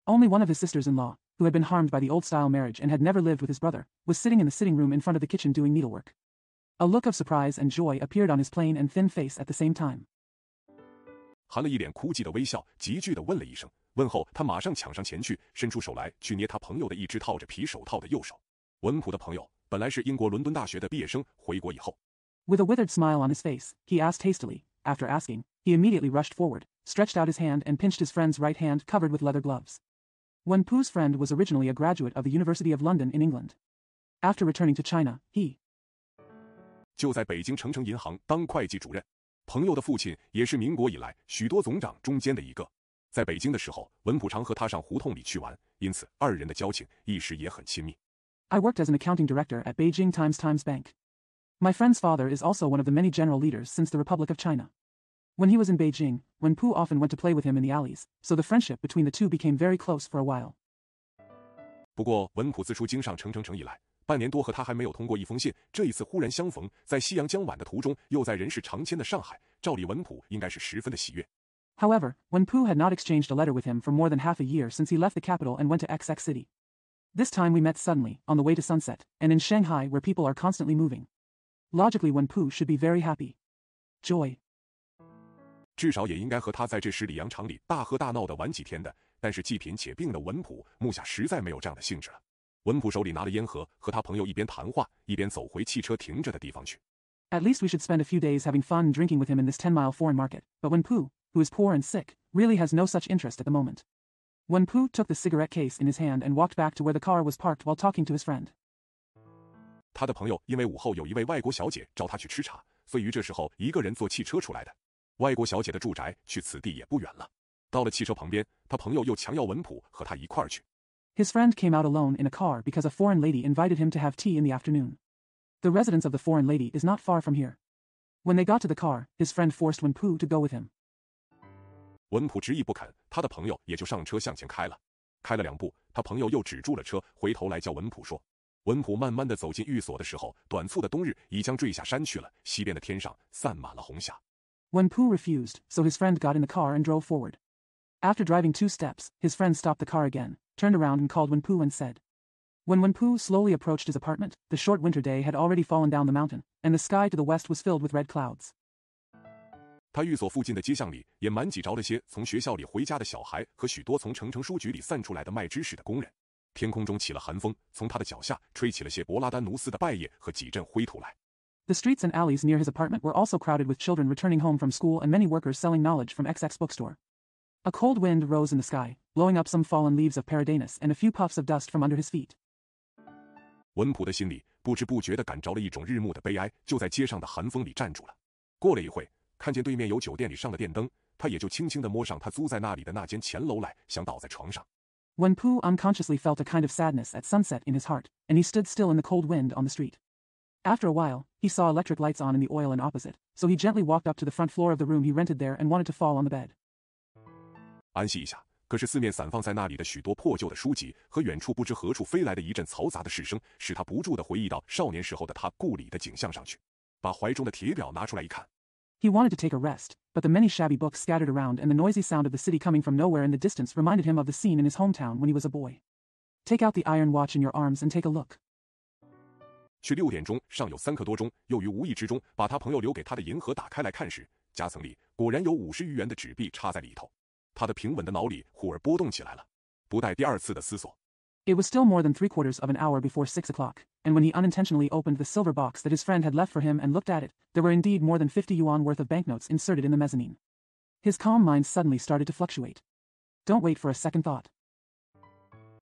Only one of his sisters-in-law, who had been harmed by the old-style marriage and had never lived with his brother, was sitting in the sitting room in front of the kitchen doing needlework. A look of surprise and joy appeared on his plain and thin face at the same time. 含了一脸哭泣的微笑，急剧地问了一声。问后，他马上抢上前去，伸出手来去捏他朋友的一只套着皮手套的右手。文普的朋友本来是英国伦敦大学的毕业生，回国以后 With a withered smile on his face, he asked hastily. After asking, he immediately rushed forward, stretched out his hand and pinched his friend's right hand covered with leather gloves. Wenpu's friend was originally a graduate of the University of London in England. After returning to China, he 就在北京成城银行当会计主任。朋友的父亲也是民国以来许多总长中间的一个。在北京的时候，文普常和他上胡同里去玩，因此二人的交情一时也很亲密。I worked as an accounting director at Beijing Times Bank. My friend's father is also one of the many general leaders since the Republic of China. When he was in Beijing, Wenpu often went to play with him in the alleys, so the friendship between the two became very close for a while. 不过，文普自出京上成城以来，半年多和他还没有通过一封信。这一次忽然相逢，在夕阳将晚的途中，又在人世常迁的上海，照理文普应该是十分的喜悦。However, Wenpu had not exchanged a letter with him for more than half a year since he left the capital and went to XX City. This time we met suddenly, on the way to Sunset, and in Shanghai where people are constantly moving. Logically, Wenpu should be very happy. Joy. 至少也应该和他在这十里洋场里大喝大闹的玩几天的，但是既贫且病的文普目下实在没有这样的兴致了。文普手里拿了烟盒，和他朋友一边谈话，一边走回汽车停着的地方去。At least we should spend a few days having fun and drinking with him in this 10-mile foreign market, but Wenpu, who is poor and sick, really has no such interest at the moment. Wenpu took the cigarette case in his hand and walked back to where the car was parked while talking to his friend. 他的朋友因为午后有一位外国小姐找他去吃茶，所以于这时候一个人坐汽车出来的。外国小姐的住宅去此地也不远了。到了汽车旁边，他朋友又强要文普和他一块儿去。His friend came out alone in a car because a foreign lady invited him to have tea in the afternoon. The residence of the foreign lady is not far from here. When they got to the car, his friend forced Wenpu to go with him. 文普执意不肯，他的朋友也就上车向前开了。开了2步，他朋友又止住了车，回头来叫文普说。文普慢慢地走进寓所的时候，短促的冬日已将坠下山去了，西边的天上散满了红霞。Wenpu refused, so his friend got in the car and drove forward. After driving 2 steps, his friend stopped the car again, turned around and called Wenpu and said. When Wenpu slowly approached his apartment, the short winter day had already fallen down the mountain, and the sky to the west was filled with red clouds. 他寓所附近的街巷里也满挤着了些从学校里回家的小孩和许多从成城书局里散出来的卖知识的工人。天空中起了寒风，从他的脚下吹起了些勃拉丹奴斯的败叶和几阵灰土来。The streets and alleys near his apartment were also crowded with children returning home from school and many workers selling knowledge from XX bookstore. A cold wind rose in the sky, blowing up some fallen leaves of Paradanus and a few puffs of dust from under his feet. 文普的心里不知不觉地感着了一种日暮的悲哀，就在街上的寒风里站住了。过了一会，看见对面有酒店里上了电灯，他也就轻轻地摸上他租在那里的那间前楼来，想倒在床上。Wenpu unconsciously felt a kind of sadness at sunset in his heart, and he stood still in the cold wind on the street. After a while, he saw electric lights on in the oil and opposite, so he gently walked up to the front floor of the room he rented there and wanted to fall on the bed. 安息一下，可是四面散放在那里的许多破旧的书籍和远处不知何处飞来的一阵嘈杂的市声，使他不住地回忆到少年时候的他故里的景象上去。把怀中的铁表拿出来一看。He wanted to take a rest, but the many shabby books scattered around and the noisy sound of the city coming from nowhere in the distance reminded him of the scene in his hometown when he was a boy. Take out the iron watch in your arms and take a look. 去6点钟，尚有3刻多钟，又于无意之中把他朋友留给他的银盒打开来看时，夹层里果然有50余元的纸币插在里头。他的平稳的脑里忽而波动起来了，不待第2次的思索。It was still more than 3/4 of an hour before 6 o'clock, and when he unintentionally opened the silver box that his friend had left for him and looked at it, there were indeed more than 50 yuan worth of banknotes inserted in the mezzanine. His calm mind suddenly started to fluctuate. Don't wait for a second thought.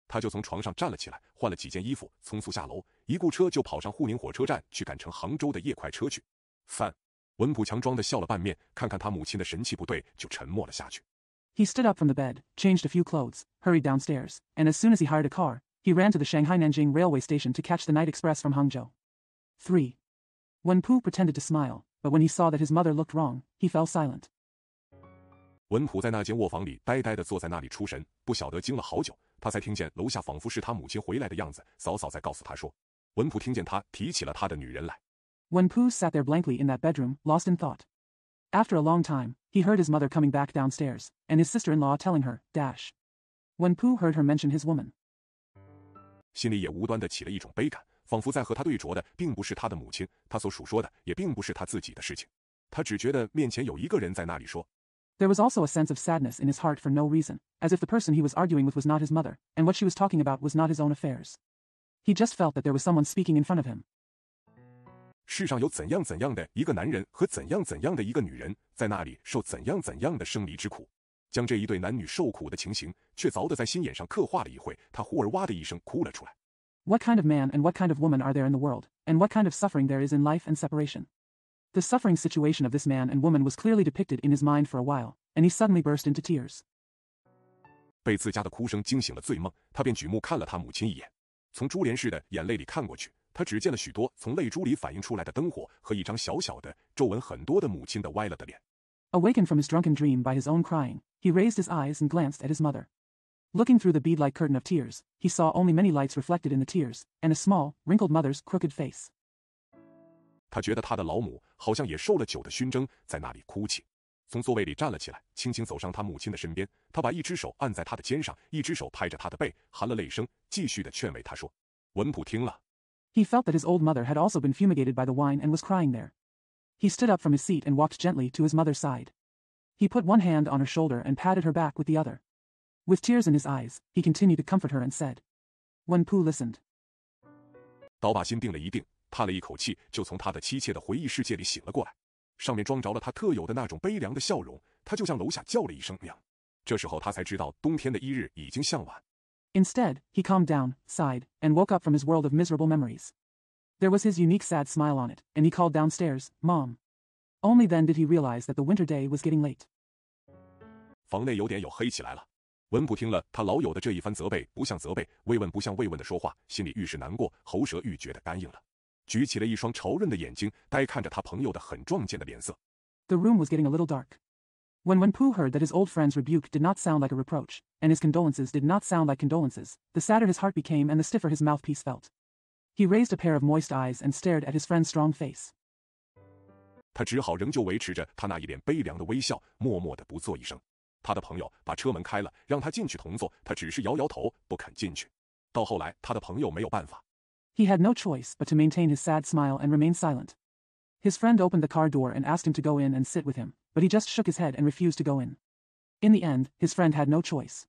他就从床上站了起来，换了几件衣服，匆促下楼，一顾车就跑上沪宁火车站去赶乘杭州的夜快车去。文普强装的笑了半面，看看他母亲的神气不对，就沉默了下去。He stood up from the bed, changed a few clothes, hurried downstairs, and as soon as he hired a car, he ran to the Shanghai-Nanjing railway station to catch the night express from Hangzhou. 3. Wenpu pretended to smile, but when he saw that his mother looked wrong, he fell silent. 文普在那间卧房里呆呆地坐在那里出神，不晓得惊了好久，他才听见楼下仿佛是他母亲回来的样子，嫂嫂在告诉他说。文普听见他提起了他的女人来。Wenpu sat there blankly in that bedroom, lost in thought. After a long time, he heard his mother coming back downstairs, and his sister-in-law telling her, Wenpu heard her mention his woman. 心里也无端地起了一种悲感，仿佛在和他对着的并不是他的母亲，他所述说的也并不是他自己的事情，他只觉得面前有一个人在那里说。There was also a sense of sadness in his heart for no reason, as if the person he was arguing with was not his mother, and what she was talking about was not his own affairs. He just felt that there was someone speaking in front of him. 世上有怎样怎样的一个男人和怎样怎样的一个女人，在那里受怎样怎样的生离之苦，将这一对男女受苦的情形，却凿得在心眼上刻画了一回，他忽而哇的一声哭了出来。What kind of man and what kind of woman are there in the world, and what kind of suffering there is in life and separation? The suffering situation of this man and woman was clearly depicted in his mind for a while, and he suddenly burst into tears. 被自家的哭声惊醒了醉梦，他便举目看了他母亲一眼，从珠帘似的眼泪里看过去，他只见了许多从泪珠里反映出来的灯火和一张小小的、皱纹很多的母亲的歪了的脸。Awakened from his drunken dream by his own crying, he raised his eyes and glanced at his mother. Looking through the bead-like curtain of tears, he saw only many lights reflected in the tears, and a small, wrinkled mother's crooked face. 他觉得他的老母好像也受了酒的熏蒸，在那里哭泣。从座位里站了起来，轻轻走上他母亲的身边，他把一只手按在他的肩上，一只手拍着他的背，含了泪声，继续的劝慰他说。文普听了。He felt that his old mother had also been fumigated by the wine and was crying there. He stood up from his seat and walked gently to his mother's side. He put one hand on her shoulder and patted her back with the other. With tears in his eyes, he continued to comfort her and said. Wenpu listened. 刀把心定了一定，叹了一口气，就从他的妻妾的回忆世界里醒了过来，上面装着了他特有的那种悲凉的笑容，他就向楼下叫了一声娘。这时候他才知道冬天的一日已经向晚。Instead, he calmed down, sighed, and woke up from his world of miserable memories. There was his unique sad smile on it, and he called downstairs, Mom. Only then did he realize that the winter day was getting late. 房内有点有黑起来了。文普听了他老友的这一番责备，不像责备，慰问不像慰问的说话，心里愈是难过，喉舌愈觉得干硬了，举起了一双潮润的眼睛，呆看着他朋友的很壮健的脸色。The room was getting a little dark. When Wenpu heard that his old friend's rebuke did not sound like a reproach, and his condolences did not sound like condolences, the sadder his heart became and the stiffer his mouthpiece felt. He raised a pair of moist eyes and stared at his friend's strong face. 他只好仍旧维持着他那一脸悲凉的微笑，默默地不作一声。他的朋友把车门开了，让他进去同坐，他只是摇摇头，不肯进去。到后来，他的朋友没有办法。He had no choice but to maintain his sad smile and remain silent. His friend opened the car door and asked him to go in and sit with him, but he just shook his head and refused to go in. In the end, his friend had no choice.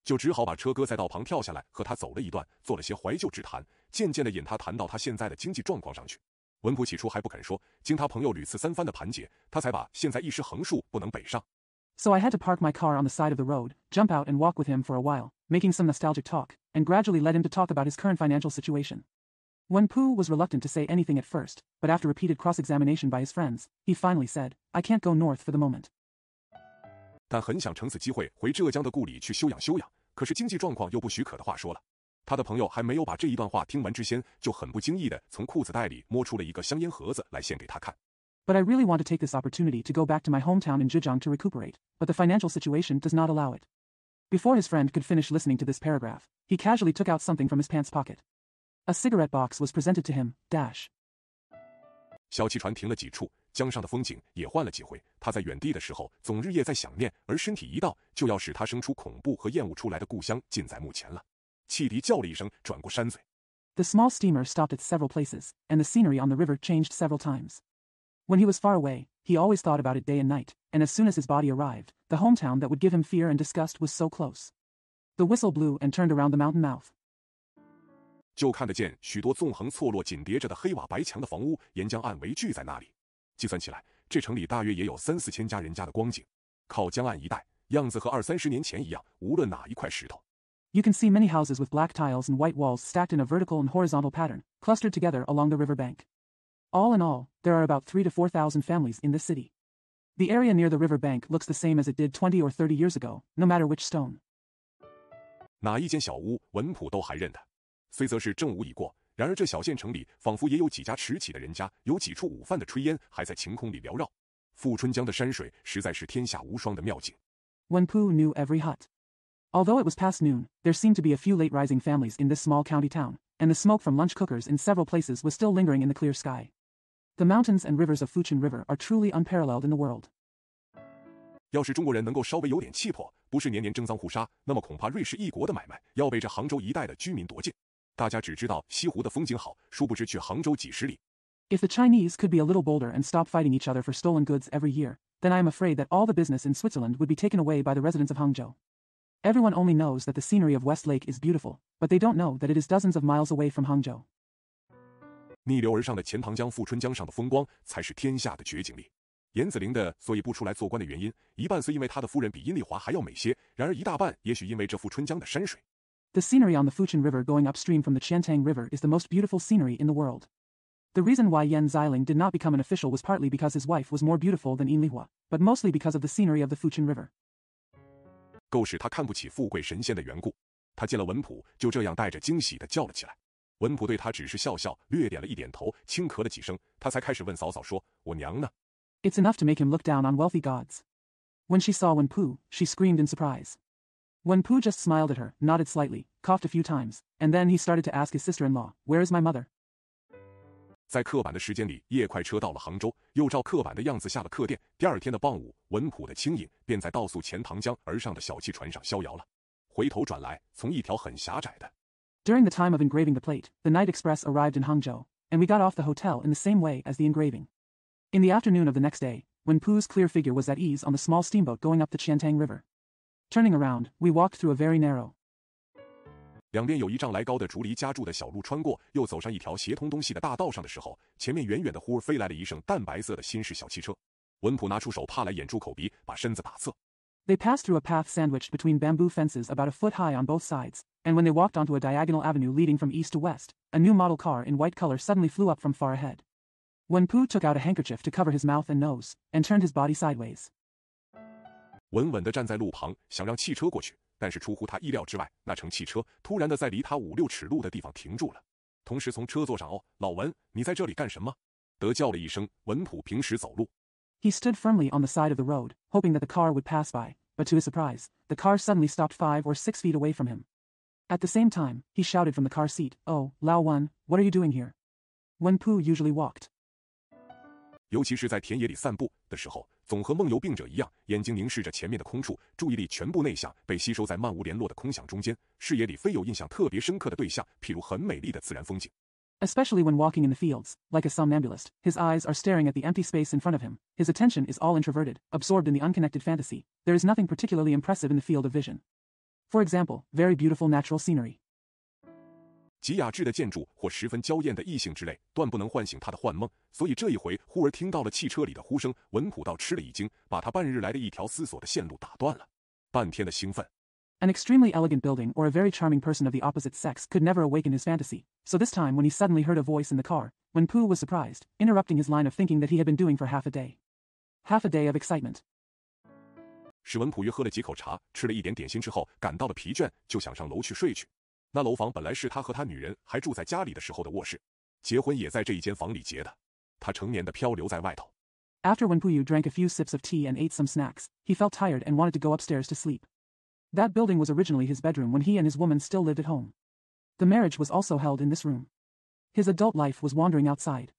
就只好把车搁在道旁跳下来，和他走了一段，做了些怀旧之谈，渐渐地引他谈到他现在的经济状况上去。文普起初还不肯说，经他朋友屡次三番的盘结，他才把现在一时横竖不能北上。So I had to park my car on the side of the road, jump out and walk with him for a while, making some nostalgic talk, and gradually led him to talk about his current financial situation. Wenpu was reluctant to say anything at first, but after repeated cross-examination by his friends, he finally said, I can't go north for the moment. 但很想乘此机会回浙江的故里去休养休养，可是经济状况又不许可的话说了。他的朋友还没有把这一段话听完之先，就很不经意地从裤子袋里摸出了一个香烟盒子来献给他看。But I really want to take this opportunity to go back to my hometown in Zhejiang to recuperate, but the financial situation does not allow it. Before his friend could finish listening to this paragraph, he casually took out something from his pants pocket. A cigarette box was presented to him, dash. 小汽船停了几处，江上的风景也换了几回。他在远地的时候，总日夜在想念，而身体一到，就要使他生出恐怖和厌恶出来的故乡近在目前了。汽笛叫了一声，转过山嘴。The small steamer stopped at several places, and the scenery on the river changed several times. When he was far away, he always thought about it day and night, and as soon as his body arrived, the hometown that would give him fear and disgust was so close. The whistle blew and turned around the mountain mouth. 就看得见许多纵横错落紧叠着的黑瓦白墙的房屋沿江岸围聚在那里。计算起来，这城里大约也有3、4千家人家的光景。靠江岸一带，样子和20-30年前一样，无论哪一块石头。You can see many houses with black tiles and white walls stacked in a vertical and horizontal pattern, clustered together along the river bank. All in all, there are about 3,000 to 4,000 families in this city. The area near the river bank looks the same as it did 20 or 30 years ago, no matter which stone. 哪一间小屋，文普都还认得。虽则是正午已过，然而这小县城里仿佛也有几家迟起的人家，有几处午饭的炊烟还在晴空里缭绕。富春江的山水实在是天下无双的妙景。Wen Poo knew every hut. Although it was past noon, there seemed to be a few late-rising families in this small county town, and the smoke from lunch cookers in several places was still lingering in the clear sky. The mountains and rivers of Fuchun River are truly unparalleled in the world. 要是中国人能够稍微有点气魄，不是年年争赃互杀，那么恐怕瑞士一国的买卖要被这杭州一带的居民夺尽。大家只知道西湖的风景好，殊不知去杭州几十里。If the Chinese could be a little bolder and stop fighting each other for stolen goods every year, then I am afraid that all the business in Switzerland would be taken away by the residents of Hangzhou. Everyone only knows that the scenery of West Lake is beautiful, but they don't know that it is dozens of miles away from Hangzhou. 逆流而上的钱塘江、富春江上的风光，才是天下的绝景丽。严子陵的所以不出来做官的原因，一半虽因为他的夫人比殷丽华还要美些，然而一大半也许因为这富春江的山水。The scenery on the Fuchun River going upstream from the Qiantang River is the most beautiful scenery in the world. The reason why Yan Xiling did not become an official was partly because his wife was more beautiful than Yin Lihua, but mostly because of the scenery of the Fuchun River. 够使他看不起富贵神仙的缘故，他见了文普，就这样带着惊喜地叫了起来。文普对他只是笑笑，略点了一点头，轻咳了几声，他才开始问嫂嫂说：“我娘呢？” It's enough to make him look down on wealthy gods. When she saw Wen Poo, she screamed in surprise. Wen Poo just smiled at her, nodded slightly, coughed a few times, and then he started to ask his sister-in-law, "Where is my mother?" 在刻板的时间里，夜快车到了杭州，又照刻板的样子下了客店。第二天的傍午，文普的轻饮便在倒溯钱塘江而上的小汽船上逍遥了。回头转来，从一条很狭窄的 During the time of engraving the plate, the night express arrived in Hangzhou, and we got off the hotel in the same way as the engraving. In the afternoon of the next day, Wen Poo's clear figure was at ease on the small steamboat going up the Qiantang River. Turning around, we walked through a very narrow. 两边有1丈来高的竹篱夹住的小路穿过，又走上一条协通东西的大道上的时候，前面远远的忽而飞来了一声淡白色的新式小汽车。文普拿出手帕来掩住口鼻，把身子打侧。They passed through a path sandwiched between bamboo fences about a foot high on both sides, and when they walked onto a diagonal avenue leading from east to west, a new model car in white color suddenly flew up from far ahead. Wen Poo took out a handkerchief to cover his mouth and nose, and turned his body sideways. 稳稳地站在路旁，想让汽车过去，但是出乎他意料之外，那乘汽车突然的在离他5-6尺路的地方停住了。同时从车座上，老文，你在这里干什么？得叫了一声。文普平时走路。He stood firmly on the side of the road, hoping that the car would pass by, but to his surprise, the car suddenly stopped 5 or 6 feet away from him. At the same time, he shouted from the car seat, "Oh, Lao Wen, what are you doing here?" Wen Poo usually walked. 尤其是在田野里散步的时候，总和梦游病者一样，眼睛凝视着前面的空处，注意力全部内向，被吸收在漫无联络的空想中间，视野里非有印象特别深刻的对象，譬如很美丽的自然风景。Especially when walking in the fields, like a somnambulist, his eyes are staring at the empty space in front of him, his attention is all introverted, absorbed in the unconnected fantasy, there is nothing particularly impressive in the field of vision. For example, very beautiful natural scenery. 极雅致的建筑或十分娇艳的异性之类，断不能唤醒他的幻梦，所以这一回忽而听到了汽车里的呼声，文普倒吃了一惊，把他半日来的一条思索的线路打断了。半天的兴奋。An extremely elegant building or a very charming person of the opposite sex could never awaken his fantasy, so this time when he suddenly heard a voice in the car, Wen Poo was surprised, interrupting his line of thinking that he had been doing for half a day. Half a day of excitement. 史文普约喝了几口茶，吃了一点点心之后，感到了疲倦，就想上楼去睡去。那楼房本来是他和他女人还住在家里的时候的卧室，结婚也在这一间房里结的。他成年的漂流在外头。After Wen Poo drank a few sips of tea and ate some snacks, he felt tired and wanted to go upstairs to sleep. That building was originally his bedroom when he and his woman still lived at home. The marriage was also held in this room. His adult life was wandering outside.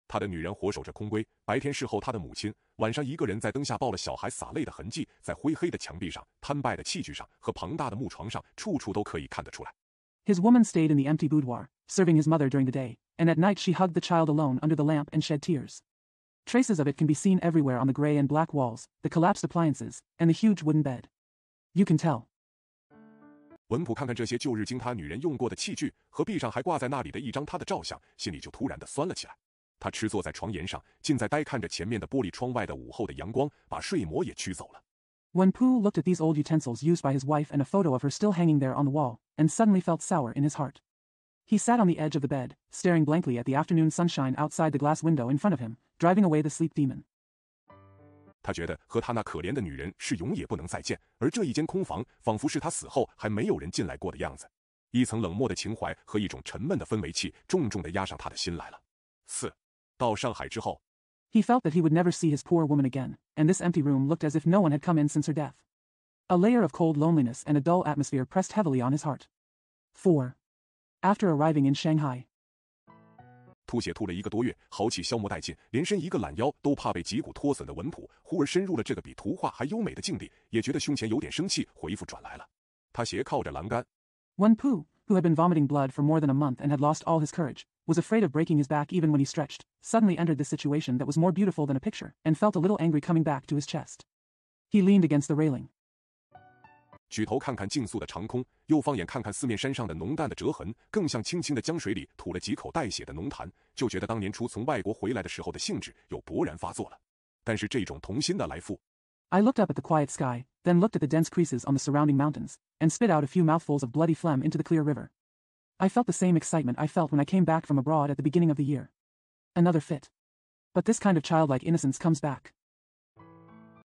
他的女人活守着空闺，白天侍候他的母亲，晚上一个人在灯下抱了小孩洒泪的痕迹，在灰黑的墙壁上、摊败的器具上和庞大的木床上，处处都可以看得出来。His woman stayed in the empty boudoir, serving his mother during the day, and at night she hugged the child alone under the lamp and shed tears. Traces of it can be seen everywhere on the gray and black walls, the collapsed appliances, and the huge wooden bed. You can tell. 文普看看这些旧日经他女人用过的器具和壁上还挂在那里的一张他的照相，心里就突然的酸了起来。他痴坐在床沿上，尽在呆看着前面的玻璃窗外的午后的阳光，把睡魔也驱走了。When Pooh looked at these old utensils used by his wife and a photo of her still hanging there on the wall, and suddenly felt sour in his heart. He sat on the edge of the bed, staring blankly at the afternoon sunshine outside the glass window in front of him, driving away the sleep demon. 他觉得和他那可怜的女人是永也不能再见，而这一间空房仿佛是他死后还没有人进来过的样子。一层冷漠的情怀和一种沉闷的氛围气重重地压上他的心来了。4. 到上海之后 He felt that he would never see his poor woman again, and this empty room looked as if no one had come in since her death. A layer of cold loneliness and a dull atmosphere pressed heavily on his heart. 4. After arriving in Shanghai. 吐血吐了1个多月，豪气消磨殆尽，连伸一个懒腰都怕被脊骨脱损的文普，忽而深入了这个比图画还优美的境地，也觉得胸前有点生气，回复转来了。他斜靠着栏杆。When Pooh, who had been vomiting blood for more than a month and had lost all his courage, was afraid of breaking his back even when he stretched, suddenly entered this situation that was more beautiful than a picture, and felt a little angry coming back to his chest. He leaned against the railing. 举头看看竞速的长空，又放眼看看四面山上的浓淡的折痕，更像轻轻的江水里吐了几口带血的浓痰，就觉得当年初从外国回来的时候的兴致又勃然发作了。但是这种童心的来复。I looked up at the quiet sky, then looked at the dense creases on the surrounding mountains, and spit out a few mouthfuls of bloody phlegm into the clear river. I felt the same excitement I felt when I came back from abroad at the beginning of the year. Another fit. But this kind of childlike innocence comes back.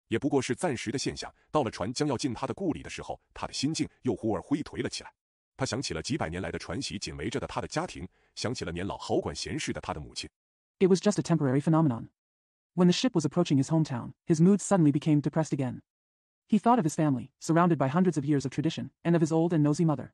也不过是暂时的现象，到了船将要进他的故里的时候，他的心境又忽而灰颓了起来。他想起了几百年来的传习紧围着的他的家庭，想起了年老好管闲事的他的母亲。It was just a temporary phenomenon. When the ship was approaching his hometown, his mood suddenly became depressed again. He thought of his family, surrounded by hundreds of years of tradition, and of his old and nosy mother.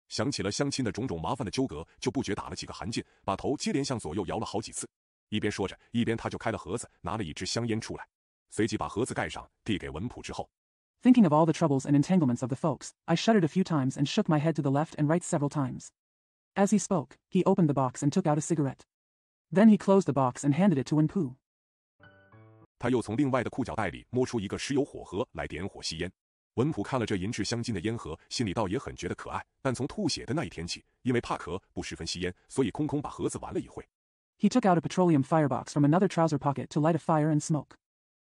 想起了相亲的种种麻烦的纠葛，就不觉打了几个寒噤，把头接连向左右摇了好几次。一边说着，一边他就开了盒子，拿了一支香烟出来。随即把盒子盖上，递给文普之后。Thinking of all the troubles and entanglements of the folks, I shuddered a few times and shook my head to the left and right several times. As he spoke, he opened the box and took out a cigarette. Then he closed the box and handed it to Wen Pooh. 他又从另外的裤脚袋里摸出一个石油火盒来点火吸烟。文普看了这银质镶金的烟盒，心里倒也很觉得可爱，但从吐血的那一天起，因为怕咳，不十分吸烟，所以空空把盒子玩了一会。He took out a petroleum firebox from another trouser pocket to light a fire and smoke.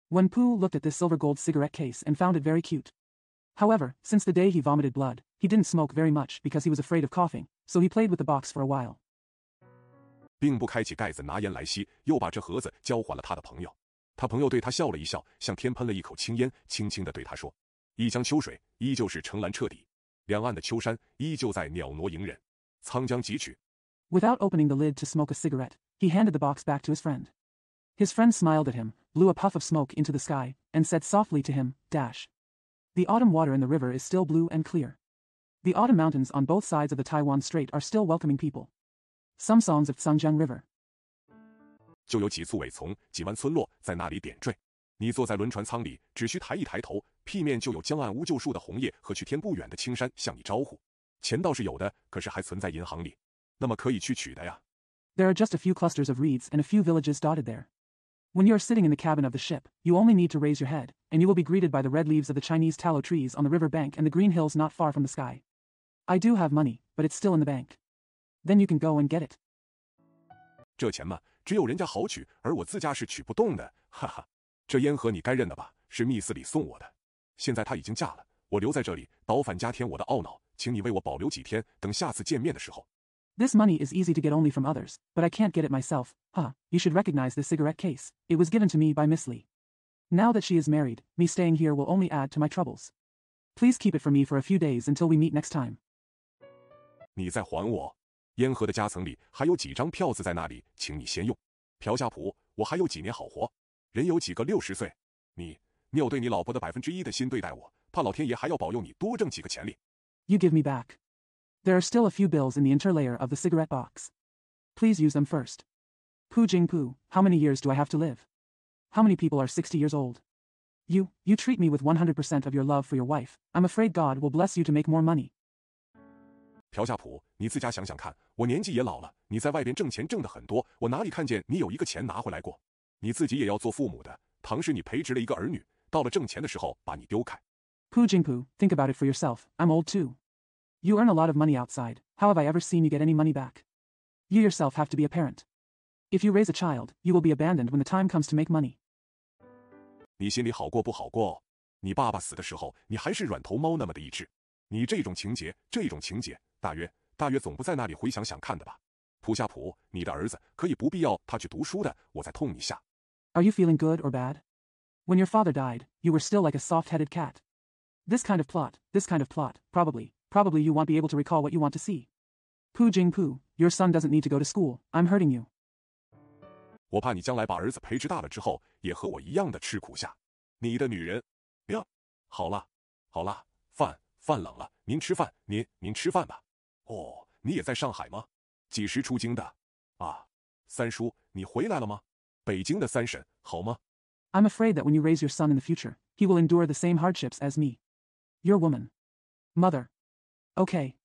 Wen Pooh looked at this silver gold cigarette case and found it very cute. However, since the day he vomited blood, he didn't smoke very much because he was afraid of coughing, so he played with the box for a while. 并不开启盖子拿烟来吸，又把这盒子交还了他的朋友。他朋友对他笑了一笑，向天喷了一口青烟，轻轻地对他说：“一江秋水依旧是澄蓝彻底，两岸的秋山依旧在袅娜迎人，沧江几曲。” Without opening the lid to smoke a cigarette, he handed the box back to his friend. His friend smiled at him, blew a puff of smoke into the sky, and said softly to him, "Dash. The autumn water in the river is still blue and clear. The autumn mountains on both sides of the Taiwan Strait are still welcoming people. Some songs of Tsangjiang River." 就有几簇尾丛，几湾村落在那里点缀。你坐在轮船舱里，只需抬一抬头，屁面就有江岸乌桕树的红叶和去天不远的青山向你招呼。钱倒是有的，可是还存在银行里，那么可以去取的呀。There are just a few clusters of reeds and a few villages dotted there. When you are sitting in the cabin of the ship, you only need to raise your head, and you will be greeted by the red leaves of the Chinese tallow trees on the river bank and the green hills not far from the sky. I do have money, but it's still in the bank. Then you can go and get it. 这钱嘛，只有人家好取，而我自家是取不动的，哈哈。这烟盒你该认的吧，是密斯里送我的。现在她已经嫁了，我留在这里，倒反加添我的懊恼，请你为我保留几天，等下次见面的时候。This money is easy to get only from others, but I can't get it myself. You should recognize this cigarette case. It was given to me by Miss Li. Now that she is married, me staying here will only add to my troubles. Please keep it for me for a few days until we meet next time. 你再还我。烟盒的夹层里还有几张票子在那里，请你先用。朴夏普，我还有几年好活，人有几个60岁。你有对你老婆的1%的心对待我，怕老天爷还要保佑你多挣几个钱哩。You give me back. There are still a few bills in the interlayer of the cigarette box. Please use them first. Pooh Jing Pooh, how many years do I have to live? How many people are 60 years old? You treat me with 100% of your love for your wife. I'm afraid God will bless you to make more money. 朴夏普，你自家想想看，我年纪也老了，你在外边挣钱挣得很多，我哪里看见你有一个钱拿回来过？你自己也要做父母的，倘是你培植了一个儿女，到了挣钱的时候把你丢开。Pooh Jing Pooh, think about it for yourself. I'm old too. You earn a lot of money outside. How have I ever seen you get any money back? You yourself have to be a parent. If you raise a child, you will be abandoned when the time comes to make money. 你心里好过不好过？你爸爸死的时候，你还是软头猫那么的一只。你这种情节，大约总不在那里回想想看的吧？普夏普，你的儿子可以不必要他去读书的，我再痛你下。Are you feeling good or bad? When your father died, you were still like a soft-headed cat. This kind of plot, probably you won't be able to recall what you want to see. Poo Jing Poo, your son doesn't need to go to school, I'm hurting you. 我怕你将来把儿子培植大了之后，也和我一样的吃苦下。你的女人，呀，好了，饭冷了，您吃饭，您吃饭吧。哦，你也在上海吗？几时出京的？啊，三叔，你回来了吗？北京的三婶，好吗？ I'm afraid that when you raise your son in the future, he will endure the same hardships as me. Your woman. Mother. Okay,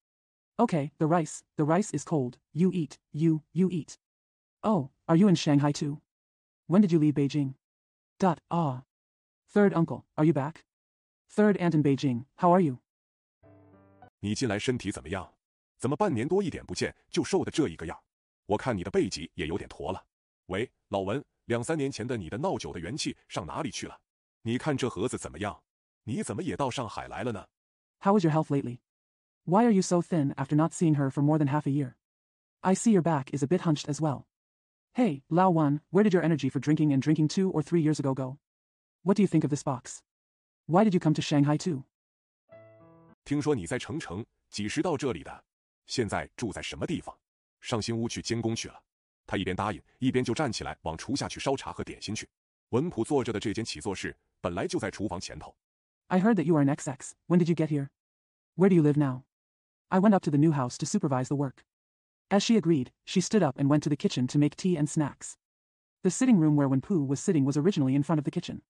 the rice is cold, you eat. Oh, are you in Shanghai too? When did you leave Beijing? Third uncle, are you back? Third aunt in Beijing, how are you? 你近来身体怎么样？怎么半年多一点不见就瘦的这一个样？我看你的背脊也有点驼了。喂，老文，2、3年前的你的闹酒的元气上哪里去了？你看这盒子怎么样？你怎么也到上海来了呢？ How is your health lately? Why are you so thin after not seeing her for more than half a year? I see your back is a bit hunched as well. Hey, Lao Wan, where did your energy for drinking 2 or 3 years ago go? What do you think of this box? Why did you come to Shanghai too? 听说你在成城，几时到这里的？现在住在什么地方？上新屋去监工去了。他一边答应，一边就站起来往厨下去烧茶和点心去。文普坐着的这间起坐室本来就在厨房前头。I heard that you are an XX. When did you get here? Where do you live now? I went up to the new house to supervise the work. As she agreed, she stood up and went to the kitchen to make tea and snacks. The sitting room where Wenpu was sitting was originally in front of the kitchen.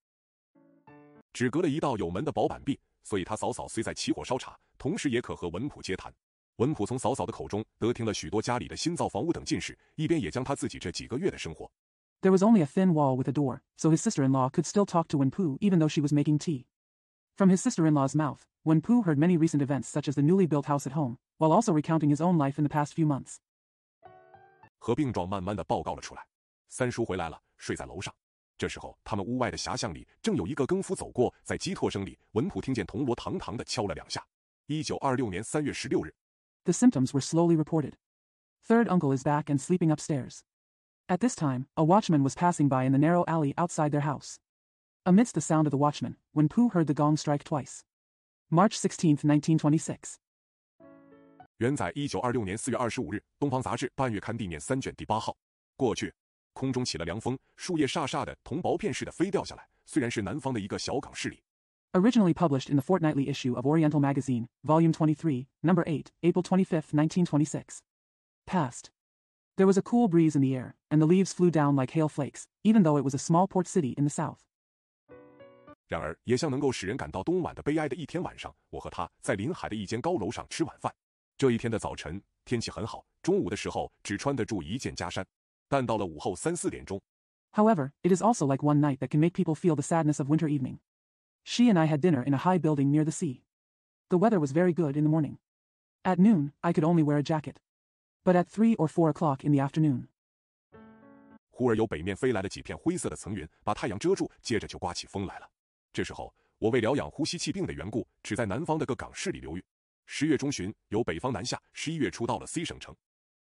只隔了一道有门的薄板壁，所以他嫂嫂虽在起火烧茶，同时也可和文普接谈。文普从嫂嫂的口中得听了许多家里的新造房屋等近事，一边也将他自己这几个月的生活。There was only a thin wall with a door, so his sister-in-law could still talk to Wenpu even though she was making tea. From his sister-in-law's mouth, Wenpu heard many recent events such as the newly built house at home, while also recounting his own life in the past few months. 和病状慢慢的报告了出来。三叔回来了，睡在楼上。这时候，他们屋外的狭巷里正有一个更夫走过，在击唾声里，文普听见铜锣堂堂的敲了2下。1926年3月16日。The symptoms were slowly reported. Third uncle is back and sleeping upstairs. At this time, a watchman was passing by in the narrow alley outside their house. Amidst the sound of the watchman, Wenpu heard the gong strike twice. March 16, 1926. 原载1926年4月25日，《东方杂志》半月刊地面3卷第8号。过去，空中起了凉风，树叶飒飒的同薄片似的飞掉下来。虽然是南方的一个小港市里。Originally published in the fortnightly issue of Oriental Magazine, Volume 23, Number 8, April 25, 1926. Past. There was a cool breeze in the air, and the leaves flew down like hail flakes, even though it was a small port city in the south. 然而，也像能够使人感到冬晚的悲哀的一天晚上，我和他在临海的一间高楼上吃晚饭。这一天的早晨，天气很好，中午的时候只穿得住一件加衫，但到了午后3、4点钟。However, it is also like one night that can make people feel the sadness of winter evening. She and I had dinner in a high building near the sea. The weather was very good in the morning. At noon, I could only wear a jacket. But at 3 or 4 o'clock in the afternoon. 忽而由北面飞来了几片灰色的层云，把太阳遮住，接着就刮起风来了。这时候，我为疗养呼吸气病的缘故，只在南方的各港市里留寓。10月中旬，由北方南下，11月初到了 C 省城。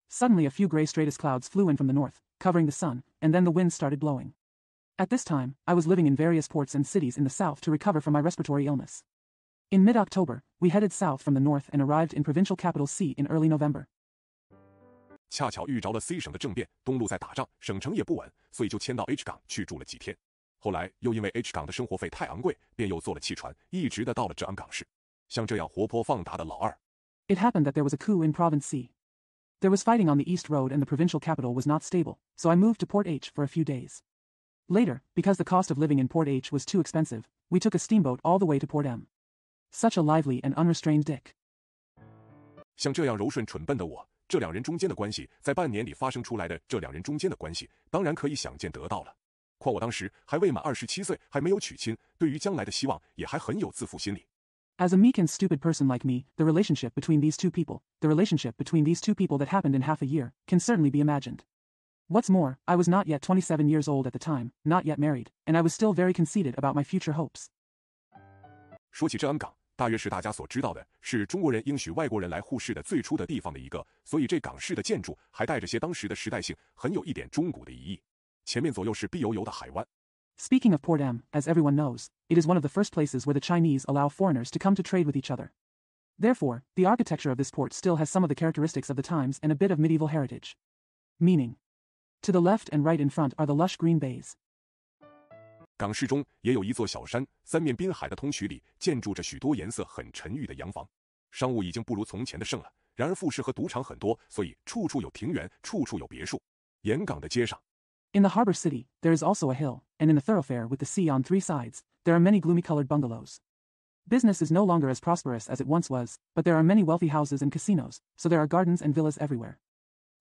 Suddenly, a few gray stratus clouds flew in from the north, covering the sun, and then the wind started blowing. At this time, I was living in various ports and cities in the south to recover from my respiratory illness. In mid-October, we headed south from the north and arrived in provincial capital C in early November. 恰巧遇着了 C 省的政变，东路在打仗，省城也不稳，所以就迁到 H 港去住了几天。后来又因为 H 港的生活费太昂贵，便又坐了汽船，一直的到了浙安港市。像这样活泼放达的老二。It happened that there was a coup in Province C. There was fighting on the East Road and the provincial capital was not stable, so I moved to Port H for a few days. Later, because the cost of living in Port H was too expensive, we took a steamboat all the way to Port M. Such a lively and unrestrained Dick. 像这样柔顺蠢笨的我，这两人中间的关系，在半年里发生出来的这两人中间的关系，当然可以想见得到了。况我当时还未满27岁，还没有娶亲，对于将来的希望也还很有自负心理。As a meek and stupid person like me, the relationship between these two people that happened in half a year, can certainly be imagined. What's more, I was not yet 27 years old at the time, not yet married, and I was still very conceited about my future hopes. 说起这安港，大约是大家所知道的，是中国人应许外国人来互市的最初的地方的一个，所以这港式的建筑还带着些当时的时代性，很有一点中古的意义。前面左右是碧油油的海湾。Speaking of Port M, as everyone knows, it is one of the first places where the Chinese allow foreigners to come to trade with each other. Therefore, the architecture of this port still has some of the characteristics of the times and a bit of medieval heritage. Meaning, to the left and right in front are the lush green bays. 港市中也有一座小山，三面滨海的通衢里建筑着许多颜色很沉郁的洋房。商务已经不如从前的盛了，然而复式和赌场很多，所以处处有庭园，处处有别墅。沿港的街上 In the harbor city, there is also a hill, and in the thoroughfare with the sea on three sides, there are many gloomy-colored bungalows. Business is no longer as prosperous as it once was, but there are many wealthy houses and casinos, so there are gardens and villas everywhere.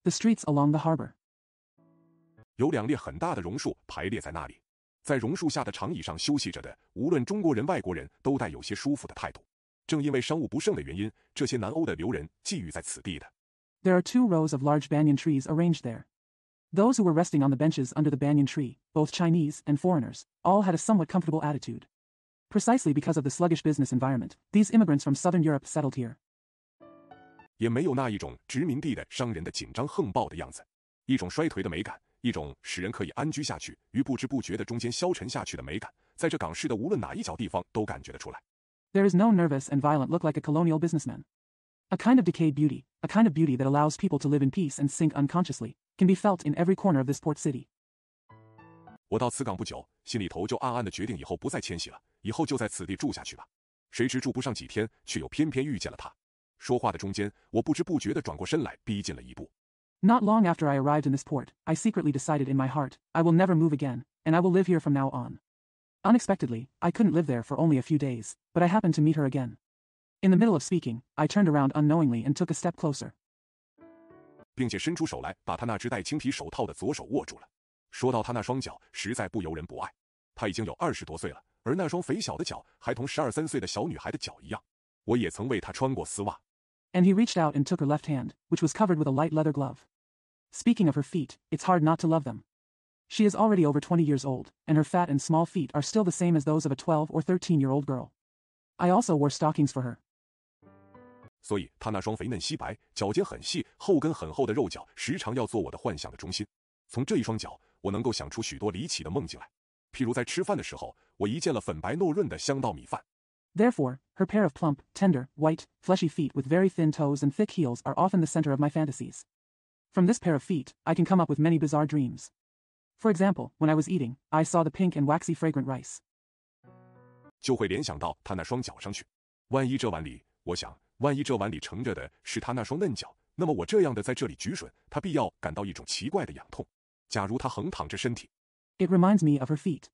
The streets along the harbor. 有两列很大的榕树排列在那里，在榕树下的长椅上休息着的，无论中国人外国人都带有些舒服的态度。正因为商务不盛的原因，这些南欧的流人寄寓在此地的。There are 2 rows of large banyan trees arranged there. Those who were resting on the benches under the banyan tree, both Chinese and foreigners, all had a somewhat comfortable attitude. Precisely because of the sluggish business environment, these immigrants from southern Europe settled here. 也没有那一种殖民地的商人的紧张横暴的样子，一种衰颓的美感，一种使人可以安居下去，于不知不觉的中间消沉下去的美感，在这港市的无论哪一角地方都感觉得出来。There is no nervous and violent look like a colonial businessman. A kind of decayed beauty, a kind of beauty that allows people to live in peace and sink unconsciously, can be felt in every corner of this port city. 我到此港不久，心里头就暗暗的决定以后不再迁徙了，以后就在此地住下去吧。谁知住不上几天，却又偏偏遇见了他。说话的中间，我不知不觉地转过身来，逼近了一步。Not long after I arrived in this port, I secretly decided in my heart, I will never move again, and I will live here from now on. Unexpectedly, I couldn't live there for only a few days, but I happened to meet her again. In the middle of speaking, I turned around unknowingly and took a step closer. 并且伸出手来，把他那只戴青皮手套的左手握住了。说到他那双脚，实在不由人不爱。他已经有20多岁了，而那双肥小的脚还同12、13岁的小女孩的脚一样。我也曾为他穿过丝袜。And he reached out and took her left hand, which was covered with a light leather glove. Speaking of her feet, it's hard not to love them. She is already over 20 years old, and her fat and small feet are still the same as those of a 12 or 13-year-old girl. I also wore stockings for her. 所以他那双肥嫩皙白、脚尖很细、后跟很厚的肉脚，时常要做我的幻想的中心。从这一双脚，我能够想出许多离奇的梦境来。譬如在吃饭的时候，我一见了粉白糯润的香稻米饭。Therefore, her pair of plump, tender, white, fleshy feet with very thin toes and thick heels are often the center of my fantasies. From this pair of feet, I can come up with many bizarre dreams. For example, when I was eating, I saw the pink and waxy fragrant rice. 就会联想到他那双脚上去。万一这碗里，我想，万一这碗里盛着的是他那双嫩脚，那么我这样的在这里举吮，他必要感到一种奇怪的痒痛。假如他横躺着身体。It reminds me of her feet.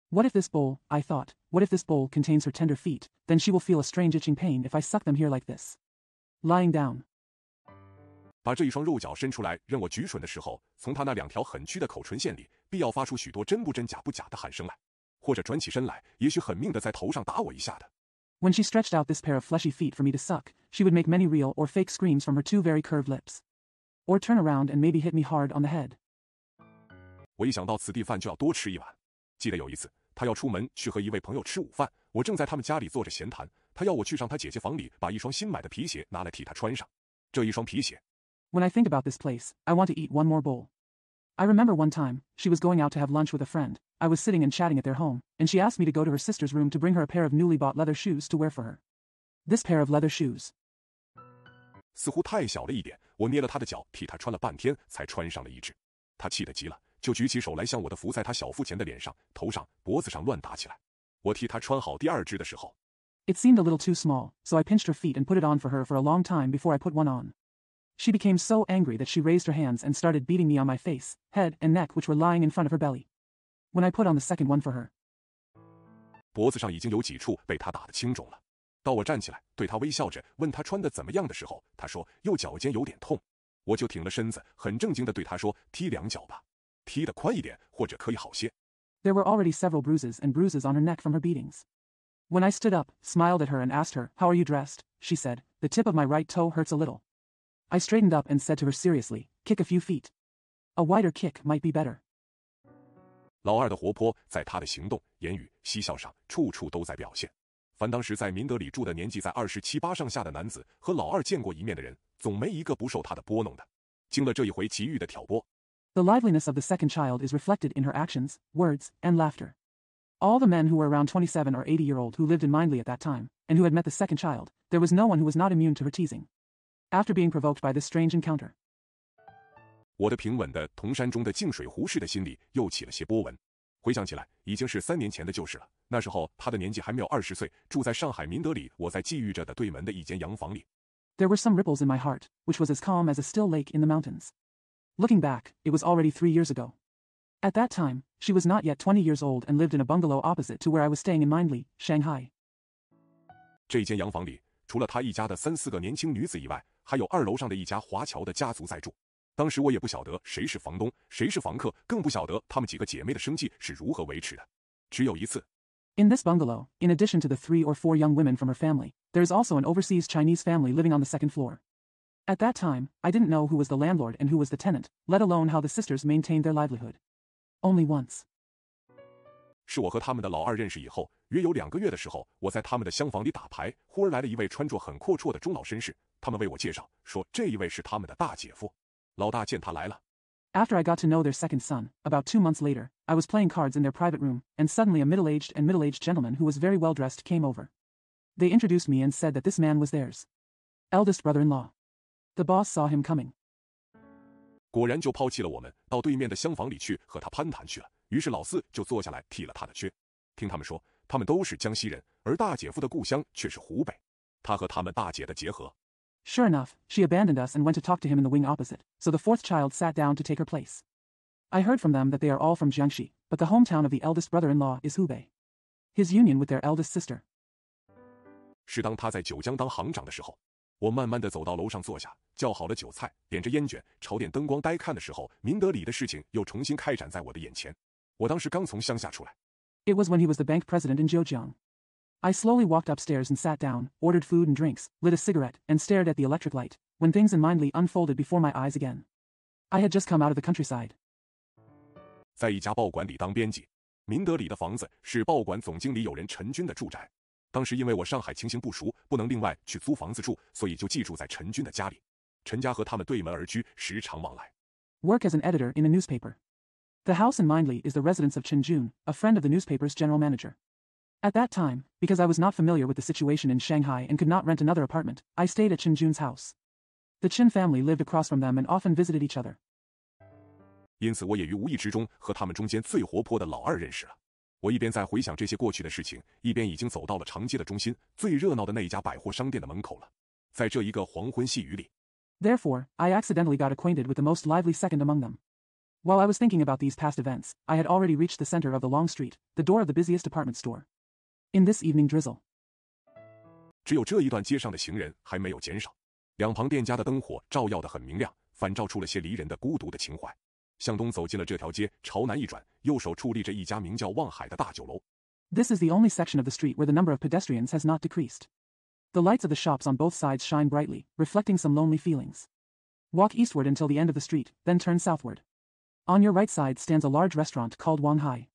What if this bowl, I thought, what if this bowl contains her tender feet, then she will feel a strange itching pain if I suck them here like this. Lying down. 把这一双肉脚伸出来让我举吮的时候，从他那2条很曲的口唇线里，必要发出许多真不真假不假的喊声来，或者转起身来，也许狠命的在头上打我一下的。When she stretched out this pair of fleshy feet for me to suck, she would make many real or fake screams from her 2 very curved lips. Or turn around and maybe hit me hard on the head. 我一想到此地饭就要多吃一碗。记得有一次，他要出门去和一位朋友吃午饭，我正在他们家里坐着闲谈，他要我去上他姐姐房里把一双新买的皮鞋拿来替他穿上。这一双皮鞋。When I think about this place, I want to eat one more bowl. I remember one time, she was going out to have lunch with a friend. I was sitting and chatting at their home, and she asked me to go to her sister's room to bring her a pair of newly bought leather shoes to wear for her. This pair of leather shoes. 似乎太小了一点，我捏了他的脚，替他穿了半天，才穿上了一只。他气得急了，就举起手来向我的伏在他小腹前的脸上、头上、脖子上乱打起来。我替他穿好第2只的时候 It seemed a little too small, so I pinched her feet and put it on for her for a long time before I put one on. She became so angry that she raised her hands and started beating me on my face, head, and neck which were lying in front of her belly. When I put on the second one for her, 脖子上已经有几处被他打得青肿了。到我站起来，对他微笑着，问他穿得怎么样的时候，他说右脚尖有点痛。我就挺了身子，很正经地对他说：“踢2脚吧，踢得宽一点，或者可以好些。” There were already several bruises and bruises on her neck from her beatings. When I stood up, smiled at her and asked her, "How are you dressed?" she said, "The tip of my right toe hurts a little." I straightened up and said to her seriously, "Kick a few feet. A wider kick might be better." 老二的活泼，在他的行动、言语、嬉笑上，处处都在表现。凡当时在明德里住的年纪在27、8上下的男子和老二见过一面的人，总没一个不受他的拨弄的。经了这一回奇遇的挑拨， The liveliness of the second child is reflected in her actions, words, and laughter. All the men who were around 27 or 80-year-old who lived in Mindley at that time, and who had met the second child, there was no one who was not immune to her teasing. After being provoked by this strange encounter, 我的平稳的铜山中的净水壶似的心里又起了些波纹。回想起来，已经是3年前的旧事了。那时候他的年纪还没有20岁，住在上海明德里我在觊觎着的对门的一间洋房里。There were some ripples in my heart, which was as calm as a still lake in the mountains. Looking back, it was already 3 years ago. At that time, she was not yet 20 years old and lived in a bungalow opposite to where I was staying in Mindley, Shanghai. 这间洋房里，除了他一家的3、4个年轻女子以外，还有2楼上的一家华侨的家族在住。当时我也不晓得谁是房东，谁是房客，更不晓得她们几个姐妹的生计是如何维持的。只有一次， In this bungalow, in addition to the 3 or 4 young women from her family, there is also an overseas Chinese family living on the second floor. At that time, I didn't know who was the landlord and who was the tenant, let alone how the sisters maintained their livelihood. Only once. 是我和他们的老二认识以后，约有2个月的时候，我在他们的厢房里打牌，忽而来了一位穿着很阔绰的中老绅士，他们为我介绍说这一位是他们的大姐夫。老大见他来了。 After I got to know their second son, about 2 months later, I was playing cards in their private room, and suddenly a middle-aged gentleman who was very well dressed came over. They introduced me and said that this man was theirs eldest brother-in-law. The boss saw him coming. 果然就抛弃了我们，到对面的厢房里去和他攀谈去了。于是老四就坐下来替了他的缺。听他们说，他们都是江西人，而大姐夫的故乡却是湖北。他和他们大姐的结合。 Sure enough, she abandoned us and went to talk to him in the wing opposite, so the 4th child sat down to take her place. I heard from them that they are all from Jiangxi, but the hometown of the eldest brother-in-law is Hubei. His union with their eldest sister. 是当他在九江当行长的时候，我慢慢地走到楼上坐下，叫好了酒菜，点着烟卷，朝点灯光呆看的时候，明德里的事情又重新开展在我的眼前。我当时刚从乡下出来。 It was when he was the bank president in Zhejiang. I slowly walked upstairs and sat down, ordered food and drinks, lit a cigarette, and stared at the electric light, when things in Mindley unfolded before my eyes again. I had just come out of the countryside. 在一家报馆里当编辑，明德里的房子是报馆总经理友人陈军的住宅。当时因为我上海情形不熟，不能另外去租房子住，所以就寄住在陈军的家里。陈家和他们对门而居，时常往来。 Work as an editor in a newspaper. The house in Mindley is the residence of Chen Jun, a friend of the newspaper's general manager. At that time, because I was not familiar with the situation in Shanghai and could not rent another apartment, I stayed at Chen Jun's house. The Chen family lived across from them and often visited each other. 因此我也于无意之中和他们中间最活泼的老二认识了。我一边在回想这些过去的事情，一边已经走到了长街的中心，最热闹的那一家百货商店的门口了。在这一个黄昏细雨里， Therefore, I accidentally got acquainted with the most lively second among them. While I was thinking about these past events, I had already reached the center of the long street, the door of the busiest department store. In this evening drizzle, 只有这一段街上的行人还没有减少，两旁店家的灯火照耀得很明亮，反照出了些离人的孤独的情怀。向东走进了这条街，朝南一转，右手处立着一家名叫望海的大酒楼。 This is the only section of the street where the number of pedestrians has not decreased. The lights of the shops on both sides shine brightly, reflecting some lonely feelings. Walk eastward until the end of the street, then turn southward. On your right side stands a large restaurant called Wanghai.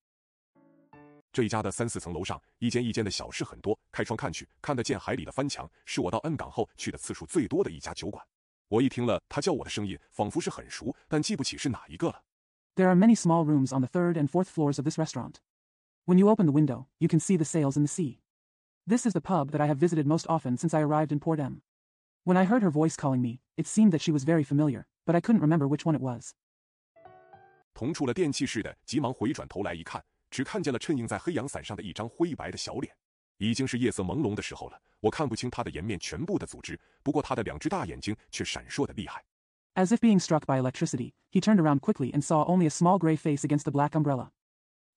这一家的3、4层楼上，一间一间的小室很多，开窗看去，看得见海里的翻墙，是我到N港后去的次数最多的一家酒馆。我一听了他叫我的声音，仿佛是很熟，但记不起是哪一个了。 There are many small rooms on the 3rd and 4th floors of this restaurant. When you open the window, you can see the sails in the sea. This is the pub that I have visited most often since I arrived in Port M. When I heard her voice calling me, it seemed that she was very familiar, but I couldn't remember which one it was. 同处了电器室的急忙回转头来一看，只看见了衬映在黑阳伞上的一张灰白的小脸。已经是夜色朦胧的时候了，我看不清他的颜面全部的组织，不过他的2只大眼睛却闪烁的厉害。 As if being struck by electricity, he turned around quickly and saw only a small gray face against the black umbrella.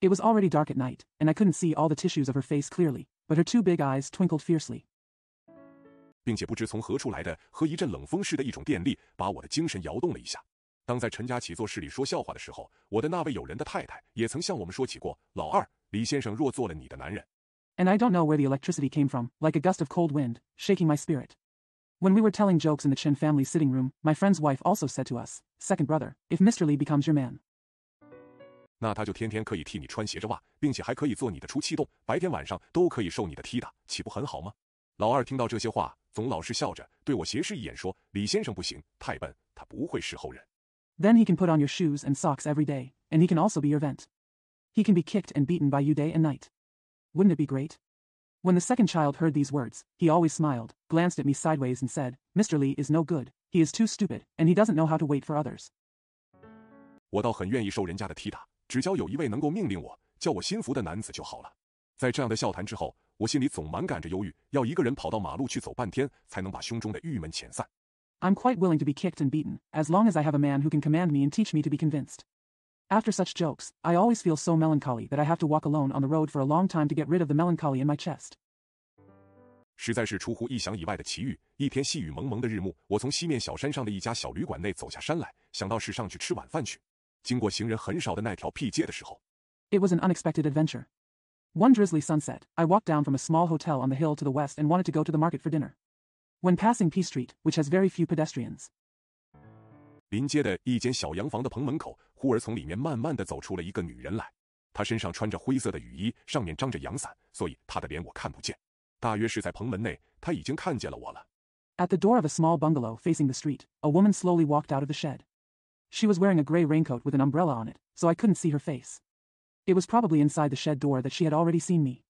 It was already dark at night, and I couldn't see all the tissues of her face clearly, but her 2 big eyes twinkled fiercely. 并且不知从何处来的和一阵冷风似的一种电力，把我的精神摇动了一下。当在陈家起坐室里说笑话的时候，我的那位友人的太太也曾向我们说起过，老二，李先生若做了你的男人。 And I don't know where the electricity came from, like a gust of cold wind, shaking my spirit. When we were telling jokes in the Chen family sitting room, my friend's wife also said to us, "Second brother, if Mr. Li becomes your man." 那他就天天可以替你穿鞋着袜，并且还可以做你的出气洞，白天晚上都可以受你的踢打，岂不很好吗？老二听到这些话，总老是笑着对我斜视一眼说：“李先生不行，太笨，他不会侍候人。” Then he can put on your shoes and socks every day, and he can also be your vent. He can be kicked and beaten by you day and night. Wouldn't it be great? When the second child heard these words, he always smiled, glanced at me sideways and said, Mr. Lee is no good, he is too stupid, and he doesn't know how to wait for others. 我倒很愿意受人家的踢打，只要有一位能够命令我，叫我心服的男子就好了。在这样的笑谈之后，我心里总满感着忧郁，要一个人跑到马路去走半天，才能把胸中的郁闷遣散。I'm quite willing to be kicked and beaten, as long as I have a man who can command me and teach me to be convinced. After such jokes, I always feel so melancholy that I have to walk alone on the road for a long time to get rid of the melancholy in my chest. 实在是出乎意想以外的奇遇。一天细雨蒙蒙的日暮，我从西面小山上的一家小旅馆内走下山来，想到市上去吃晚饭去。经过行人很少的那条僻街的时候， It was an unexpected adventure. One drizzly sunset, I walked down from a small hotel on the hill to the west and wanted to go to the market for dinner. When passing P Street, which has very few pedestrians, 临街的一间小洋房的棚门口，忽而从里面慢慢地走出了一个女人来。她身上穿着灰色的雨衣，上面张着阳伞，所以她的脸我看不见。大约是在棚门内，她已经看见了我了。At the door of a small bungalow facing the street, a woman slowly walked out of the shed. She was wearing a gray raincoat with an umbrella on it, so I couldn't see her face. It was probably inside the shed door that she had already seen me.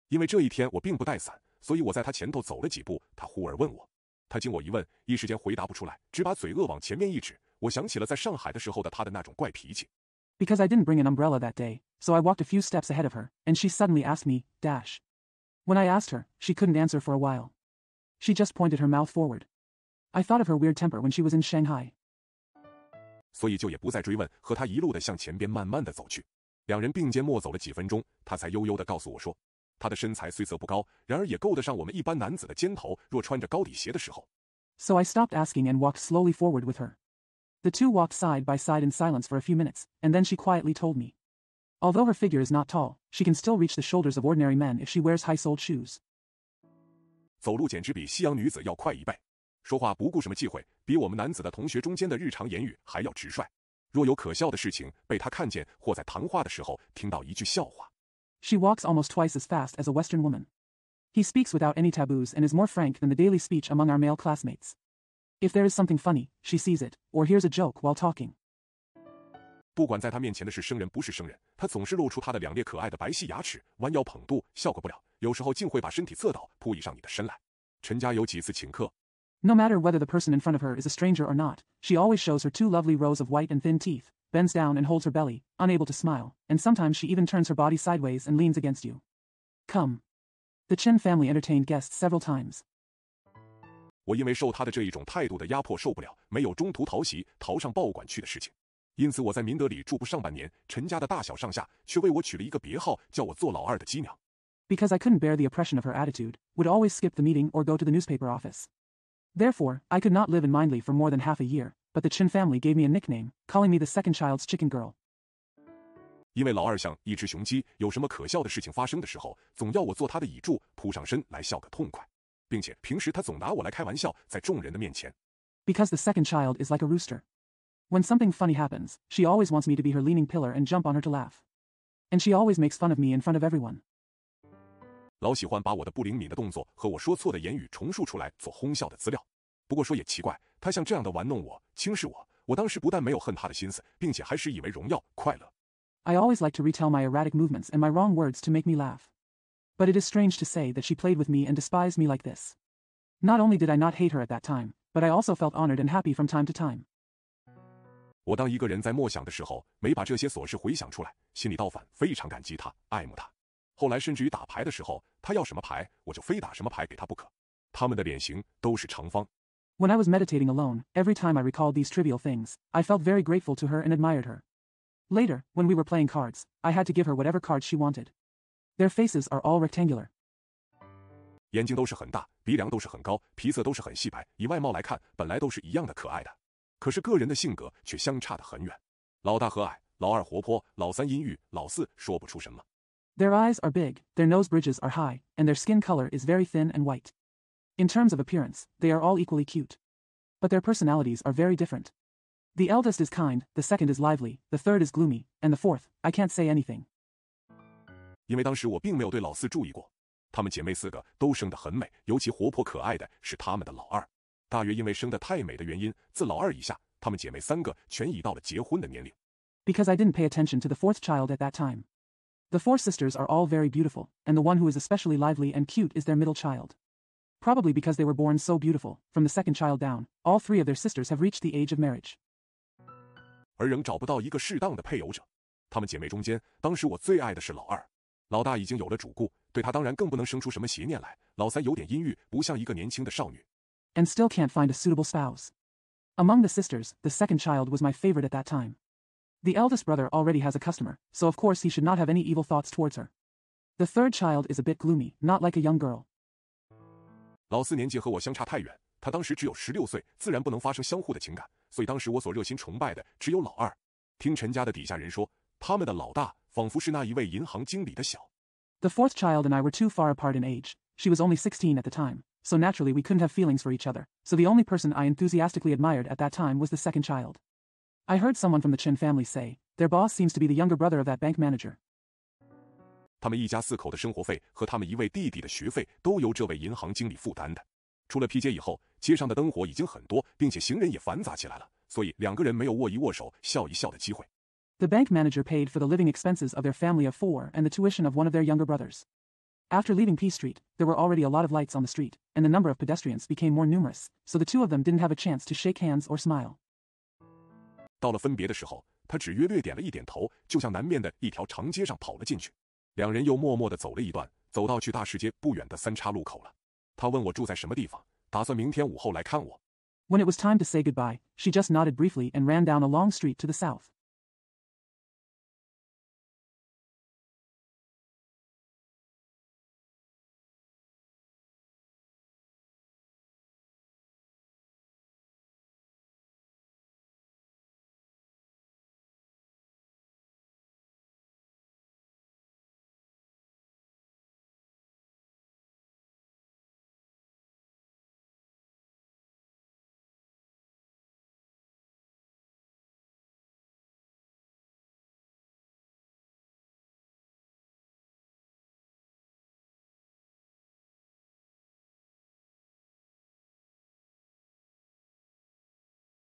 因为这一天我并不带伞，所以我在她前头走了几步，她忽而问我。她经我一问，一时间回答不出来，只把嘴往前面一指。我想起了在上海的时候的她的那种怪脾气。Because I didn't bring an umbrella that day, so I walked a few steps ahead of her, and she suddenly asked me, dash. When I asked her, she couldn't answer for a while. She just pointed her mouth forward. I thought of her weird temper when she was in Shanghai. 所以就也不再追问，和她一路的向前边慢慢的走去。两人并肩默走了几分钟，她才悠悠地告诉我说，她的身材虽则不高，然而也够得上我们一般男子的肩头，若穿着高底鞋的时候。So I stopped asking and walked slowly forward with her. The two walked side by side in silence for a few minutes, and then she quietly told me. Although her figure is not tall, she can still reach the shoulders of ordinary men if she wears high-soled shoes. 走路简直比西洋女子要快1倍，说话不顾什么忌讳，比我们男子的同学中间的日常言语还要直率。若有可笑的事情被她看见，或在谈话的时候听到一句笑话。She walks almost twice as fast as a Western woman. He speaks without any taboos and is more frank than the daily speech among our male classmates. If there is something funny, she sees it, or hears a joke while talking. 不管在她面前的是生人不是生人，她总是露出她的两列可爱的白皙牙齿，弯腰捧肚，笑个不了。有时候竟会把身体侧倒，扑倚上你的身来。陈家有几次请客， No matter whether the person in front of her is a stranger or not, she always shows her two lovely rows of white and thin teeth, bends down and holds her belly, unable to smile, and sometimes she even turns her body sideways and leans against you. Come. The Chen family entertained guests several times. 我因为受她的这一种态度的压迫受不了，没有中途逃席逃上报馆去的事情。因此我在明德里住不上半年，陈家的大小上下却为我取了一个别号，叫我做老二的鸡娘。Because I couldn't bear the oppression of her attitude, would always skip the meeting or go to the newspaper office. Therefore, I could not live in Mindley for more than half a year, but the Chen family gave me a nickname, calling me the second child's chicken girl. 因为老二像一只雄鸡，有什么可笑的事情发生的时候，总要我做他的倚柱，扑上身来笑个痛快，并且平时他总拿我来开玩笑，在众人的面前。Because the second child is like a rooster. When something funny happens, she always wants me to be her leaning pillar and jump on her to laugh. And she always makes fun of me in front of everyone. 老喜欢把我的不灵敏的动作和我说错的言语重述出来做哄笑的资料。不过说也奇怪，他像这样的玩弄我、轻视我，我当时不但没有恨他的心思，并且还是以为荣耀、快乐。I always like to retell my erratic movements and my wrong words to make me laugh. But it is strange to say that she played with me and despised me like this. Not only did I not hate her at that time, but I also felt honored and happy from time to time. 我当一个人在默想的时候，没把这些琐事回想出来，心里倒反非常感激他、爱慕他。后来甚至于打牌的时候，他要什么牌，我就非打什么牌给他不可。他们的脸型都是长方。When I was meditating alone, every time I recalled these trivial things, I felt very grateful to her and admired her. Later, when we were playing cards, I had to give her whatever cards she wanted. Their faces are all rectangular. 眼睛都是很大，鼻梁都是很高，皮色都是很细白，以外貌来看，本来都是一样的可爱的。可是个人的性格却相差得很远。老大和蔼，老二活泼，老三阴郁，老四说不出什么。Their eyes are big, their nose bridges are high, and their skin color is very thin and white. In terms of appearance, they are all equally cute. But their personalities are very different. The eldest is kind, the second is lively, the third is gloomy, and the fourth, I can't say anything. 因为当时我并没有对老四注意过，她们姐妹4个都生得很美，尤其活泼可爱的是她们的老二。大约因为生得太美的原因，自老二以下，她们姐妹3个全已到了结婚的年龄。Because I didn't pay attention to the fourth child at that time. The 4 sisters are all very beautiful, and the one who is especially lively and cute is their middle child. Probably because they were born so beautiful, from the second child down, all 3 of their sisters have reached the age of marriage. 而仍找不到一个适当的配偶者。她们姐妹中间，当时我最爱的是老二。老大已经有了主顾，对她当然更不能生出什么邪念来。老三有点阴郁，不像一个年轻的少女。And still can't find a suitable spouse. Among the sisters, the second child was my favorite at that time. The eldest brother already has a customer, so of course he should not have any evil thoughts towards her. The third child is a bit gloomy, not like a young girl. 老四年纪和我相差太远，他当时只有16岁，自然不能发生相互的情感，所以当时我所热心崇拜的只有老二。听陈家的底下人说，他们的老大仿佛是那一位银行经理的小。The fourth child and I were too far apart in age. She was only 16 at the time, so naturally we couldn't have feelings for each other, so the only person I enthusiastically admired at that time was the second child. I heard someone from the Chen family say, their boss seems to be the younger brother of that bank manager. 他们一家4口的生活费和他们一位弟弟的学费都由这位银行经理负担的。出了批街以后，街上的灯火已经很多，并且行人也繁杂起来了，所以2个人没有握一握手、笑一笑的机会。The bank manager paid for the living expenses of their family of 4 and the tuition of one of their younger brothers. After leaving P Street, there were already a lot of lights on the street, and the number of pedestrians became more numerous, so the 2 of them didn't have a chance to shake hands or smile. 到了分别的时候，他只约略点了一点头，就向南面的一条长街上跑了进去。2人又默默地走了一段，走到去大市街不远的3岔路口了。他问我住在什么地方，打算明天午后来看我。When it was time to say goodbye, she just nodded briefly and ran down a long street to the south.